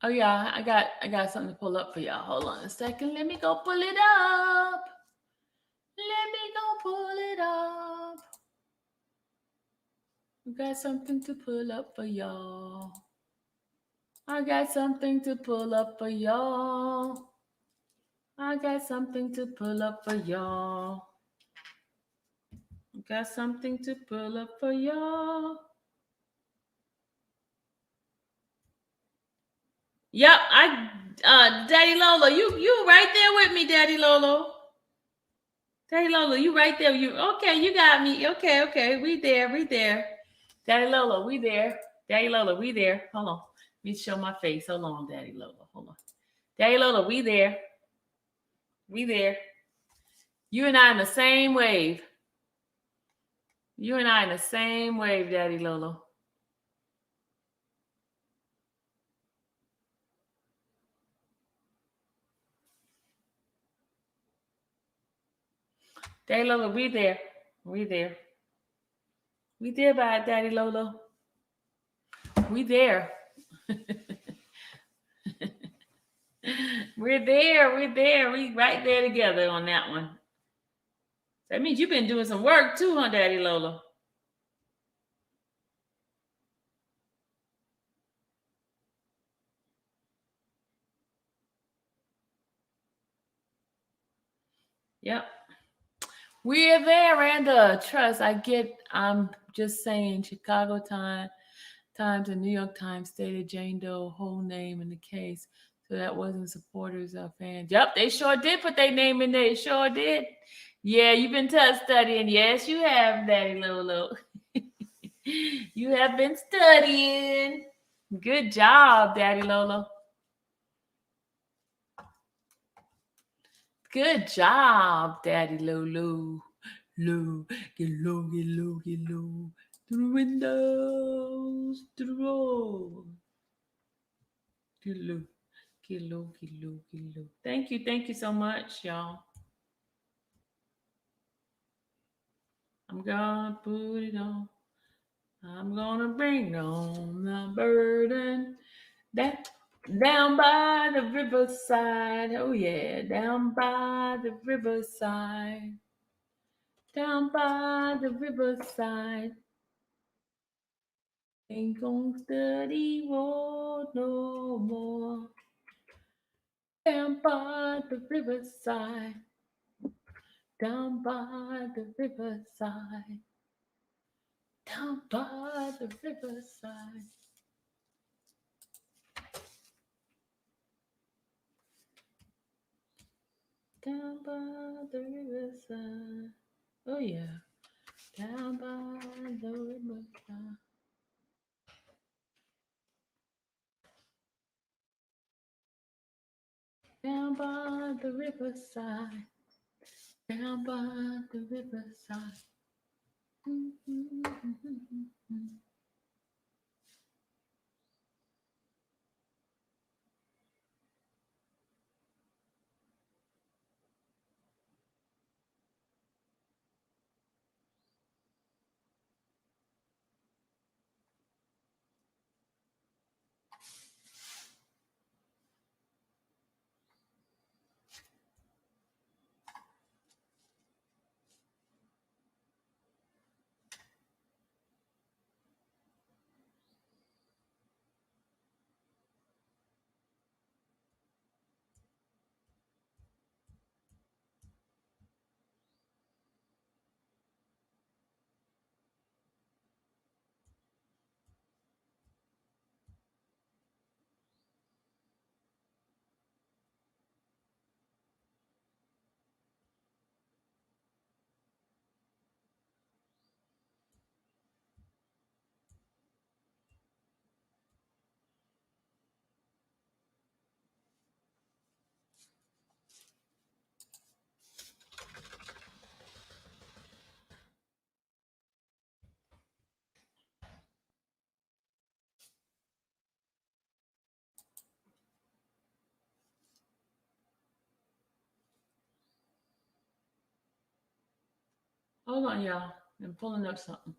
Oh yeah, I got something to pull up for y'all. Hold on a second. Let me go pull it up. Let me go pull it up. I got something to pull up for y'all. I got something to pull up for y'all. I got something to pull up for y'all. Got something to pull up for y'all. Yep, Daddy Lolo, you right there with me, Daddy Lolo. Daddy Lolo, you right there. You okay, you got me. Okay. We there. Daddy Lolo, we there. Daddy Lolo, we there. Hold on. Let me show my face. Hold on, Daddy Lolo. Hold on. Daddy Lolo, we there. We there. You and I in the same wave. You and I in the same wave, Daddy Lolo. Daddy Lolo, we there. We there. We there by Daddy Lolo. We there. We're there. We right there together on that one. That means you've been doing some work too, huh, Daddy Lolo? Yep. We're there, and trust. I'm just saying Chicago Times and New York Times stated Jane Doe whole name in the case. So that wasn't supporters or fans. Yep, they sure did put their name in there. They sure did. Yeah, you've been studying. Yes, you have, Daddy Lolo. You have been studying. Good job, Daddy Lolo. Good job, Daddy Lolo. Low, get low. Through the windows, through the road. Get low. Thank you so much, y'all. I'm gonna put it on. I'm gonna bring on the burden down by the riverside. Oh yeah, down by the riverside. Down by the riverside. Ain't gonna study road no more. Down by the riverside. Down by the riverside. Down by the riverside. Down by the riverside. Oh yeah. Down by the riverside. Down by the riverside. Down by the riverside. Hold on, y'all. I'm pulling up something.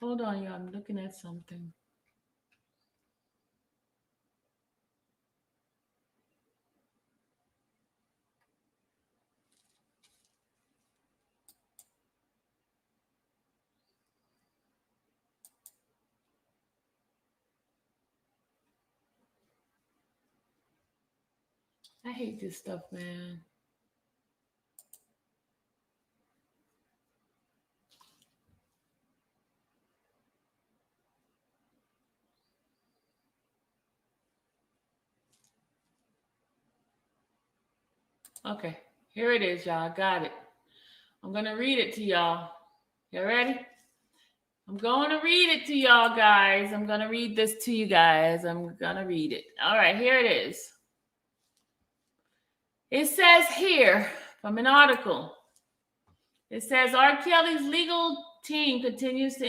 Hold on, y'all. I'm looking at something. I hate this stuff, man. Okay, here it is, y'all. I got it. I'm going to read it to y'all. You ready? I'm going to read it to y'all, guys. I'm going to read this to you guys. I'm going to read it. All right, here it is. It says here from an article. It says R. Kelly's legal team continues to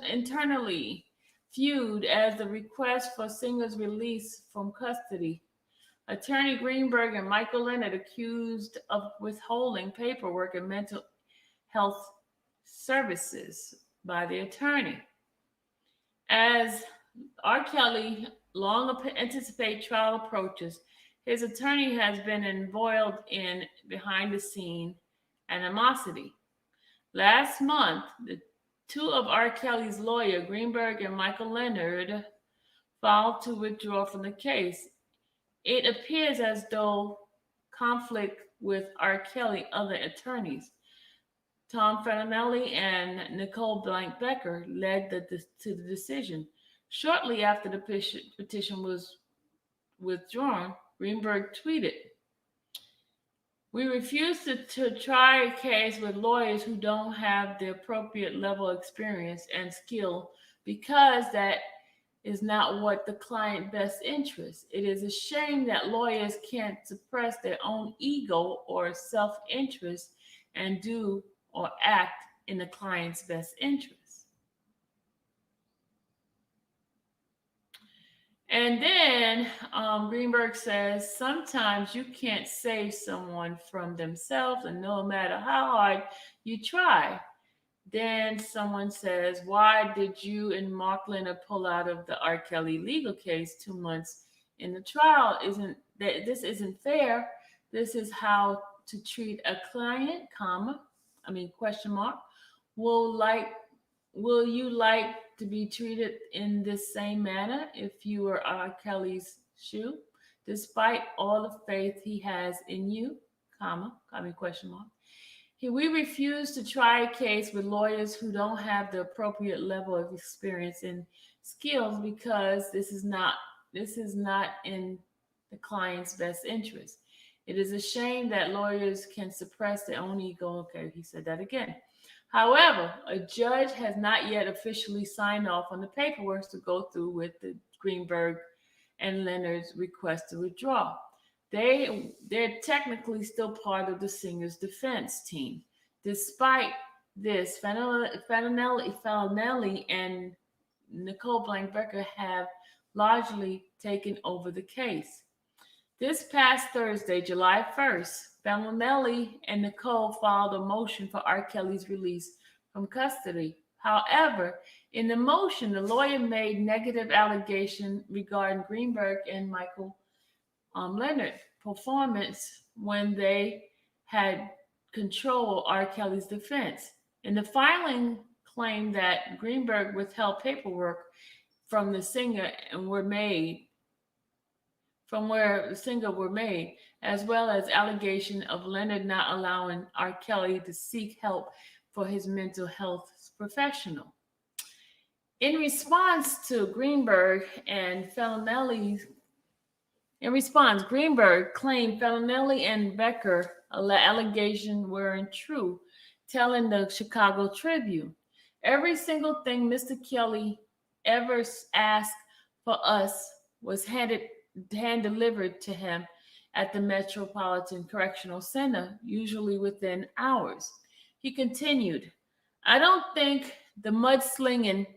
internally feud as the request for singer's release from custody. Attorney Greenberg and Michael Leonard accused of withholding paperwork and mental health services by the attorney. As R. Kelly long anticipated trial approaches, his attorney has been embroiled in behind-the-scene animosity. Last month, the two of R. Kelly's lawyer, Greenberg and Michael Leonard, filed to withdraw from the case. It appears as though conflict with R. Kelly other attorneys, Tom Fernelli and Nicole Blank-Becker, led to the decision. Shortly after the petition was withdrawn, Greenberg tweeted, "We refuse to try a case with lawyers who don't have the appropriate level of experience and skill because that is not what the client's best interest. It is a shame that lawyers can't suppress their own ego or self-interest and do or act in the client's best interest." And then Greenberg says, "Sometimes you can't save someone from themselves, and no matter how hard you try." Then someone says, "Why did you and Mark Leonard pull out of the R. Kelly legal case 2 months in the trial? This isn't fair. This is how to treat a client, question mark. Will you like to be treated in this same manner if you were R. Kelly's shoe, despite all the faith he has in you, question mark. We refuse to try a case with lawyers who don't have the appropriate level of experience and skills because this is not in the client's best interest. It is a shame that lawyers can suppress their own ego." Okay, he said that again. However, a judge has not yet officially signed off on the paperwork to go through with the Greenberg and Leonard's request to withdraw. They're technically still part of the singer's defense team. Despite this, Fernelli and Nicole Blank-Becker have largely taken over the case. This past Thursday, July 1st, Fernelli and Nicole filed a motion for R. Kelly's release from custody. However, in the motion, the lawyer made negative allegations regarding Greenberg and Michael Leonard's performance when they had control R. Kelly's defense. In the filing, claimed that Greenberg withheld paperwork from the singer and were made, as well as allegation of Leonard not allowing R. Kelly to seek help for his mental health professional. In response, Greenberg claimed Fernelli and Becker allegations weren't true, telling the Chicago Tribune, "Every single thing Mr. Kelly ever asked for us was hand-delivered to him at the Metropolitan Correctional Center, usually within hours." He continued, "I don't think the mudslinging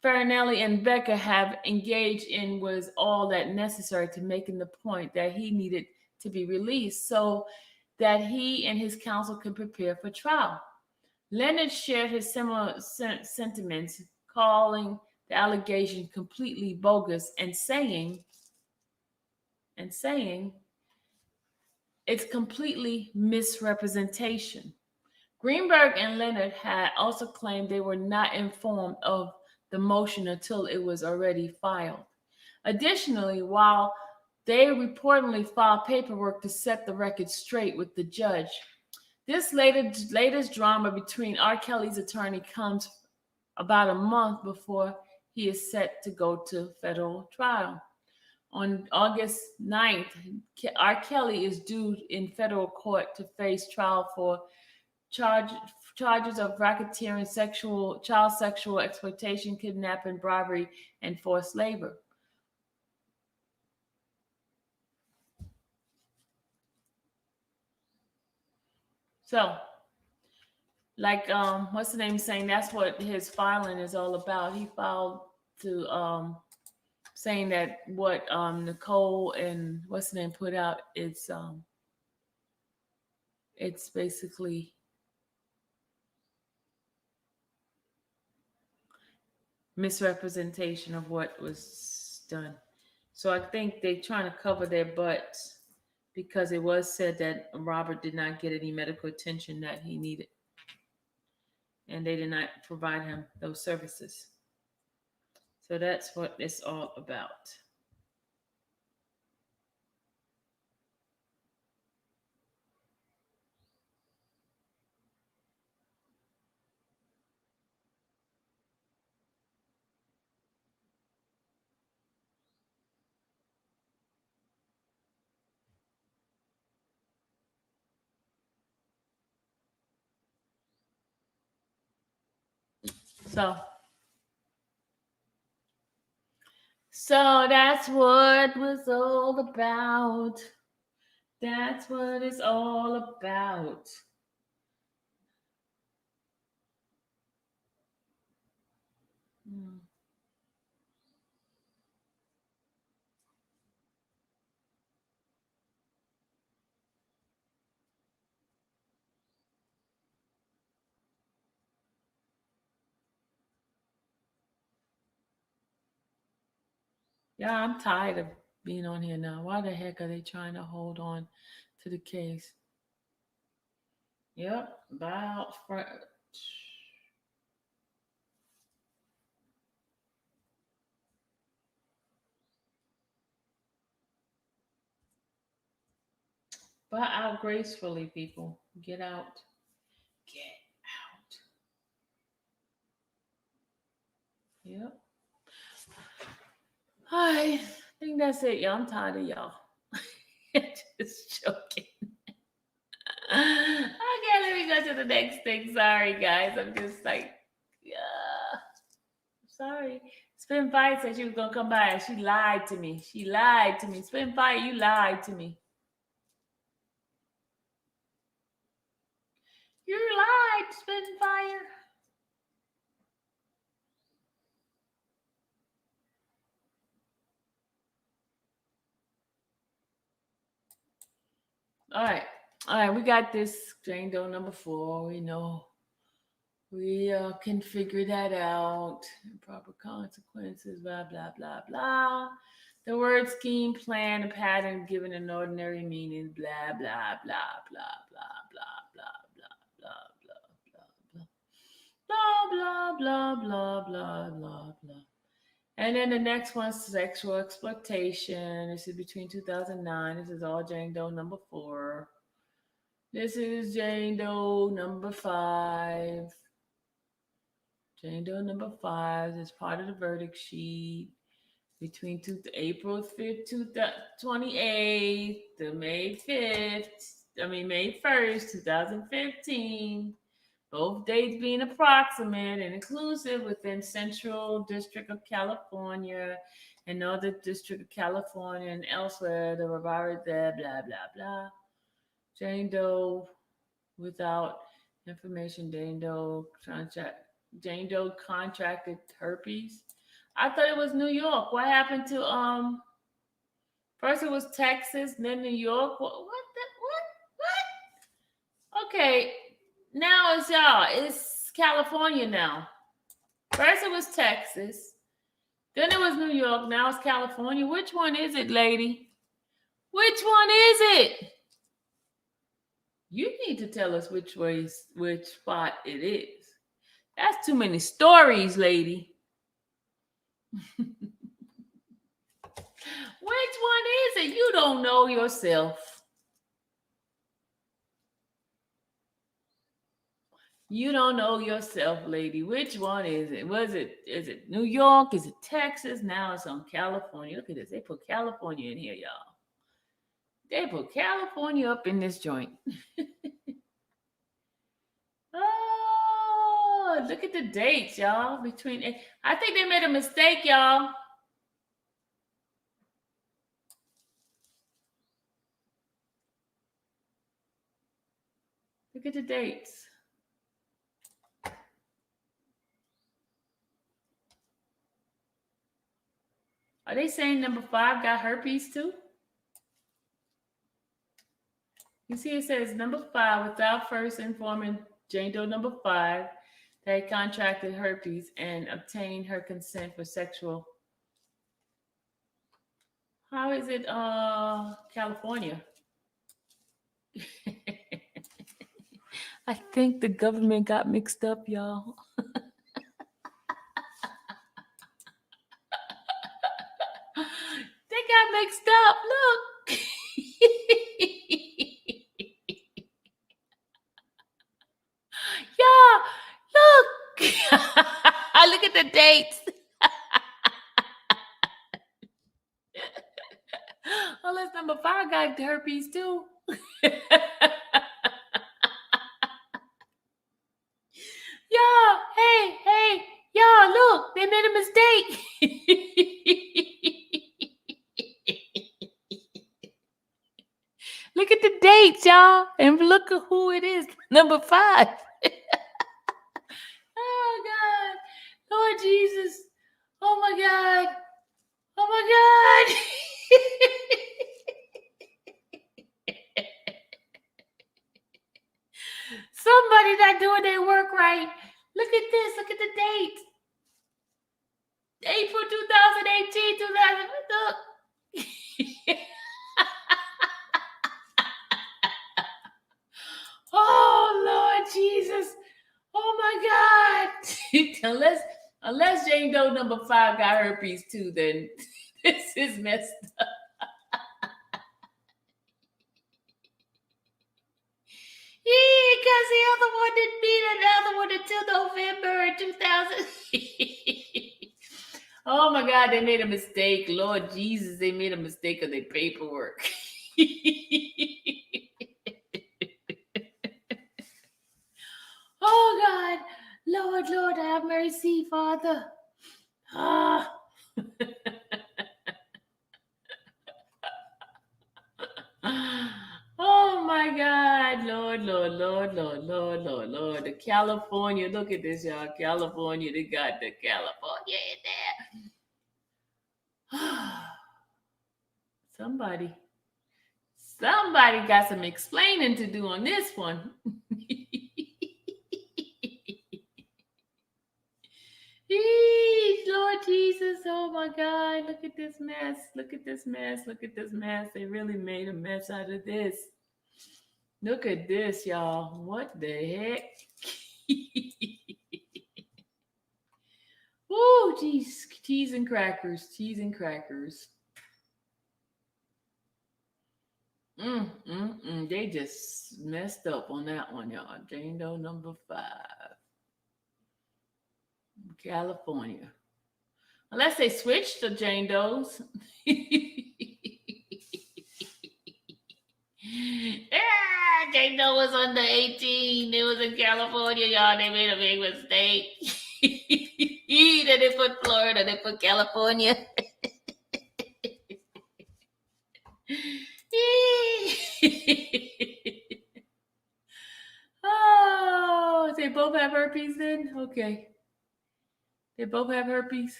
Fernelli and Becker have engaged in was all that necessary to making the point that he needed to be released so that he and his counsel could prepare for trial. Leonard shared his similar sentiments, calling the allegation completely bogus and saying it's completely misrepresentation. Greenberg and Leonard had also claimed they were not informed of the motion until it was already filed. Additionally, while they reportedly filed paperwork to set the record straight with the judge, this latest drama between R. Kelly's attorney comes about a month before he is set to go to federal trial. On August 9th, R. Kelly is due in federal court to face trial for charges of racketeering, child sexual exploitation, kidnapping, bribery, and forced labor. So, like what's the name saying, that's what his filing is all about. He filed to saying that what Nicole and what's the name put out, it's basically misrepresentation of what was done. So I think they're trying to cover their butts because it was said that Robert did not get any medical attention that he needed, and they did not provide him those services. So that's what it's all about. So that's what was all about. That's what it's all about. Yeah, I'm tired of being on here now. Why the heck are they trying to hold on to the case? Yep, about buy out gracefully, people. Get out. Get out. Yep. I think that's it, y'all. I'm tired of y'all. Just joking. Okay, let me go to the next thing. Sorry, guys. I'm just like, yeah. Sorry. Spin Fight said she was going to come by and she lied to me. She lied to me. Spin Fight, you lied to me. You lied, Spitfire. All right, we got this Jane Doe number 4. We know we can figure that out. Proper consequences, blah, blah, blah, blah. The word scheme, plan, and pattern given an ordinary meaning, blah, blah, blah, blah, blah, blah, blah, blah, blah, blah, blah, blah, blah, blah, blah, blah, blah. And then the next one's sexual exploitation. This is between 2009. This is all Jane Doe number 4. This is Jane Doe number 5. Jane Doe number 5 is part of the verdict sheet between April 5th, 2028 to May 1st, 2015. Both dates being approximate and inclusive within Central District of California and Northern District of California and elsewhere. The Barbara, blah, blah, blah, blah. Jane Doe without information. Jane Doe contracted herpes. I thought it was New York. What happened to first it was Texas, then New York. What? Okay. Now it's y'all. It's California now. First it was Texas. Then it was New York. Now it's California. Which one is it, lady? Which one is it? You need to tell us which spot it is. That's too many stories, lady. Which one is it? You don't know yourself. You don't know yourself, lady. Which one is it? Is it New York? Is it Texas? Now it's on California. Look at this. They put California in here, y'all. They put California up in this joint. Oh, look at the dates, y'all. I think they made a mistake, y'all. Look at the dates. Are they saying number 5 got herpes too? You see, it says number 5 without first informing Jane Doe number 5 that had contracted herpes and obtained her consent for sexual. How is it California? I think the government got mixed up, y'all. They got mixed up. Look. Yeah, look. Look at the dates. Unless number 5 got herpes too. Y'all, hey, y'all, look, they made a mistake. Look at the dates, y'all, and look at who it is. Number 5. Oh God, Lord Jesus. Oh my God. Oh my God. Somebody not doing their work right. Look at this. Look at the date. April 2018, 2000. Look. Oh, Lord Jesus. Oh, my God. unless Jane Doe number 5 got herpes too, then this is messed up. Because the other one didn't meet another one until November 2000. Oh, my God. They made a mistake. Lord Jesus, they made a mistake of their paperwork. Oh God, Lord, have mercy, Father. Ah. Oh my God, Lord. The California, look at this, y'all. California, they got the California in there. Somebody got some explaining to do on this one. Lord Jesus, oh my God, look at this mess. Look at this mess. They really made a mess out of this. Look at this, y'all. What the heck? Oh, geez. Cheese and crackers. They just messed up on that one, y'all. Jane Doe number 5. California. Unless they switched to Jane Doe's. Jane Doe was under 18. It was in California, y'all. They made a big mistake. Then they put Florida, they put California. Oh, they both have herpes then? Okay. They both have herpes.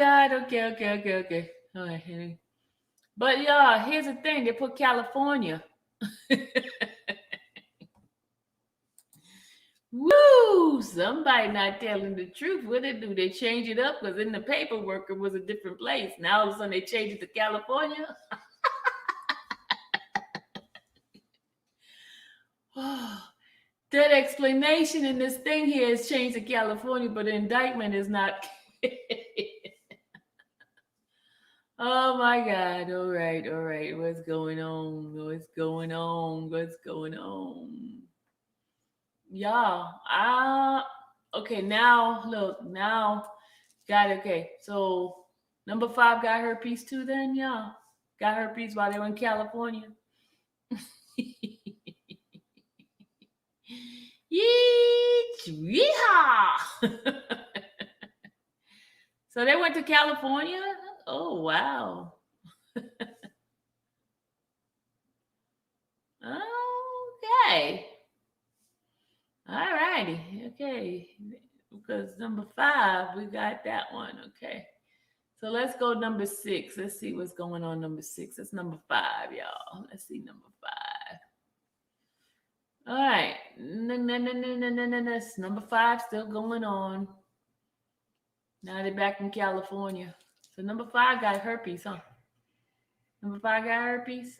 God. Okay. All right, Henry. But y'all, here's the thing. They put California. Woo! Somebody not telling the truth. What they do? They change it up because in the paperwork it was a different place. Now all of a sudden they change it to California. That explanation in this thing here is changed to California, but the indictment is not. Oh my God. All right. What's going on? Y'all, okay, now look, got it. Okay, so number 5 got herpes too then, y'all. Got herpes while they were in California. Yeehaw! So they went to California? Oh, wow. Okay. All righty. Okay. Because number 5, we got that one. Okay. So let's go number 6. Let's see what's going on number 6. That's number 5, y'all. Let's see number 5. All right. No. Number 5 still going on. Now they're back in California. So number 5 got herpes, huh? Number 5 got herpes.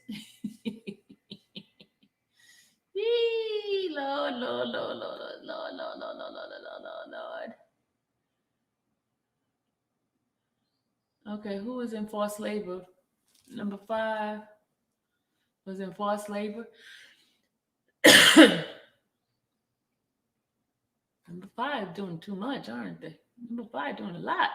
Lord. Okay, who was in forced labor? Number 5 was in forced labor. Number 5 doing too much, aren't they? Number 5 doing a lot.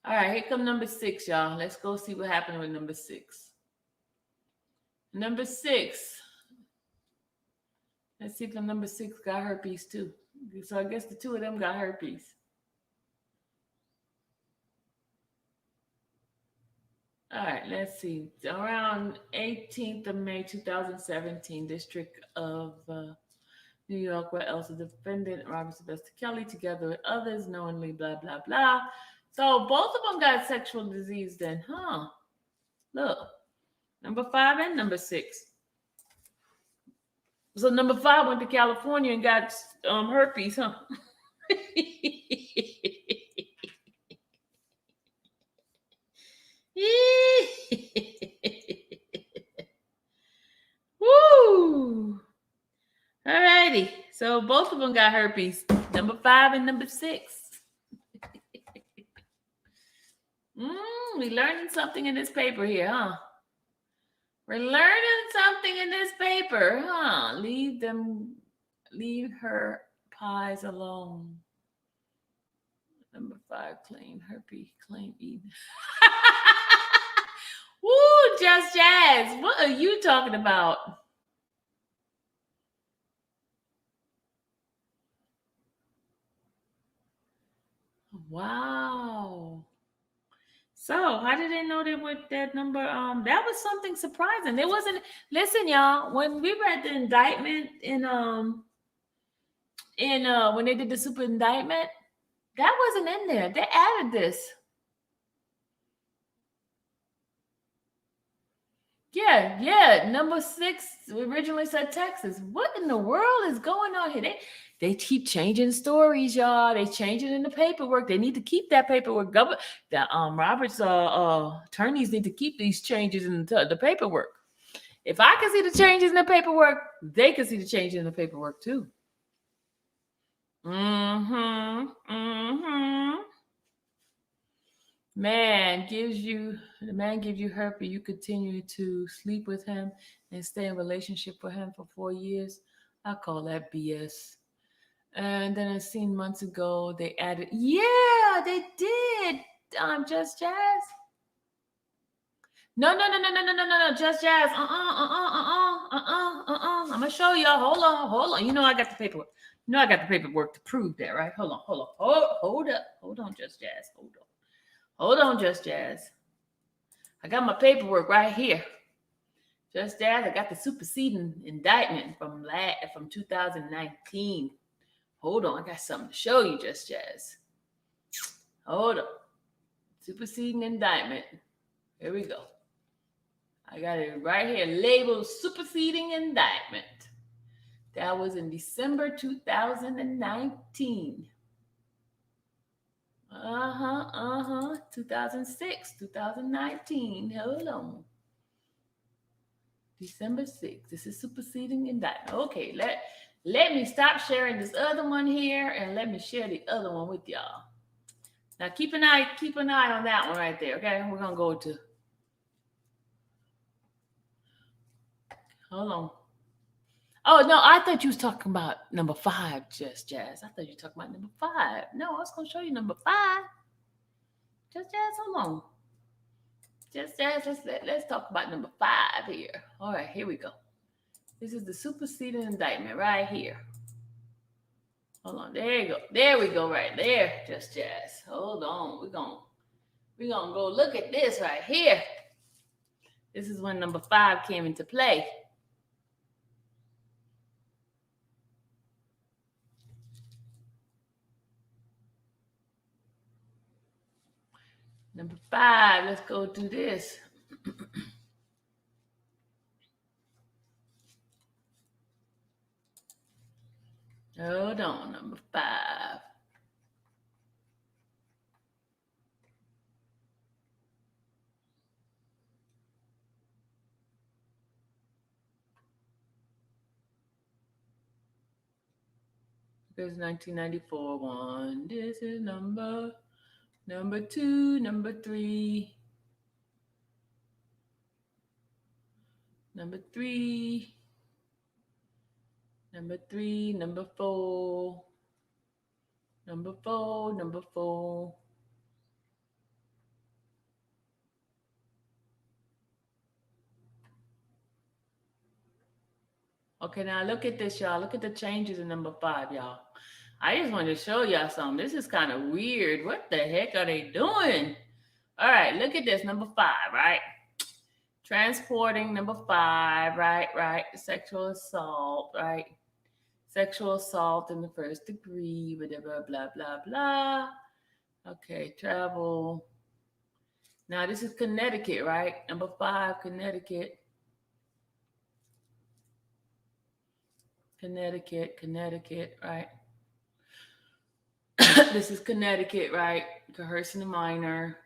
All right, here come number 6, y'all. Let's go see what happened with number 6. Number 6. Let's see if the number 6 got herpes too. So I guess the 2 of them got herpes. All right, let's see. Around 18th of May, 2017, District of New York, where else the defendant, Robert Sylvester Kelly, together with others, knowingly, blah, blah, blah. So both of them got sexual disease then, huh? Look, number 5 and number 6. So number 5 went to California and got herpes, huh? Woo! All righty. So both of them got herpes. Number 5 and number 6. We learning something in this paper here, huh? We're learning something in this paper, huh? Leave her pies alone. Number 5, claim herpes, claim Eden. Woo, Just Jazz. What are you talking about? Wow. So how did they know that with that number? That was something surprising. There wasn't. Listen, y'all. When we read the indictment when they did the super indictment, that wasn't in there. They added this. Yeah. Number 6 originally said Texas. What in the world is going on here? They keep changing stories, y'all. They change it in the paperwork. They need to keep that paperwork. Robert's attorneys need to keep these changes in the paperwork. If I can see the changes in the paperwork, they can see the changes in the paperwork too. The man gives you herpes. You continue to sleep with him and stay in relationship with him for 4 years. I call that BS. And then I seen months ago they added, yeah, they did. Just Jazz. No, Just Jazz. I'm gonna show y'all. Hold on. You know I got the paperwork. To prove that, right? Hold on. Hold up. Hold on, Just Jazz. Hold on, Just Jazz. I got my paperwork right here. Just Jazz, I got the superseding indictment from 2019. Hold on, I got something to show you, Just Jazz. Hold on. Superseding indictment. Here we go. I got it right here, labeled superseding indictment. That was in December 2019. 2006, 2019. Hold on. December 6th. This is superseding indictment. Okay, let me stop sharing this other one here and let me share the other one with y'all. Now keep an eye on that one right there. Okay, we're gonna go to. Hold on. Oh no, I thought you was talking about number 5, Just Jazz. I thought you were talking about number 5. No, I was gonna show you number 5. Just Jazz, hold on. Just Jazz, let's talk about number 5 here. All right, here we go. This is the superseding indictment right here. Hold on, there you go. There we go, right there. Just Jazz. Hold on, we're gonna go look at this right here. This is when number 5 came into play. Number 5, let's go do this. Hold on, number 5. There's 1994 one. This is number 2, number 3. Number 3. Number 3, number 4. Number 4, number 4. Okay, now look at this, y'all. Look at the changes in number 5, y'all. I just wanted to show y'all something. This is kind of weird. What the heck are they doing? All right, look at this, number 5, right? Transporting, number 5, right? Sexual assault, right? Sexual assault in the first degree, whatever, blah, blah, blah. Okay, travel. Now, this is Connecticut, right? Number 5, Connecticut. Connecticut, right? This is Connecticut, right? Coercing a minor.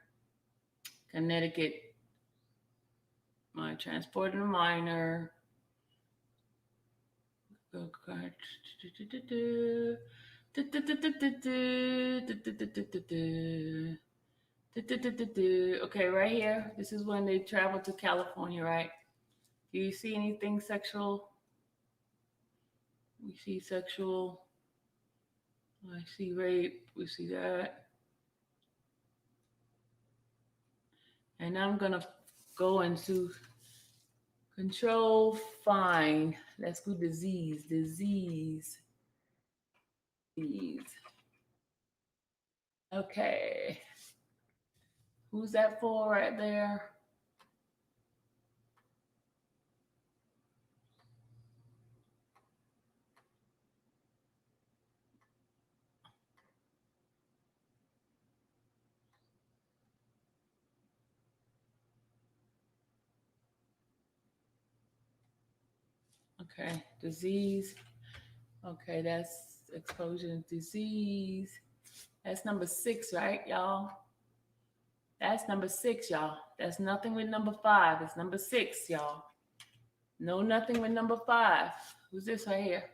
Connecticut. Transporting a minor. Okay, right here. This is when they travel to California, right? Do you see anything sexual? We see sexual. I see rape. We see that. And I'm going to go into control, find. Let's do disease. Okay. Who's that for right there? Okay, disease. Okay, that's explosion disease. That's number 6, right, y'all? That's number 6, y'all. That's nothing with number 5. It's number 6, y'all. No, nothing with number 5. Who's this right here?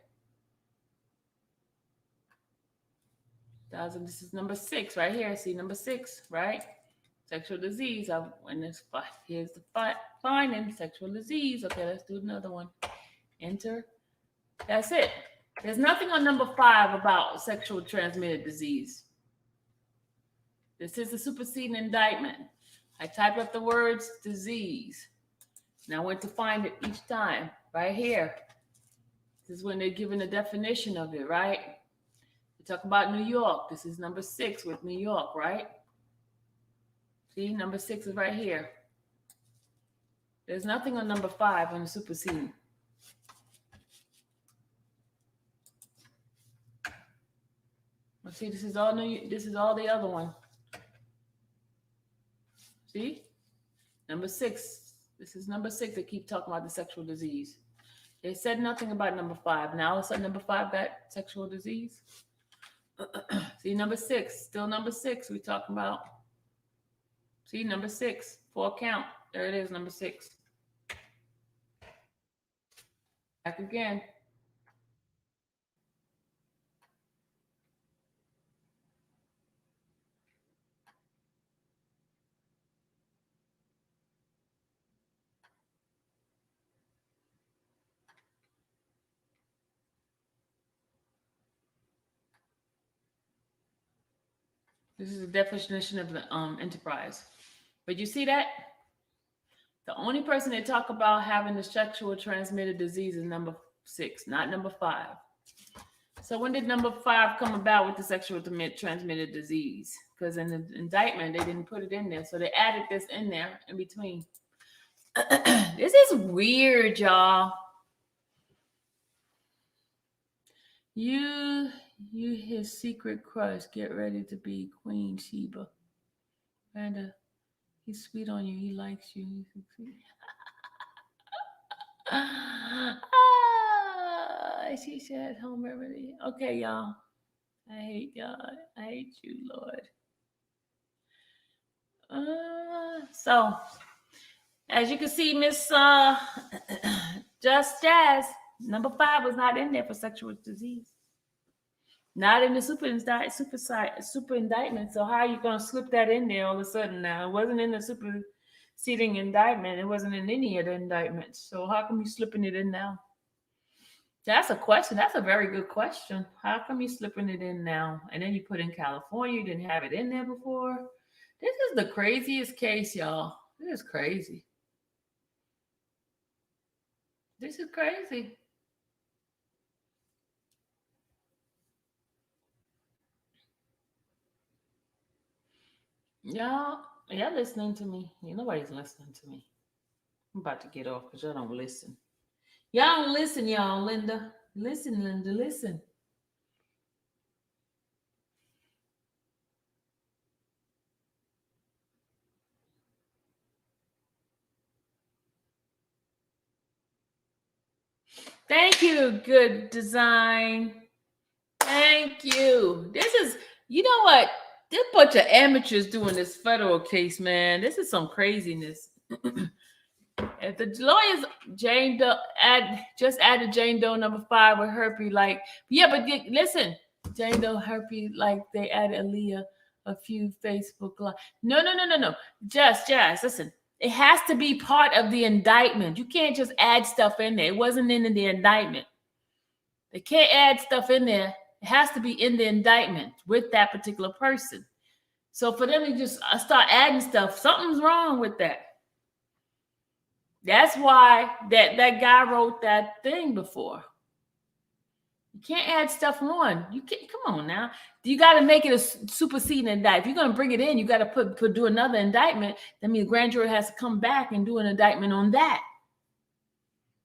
This is number 6 right here. See number 6, right? Sexual disease. Here's the finding sexual disease. Okay, let's do another one. Enter. That's it. There's nothing on number 5 about sexual transmitted disease. This is a superseding indictment. I typed up the words disease. And I went to find it each time right here. This is when they're giving a definition of it, right? We talk about New York. This is number 6 with New York, right? See, number 6 is right here. There's nothing on number 5 on the superseding. See, this is all new. This is all the other one. See, number 6. This is number 6. They keep talking about the sexual disease. They said nothing about number 5. Now all of a sudden, number 5 got sexual disease. See, number 6, still number 6. We talking about. See, number 6, 4 count. There it is, number 6. Back again. This is the definition of the enterprise. But you see that? The only person they talk about having the sexual transmitted disease is number 6, not number 5. So when did number 5 come about with the sexual transmitted disease? Because in the indictment, they didn't put it in there. So they added this in there in between. This is weird, y'all. You his secret crush. Get ready to be Queen Sheba. Miranda, he's sweet on you. He likes you. He's sweet. She said home remedy. Okay, y'all. I hate y'all. I hate you, Lord. So, as you can see, Miss Just Jazz, number 5 was not in there for sexual disease. Not in the super indictment. So how are you going to slip that in there all of a sudden now? It wasn't in the superseding indictment. It wasn't in any of the indictments. So how come you slipping it in now? That's a question. That's a very good question. How come you slipping it in now? And then you put in California. You didn't have it in there before. This is the craziest case, y'all. This is crazy. This is crazy. Y'all listening to me. Nobody's listening to me. I'm about to get off because y'all don't listen. Y'all don't listen, y'all, Linda. Listen, Linda, listen. Thank you, good design. Thank you. This is, you know what? This bunch of amateurs doing this federal case, man. This is some craziness. If the lawyers, Jane Doe, just added Jane Doe number 5 with herpes, like, yeah, but listen, Jane Doe herpes, like they added Aaliyah a few Facebook live. No. Just listen. It has to be part of the indictment. You can't just add stuff in there. It wasn't in the indictment. They can't add stuff in there. It has to be in the indictment with that particular person. So for them to just start adding stuff, something's wrong with that. That's why that guy wrote that thing before. You can't add stuff on. You can't. Come on now. You got to make it a superseding indictment. If you're going to bring it in, you got to do another indictment. That means the grand jury has to come back and do an indictment on that.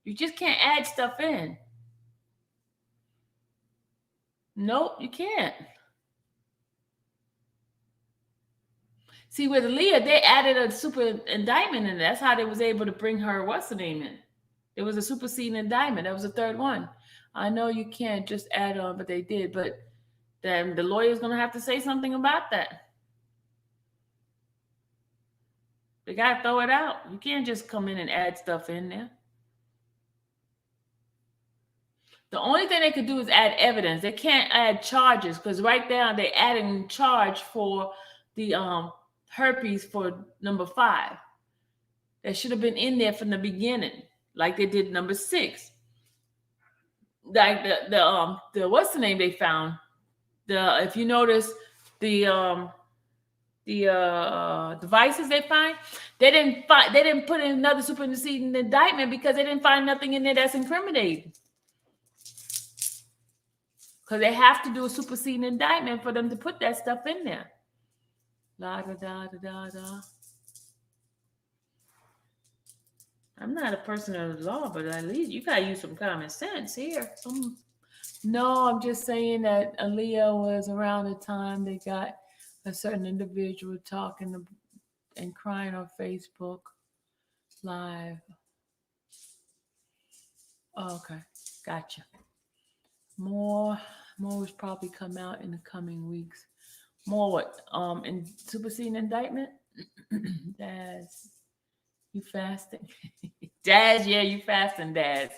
You just can't add stuff in. Nope, you can't. See, with Aaliyah, they added a super indictment in there. That's how they was able to bring her, what's the name in? It was a superseding indictment. That was the third one. I know you can't just add on, but they did. But then the lawyer's going to have to say something about that. They got to throw it out. You can't just come in and add stuff in there. The only thing they could do is add evidence. They can't add charges because right now they're adding charge for the herpes for number 5. That should have been in there from the beginning, like they did number 6. Like the what's the name they found? If you notice the devices they find, they didn't put in another superseding indictment because they didn't find nothing in there that's incriminating. Because they have to do a superseding indictment for them to put that stuff in there. La da da da da da. I'm not a person of the law, but at least you gotta use some common sense here. No, I'm just saying that Aaliyah was around the time they got a certain individual talking and crying on Facebook Live. Oh, okay, gotcha. More will probably come out in the coming weeks. More what? In superseding indictment? Daz, you fasting? Daz, yeah, you fasting, Daz.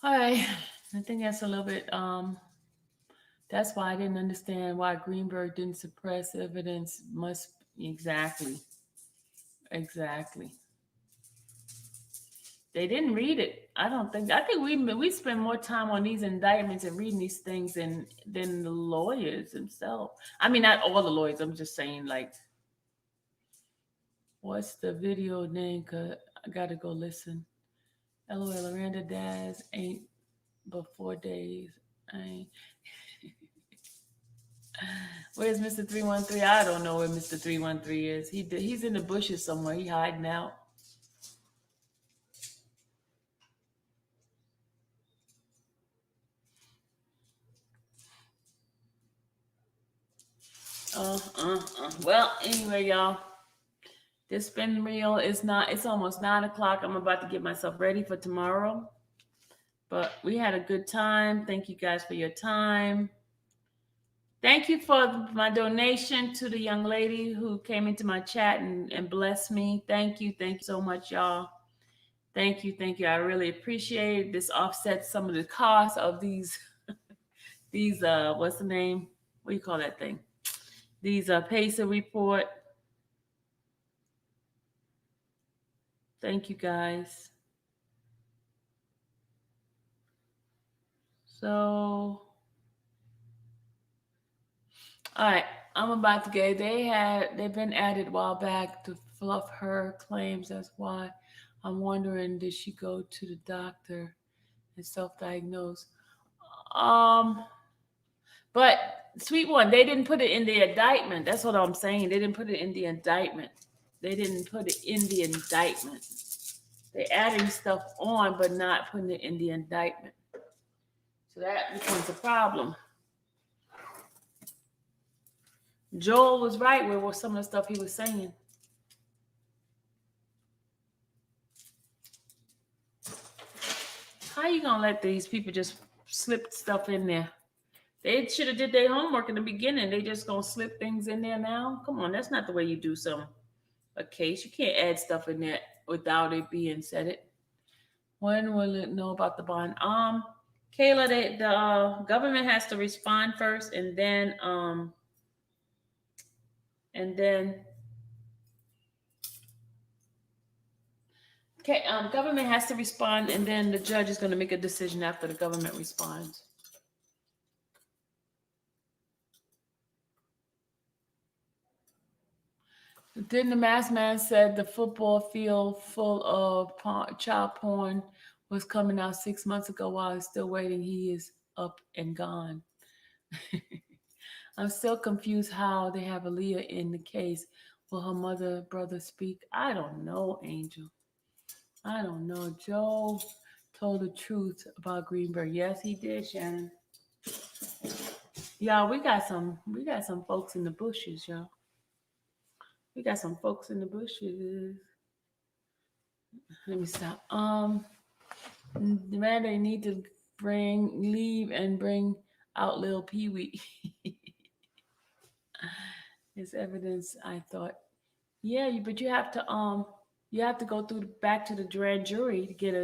All right, I think that's a little bit. That's why I didn't understand why Greenberg didn't suppress evidence. Exactly. They didn't read it. I think we spend more time on these indictments and reading these things than the lawyers themselves. I mean, not all the lawyers. I'm just saying, like, what's the video name? 'Cause I gotta go listen. LOL, Miranda Daz ain't but 4 days. I ain't. Where's Mr. 313? I don't know where Mr. 313 is. He's in the bushes somewhere. He hiding out. Well, anyway, y'all, this spin reel is not. It's almost 9 o'clock. I'm about to get myself ready for tomorrow. But we had a good time. Thank you guys for your time. Thank you for my donation to the young lady who came into my chat and blessed me. Thank you so much, y'all. Thank you. I really appreciate it. This offsets some of the costs of these what's the name? What do you call that thing? These PACER report. Thank you guys. So, all right, I'm about to get. They've been added a while back to fluff her claims. That's why I'm wondering, did she go to the doctor and self-diagnose? But sweet one, they didn't put it in the indictment. That's what I'm saying. They didn't put it in the indictment. They're adding stuff on, but not putting it in the indictment. So that becomes a problem. Joel was right with some of the stuff he was saying. How you gonna let these people just slip stuff in there? They should have did their homework in the beginning. They just gonna slip things in there now? Come on, that's not the way you do a case. You can't add stuff in there without it being said. When will it know about the bond? Kayla, the government has to respond first, and then government has to respond, and then the judge is going to make a decision after the government responds. Then the masked man said the football field full of child porn was coming out 6 months ago. While he's still waiting, he is up and gone. I'm still confused how they have Aaliyah in the case. Will her brother speak? I don't know, Angel. I don't know. Joe told the truth about Greenberg. Yes, he did, Shannon. Y'all, we got some folks in the bushes, y'all. We got some folks in the bushes. Let me stop. Man, they need to leave and bring out Lil Pee Wee. It's evidence, I thought. Yeah, but you have to go back to the grand jury to get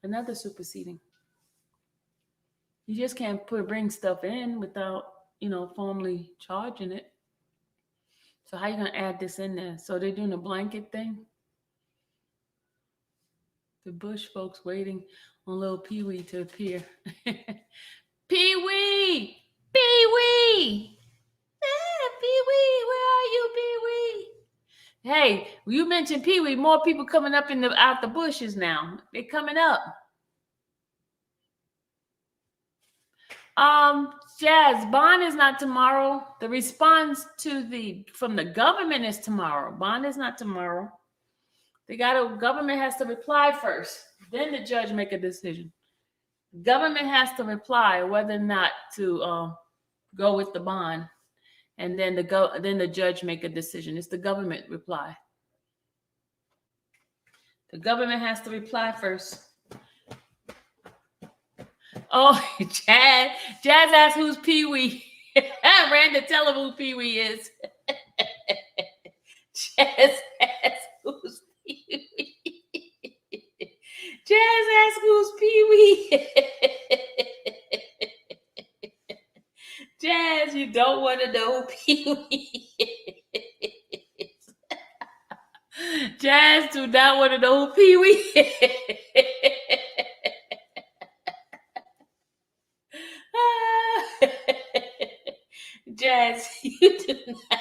another superseding. You just can't bring stuff in without, formally charging it. So how you gonna add this in there? So they're doing a blanket thing? The Bush folks waiting on Lil Pee Wee to appear. Pee Wee! Pee Wee! Pee Wee, where are you, Pee Wee? Hey, you mentioned Pee Wee. More people coming up out the bushes now. They're coming up. Jazz, bond is not tomorrow. The response from the government is tomorrow. Bond is not tomorrow. Government has to reply first. Then the judge make a decision. Government has to reply whether or not to go with the bond, and then the judge make a decision. It's the government reply. The government has to reply first. Oh, Jazz asked who's Pee Wee. Randa, tell him who Pee Wee is. Jazz asked who's Pee Wee. Jazz asked who's Pee Wee. Jazz, you don't want to know who Pee Wee is. Jazz do not want to know who Pee Wee is. Jazz, you do not.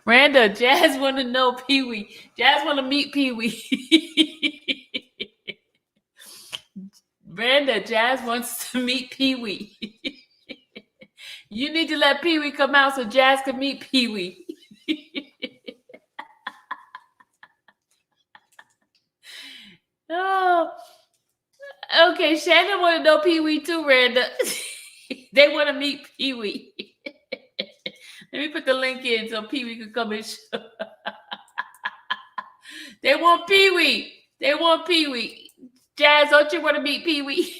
Randa, Jazz want to know Pee Wee. Jazz want to meet Pee Wee. Randa, Jazz wants to meet Pee Wee. You need to let Pee Wee come out so Jazz can meet Pee Wee. Oh, okay. Shannon want to know Pee Wee too, Randa. They want to meet Pee Wee. Let me put the link in so Pee Wee can come and show. They want Pee Wee. They want Pee Wee. Jazz, don't you want to meet Pee Wee?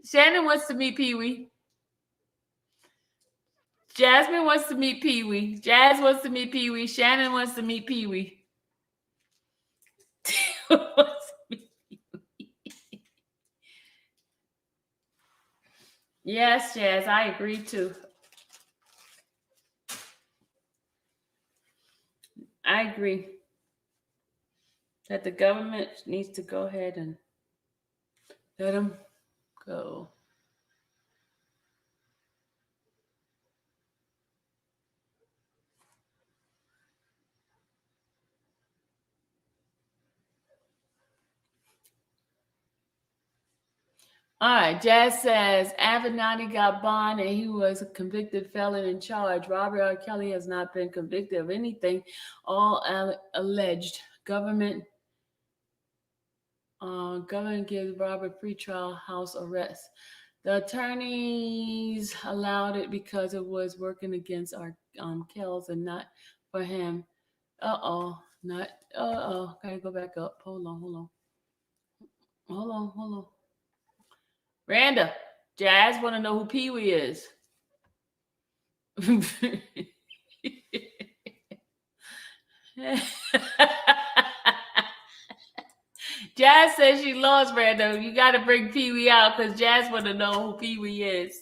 Shannon wants to meet Pee Wee. Jasmine wants to meet Pee Wee. Jazz wants to meet Pee Wee. Shannon wants to meet Pee Wee. Yes, Jazz, I agree too. I agree that the government needs to go ahead and let them go. All right, Jazz says Avenatti got bond and he was a convicted felon in charge. Robert R. Kelly has not been convicted of anything. All alleged. Government gives Robert pretrial house arrest. The attorneys allowed it because it was working against our Kells and not for him. Gotta go back up. Hold on. Randa, Jazz want to know who Pee Wee is. Jazz says she lost, Randa. You got to bring Pee Wee out because Jazz want to know who Pee Wee is.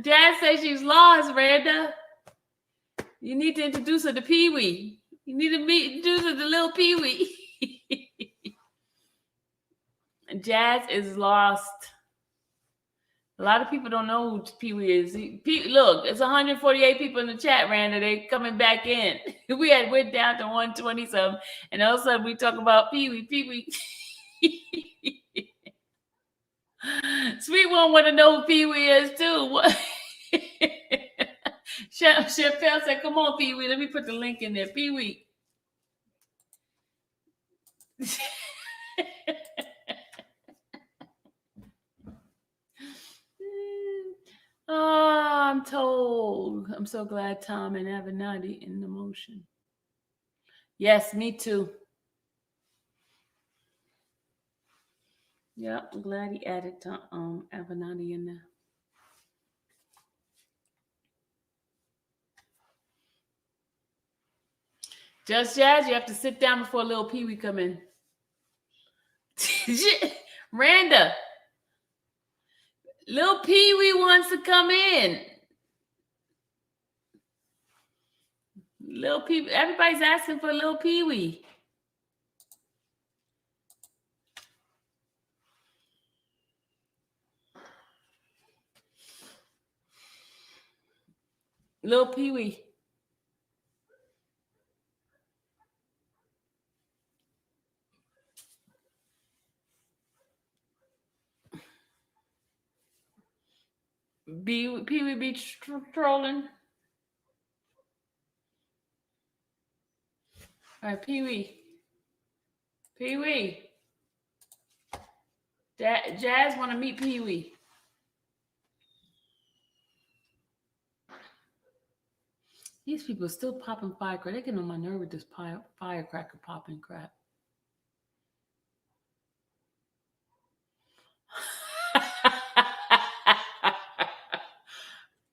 Jazz says she's lost, Randa. You need to introduce her to Pee Wee. You need to introduce her to little Pee Wee. Jazz is lost. A lot of people don't know who Pee Wee is. Look, it's 148 people in the chat, Randa. They coming back in. We went down to 120 something, and all of a sudden we talk about Pee Wee. Sweet one want to know who Pee Wee is too. Chappelle said, "Come on, Pee Wee. Let me put the link in there, Pee Wee." Oh, I'm told. I'm so glad Tom and Avenatti in the motion. Yes, me too. Yeah, I'm glad he added Tom, Avenatti in there. Just Jazz, you have to sit down before little Pee Wee come in. Randa. Lil Pee Wee wants to come in. Lil Pee, everybody's asking for Lil Pee Wee. Lil Pee Wee. Pee Wee be trolling. All right, Pee Wee. Pee Wee. Jazz want to meet Pee Wee. These people are still popping firecracker. They get on my nerve with this firecracker popping crap.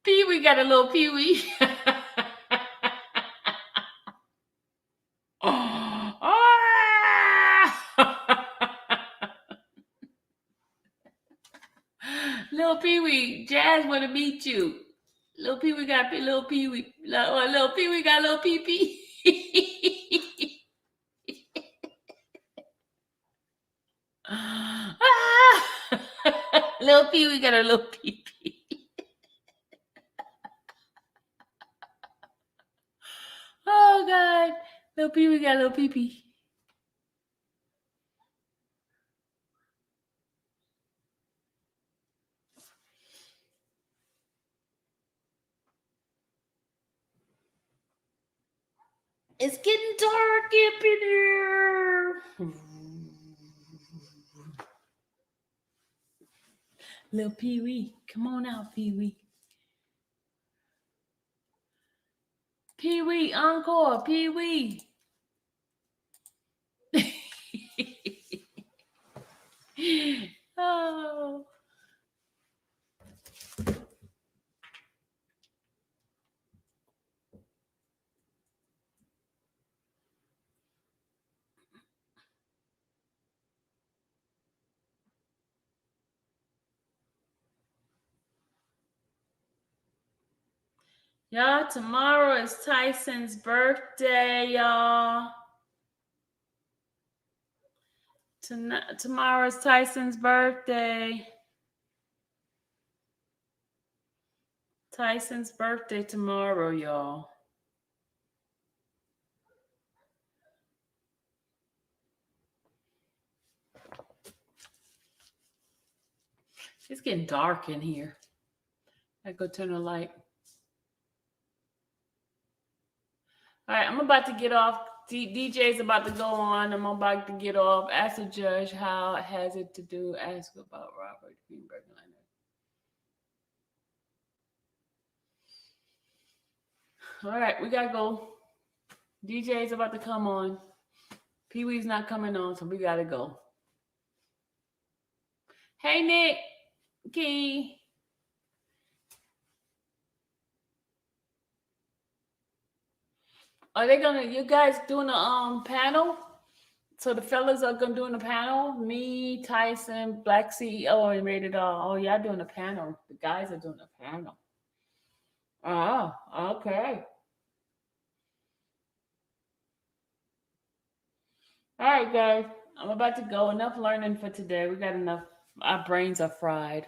Pee Wee got a little Pee Wee. Little Pee Wee, Jazz want to meet you. Little Pee Wee got little Pee Wee. Little Pee Wee got little Pee Pee. Little Pee Wee got a little Pee Pee. Oh God, little Pee Wee got a little Pee Pee. It's getting dark up in here. Little Pee Wee, come on out, Pee Wee. Pee Wee, encore, Pee Wee. Oh. Y'all, tomorrow is Tyson's birthday, y'all. Tomorrow is Tyson's birthday. Tyson's birthday tomorrow, y'all. It's getting dark in here. I go turn the light. All right, I'm about to get off. DJ's about to go on. I'm about to get off. Ask the judge how it has it to do. Ask about Robert Greenberg. All right, we gotta go. DJ's about to come on. Pee Wee's not coming on, so we gotta go. Hey, Nick. Key. Are they gonna? You guys doing a panel? So the fellas are gonna doing a panel. Me, Tyson, Black CEO, and Rated R. Oh, y'all doing a panel. The guys are doing a panel. Oh, okay. All right, guys. I'm about to go. Enough learning for today. We got enough. Our brains are fried.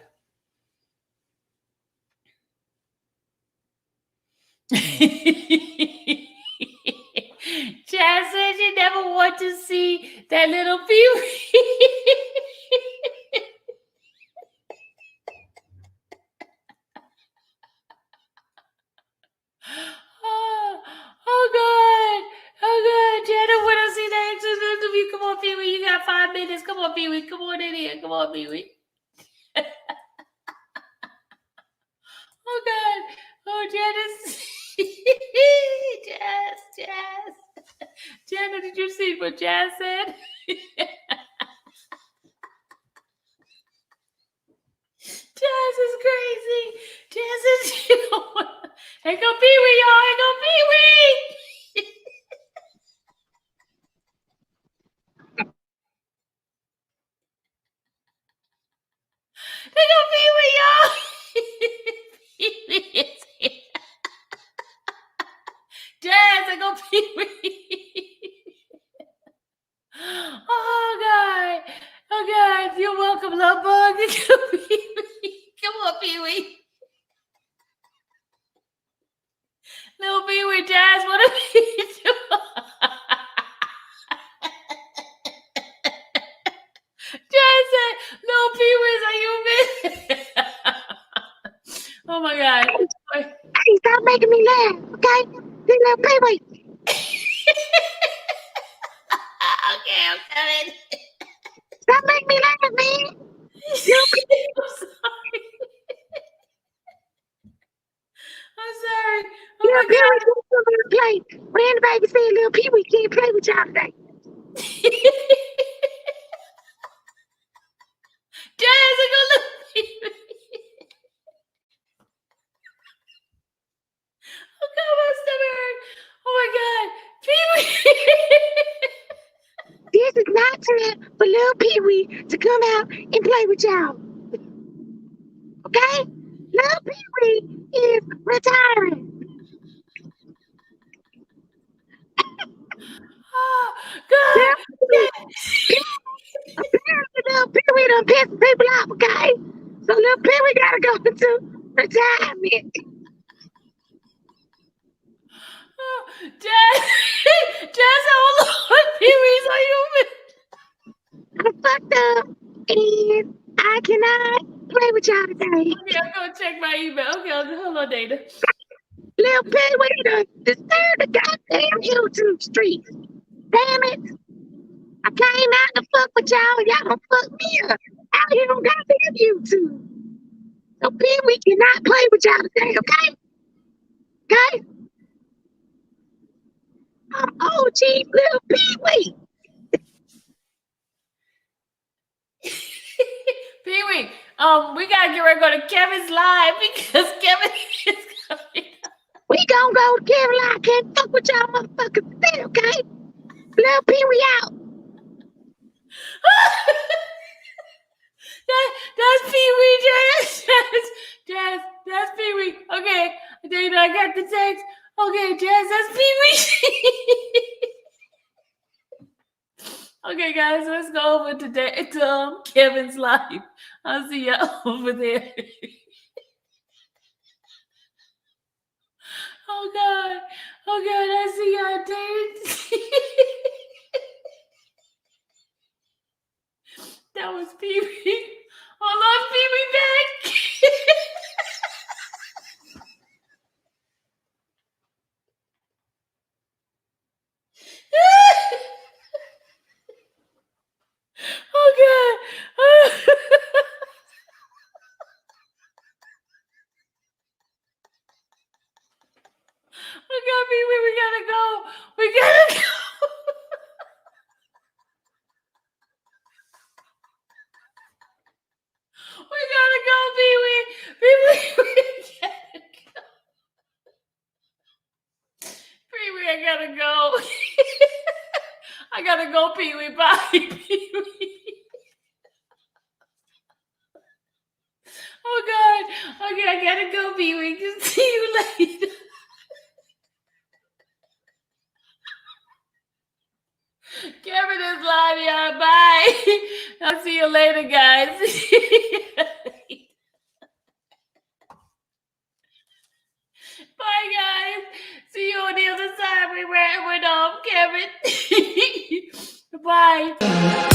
Chad said she never want to see that little Pee Wee. Oh God. Oh God. Chad don't want to see that extra little Pee Wee. Come on, Pee Wee. You got 5 minutes. Come on, Pee Wee. Come on in here. Come on, Pee Wee. Oh God. Oh, Janice. Jazz. Janice, did you see what Jazz said? Jazz is crazy. Jazz is, you know what? Here go Pee Wee, y'all. Here go Pee Wee. Here go Pee Wee, y'all. Pee Wee is here. Jazz, here go Pee Wee. Oh God. Oh God. You're welcome, love bug. Come on, Pee Wee. Little Pee Wee, Jazz, what are you doing? Jazz said, Little Pee Wee's, are you Oh my God. Hey, stop making me laugh, okay? This little Pee-wee. Okay, I'm coming. Stop making me laugh, man. Little Pee-wee. I'm sorry. I'm sorry. Oh Little my Pee-wee, come to the play. When the baby said little Pee-wee can't play with y'all today. Jazz, I go look. Oh God, my stomach hurt. Oh my God. Pee-wee. This is not time for little Pee-wee to come out and play with y'all. Okay? Little Pee-wee is retiring. Oh God. Apparently, little Pee-wee done pissed people off, okay? So little Pee-wee gotta go into retirement. Oh, Jazz, Jazz, hold on. Pee-wee's on you. I'm fucked up and I cannot play with y'all today. Okay, I'm gonna check my email. Okay, hold on, Dana. Little Pee-wee done disturbed the goddamn YouTube streets. Damn it. I came out to fuck with y'all. Y'all done fuck me up out here on goddamn YouTube. So Pee-wee cannot play with y'all today, okay? Okay? I'm OG little Pee-wee. Pee-wee, we gotta get ready to go to Kevin's live because Kevin is coming. We gonna go to Kevin Live. Can't fuck with y'all motherfuckers today, okay? Little Pee-wee out. That's Pee-wee, Jazz, that's Pee-wee. Okay, Dana, I got the text. Okay, Jazz, that's Pee-wee. Okay, guys, let's go over to Kevin's live. I'll see you over there. Oh God, I see y'all, David. That was Pee-wee. Hold on, Pee-wee back. Oh God. Oh God, Pee-wee, we gotta go. We gotta go. We gotta go, Pee-wee. Pee-wee, we gotta go. Pee-wee, I gotta go. I gotta go, Pee-wee. Bye, Pee-wee. Oh God. Okay, I gotta go, Pee-wee. See you later. Kevin is live, y'all. Bye. I'll see you later, guys. Bye, guys. See you on the other side. We're Kevin. Bye.